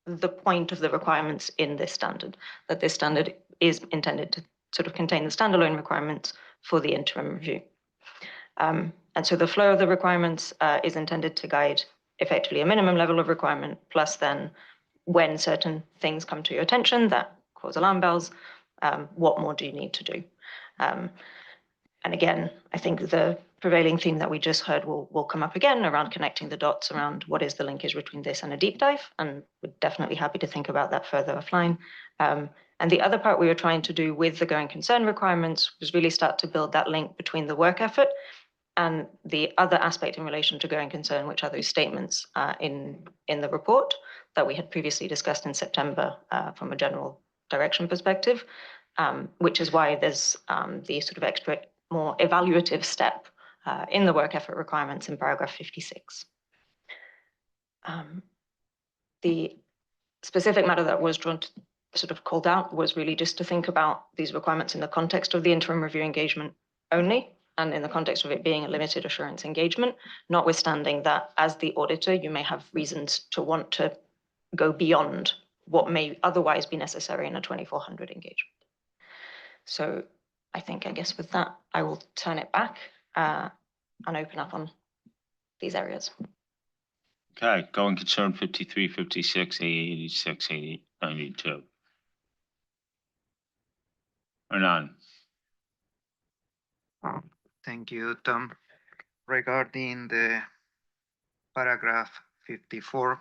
the point of the requirements in this standard, that this standard is intended to sort of contain the standalone requirements for the interim review. And so the flow of the requirements is intended to guide effectively a minimum level of requirement, plus then when certain things come to your attention that cause alarm bells, what more do you need to do? And again, I think the prevailing theme that we just heard will come up again around connecting the dots around what is the linkage between this and a deep dive, and we're definitely happy to think about that further offline. And the other part we were trying to do with the going concern requirements was really start to build that link between the work effort and the other aspect in relation to going concern, which are those statements in the report that we had previously discussed in September from a general direction perspective, which is why there's the sort of extra more evaluative step in the work effort requirements in paragraph 56. The specific matter that was drawn to sort of called out was really just to think about these requirements in the context of the interim review engagement only, and in the context of it being a limited assurance engagement, notwithstanding that as the auditor, you may have reasons to want to go beyond what may otherwise be necessary in a 2400 engagement. So I think, I guess with that, I will turn it back and open up on these areas. Okay, going concern 53, 56, 86, 92. Or none. Thank you, Tom. Regarding the paragraph 54,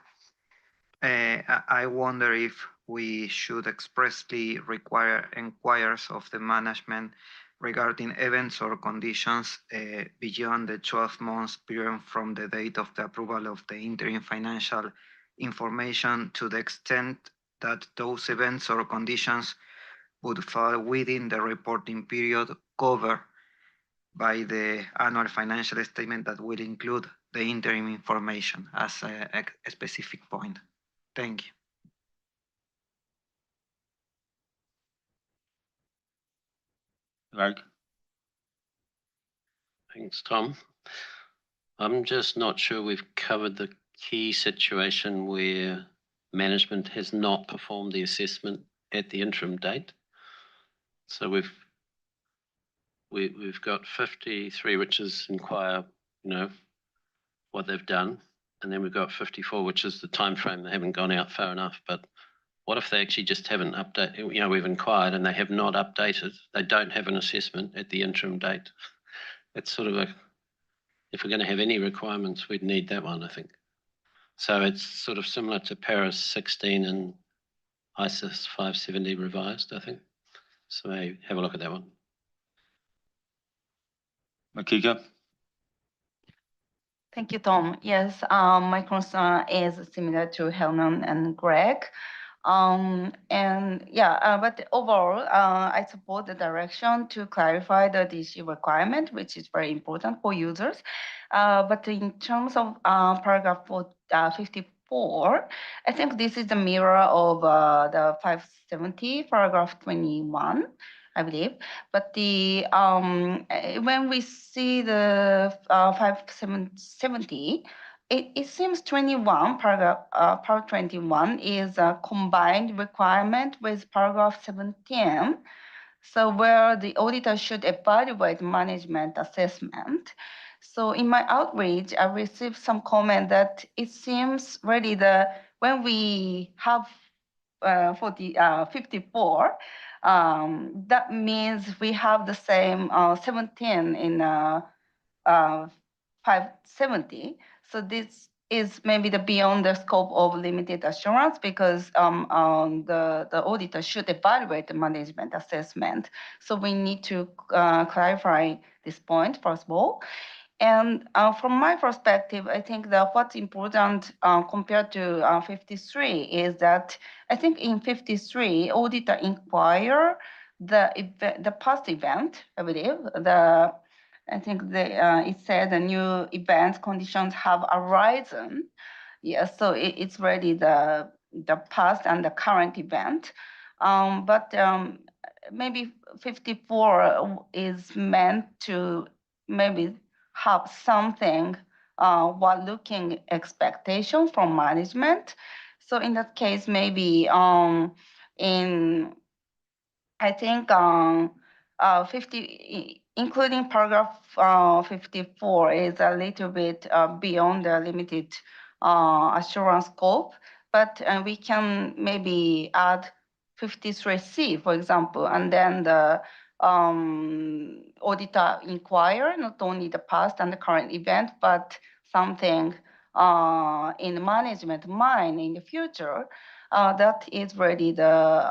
I wonder if we should expressly require inquiries of the management regarding events or conditions beyond the 12 months period from the date of the approval of the interim financial information, to the extent that those events or conditions would fall within the reporting period covered by the annual financial statement that will include the interim information as a specific point. Thank you. Greg? Thanks, Tom. I'm just not sure we've covered the key situation where management has not performed the assessment at the interim date. So we've got 53, which is inquire, what they've done, and then we've got 54, which is the time frame. They haven't gone out far enough. But what if they actually just haven't updated? We've inquired and they have not updated. They don't have an assessment at the interim date. It's sort of if we're going to have any requirements, we'd need that one, I think. So it's sort of similar to Paris 16 and ISIS 570 revised, I think. So have a look at that one. Makika? Thank you, Tom. Yes, my concern is similar to Helen and Greg. But overall, I support the direction to clarify the DC requirement, which is very important for users. But in terms of paragraph 54, I think this is the mirror of the 570, paragraph 21. I believe, but the when we see the 570, it seems 21 paragraph 21 is a combined requirement with paragraph 17. So where the auditor should evaluate management assessment. So in my outreach, I received some comment that it seems really when we have 54, that means we have the same 17 in 570. So this is maybe beyond the scope of limited assurance, because the auditor should evaluate the management assessment. So we need to clarify this point, first of all. And from my perspective, I think that what's important compared to 53 is that I think in 53, auditor inquire the past event, I believe. I think it said the new event conditions have arisen. Yes, so it's really the past and the current event. But maybe 54 is meant to maybe have something while looking expectation from management. So in that case, maybe I think 50, including paragraph 54 is a little bit beyond the limited assurance scope, but we can maybe add 53C, for example, and then the auditor inquire not only the past and the current event, but something in management mind in the future. That is really the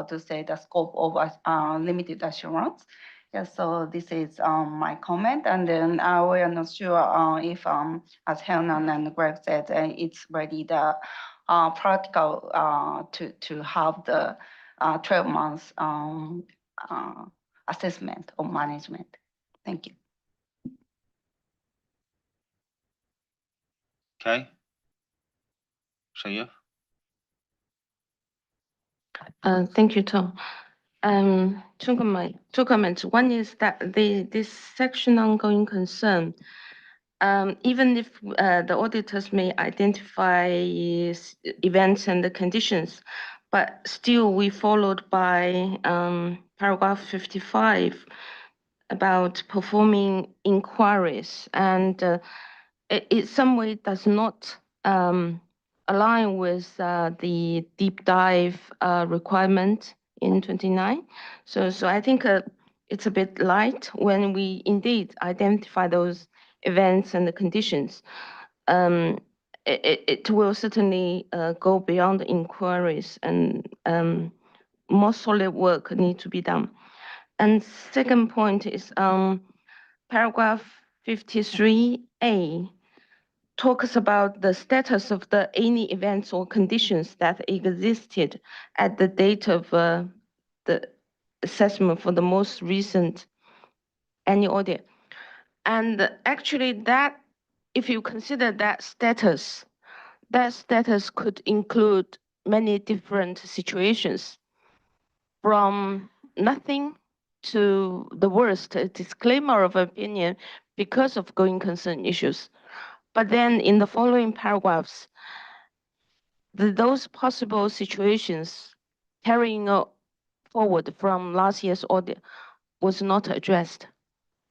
the scope of limited assurance. Yeah, so this is my comment, and then we are not sure if, as Helen and Greg said, it's really the practical to have the 12 months assessment of management. Thank you. Okay. Shaya? Thank you, Tom. Two comments. One is that this section ongoing concern, even if the auditors may identify events and the conditions, but still we followed by paragraph 55 about performing inquiries, and it some way does not align with the deep dive requirement in 29. So I think it's a bit light when we indeed identify those events and the conditions. it will certainly go beyond inquiries, and more solid work need to be done. And second point is paragraph 53A talks about the status of any events or conditions that existed at the date of the assessment for the most recent annual audit. And actually that, if you consider that status could include many different situations, from nothing to the worst, a disclaimer of opinion because of going concern issues. But then in the following paragraphs, those possible situations carrying forward from last year's audit was not addressed.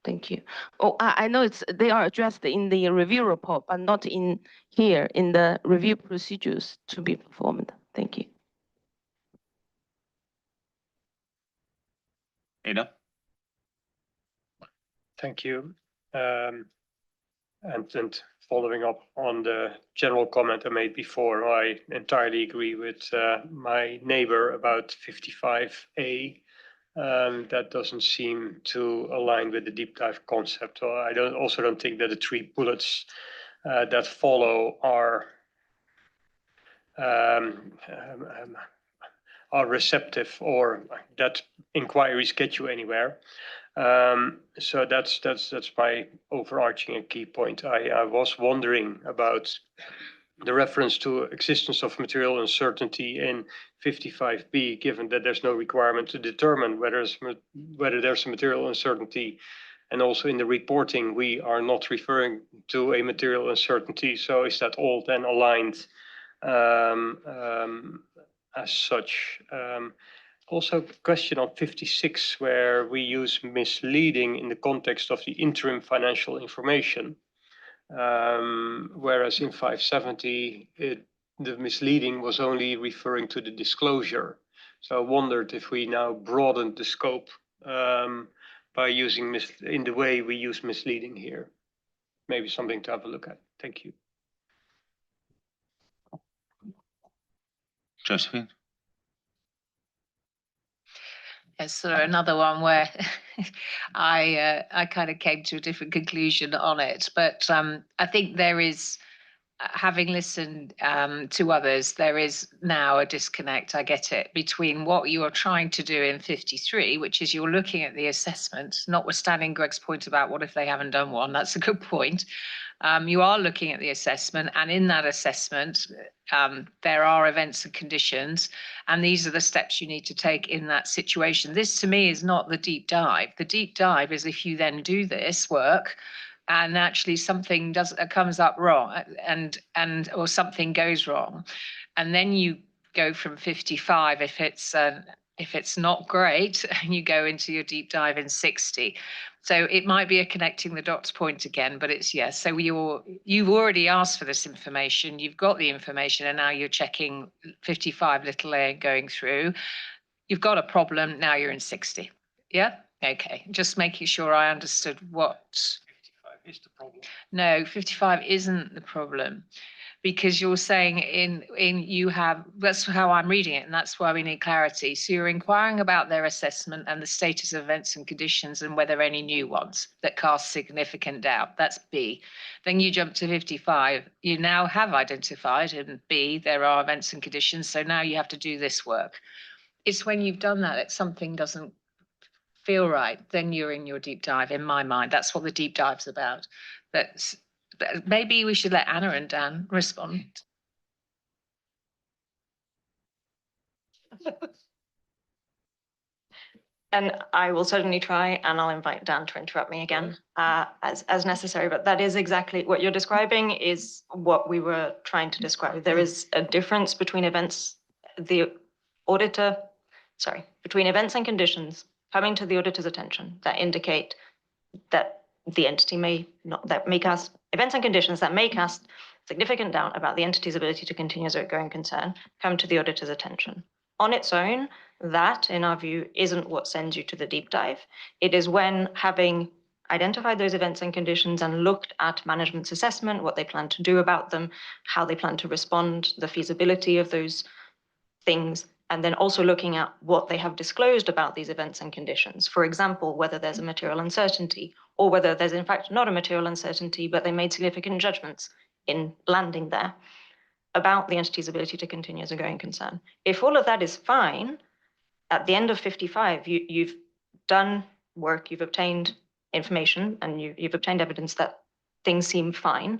Thank you. Oh, I know they are addressed in the review report, but not in here in the review procedures to be performed. Thank you. Ada? Thank you. And following up on the general comment I made before, I entirely agree with my neighbor about 55A. That doesn't seem to align with the deep dive concept. I also don't think that the 3 bullets that follow are receptive or that inquiries get you anywhere. So that's my overarching and key point. I was wondering about the reference to existence of material uncertainty in 55B, given that there's no requirement to determine whether there's a material uncertainty. And also in the reporting, we are not referring to a material uncertainty. So is that all then aligned as such? Also, question on 56, where we use misleading in the context of the interim financial information, whereas in 570, the misleading was only referring to the disclosure. So I wondered if we now broadened the scope by using in the way we use misleading here. Maybe something to have a look at. Thank you. Josephine? Yes, so another one where I kind of came to a different conclusion on it, but I think there is, having listened to others, there is now a disconnect, I get it, between what you are trying to do in 53, which is you're looking at the assessment, notwithstanding Greg's point about what if they haven't done one, that's a good point. You are looking at the assessment, and in that assessment, there are events and conditions, and these are the steps you need to take in that situation. This to me is not the deep dive. The deep dive is if you then do this work and actually something comes up wrong or something goes wrong, and then you go from 55 if it's not great, and you go into your deep dive in 60. So it might be a connecting the dots point again, but it's yes. So you've already asked for this information, you've got the information, and now you're checking 55 little a and going through. You've got a problem, now you're in 60. Yeah? Okay. Just making sure I understood what. 55 is the problem. No, 55 isn't the problem. Because you're saying that's how I'm reading it, and that's why we need clarity. So you're inquiring about their assessment and the status of events and conditions and whether any new ones that cast significant doubt. That's B. Then you jump to 55. You now have identified in B, there are events and conditions. So now you have to do this work. It's when you've done that something doesn't feel right, then you're in your deep dive, in my mind. That's what the deep dive's about. Maybe we should let Anna and Dan respond. And I will certainly try, and I'll invite Dan to interrupt me again as necessary. But that is exactly what you're describing is what we were trying to describe. There is a difference between between events and conditions coming to the auditor's attention that indicate that the entity events and conditions that may cast significant doubt about the entity's ability to continue as a going concern come to the auditor's attention. On its own, that, in our view, isn't what sends you to the deep dive. It is when, having identified those events and conditions and looked at management's assessment, what they plan to do about them, how they plan to respond, the feasibility of those things, and then also looking at what they have disclosed about these events and conditions. For example, whether there's a material uncertainty or whether there's in fact not a material uncertainty, but they made significant judgments in landing there about the entity's ability to continue as a going concern. If all of that is fine, at the end of 55, you've done work, you've obtained information, and you've obtained evidence that things seem fine,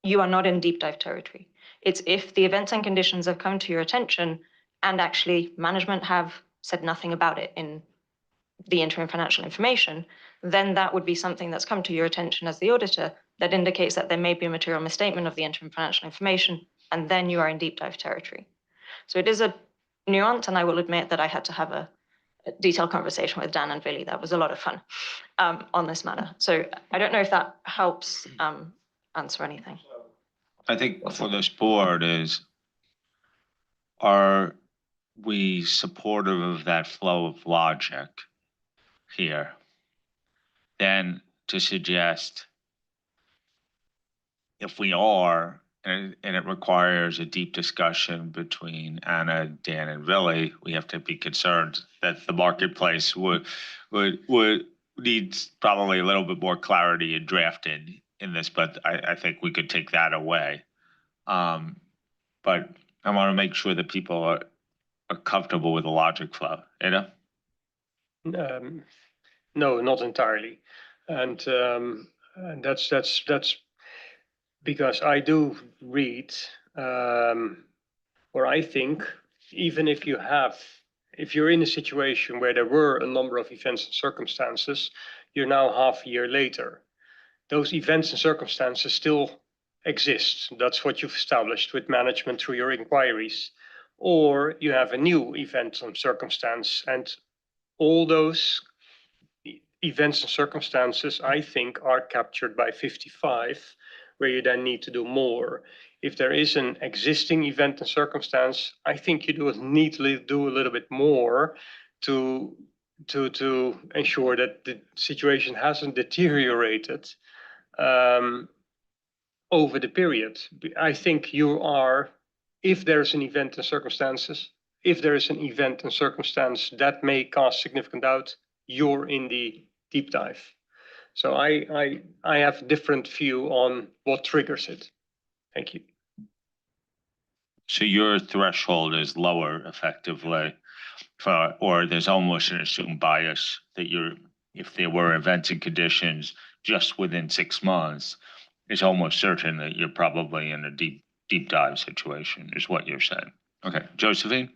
you are not in deep dive territory. It's if the events and conditions have come to your attention and actually management have said nothing about it in the interim financial information, then that would be something that's come to your attention as the auditor that indicates that there may be a material misstatement of the interim financial information, and then you are in deep dive territory. So it is a nuance, and I will admit that I had to have a detailed conversation with Dan and Billy. That was a lot of fun on this matter. So I don't know if that helps answer anything. I think for this board is, are we supportive of that flow of logic here? Then to suggest, if we are, and it requires a deep discussion between Anna, Dan, and Billy, we have to be concerned that the marketplace would needs probably a little bit more clarity in drafting in this, but I think we could take that away. But I want to make sure that people are comfortable with the logic flow, you know? No, not entirely. And that's because I do read, or I think, even if you're in a situation where there were a number of events and circumstances, you're now half a year later. Those events and circumstances still exist. That's what you've established with management through your inquiries. Or you have a new event and circumstance, and all those events and circumstances, I think, are captured by 55, where you then need to do more. If there is an existing event and circumstance, I think you need to do a little bit more to ensure that the situation hasn't deteriorated over the period. I think you are, if there's an event and circumstances, if there is an event and circumstance that may cause significant doubt, you're in the deep dive. So I have a different view on what triggers it. Thank you. So your threshold is lower effectively, or there's almost an assumed bias that if there were events and conditions just within 6 months, it's almost certain that you're probably in a deep dive situation, is what you're saying. Okay, Josephine?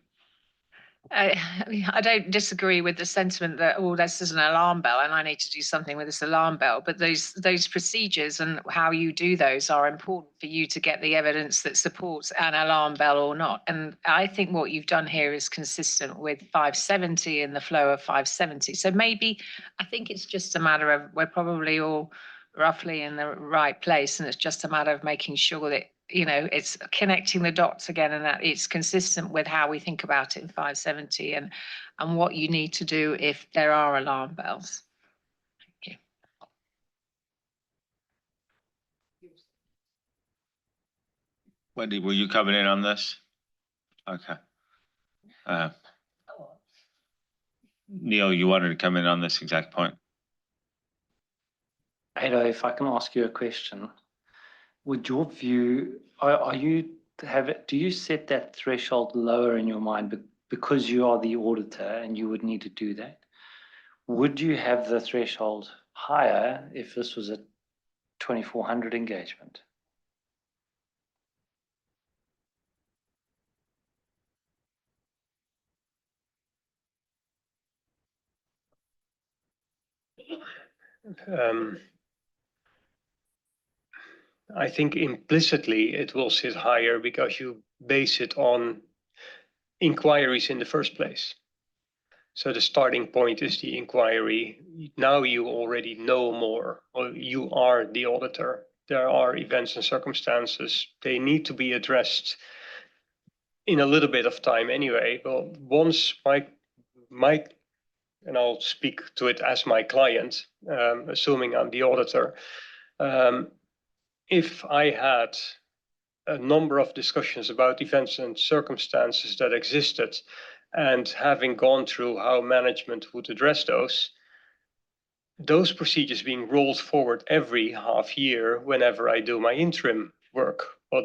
I don't disagree with the sentiment that, oh, this is an alarm bell and I need to do something with this alarm bell. But those procedures and how you do those are important for you to get the evidence that supports an alarm bell or not. And I think what you've done here is consistent with 570 and the flow of 570. So maybe I think it's just a matter of, we're probably all roughly in the right place, and it's just a matter of making sure that, you know, it's connecting the dots again, and that it's consistent with how we think about it in 570 and what you need to do if there are alarm bells. Thank you. Wendy, were you coming in on this? Okay. Neil, you wanted to come in on this exact point? Ada, if I can ask you a question. Would your view, do you set that threshold lower in your mind because you are the auditor and you would need to do that? Would you have the threshold higher if this was a 2400 engagement? I think implicitly it will sit higher because you base it on inquiries in the first place. So the starting point is the inquiry. Now you already know more, or you are the auditor. There are events and circumstances. They need to be addressed in a little bit of time anyway. But once my and I'll speak to it as my client, assuming I'm the auditor. If I had a number of discussions about events and circumstances that existed, and having gone through how management would address those procedures being rolled forward every half year whenever I do my interim work. Well,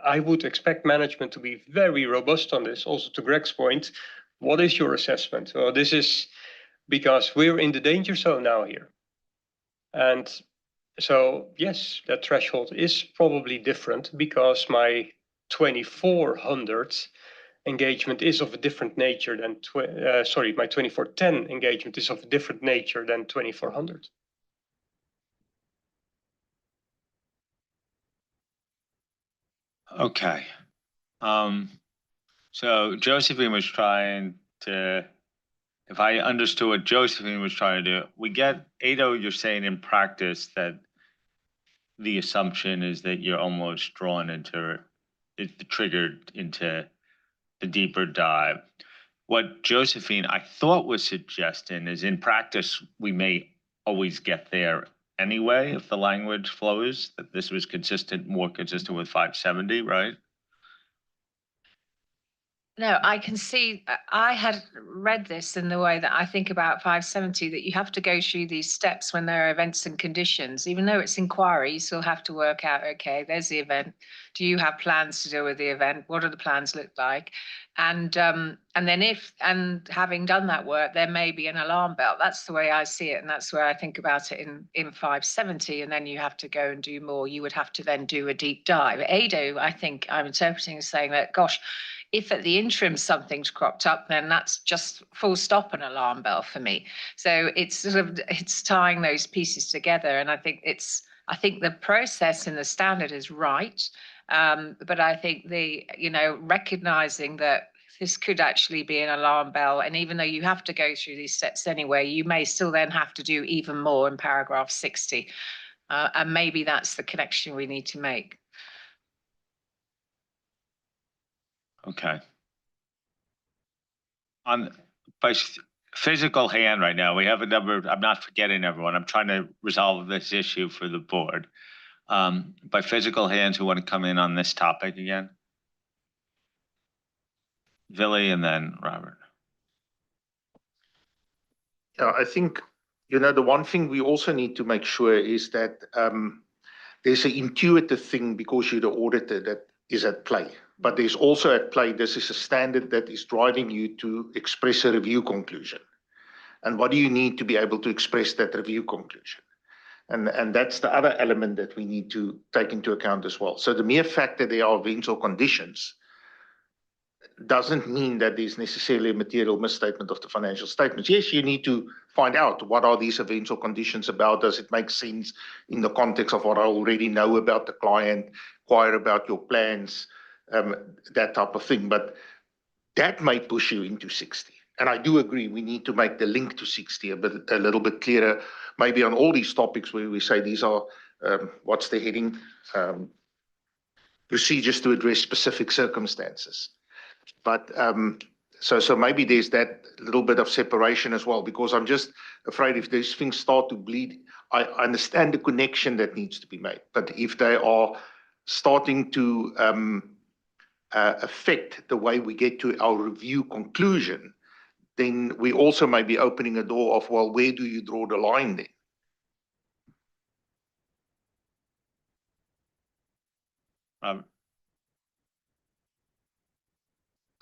I would expect management to be very robust on this. Also, to Greg's point, what is your assessment? Well, this is because we're in the danger zone now here. And so, yes, that threshold is probably different because my 2400 engagement is of a different nature than, my 2410 engagement is of a different nature than 2400. Okay. So Josephine was trying to, if I understood what Josephine was trying to do, we get, Ado, you're saying in practice that the assumption is that you're almost drawn into, it's triggered into the deeper dive. What Josephine, I thought, was suggesting is in practice, we may always get there anyway if the language flows, that this was more consistent with 570, right? No, I can see, I had read this in the way that I think about 570, that you have to go through these steps when there are events and conditions. Even though it's inquiry, you still have to work out, okay, there's the event. Do you have plans to deal with the event? What do the plans look like? And then having done that work, there may be an alarm bell. That's the way I see it. And that's where I think about it in 570. And then you have to go and do more. You would have to then do a deep dive. Ado, I think I'm interpreting as saying that, gosh, if at the interim something's cropped up, then that's just full stop an alarm bell for me. So it's tying those pieces together. And I think the process in the standard is right. But I think recognizing that this could actually be an alarm bell. And even though you have to go through these steps anyway, you may still then have to do even more in paragraph 60. And maybe that's the connection we need to make. Okay. By physical hand right now, we have a number, I'm not forgetting everyone, I'm trying to resolve this issue for the board. By physical hands, who want to come in on this topic again? Billy and then Robert. Yeah, I think, the one thing we also need to make sure is that there's an intuitive thing because you're the auditor that is at play. But there's also at play, this is a standard that is driving you to express a review conclusion. And what do you need to be able to express that review conclusion? And that's the other element that we need to take into account as well. So the mere fact that there are events or conditions doesn't mean that there's necessarily a material misstatement of the financial statements. Yes, you need to find out what are these events or conditions about. Does it make sense in the context of what I already know about the client, inquire about your plans, that type of thing. But that may push you into 60. And I do agree, we need to make the link to 60 a little bit clearer, maybe on all these topics where we say these are, what's the heading? Procedures to address specific circumstances. But so maybe there's that little bit of separation as well, because I'm just afraid if these things start to bleed, I understand the connection that needs to be made. But if they are starting to affect the way we get to our review conclusion, then we also may be opening a door of, well, where do you draw the line then?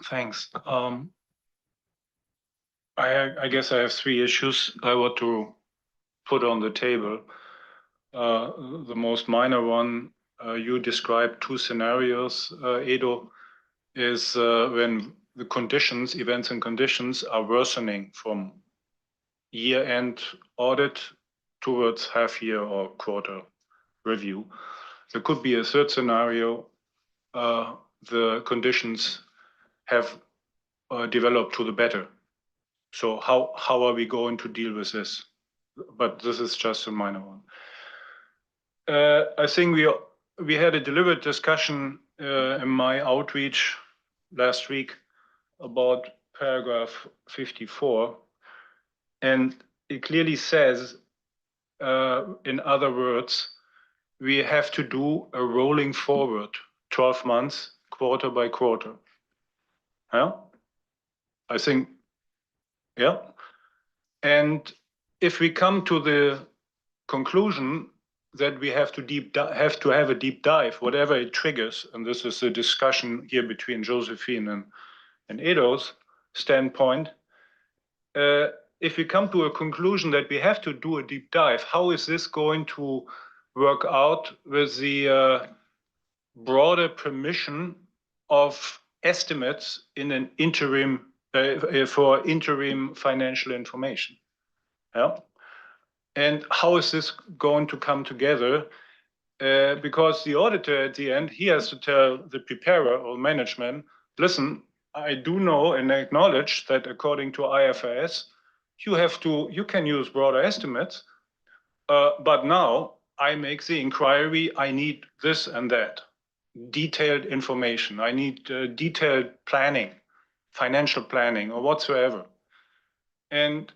Thanks. I guess I have three issues I want to put on the table. The most minor one, you described two scenarios, Edo, is when the conditions, events and conditions are worsening from year-end audit towards half-year or quarter review. There could be a third scenario, the conditions have developed to the better. So how are we going to deal with this? But this is just a minor one. I think we had a deliberate discussion in my outreach last week about paragraph 54, And it clearly says, in other words, we have to do a rolling forward, 12 months, quarter by quarter. Yeah, I think, yeah. And if we come to the conclusion that we have to have a deep dive, whatever it triggers, and this is a discussion here between Josephine and Edo's standpoint, if we come to a conclusion that we have to do a deep dive, how is this going to work out with the broader permission of estimates in an interim for interim financial information? Yeah. And how is this going to come together? Because the auditor at the end, he has to tell the preparer or management, listen, I do know and acknowledge that according to IFRS, you can use broader estimates, but now I make the inquiry, I need this and that, detailed information, I need detailed planning, financial planning or whatsoever. And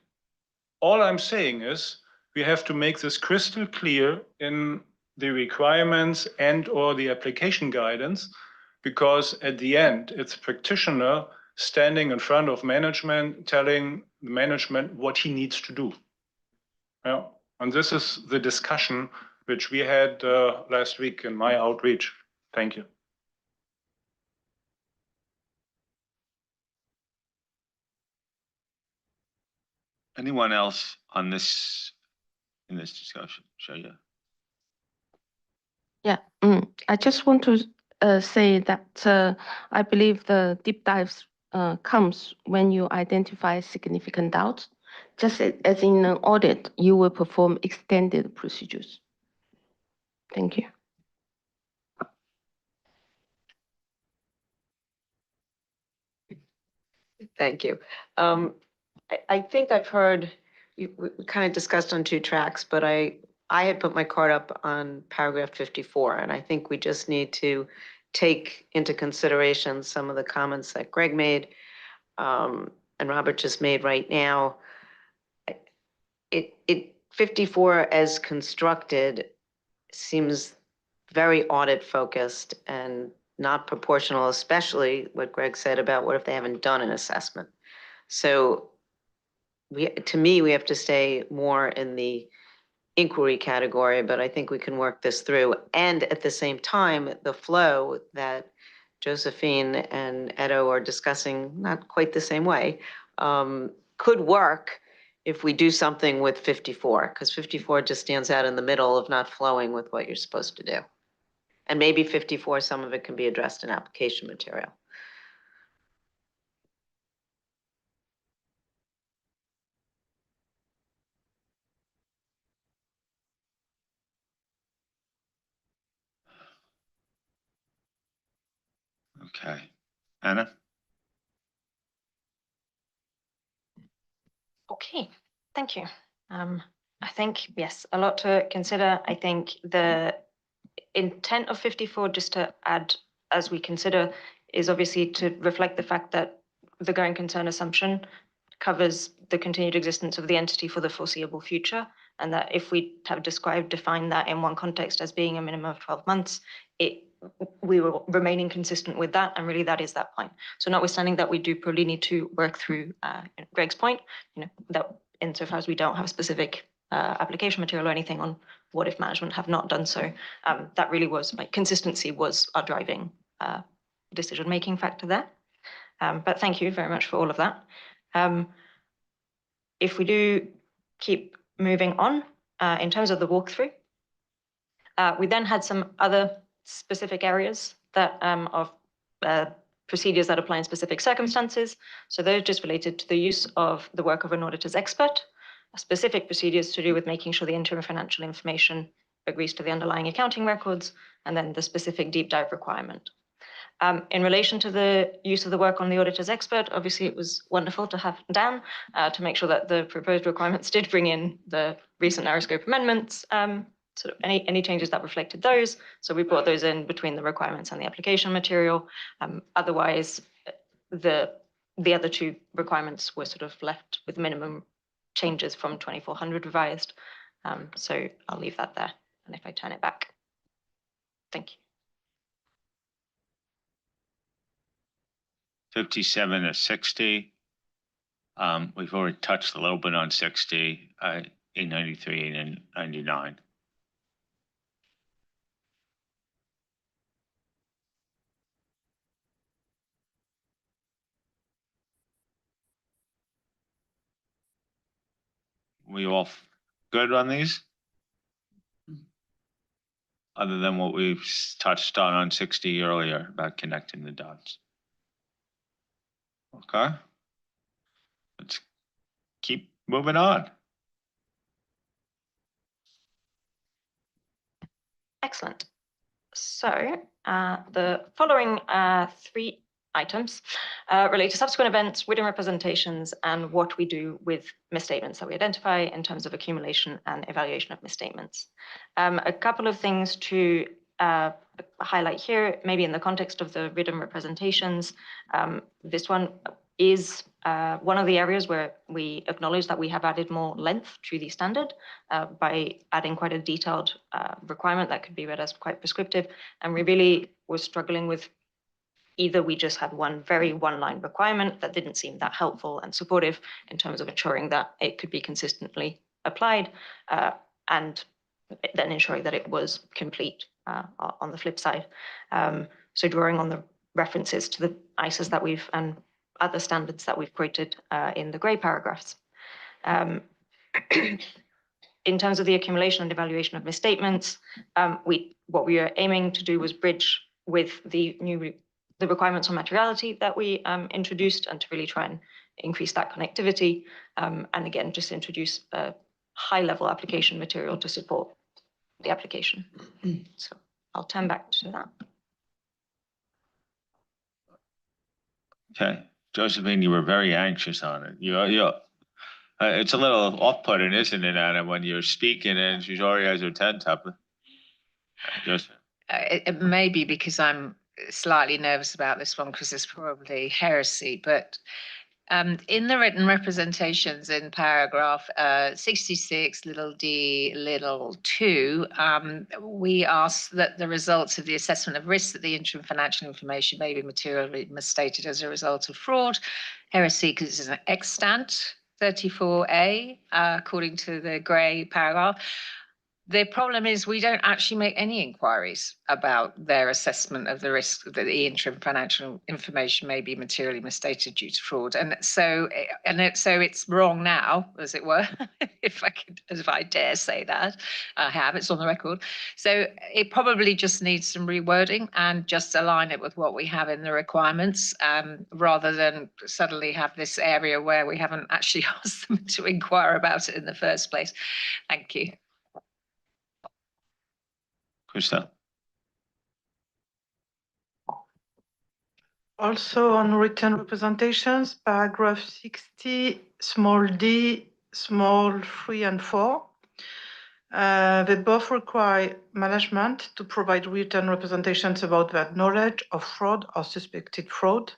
all I'm saying is we have to make this crystal clear in the requirements and or the application guidance, because at the end, it's practitioner standing in front of management, telling management what he needs to do. Yeah. And this is the discussion which we had last week in my outreach. Thank you. Anyone else on this, in this discussion? Shaya? Yeah, I just want to say that I believe the deep dives comes when you identify significant doubts. Just as in an audit, you will perform extended procedures. Thank you. Thank you. I think I've heard, we kind of discussed on two tracks, but I had put my card up on paragraph 54, and I think we just need to take into consideration some of the comments that Greg made and Robert just made right now. 54 as constructed seems very audit focused and not proportional, especially what Greg said about what if they haven't done an assessment. So to me, we have to stay more in the inquiry category, but I think we can work this through. And at the same time, the flow that Josephine and Edo are discussing, not quite the same way, could work if we do something with 54, because 54 just stands out in the middle of not flowing with what you're supposed to do. And maybe 54, some of it can be addressed in application material. Okay. Anna? Okay, thank you. I think, yes, a lot to consider. I think the intent of 54, just to add as we consider, is obviously to reflect the fact that the going concern assumption covers the continued existence of the entity for the foreseeable future, and that if we have defined that in one context as being a minimum of 12 months, we were remaining consistent with that, and really that is that point. So notwithstanding that, we do probably need to work through Greg's point, that insofar as we don't have specific application material or anything on what if management have not done so, that really was, like, consistency was our driving decision-making factor there. But thank you very much for all of that. If we do keep moving on, in terms of the walkthrough, we then had some other specific areas that of procedures that apply in specific circumstances. So those just related to the use of the work of an auditor's expert, specific procedures to do with making sure the interim financial information agrees to the underlying accounting records, and then the specific deep dive requirement. In relation to the use of the work on the auditor's expert, obviously it was wonderful to have Dan to make sure that the proposed requirements did bring in the recent narrow scope amendments, sort of any changes that reflected those. So we brought those in between the requirements and the application material. Otherwise, the other two requirements were sort of left with minimum changes from 2400 revised. So I'll leave that there. And if I turn it back, thank you. 57 to 60. We've already touched a little bit on 60, 893 and 99. We all good on these? Other than what we've touched on 60 earlier about connecting the dots. Okay. Let's keep moving on. Excellent. So the following three items relate to subsequent events, written representations, and what we do with misstatements that we identify in terms of accumulation and evaluation of misstatements. A couple of things to highlight here, maybe in the context of the written representations. This one is one of the areas where we acknowledge that we have added more length to the standard by adding quite a detailed requirement that could be read as quite prescriptive. And we really were struggling with either we just had one very one-line requirement that didn't seem that helpful and supportive in terms of ensuring that it could be consistently applied, and then ensuring that it was complete on the flip side. So drawing on the references to the ISAs that we've and other standards that we've quoted in the grey paragraphs. In terms of the accumulation and evaluation of misstatements, what we are aiming to do was bridge with the requirements on materiality that we introduced, and to really try and increase that connectivity. And again, just introduce a high-level application material to support the application. So I'll turn back to that. Okay, Josephine, you were very anxious on it. It's a little off-putting, isn't it, Anna, when you're speaking and she already has her tent up. Just It may be because I'm slightly nervous about this one because it's probably heresy, but in the written representations in paragraph 66, little d, little 2, we ask that the results of the assessment of risk that the interim financial information may be materially misstated as a result of fraud, heresy, because it's an extant 34A, according to the grey paragraph. The problem is we don't actually make any inquiries about their assessment of the risk that the interim financial information may be materially misstated due to fraud. And so it's wrong now, as it were, if I dare say that. I have, it's on the record. So it probably just needs some rewording and just align it with what we have in the requirements, rather than suddenly have this area where we haven't actually asked them to inquire about it in the first place. Thank you. Krista. Also on written representations, paragraph 60, small d, small 3 and 4. They both require management to provide written representations about that knowledge of fraud or suspected fraud,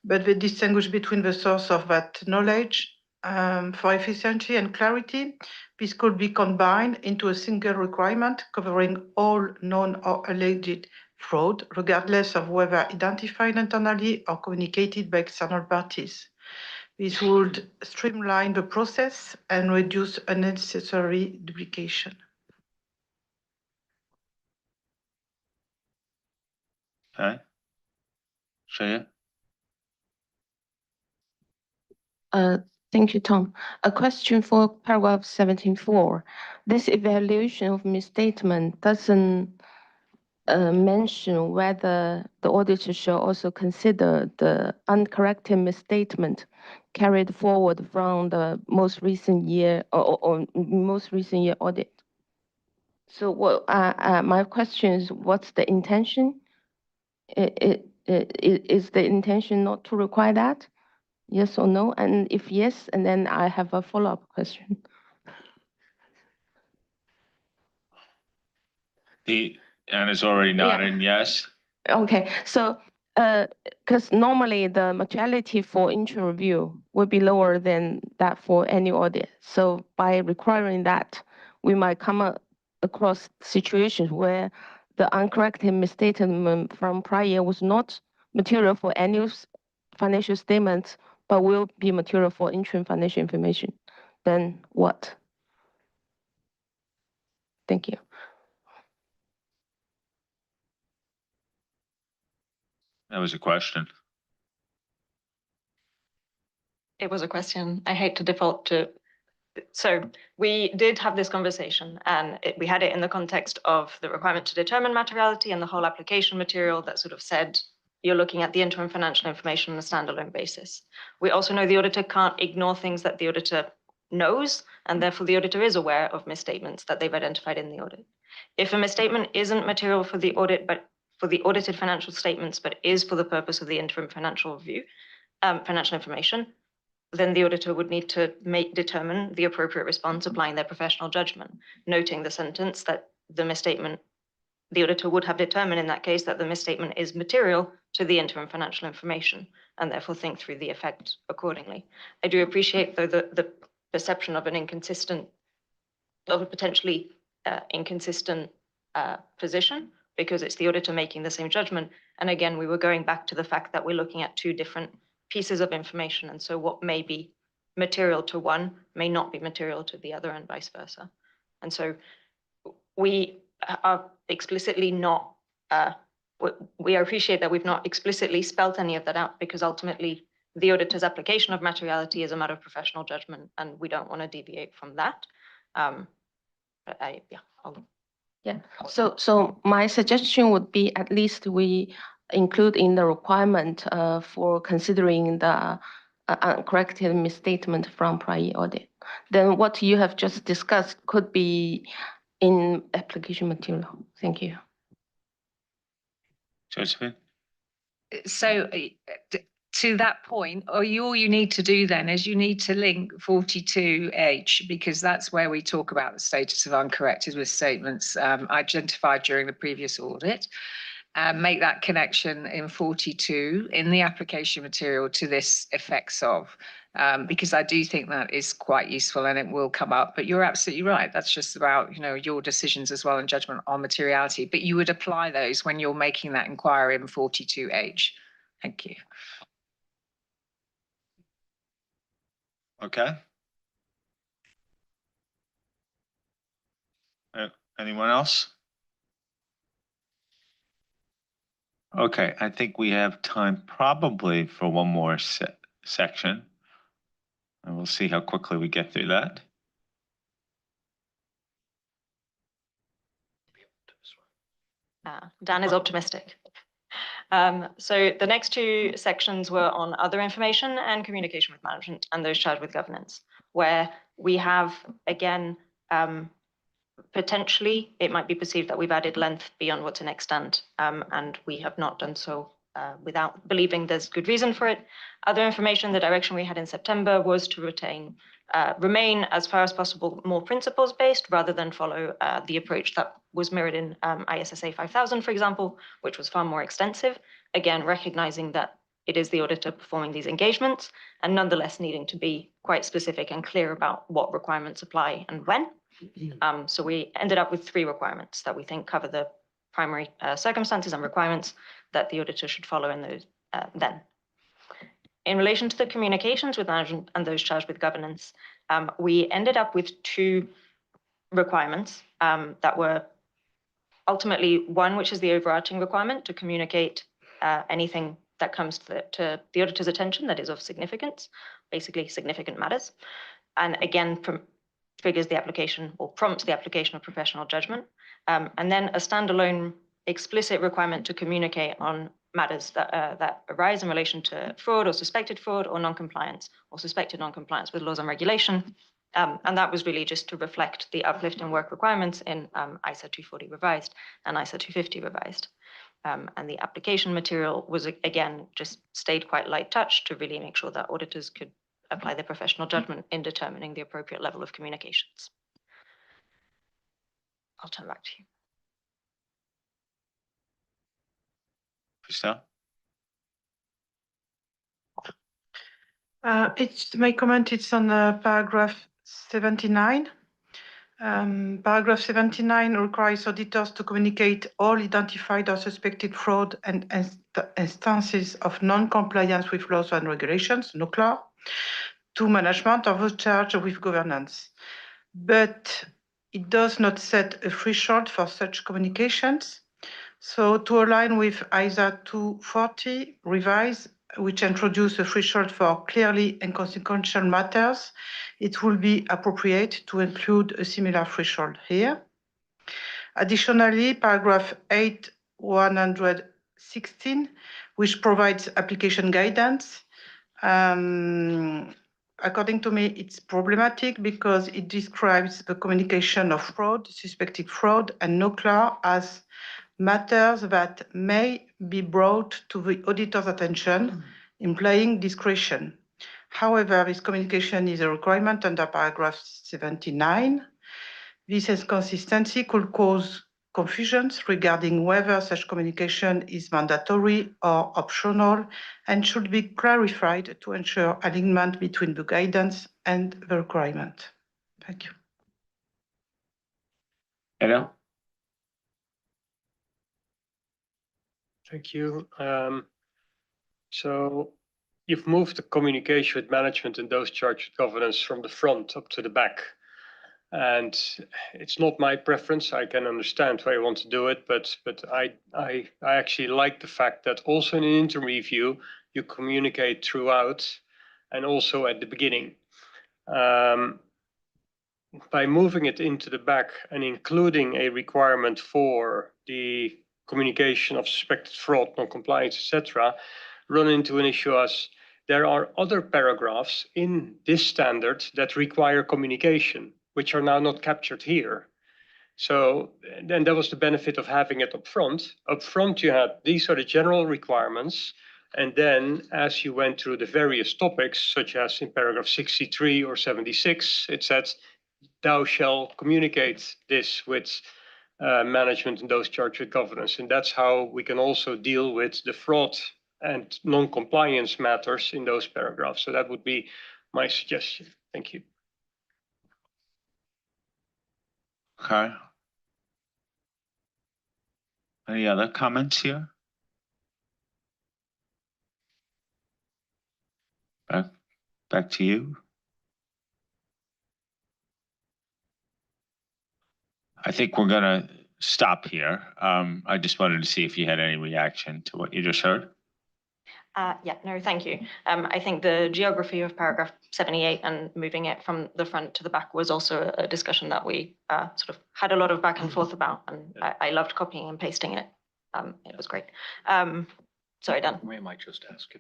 but they distinguish between the source of that knowledge. For efficiency and clarity, this could be combined into a single requirement covering all known or alleged fraud, regardless of whether identified internally or communicated by external parties. This would streamline the process and reduce unnecessary duplication. Okay. Shreya? Thank you, Tom. A question for paragraph 17.4. This evaluation of misstatement doesn't mention whether the auditor shall also consider the uncorrected misstatement carried forward from the most recent year or most recent year audit. So what my question is, what's the intention? Is the intention not to require that? Yes or no? And if yes, and then I have a follow-up question. Anna's already nodding yes. Okay, so Because normally the materiality for interim review will be lower than that for annual audit. So by requiring that, we might come across situations where the uncorrected misstatement from prior year was not material for annual financial statements, but will be material for interim financial information. Then what? Thank you. That was a question. It was a question. I hate to default to. So we did have this conversation, and we had it in the context of the requirement to determine materiality and the whole application material that sort of said you're looking at the interim financial information on a standalone basis. We also know the auditor can't ignore things that the auditor knows, and therefore the auditor is aware of misstatements that they've identified in the audit. If a misstatement isn't material for the audit, but for the audited financial statements, but is for the purpose of the interim financial review, financial information, then the auditor would need to determine the appropriate response, applying their professional judgment, noting the sentence that the misstatement, the auditor would have determined in that case that the misstatement is material to the interim financial information, and therefore think through the effect accordingly. I do appreciate, though, the perception of a potentially inconsistent position, because it's the auditor making the same judgment. And again, we were going back to the fact that we're looking at two different pieces of information. And so what may be material to one may not be material to the other, and vice versa. And so we are explicitly not, we appreciate that we've not explicitly spelled any of that out, because ultimately the auditor's application of materiality is a matter of professional judgment, and we don't want to deviate from that. But Yeah, so my suggestion would be at least we include in the requirement for considering the uncorrected misstatement from prior audit. Then what you have just discussed could be in application material. Thank you. Josephine? So to that point, all you need to do then is you need to link 42H, because that's where we talk about the status of uncorrected misstatements identified during the previous audit. Make that connection in 42 in the application material to this effects of, because I do think that is quite useful and it will come up. But you're absolutely right. That's just about, your decisions as well and judgment on materiality. But you would apply those when you're making that inquiry in 42H. Thank you. Okay. Anyone else? Okay, I think we have time probably for one more section. And we'll see how quickly we get through that. Dan is optimistic. So the next two sections were on other information and communication with management, and those charged with governance, where we have, again, potentially it might be perceived that we've added length beyond what's in extant, and we have not done so without believing there's good reason for it. Other information, the direction we had in September was to remain as far as possible more principles-based, rather than follow the approach that was mirrored in ISSA 5000, for example, which was far more extensive. Again, recognizing that it is the auditor performing these engagements, and nonetheless needing to be quite specific and clear about what requirements apply and when. So we ended up with 3 requirements that we think cover the primary circumstances and requirements that the auditor should follow in those then. In relation to the communications with management and those charged with governance, we ended up with 2 requirements that were ultimately one, which is the overarching requirement to communicate anything that comes to the auditor's attention that is of significance, basically significant matters. And again, triggers the application or prompts the application of professional judgment. And then a standalone explicit requirement to communicate on matters that arise in relation to fraud or suspected fraud or non-compliance or suspected non-compliance with laws and regulation. And that was really just to reflect the uplift in work requirements in ISA 240 revised and ISA 250 revised. And the application material was, again, just stayed quite light touch to really make sure that auditors could apply their professional judgment in determining the appropriate level of communications. I'll turn back to you. Christelle? My comment, it's on paragraph 79. Paragraph 79 requires auditors to communicate all identified or suspected fraud and instances of non-compliance with laws and regulations, NOCLAR, to management or those charged with governance. But it does not set a threshold for such communications. So to align with ISA 240 revise, which introduce a threshold for clearly inconsequential matters, it will be appropriate to include a similar threshold here. Additionally, paragraph 8116, which provides application guidance, according to me, it's problematic because it describes the communication of fraud, suspected fraud, and NOCLAR as matters that may be brought to the auditor's attention, implying discretion. However, this communication is a requirement under paragraph 79. This inconsistency could cause confusions regarding whether such communication is mandatory or optional and should be clarified to ensure alignment between the guidance and the requirement. Thank you. Edo? Thank you. So you've moved the communication with management and those charged with governance from the front up to the back. And it's not my preference. I can understand why you want to do it, but I actually like the fact that also in an interim review, you communicate throughout and also at the beginning. By moving it into the back and including a requirement for the communication of suspected fraud, non-compliance, etc., run into an issue as there are other paragraphs in this standard that require communication, which are now not captured here. So then that was the benefit of having it up front. Up front, you had these are the general requirements. And then as you went through the various topics, such as in paragraph 63 or 76, it says, thou shall communicate this with management and those charged with governance. And that's how we can also deal with the fraud and non-compliance matters in those paragraphs. So that would be my suggestion. Thank you. Okay. Any other comments here? Back to you. I think we're gonna stop here. I just wanted to see if you had any reaction to what you just heard. Yeah, no, thank you. I think the geography of paragraph 78 and moving it from the front to the back was also a discussion that we sort of had a lot of back and forth about, and I loved copying and pasting it. It was great. Sorry, Dan. We might just ask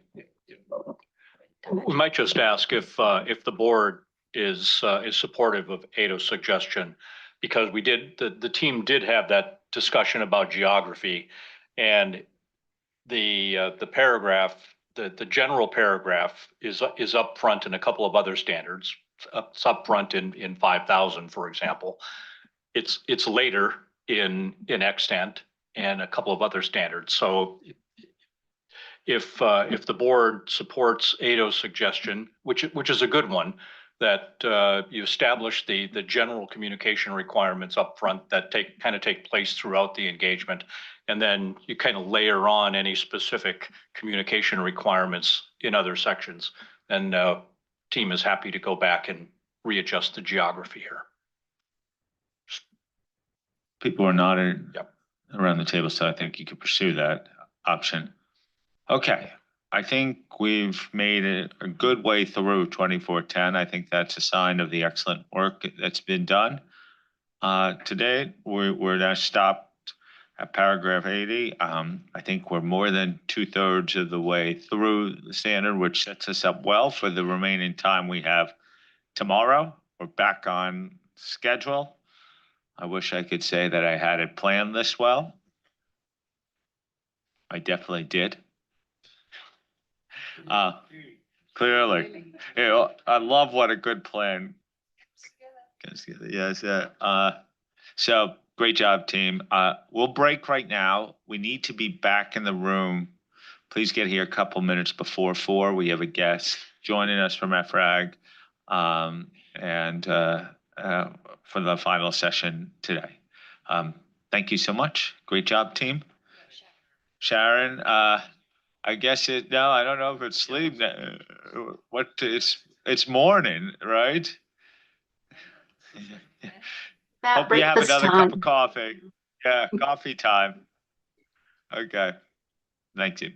if the board is supportive of Ado's suggestion, because the team did have that discussion about geography, and the paragraph, the general paragraph is up front in a couple of other standards. It's up front in 5,000, for example. It's later in extant and a couple of other standards. So if the board supports Ado's suggestion, which is a good one, that you establish the general communication requirements up front that take place throughout the engagement, and then you kind of layer on any specific communication requirements in other sections, then team is happy to go back and readjust the geography here. People are nodding around the table, so I think you could pursue that option. Okay, I think we've made it a good way through 2410. I think that's a sign of the excellent work that's been done. Today, we're now stopped at paragraph 80. I think we're more than 2/3 of the way through the standard, which sets us up well for the remaining time we have tomorrow. We're back on schedule. I wish I could say that I had it planned this well. I definitely did. Clearly, I love what a good plan. Yes, so great job, team. We'll break right now. We need to be back in the room, please get here a couple minutes before 4. We have a guest joining us from FRAG, and for the final session today. Thank you so much. Great job, team. Sharon, I guess no, I don't know if it's sleep. It's morning, right? Hope you have another cup of coffee. Yeah, coffee time. Okay. Thank you.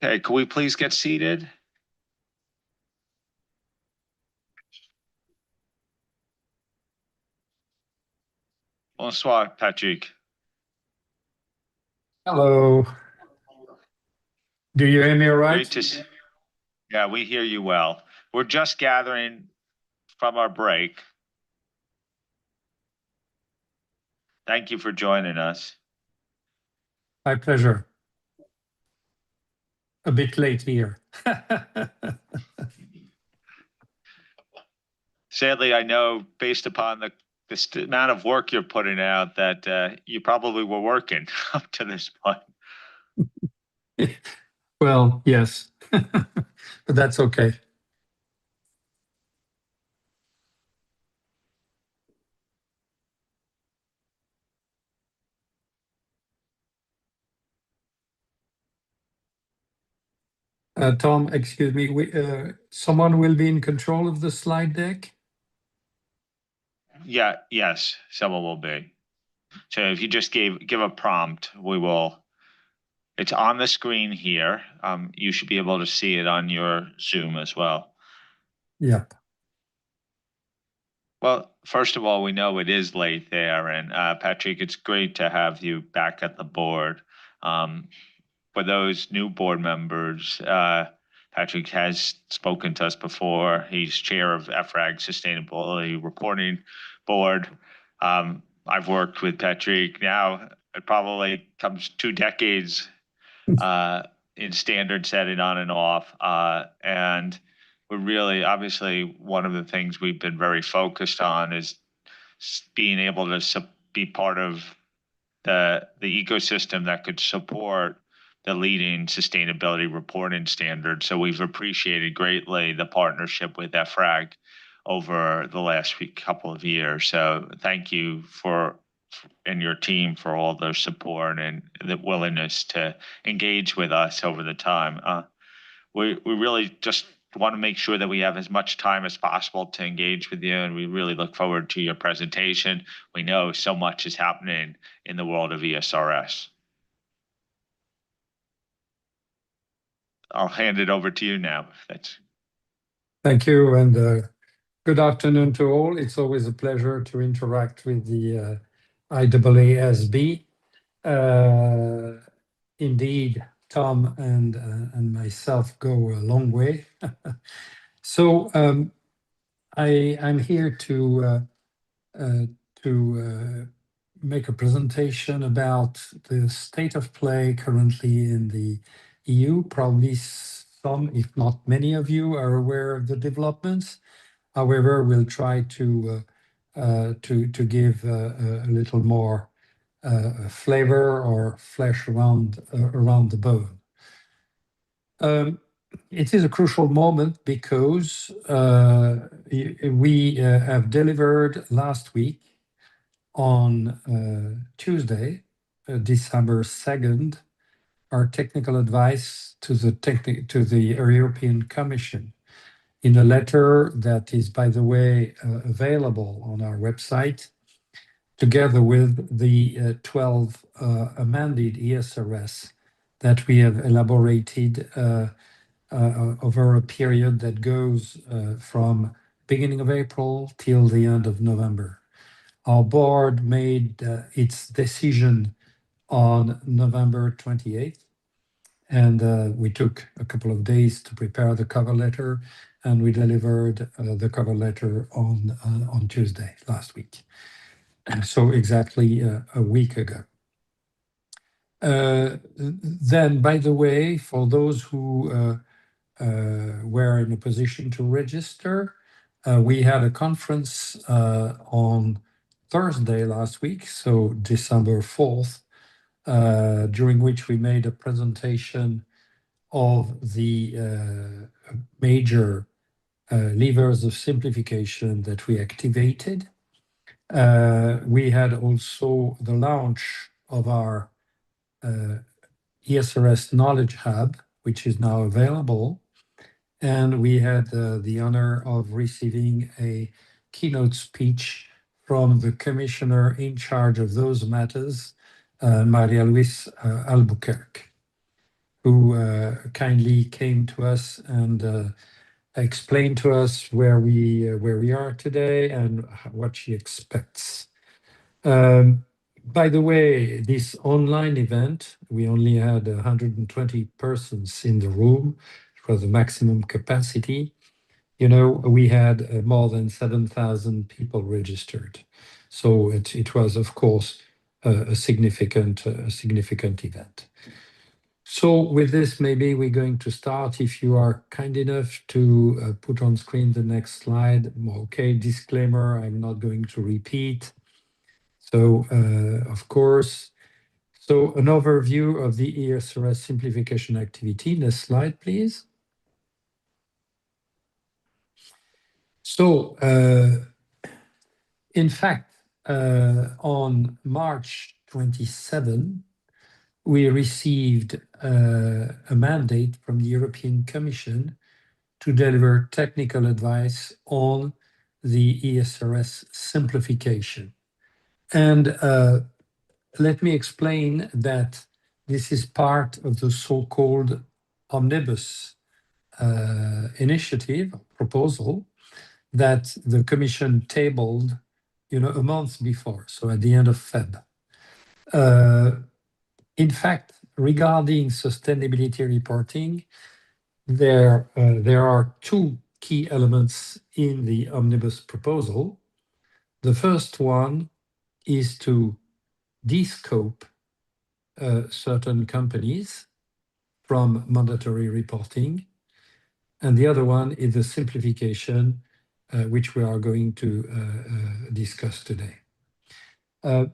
Okay, can we please get seated? Bonsoir, Patrick. Hello. Do you hear me all right? Great to see. Yeah, we hear you well. We're just gathering from our break. Thank you for joining us. My pleasure. A bit late here. Sadly, I know based upon the amount of work you're putting out that you probably were working up to this point. Well, yes, but that's okay. Tom, excuse me, someone will be in control of the slide deck? Yeah, yes, someone will be. So if you just give a prompt, we will. It's on the screen here. You should be able to see it on your Zoom as well. Yeah. Well, first of all, we know it is late there, and Patrick, it's great to have you back at the board. For those new board members, Patrick has spoken to us before. He's chair of EFRAG Sustainability Reporting Board. I've worked with Patrick now. It probably comes 2 decades in standard setting on and off, and we're really, obviously, one of the things we've been very focused on is being able to be part of the ecosystem that could support the leading sustainability reporting standards. So we've appreciated greatly the partnership with EFRAG over the last couple of years. So thank you and your team for all their support and the willingness to engage with us over the time. We really just want to make sure that we have as much time as possible to engage with you, and we really look forward to your presentation. We know so much is happening in the world of ESRS. I'll hand it over to you now. Thank you, and good afternoon to all. It's always a pleasure to interact with the IAASB. Indeed, Tom and myself go a long way. So I'm here to make a presentation about the state of play currently in the EU. Probably some, if not many of you, are aware of the developments. However, we'll try to give a little more flavor or flesh around the bone. It is a crucial moment because we have delivered last week on Tuesday, December 2nd, our technical advice to the European Commission in a letter that is, by the way, available on our website, together with the 12 amended ESRS that we have elaborated over a period that goes from beginning of April till the end of November. Our board made its decision on November 28th, and we took a couple of days to prepare the cover letter, and we delivered the cover letter on Tuesday last week. So exactly a week ago. Then, by the way, for those who were in a position to register, we had a conference on Thursday last week, so December 4th, during which we made a presentation of the major levers of simplification that we activated. We had also the launch of our ESRS Knowledge Hub, which is now available. And we had the honor of receiving a keynote speech from the commissioner in charge of those matters, Maria Luis Albuquerque, who kindly came to us and explained to us where we are today and what she expects. By the way, this online event, we only had 120 persons in the room. It was the maximum capacity. You know, we had more than 7,000 people registered. So it was, of course, a significant event. So with this, maybe we're going to start. If you are kind enough to put on screen the next slide. Okay, disclaimer, I'm not going to repeat. So, of course, so an overview of the ESRS simplification activity. Next slide, please. So, in fact, on March 27, we received a mandate from the European Commission to deliver technical advice on the ESRS simplification. And let me explain that this is part of the so-called omnibus initiative proposal that the Commission tabled, you know, a month before, so at the end of Feb. In fact, regarding sustainability reporting, there are two key elements in the omnibus proposal. The first one is to de-scope certain companies from mandatory reporting, and the other one is the simplification, which we are going to discuss today.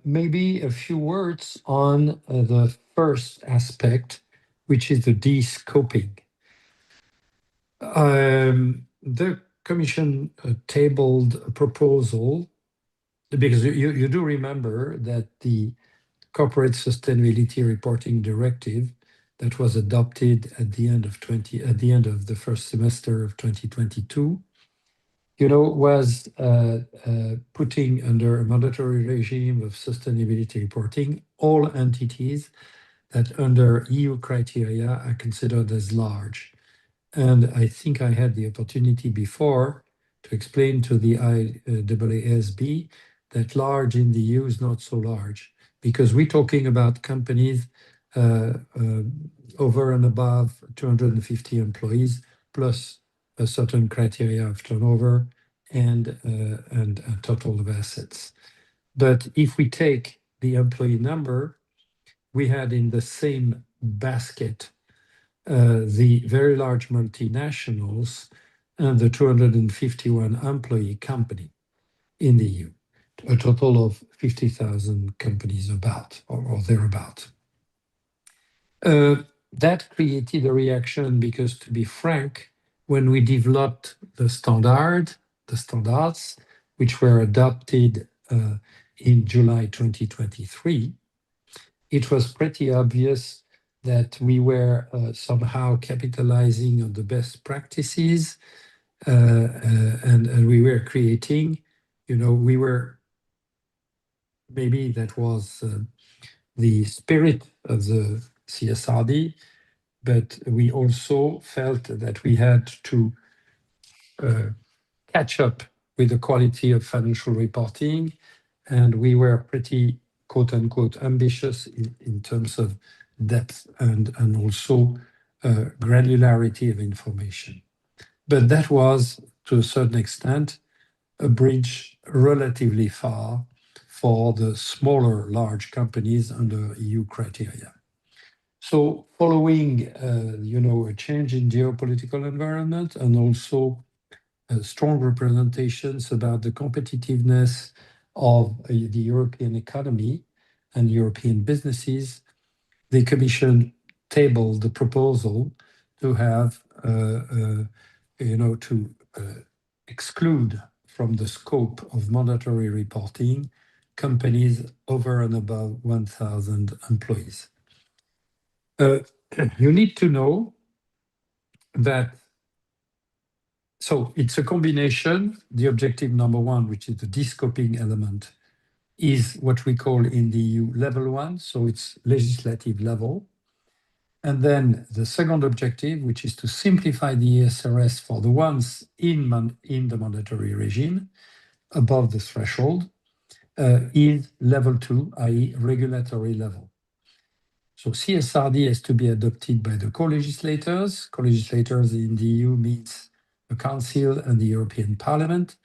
Maybe a few words on the first aspect, which is the de-scoping. The Commission tabled a proposal, because you do remember that the Corporate Sustainability Reporting Directive that was adopted at the end of the first semester of 2022, you know, was putting under a mandatory regime of sustainability reporting all entities that under EU criteria are considered as large. And I think I had the opportunity before to explain to the IAASB that large in the EU is not so large, because we're talking about companies over and above 250 employees, plus a certain criteria of turnover and a total of assets. But if we take the employee number, we had in the same basket the very large multinationals and the 251 employee company in the EU, a total of 50,000 companies about or thereabout. That created a reaction because, to be frank, when we developed the standards, which were adopted in July 2023, it was pretty obvious that we were somehow capitalizing on the best practices, and we were creating, you know, maybe that was the spirit of the CSRD, but we also felt that we had to catch up with the quality of financial reporting, and we were pretty quote unquote ambitious in terms of depth and also granularity of information. But that was, to a certain extent, a bridge relatively far for the smaller large companies under EU criteria. So following, you know, a change in geopolitical environment and also strong representations about the competitiveness of the European economy and European businesses, the Commission tabled the proposal to have, you know, to exclude from the scope of mandatory reporting companies over and above 1,000 employees. You need to know that So it's a combination. The objective number one, which is the de-scoping element, is what we call in the EU level 1, so it's legislative level. And then the second objective, which is to simplify the ESRS for the ones in the mandatory regime above the threshold, is level 2, i.e. regulatory level. So CSRD has to be adopted by the co-legislators. Co-legislators in the EU means the Council and the European Parliament,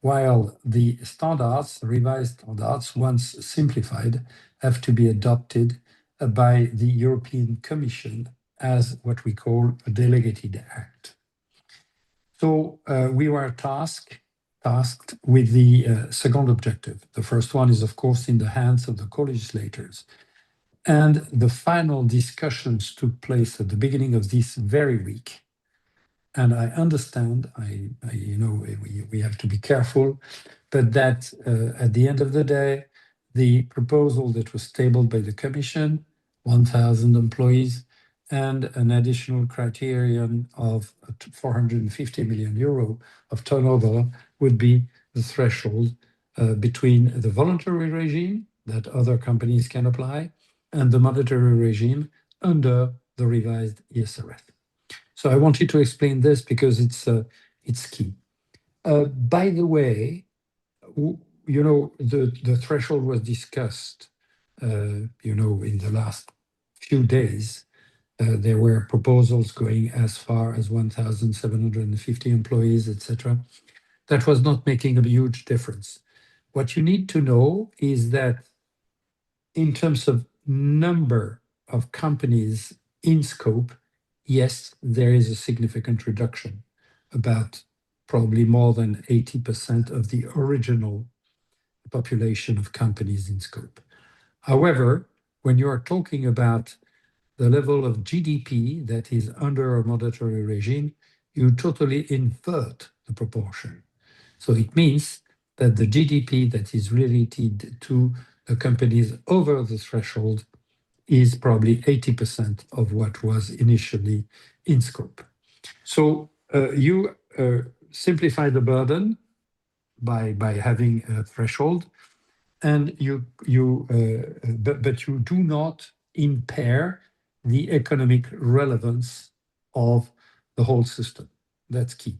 while the standards, revised standards, once simplified, have to be adopted by the European Commission as what we call a delegated act. So we were tasked with the second objective. The first one is, of course, in the hands of the co-legislators. And the final discussions took place at the beginning of this very week. And I understand, we have to be careful, but that at the end of the day, the proposal that was tabled by the Commission, 1,000 employees, and an additional criterion of 450 million euro of turnover would be the threshold between the voluntary regime that other companies can apply and the mandatory regime under the revised ESRS. So I wanted to explain this because it's key. By the way, the threshold was discussed, in the last few days. There were proposals going as far as 1,750 employees, etc. That was not making a huge difference. What you need to know is that in terms of number of companies in scope, yes, there is a significant reduction, about probably more than 80% of the original population of companies in scope. However, when you are talking about the level of GDP that is under a mandatory regime, you totally invert the proportion. So it means that the GDP that is related to the companies over the threshold is probably 80% of what was initially in scope. So you simplify the burden by having a threshold, and but you do not impair the economic relevance of the whole system. That's key.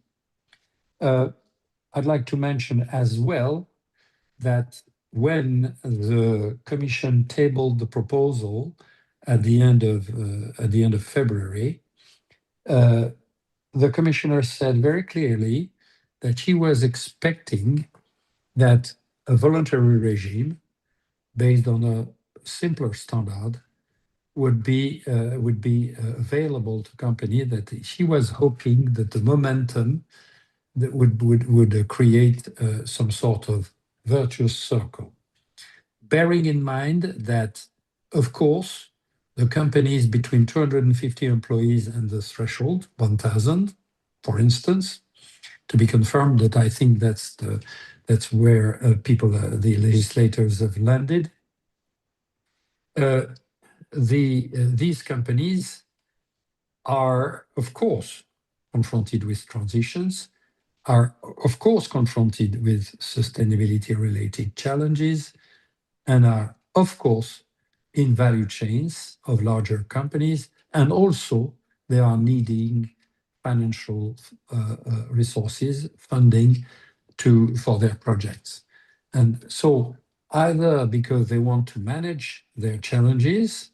I'd like to mention as well that when the Commission tabled the proposal at the end of February, the Commissioner said very clearly that he was expecting that a voluntary regime based on a simpler standard would be available to company, that he was hoping that the momentum that would create some sort of virtuous circle. Bearing in mind that, of course, the companies between 250 employees and the threshold, 1,000, for instance, to be confirmed, that I think that's where the legislators have landed. These companies are, of course, confronted with transitions, are, of course, confronted with sustainability-related challenges, and are, of course, in value chains of larger companies, and also they are needing financial resources, funding for their projects. And so either because they want to manage their challenges,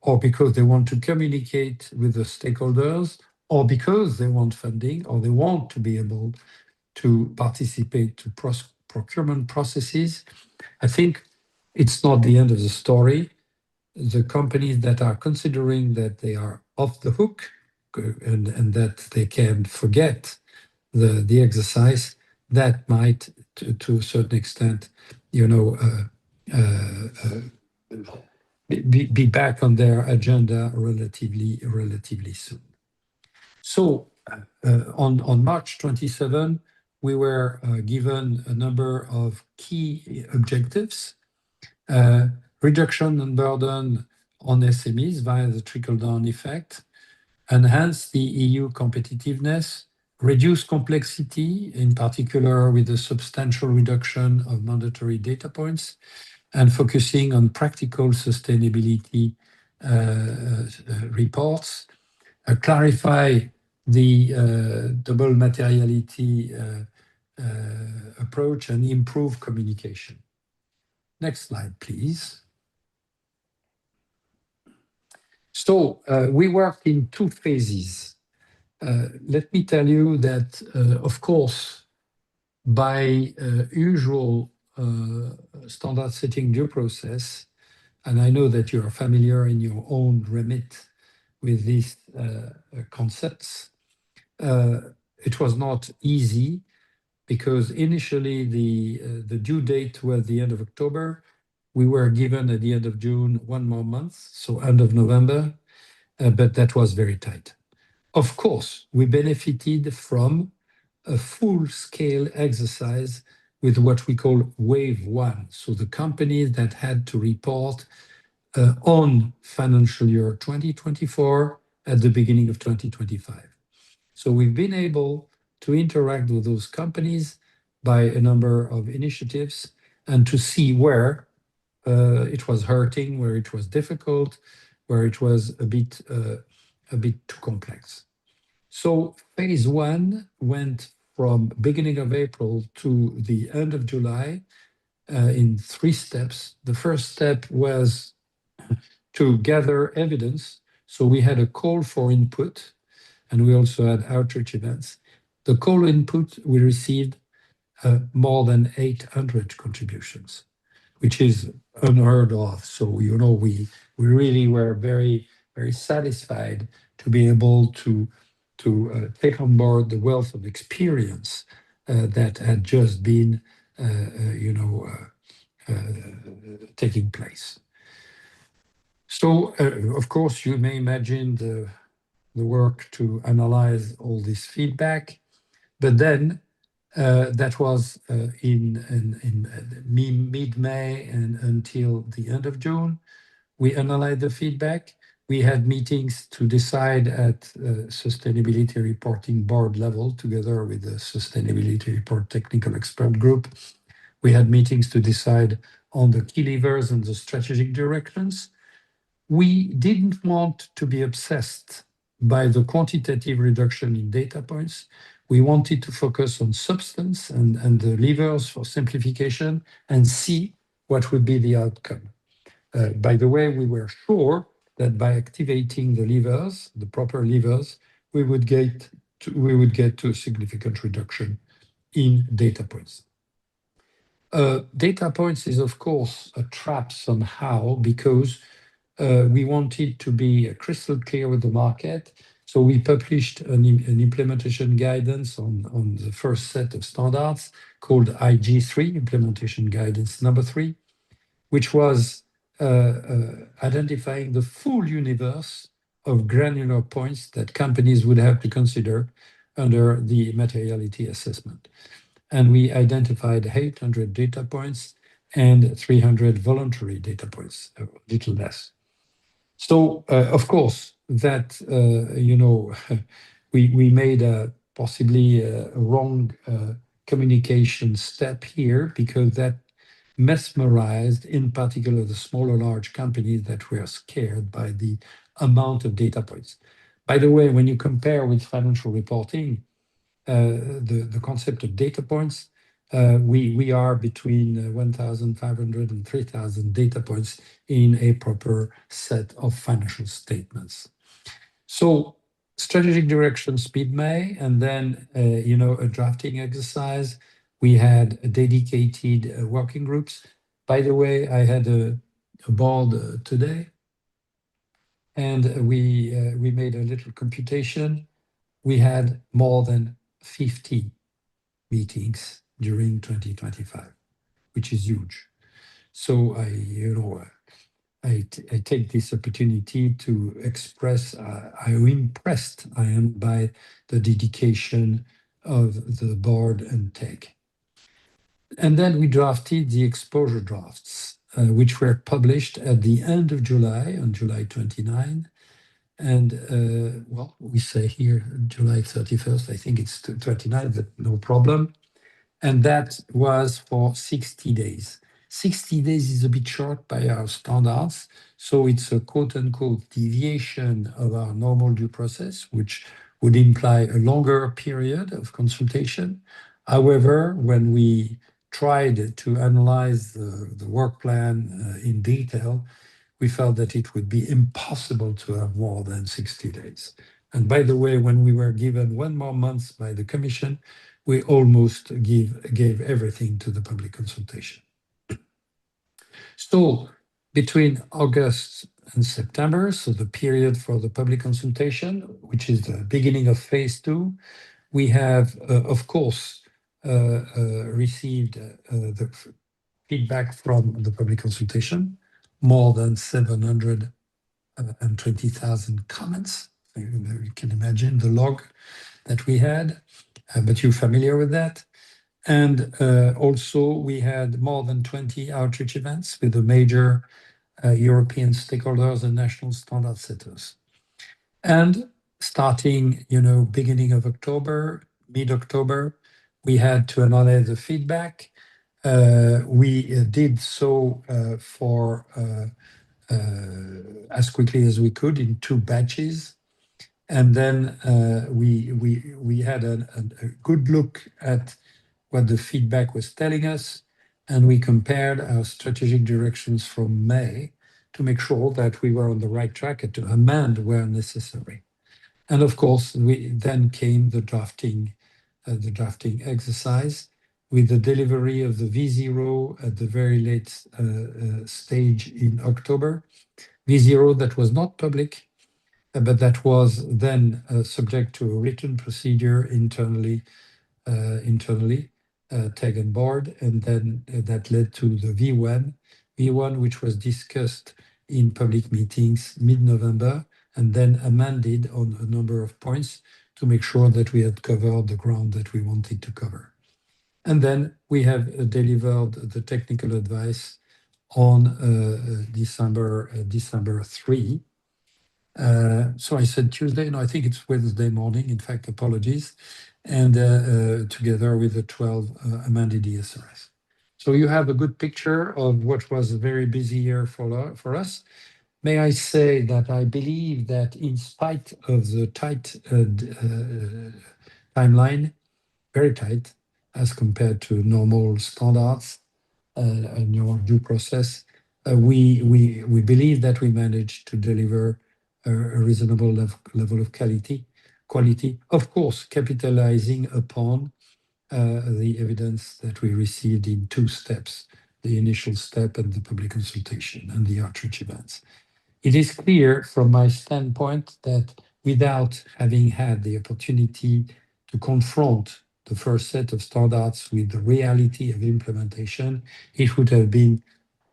or because they want to communicate with the stakeholders, or because they want funding, or they want to be able to participate to procurement processes, I think it's not the end of the story. The companies that are considering that they are off the hook and that they can forget the exercise, that might, to a certain extent, be back on their agenda relatively soon. So on March 27, we were given a number of key objectives. Reduction and burden on SMEs via the trickle-down effect, enhance the EU competitiveness, reduce complexity, in particular with a substantial reduction of mandatory data points, and focusing on practical sustainability reports, clarify the double materiality approach, and improve communication. Next slide, please. So we worked in 2 phases. Let me tell you that, of course, by usual standard setting due process, and I know that you are familiar in your own remit with these concepts, it was not easy because initially the due date was the end of October. We were given at the end of June 1 more month, so end of November, but that was very tight. Of course, we benefited from a full-scale exercise with what we call wave 1. So the companies that had to report on financial year 2024 at the beginning of 2025. So we've been able to interact with those companies by a number of initiatives and to see where it was hurting, where it was difficult, where it was a bit too complex. So phase 1 went from beginning of April to the end of July in 3 steps. The first step was to gather evidence. So we had a call for input, and we also had outreach events. The call input, we received more than 800 contributions, which is unheard of. So, you know, we really were very, very satisfied to be able to take on board the wealth of experience that had just been, taking place. So, of course, you may imagine the work to analyze all this feedback, but then that was in mid-May and until the end of June. We analyzed the feedback. We had meetings to decide at Sustainability Reporting Board level together with the Sustainability Report Technical Expert Group. We had meetings to decide on the key levers and the strategic directions. We didn't want to be obsessed by the quantitative reduction in data points. We wanted to focus on substance and the levers for simplification and see what would be the outcome. By the way, we were sure that by activating the levers, the proper levers, we would get to a significant reduction in data points. Data points is, of course, a trap somehow because we wanted to be crystal clear with the market. So we published an implementation guidance on the first set of standards called IG3, Implementation Guidance number 3, which was identifying the full universe of granular points that companies would have to consider under the materiality assessment. And we identified 800 data points and 300 voluntary data points, a little less. So, of course, that, we made possibly a wrong communication step here because that mesmerized, in particular, the smaller large companies that were scared by the amount of data points. By the way, when you compare with financial reporting, the concept of data points, we are between 1,500 and 3,000 data points in a proper set of financial statements. So strategic direction mid-May, and then a drafting exercise. We had dedicated working groups. By the way, I had a board today, and we made a little computation. We had more than 50 meetings during 2025, which is huge. So I take this opportunity to express how impressed I am by the dedication of the board and tech. And then we drafted the exposure drafts, which were published at the end of July, on July 29. And well, we say here July 31st, I think it's 29th, but no problem. And that was for 60 days. 60 days is a bit short by our standards, so it's a quote-unquote deviation of our normal due process, which would imply a longer period of consultation. However, when we tried to analyze the work plan in detail, we felt that it would be impossible to have more than 60 days. And by the way, when we were given 1 more month by the Commission, we almost gave everything to the public consultation. So between August and September, so the period for the public consultation, which is the beginning of phase 2, we have, of course, received the feedback from the public consultation, more than 720,000 comments. You can imagine the log that we had, but you're familiar with that. And also we had more than 20 outreach events with the major European stakeholders and national standard setters. And starting, beginning of October, mid-October, we had to analyze the feedback. We did so for as quickly as we could in 2 batches. And then we had a good look at what the feedback was telling us, and we compared our strategic directions from May to make sure that we were on the right track and to amend where necessary. And of course, then came the drafting exercise with the delivery of the V0 at the very late stage in October. V0 that was not public, but that was then subject to a written procedure internally taken board, and then that led to the V1, which was discussed in public meetings mid-November, and then amended on a number of points to make sure that we had covered the ground that we wanted to cover. And then we have delivered the technical advice on December 3. So I said Tuesday, no, I think it's Wednesday morning, in fact, apologies, and together with the 12 amended ESRS. So you have a good picture of what was a very busy year for us. May I say that I believe that in spite of the tight timeline, very tight as compared to normal standards and your due process, we believe that we managed to deliver a reasonable level of quality, of course, capitalizing upon the evidence that we received in 2 steps, the initial step and the public consultation and the outreach events. It is clear from my standpoint that without having had the opportunity to confront the first set of standards with the reality of implementation, it would have been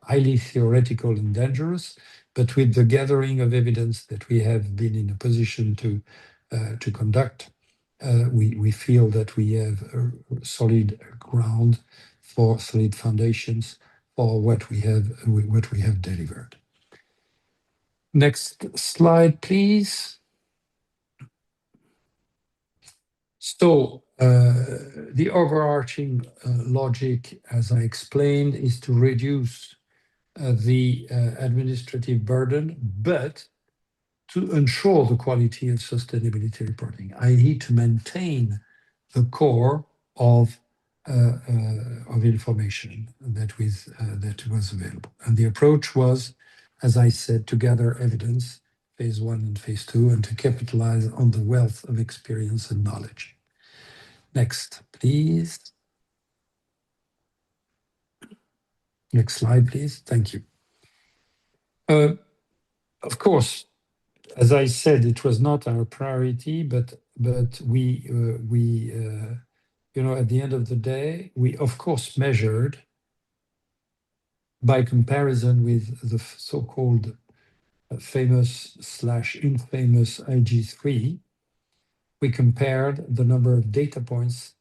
highly theoretical and dangerous. But with the gathering of evidence that we have been in a position to conduct, we feel that we have a solid ground for solid foundations for what we have delivered. Next slide, please. So the overarching logic, as I explained, is to reduce the administrative burden, but to ensure the quality of sustainability reporting, i.e. to maintain the core of information that was available. And the approach was, as I said, to gather evidence, phase 1 and phase 2, and to capitalize on the wealth of experience and knowledge. Next, please. Next slide, please. Thank you. Of course, as I said, it was not our priority, but we at the end of the day, we of course measured by comparison with the so-called famous/infamous IG3. We compared the number of data points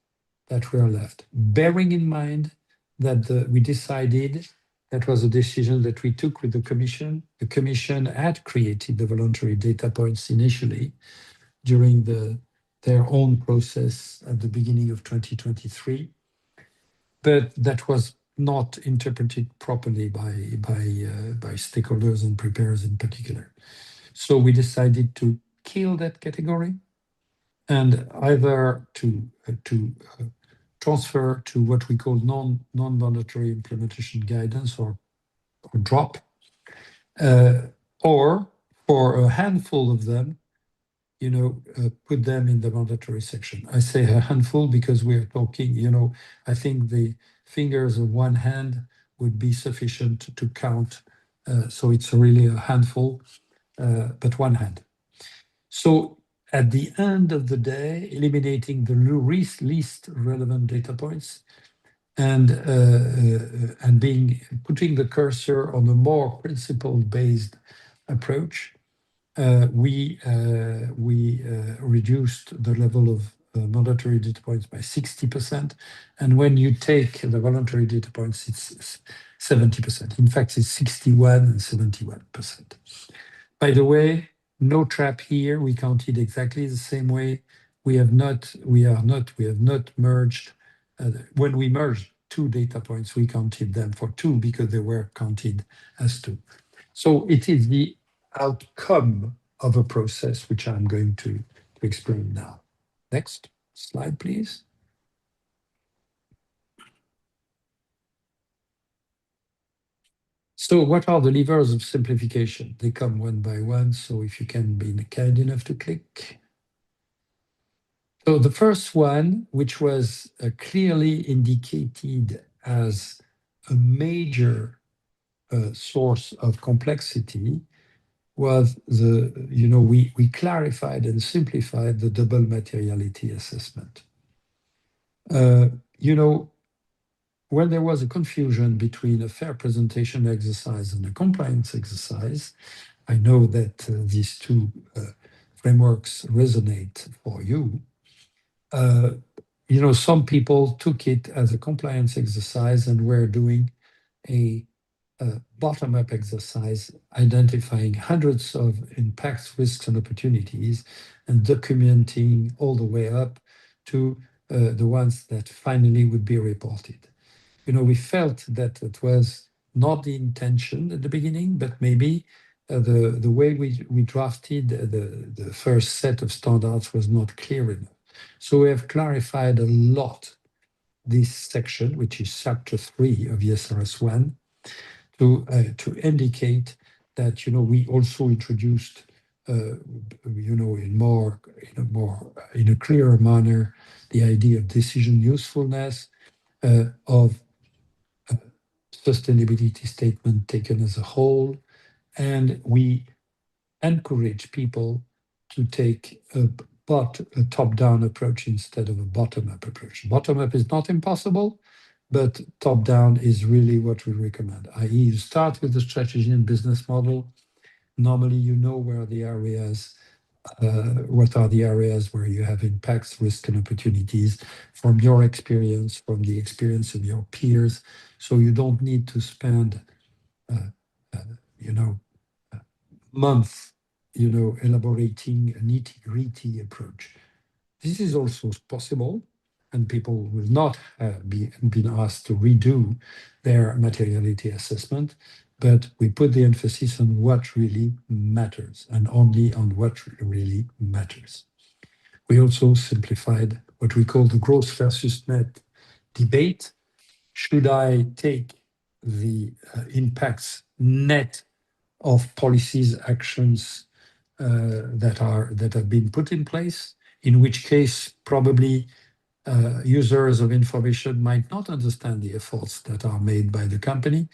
that were left, bearing in mind that we decided That was a decision that we took with the Commission. The Commission had created the voluntary data points initially during their own process at the beginning of 2023, but that was not interpreted properly by stakeholders and preparers in particular. So we decided to kill that category and either to transfer to what we call non-mandatory implementation guidance or drop, or for a handful of them, put them in the mandatory section. I say a handful because we're talking, I think the fingers of one hand would be sufficient to count. So it's really a handful, but one hand. So at the end of the day, eliminating the least relevant data points and putting the cursor on a more principle-based approach, we reduced the level of mandatory data points by 60%. And when you take the voluntary data points, it's 70%. In fact, it's 61 and 71%. By the way, no trap here. We counted exactly the same way. We have not merged. When we merged two data points, we counted them for two because they were counted as two. So it is the outcome of a process which I'm going to explain now. Next slide, please. So what are the levers of simplification? They come one by one, so if you can be kind enough to click. So the first one, which was clearly indicated as a major source of complexity, was we clarified and simplified the double materiality assessment. When there was a confusion between a fair presentation exercise and a compliance exercise, I know that these two frameworks resonate for you. Some people took it as a compliance exercise and were doing a bottom-up exercise, identifying hundreds of impacts, risks, and opportunities, and documenting all the way up to the ones that finally would be reported. We felt that it was not the intention at the beginning, but maybe the way we drafted the first set of standards was not clear enough. So we have clarified a lot this section, which is chapter 3 of ESRS 1, to indicate that we also introduced in a clearer manner the idea of decision usefulness, of sustainability statement taken as a whole, and we encourage people to take a top-down approach instead of a bottom-up approach. Bottom-up is not impossible, but top-down is really what we recommend, i.e. you start with the strategy and business model. Normally, where the areas, what are the areas where you have impacts, risks, and opportunities from your experience, from the experience of your peers. So you don't need to spend, months, elaborating a nitty-gritty approach. This is also possible, and people will not been asked to redo their materiality assessment, but we put the emphasis on what really matters and only on what really matters. We also simplified what we call the gross versus net debate. Should I take the impacts net of policies, actions that have been put in place, in which case probably users of information might not understand the efforts that are made by the company?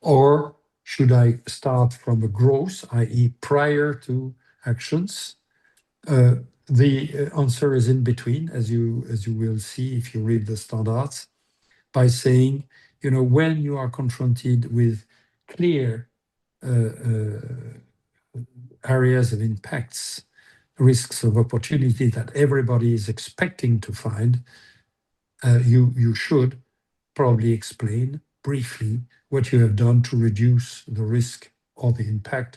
Or should I start from a gross, i.e. prior to actions? The answer is in between, as you will see if you read the standards, by saying, when you are confronted with clear areas of impacts, risks of opportunity that everybody is expecting to find, you should probably explain briefly what you have done to reduce the risk or the impact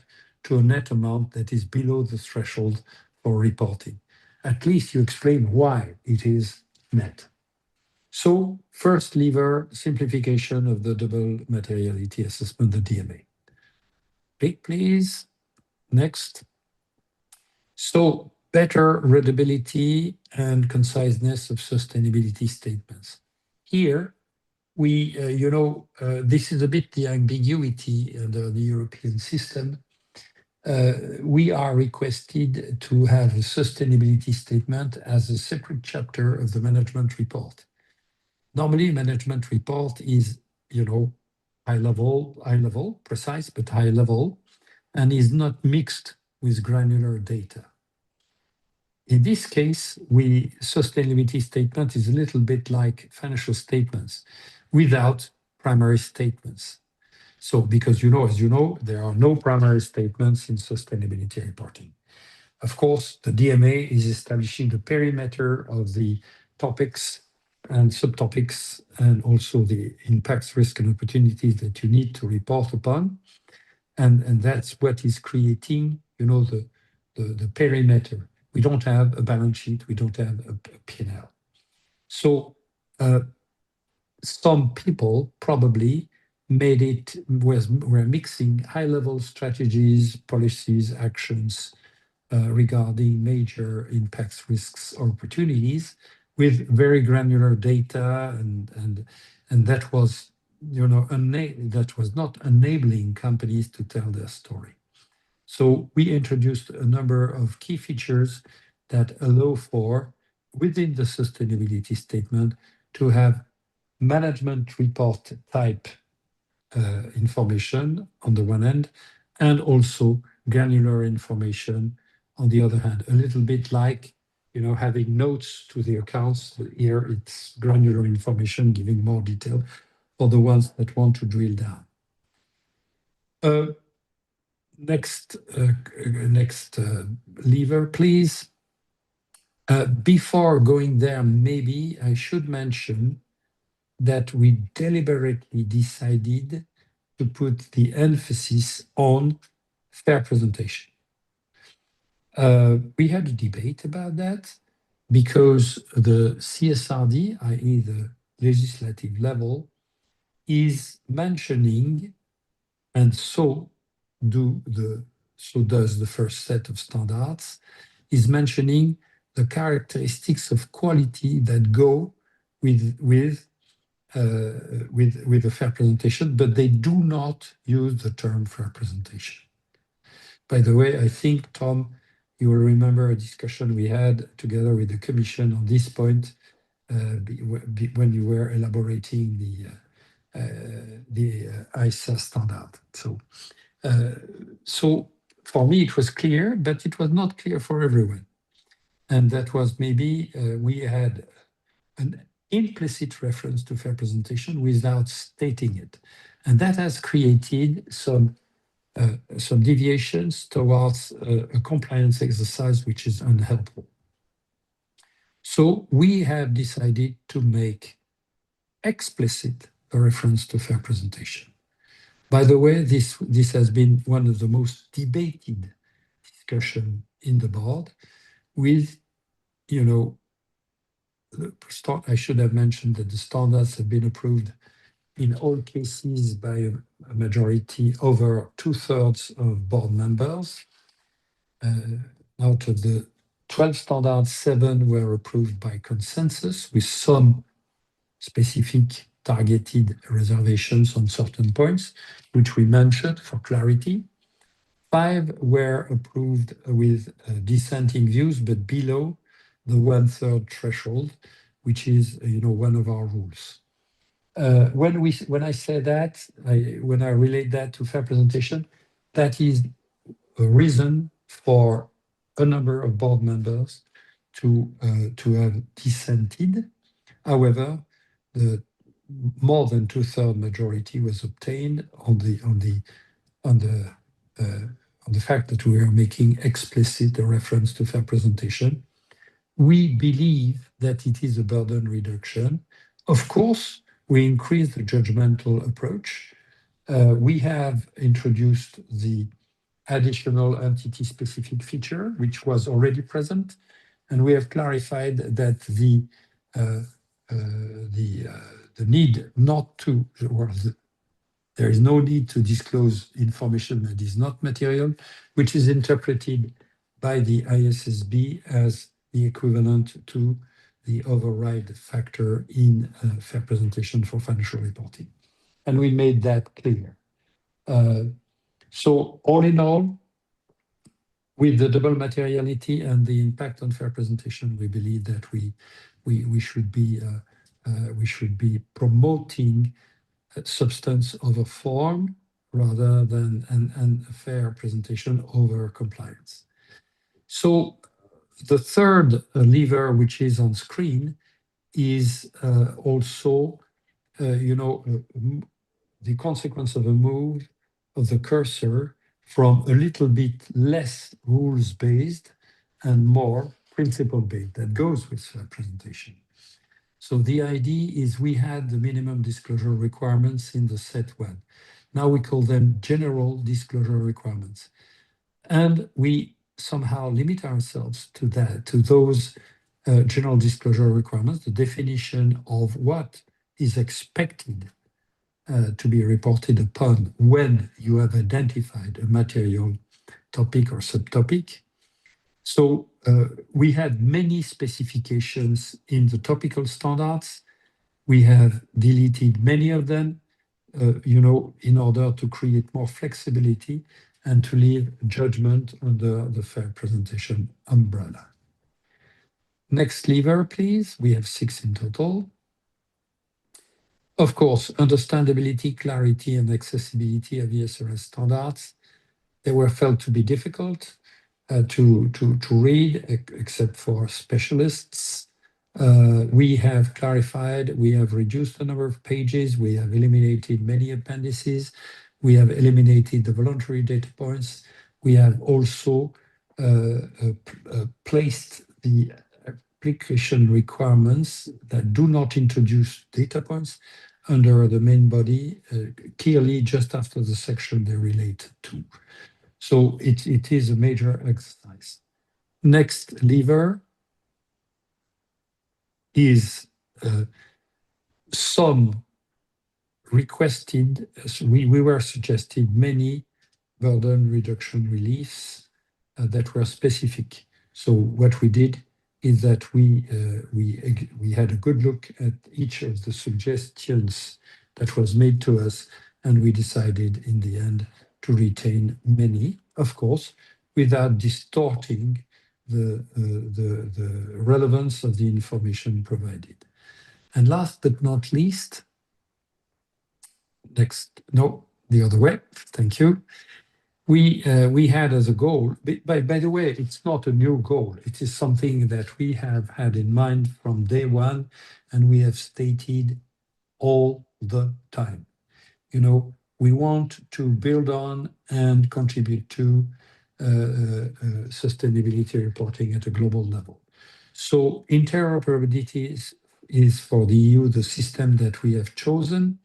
to a net amount that is below the threshold for reporting. At least you explain why it is net. So first lever, simplification of the double materiality assessment, the DMA. Big, please. Next. So better readability and conciseness of sustainability statements. Here, we, this is a bit the ambiguity under the European system. We are requested to have a sustainability statement as a separate chapter of the management report. Normally, management report is, high level, precise, but high level, and is not mixed with granular data. In this case, sustainability statement is a little bit like financial statements without primary statements. So, because as you know, there are no primary statements in sustainability reporting. Of course, the DMA is establishing the perimeter of the topics and subtopics, and also the impacts, risk, and opportunities that you need to report upon. And that's what is creating, the perimeter. We don't have a balance sheet, we don't have a P&L. So some people probably were mixing high-level strategies, policies, actions regarding major impacts, risks, or opportunities with very granular data, and that was, that was not enabling companies to tell their story. So we introduced a number of key features that allow for, within the sustainability statement, to have management report type information on the one hand, and also granular information on the other hand. A little bit like, having notes to the accounts. Here it's granular information giving more detail for the ones that want to drill down. Next lever, please. Before going there, maybe I should mention that we deliberately decided to put the emphasis on fair presentation. We had a debate about that because the CSRD, i.e. the legislative level, is mentioning, and so does the first set of standards, is mentioning the characteristics of quality that go with a fair presentation, but they do not use the term fair presentation. By the way, I think, Tom, you will remember a discussion we had together with the Commission on this point when you were elaborating the ISA standard. So for me, it was clear, but it was not clear for everyone. And that was maybe we had an implicit reference to fair presentation without stating it. And that has created some deviations towards a compliance exercise which is unhelpful. So we have decided to make explicit a reference to fair presentation. By the way, this has been one of the most debated discussion in the board with, I should have mentioned that the standards have been approved in all cases by a majority, over 2/3 of board members. Out of the 12 standards, 7 were approved by consensus with some specific targeted reservations on certain points, which we mentioned for clarity. 5 were approved with dissenting views, but below the 1/3 threshold, which is, one of our rules. When I say that, when I relate that to fair presentation, that is a reason for a number of board members to have dissented. However, the more than 2/3 majority was obtained on the fact that we are making explicit a reference to fair presentation. We believe that it is a burden reduction. Of course, we increased the judgmental approach. We have introduced the additional entity-specific feature, which was already present, and we have clarified that the need not to, there is no need to disclose information that is not material, which is interpreted by the IAASB as the equivalent to the override factor in fair presentation for financial reporting. And we made that clear. So all in all, with the double materiality and the impact on fair presentation, we believe that we should be promoting substance over form rather than and a fair presentation over compliance. So the third lever, which is on screen, is also the consequence of a move of the cursor from a little bit less rules-based and more principle-based. That goes with fair presentation. So the idea is we had the minimum disclosure requirements in the set 1. Now we call them general disclosure requirements. And we somehow limit ourselves to that, to those general disclosure requirements, the definition of what is expected to be reported upon when you have identified a material topic or subtopic. So we had many specifications in the topical standards. We have deleted many of them, in order to create more flexibility and to leave judgment under the fair presentation umbrella. Next lever, please. We have 6 in total. Of course, understandability, clarity, and accessibility of ESRS standards, they were felt to be difficult to read, except for specialists. We have clarified, we have reduced the number of pages, we have eliminated many appendices, we have eliminated the voluntary data points. We have also placed the application requirements that do not introduce data points under the main body, clearly just after the section they relate to. So it is a major exercise. Next lever is some requested, we were suggested many burden reduction reliefs that were specific. So what we did is that we had a good look at each of the suggestions that was made to us, and we decided in the end to retain many, of course, without distorting the relevance of the information provided. And last but not least, the other way, thank you. We had as a goal, by the way, it's not a new goal. It is something that we have had in mind from day one, and we have stated all the time. We want to build on and contribute to sustainability reporting at a global level. So interoperability is for the EU the system that we have chosen.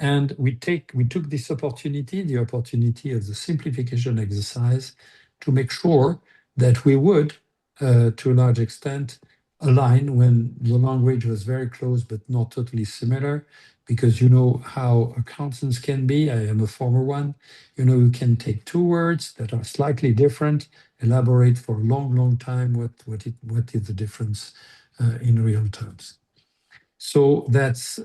And we took this opportunity, the opportunity of the simplification exercise, to make sure that we would, to a large extent, align when the language was very close but not totally similar, because you know how accountants can be. I am a former one. You can take 2 words that are slightly different, elaborate for a long, long time what is the difference in real terms. So that's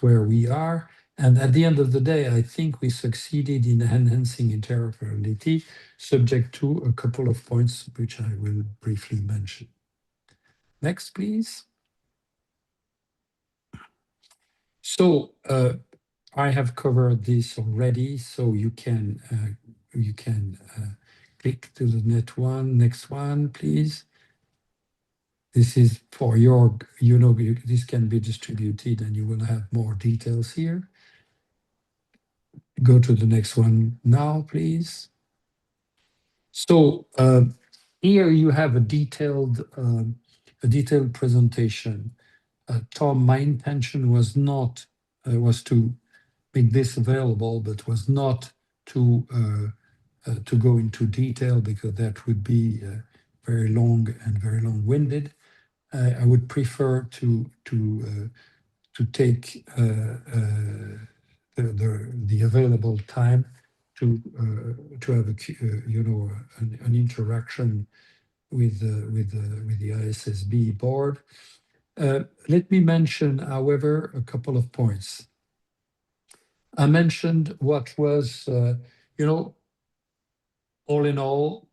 where we are. And at the end of the day, I think we succeeded in enhancing interoperability, subject to a couple of points, which I will briefly mention. Next, please. So I have covered this already, so you can click to the next one, please. This is for your, this can be distributed and you will have more details here. Go to the next one now, please. So here you have a detailed presentation Tom, my intention was not, was to make this available, but was not to go into detail because that would be very long and very long-winded. I would prefer to take the available time to have a an interaction with the IAASB board. Let me mention, however, a couple of points. I mentioned what was, all in all,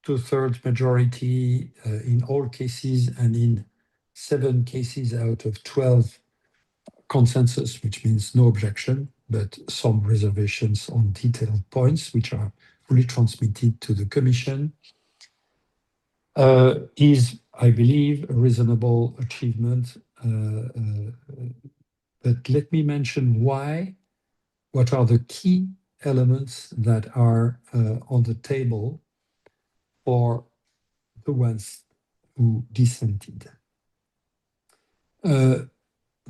2/3 majority in all cases, and in 7 cases out of 12 consensus, which means no objection, but some reservations on detailed points, which are fully transmitted to the Commission, is, I believe, a reasonable achievement. But let me mention why. What are the key elements that are on the table for the ones who dissented?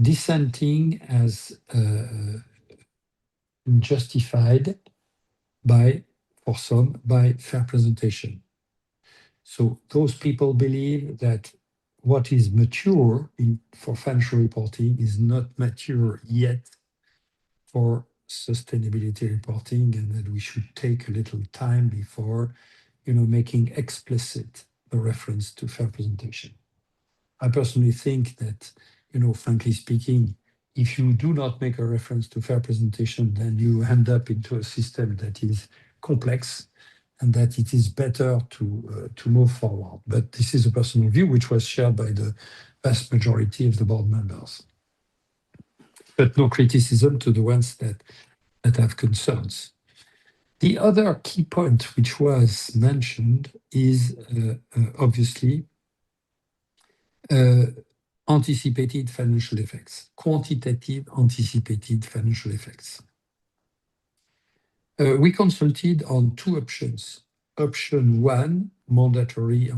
Dissenting as justified by, for some, by fair presentation. So those people believe that what is mature for financial reporting is not mature yet for sustainability reporting, and that we should take a little time before, making explicit the reference to fair presentation. I personally think that, frankly speaking, if you do not make a reference to fair presentation, then you end up into a system that is complex and that it is better to move forward. But this is a personal view which was shared by the vast majority of the board members. But no criticism to the ones that have concerns. The other key point which was mentioned is obviously anticipated financial effects, quantitative anticipated financial effects. We consulted on 2 options. Option 1, mandatory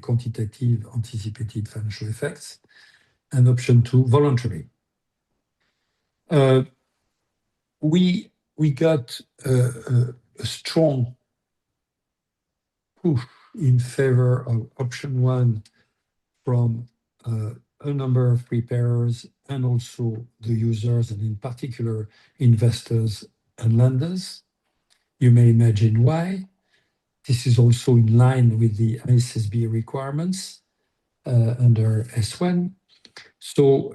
quantitative anticipated financial effects, and option 2, voluntary. We got a strong push in favor of option 1 from a number of preparers and also the users, and in particular investors and lenders. You may imagine why. This is also in line with the IAASB requirements under S1. So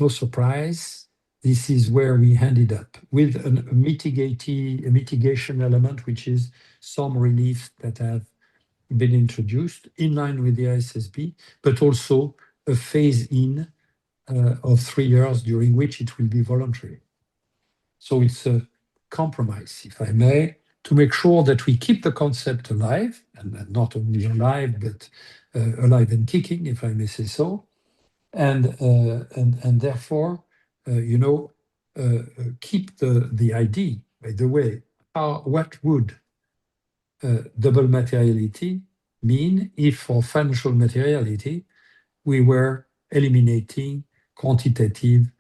no surprise, this is where we ended up with a mitigation element, which is some relief that have been introduced in line with the IAASB, but also a phase-in of 3 years during which it will be voluntary. So it's a compromise, if I may, to make sure that we keep the concept alive, and not only alive, but alive and kicking, if I may say so, and therefore, keep the idea. By the way, what would double materiality mean if for financial materiality we were eliminating quantitative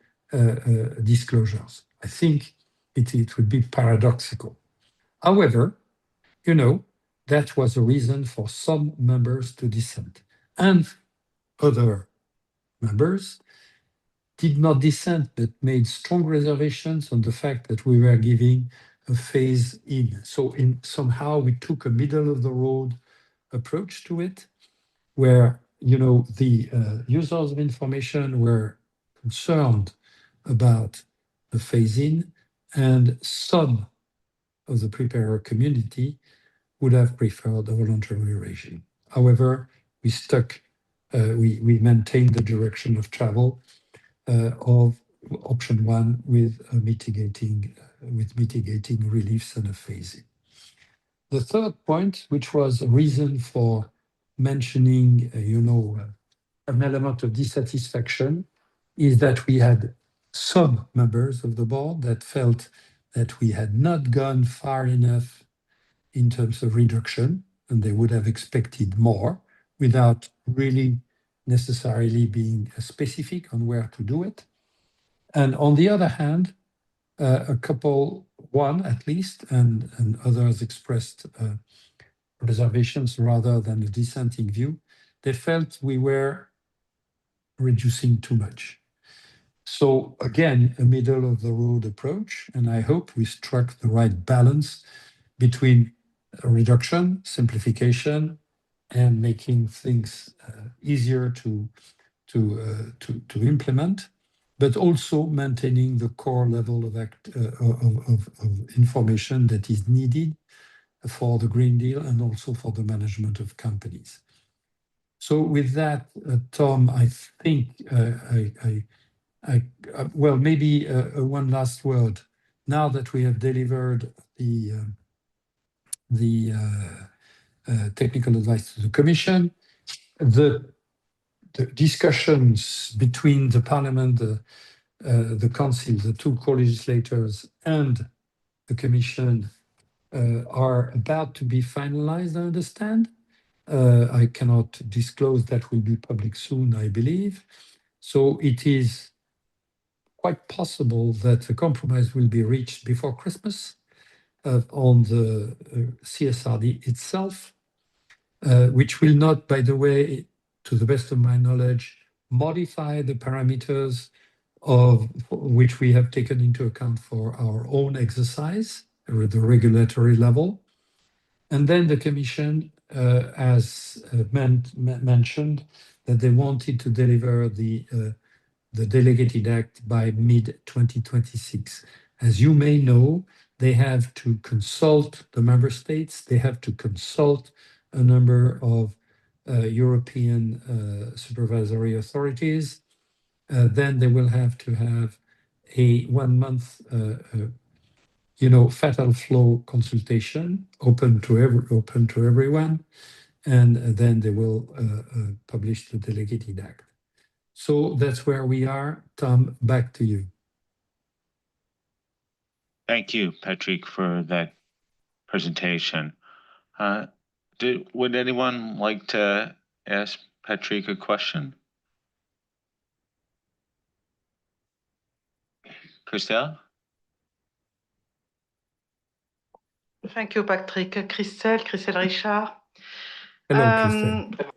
disclosures? I think it would be paradoxical. However, that was a reason for some members to dissent, and other members did not dissent, but made strong reservations on the fact that we were giving a phase in. So somehow we took a middle of the road approach to it, where the users of information were concerned about the phase in, and some of the preparer community would have preferred a voluntary regime. However, we maintained the direction of travel of option 1 with mitigating reliefs and a phasing. The third point, which was a reason for mentioning, an element of dissatisfaction, is that we had some members of the board that felt that we had not gone far enough in terms of reduction, and they would have expected more without really necessarily being specific on where to do it. And on the other hand, one at least, and others expressed reservations rather than a dissenting view, they felt we were reducing too much. So again, a middle of the road approach, and I hope we struck the right balance between reduction, simplification, and making things easier to implement, but also maintaining the core level of information that is needed for the Green Deal and also for the management of companies. So with that, Tom, I think well, maybe one last word. Now that we have delivered the technical advice to the Commission, the discussions between the Parliament, the Council, the two co-legislators, and the Commission are about to be finalized, I understand. I cannot disclose, that will be public soon, I believe. So it is quite possible that a compromise will be reached before Christmas on the CSRD itself, which will not, by the way, to the best of my knowledge, modify the parameters of which we have taken into account for our own exercise at the regulatory level. And then the Commission has mentioned that they wanted to deliver the delegated act by mid-2026. As you may know, they have to consult the member states, they have to consult a number of European supervisory authorities. Then they will have to have a 1 month fatal flow consultation open to everyone, and then they will publish the delegated act. So that's where we are. Tom, back to you. Thank you, Patrick, for that presentation. Would anyone like to ask Patrick a question? Christelle? Thank you, Patrick. Christelle Richard. Hello, Christelle.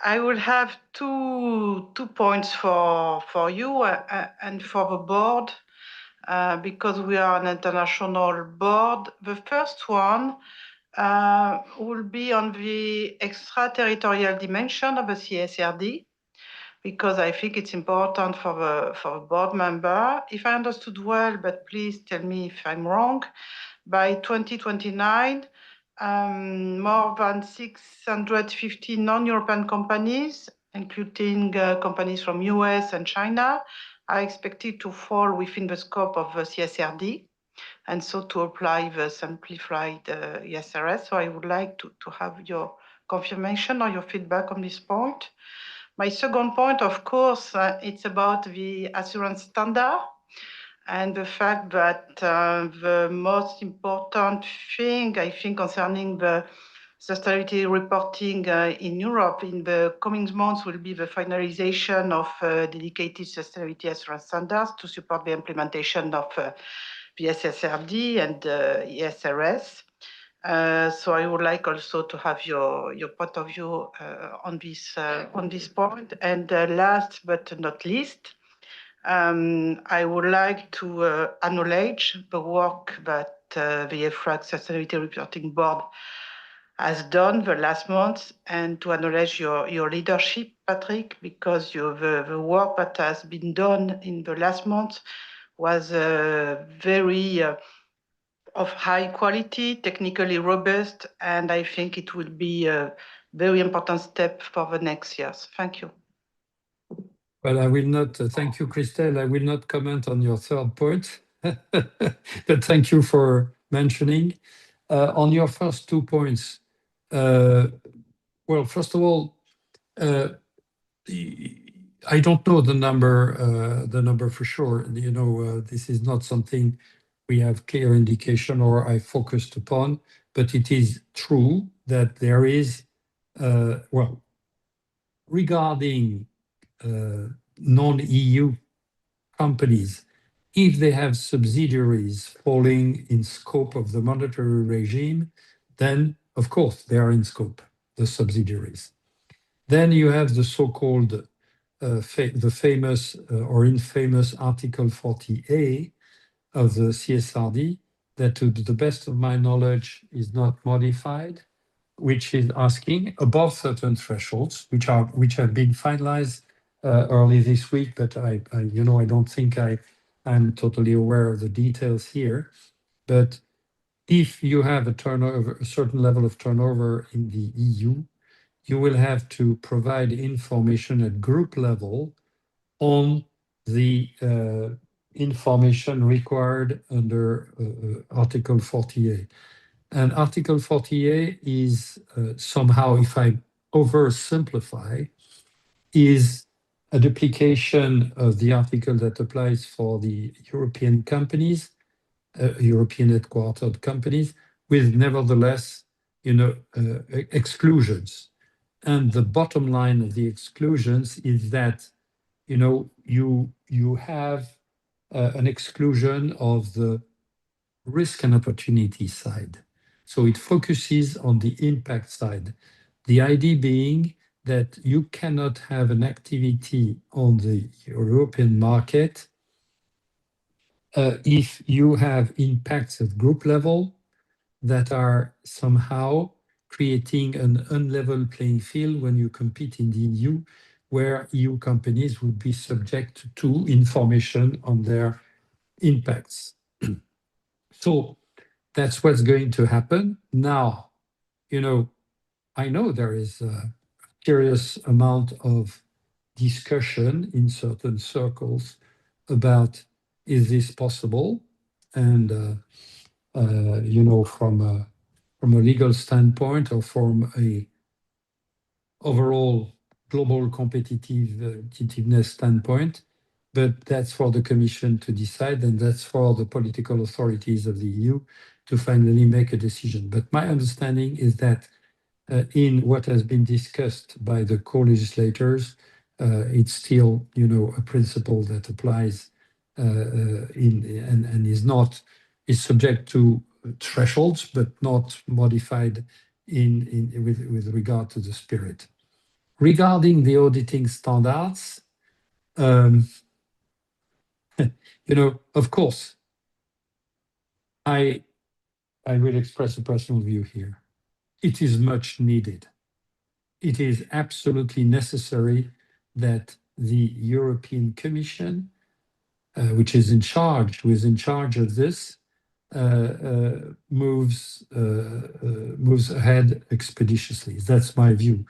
I will have two points for you and for the board, because we are an international board. The first one will be on the extraterritorial dimension of the CSRD, because I think it's important for the board member. If I understood well, but please tell me if I'm wrong, by 2029, more than 650 non-European companies, including companies from US and China, are expected to fall within the scope of the CSRD, and so to apply the simplified ESRS. So I would like to have your confirmation or your feedback on this point. My second point, of course, it's about the assurance standard and the fact that the most important thing, I think, concerning the sustainability reporting in Europe in the coming months will be the finalization of dedicated sustainability assurance standards to support the implementation of the SSRD and ESRS. So I would like also to have your point of view on this point. And last but not least, I would like to acknowledge the work that the EFRAG Sustainability Reporting Board has done the last month, and to acknowledge your leadership, Patrick, because the work that has been done in the last month was very of high quality, technically robust, and I think it will be a very important step for the next years. Thank you. Well, I will not, thank you, Christelle. I will not comment on your third point, but thank you for mentioning. On your first 2 points, well, first of all, I don't know the number for sure. This is not something we have clear indication or I focused upon, but it is true that there is, well, regarding non-EU companies, if they have subsidiaries falling in scope of the monetary regime, then of course they are in scope, the subsidiaries. Then you have the so-called the famous or infamous Article 40A of the CSRD that, to the best of my knowledge, is not modified, which is asking above certain thresholds, which have been finalized early this week, but I don't think I'm totally aware of the details here. But if you have a turnover, a certain level of turnover in the EU, you will have to provide information at group level on the information required under Article 40A. And Article 40A is somehow, if I oversimplify, is a duplication of the article that applies for the European companies, European headquartered companies, with nevertheless, exclusions. And the bottom line of the exclusions is that, you have an exclusion of the risk and opportunity side. So it focuses on the impact side. The idea being that you cannot have an activity on the European market if you have impacts at group level that are somehow creating an unlevel playing field when you compete in the EU, where EU companies would be subject to information on their impacts. So that's what's going to happen. Now, I know there is a serious amount of discussion in certain circles about, is this possible? And, from a legal standpoint or from a overall global competitiveness standpoint, but that's for the Commission to decide, and that's for the political authorities of the EU to finally make a decision. But my understanding is that in what has been discussed by the co-legislators, it's still, a principle that applies and is subject to thresholds, but not modified with regard to the spirit. Regarding the auditing standards, of course, I will express a personal view here. It is much needed. It is absolutely necessary that the European Commission, which is in charge of this, moves ahead expeditiously. That's my view,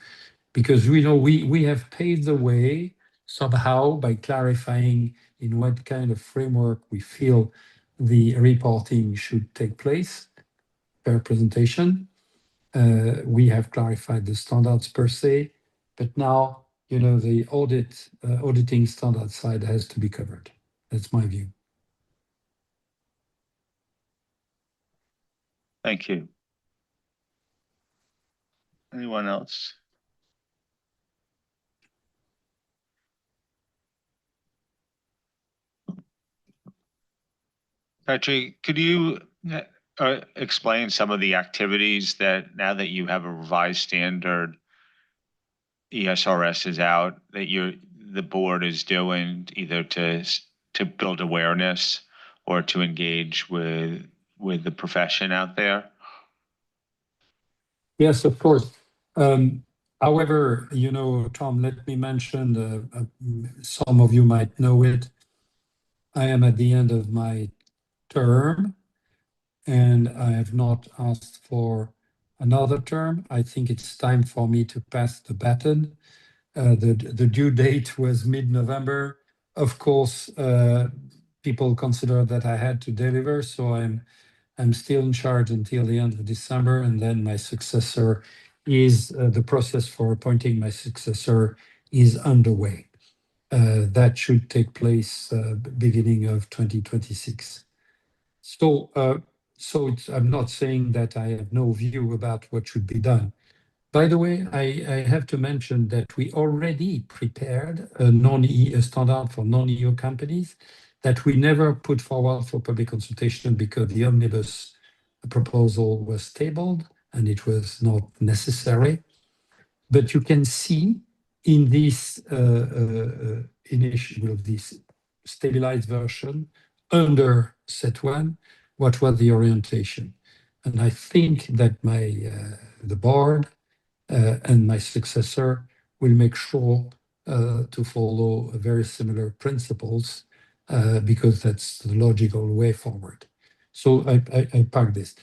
because we have paved the way somehow by clarifying in what kind of framework we feel the reporting should take place per presentation. We have clarified the standards per se, but now, the auditing standard side has to be covered. That's my view. Thank you. Anyone else? Patrick, could you explain some of the activities that, now that you have a revised standard, ESRS is out, that the board is doing either to build awareness or to engage with the profession out there? Yes, of course. However, Tom, let me mention, some of you might know it. I am at the end of my term, and I have not asked for another term. I think it's time for me to pass the baton. The due date was mid-November. Of course, people consider that I had to deliver, so I'm still in charge until the end of December, and then my successor is the process for appointing my successor is underway. That should take place beginning of 2026. So I'm not saying that I have no view about what should be done, By the way, I have to mention that we already prepared a standard for non-EU companies that we never put forward for public consultation because the omnibus proposal was tabled and it was not necessary. But you can see in this initial of this stabilized version under set one, what was the orientation. And I think that the board and my successor will make sure to follow very similar principles because that's the logical way forward. So I park this.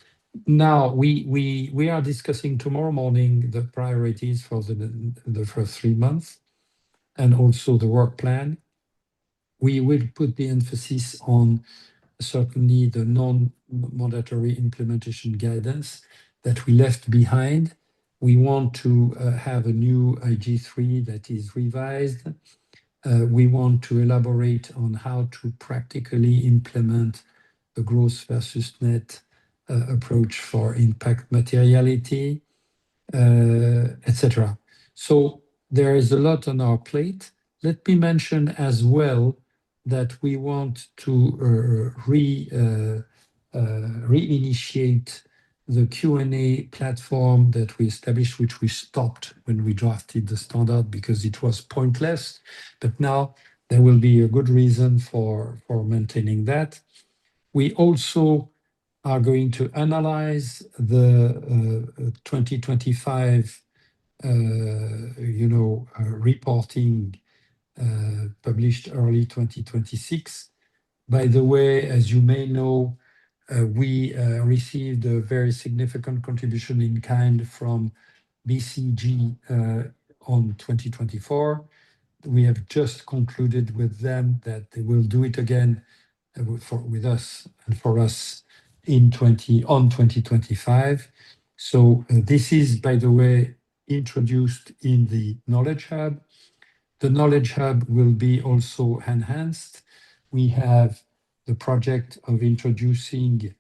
Now we are discussing tomorrow morning the priorities for the first 3 months and also the work plan. We will put the emphasis on certainly the non-mandatory implementation guidance that we left behind. We want to have a new IG3 that is revised. We want to elaborate on how to practically implement the gross versus net approach for impact materiality, etc. So there is a lot on our plate. Let me mention as well that we want to reinitiate the Q&A platform that we established, which we stopped when we drafted the standard because it was pointless. But now there will be a good reason for maintaining that. We also are going to analyze the 2025 reporting published early 2026. By the way, as you may know, we received a very significant contribution in kind from BCG on 2024. We have just concluded with them that they will do it again with us and for us on 2025. So this is, by the way, introduced in the Knowledge Hub. The Knowledge Hub will be also enhanced. We have the project of introducing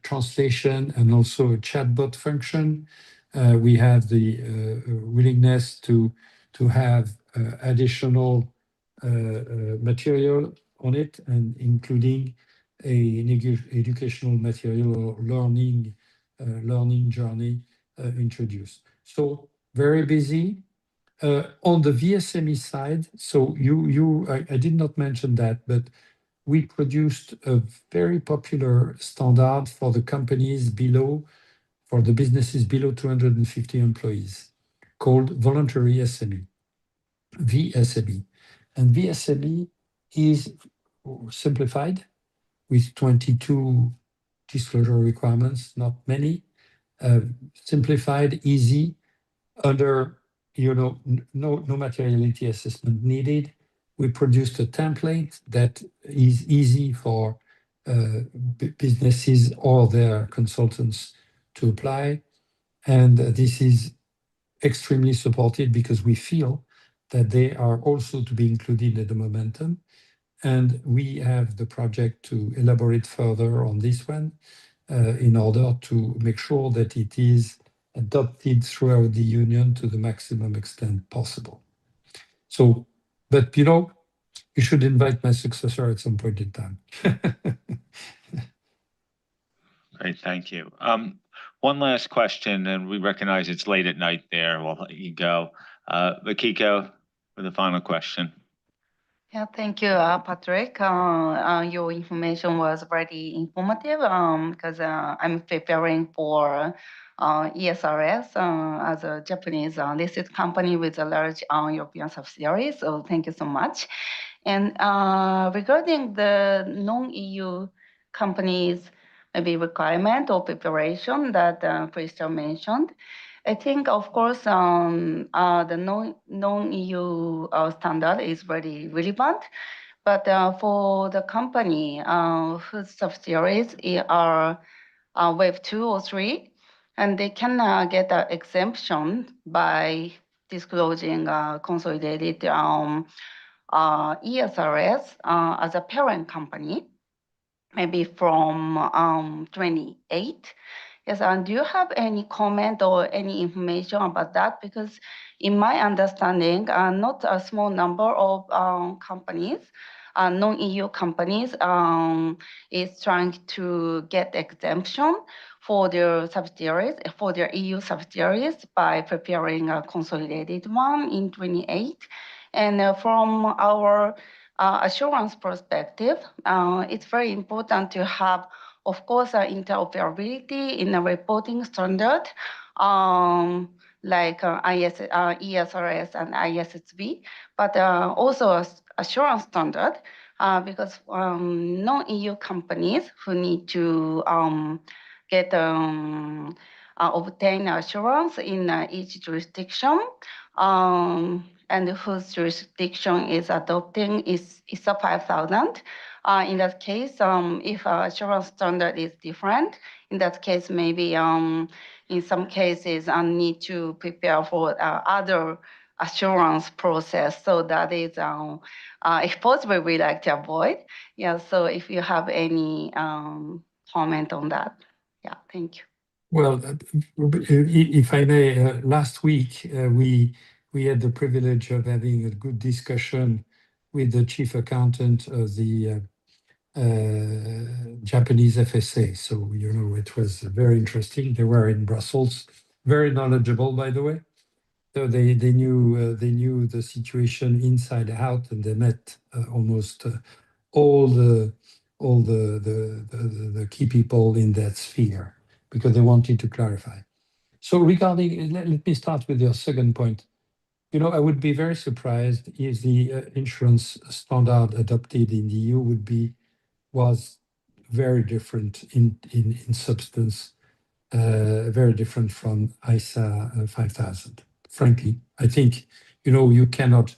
translation and also a chatbot function. We have the willingness to have additional material on it, and including educational material or learning journey introduced. So very busy. On the VSME side, so I did not mention that, but we produced a very popular standard for the companies for the businesses below 250 employees, called Voluntary SME, VSME. And VSME is simplified with 22 disclosure requirements, not many, simplified, easy, under no materiality assessment needed. We produced a template that is easy for businesses or their consultants to apply. And this is extremely supported because we feel that they are also to be included in the momentum. And we have the project to elaborate further on this one in order to make sure that it is adopted throughout the union to the maximum extent possible. So, but you should invite my successor at some point in time. Great, thank you. One last question, and we recognize it's late at night there. We'll let you go. Makiko, for the final question. Yeah, thank you, Patrick. Your information was very informative because I'm preparing for ESRS as a Japanese listed company with a large European subsidiary. So thank you so much. And regarding the non-EU companies, maybe requirement or preparation that Christian mentioned, I think, of course, the non-EU standard is very relevant. But for the company whose subsidiaries are Web 2 or 3, and they can get an exemption by disclosing consolidated ESRS as a parent company, maybe from 28. Yes, and do you have any comment or any information about that? Because in my understanding, not a small number of companies, non-EU companies, is trying to get exemption for their subsidiaries, for their EU subsidiaries by preparing a consolidated one in 28. And from our assurance perspective, it's very important to have, of course, interoperability in a reporting standard, like ESRS and IAASB, but also assurance standard, because non-EU companies who need to obtain assurance in each jurisdiction, and whose jurisdiction is adopting is ISA 5000. In that case, if assurance standard is different, in that case, maybe in some cases, I need to prepare for other assurance process. So that is, if possible, we like to avoid. Yeah, so if you have any comment on that. Yeah, thank you. Well, if I may, last week we had the privilege of having a good discussion with the chief accountant of the Japanese FSA. So, you know, it was very interesting. They were in Brussels, very knowledgeable, by the way. So they knew the situation inside out, and they met almost all the key people in that sphere because they wanted to clarify. So regarding, let me start with your second point. You know, I would be very surprised if the insurance standard adopted in the EU was very different in substance, very different from ISA 5000. Frankly, I think, you know, you cannot,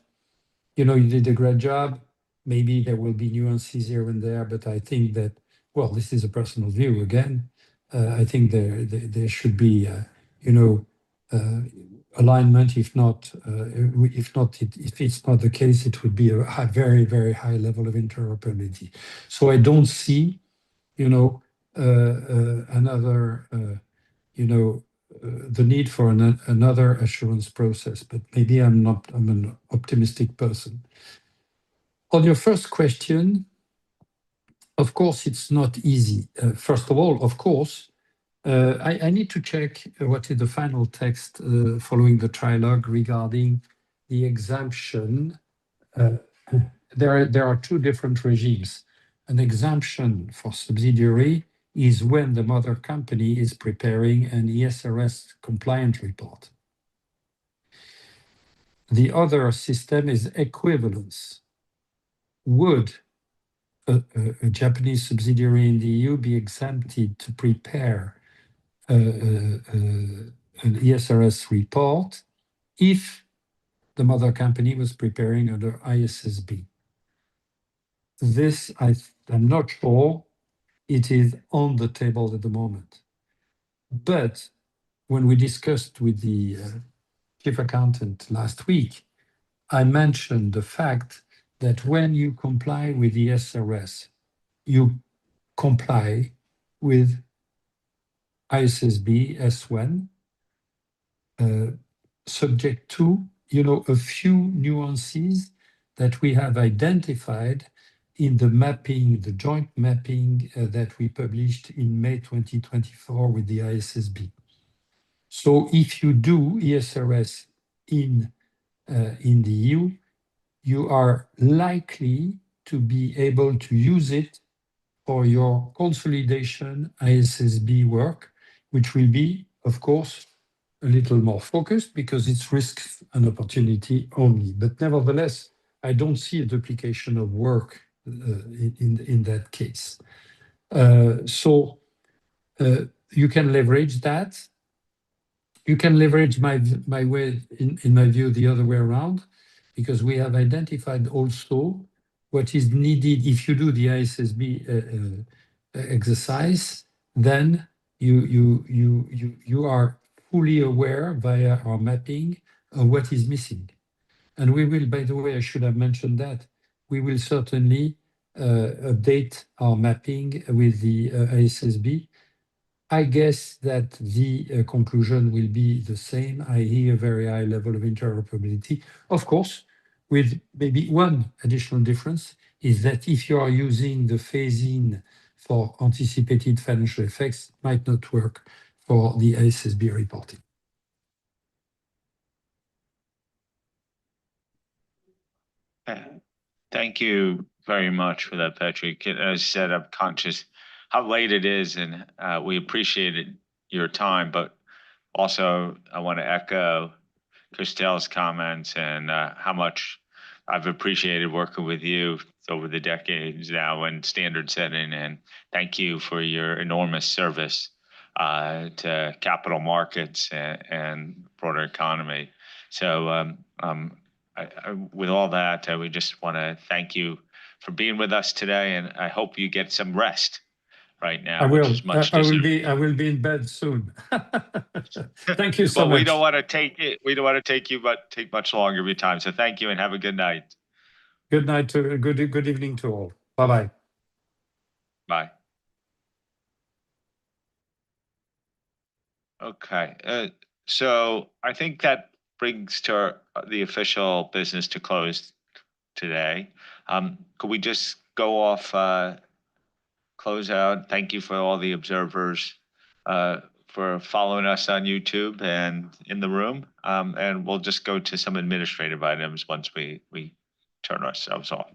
you know, you did a great job. Maybe there will be nuances here and there, but I think that, well, this is a personal view again. I think there should be, you know, alignment. If it's not the case, it would be a very, very high level of interoperability. So I don't see, you know, another, you know, the need for another assurance process. But maybe I'm an optimistic person. On your first question, of course, it's not easy. First of all, of course, I need to check what is the final text following the trilogue regarding the exemption. There are two different regimes. An exemption for subsidiary is when the mother company is preparing an ESRS compliant report. The other system is equivalence. Would a Japanese subsidiary in the EU be exempted to prepare an ESRS report if the mother company was preparing under IAASB? This, I'm not sure it is on the table at the moment. But when we discussed with the chief accountant last week, I mentioned the fact that when you comply with the SRS, you comply with IAASB S1, subject to, you know, a few nuances that we have identified in the mapping, the joint mapping that we published in May 2024 with the IAASB. So if you do ESRS in the EU, you are likely to be able to use it for your consolidation IAASB work, which will be, of course, a little more focused because it's risks and opportunity only. But nevertheless, I don't see a duplication of work in that case. So you can leverage that. You can leverage my way, in my view, the other way around, because we have identified also what is needed. If you do the IAASB exercise, then you are fully aware via our mapping of what is missing. And we will, by the way, I should have mentioned that, we will certainly update our mapping with the IAASB I guess that the conclusion will be the same, i.e. a very high level of interoperability. Of course, with maybe one additional difference is that if you are using the phase-in for anticipated financial effects, it might not work for the IAASB reporting. Thank you very much for that, Patrick. As I said, I'm conscious how late it is, and we appreciated your time, but also I want to echo Christelle's comments and how much I've appreciated working with you over the decades now in standard setting, and thank you for your enormous service to capital markets and broader economy. So with all that, we just want to thank you for being with us today, and I hope you get some rest right now, I which will. is much I deserved. will be in bed soon. Thank you so But much. we don't want to take much longer of your time. So thank you and have a good night. Good night to good evening to all. Bye-bye. Bye. Okay. So I think that brings the official business to close today. Could we just go off, close out? Thank you for all the observers for following us on YouTube and in the room. And we'll just go to some administrative items once we turn ourselves off.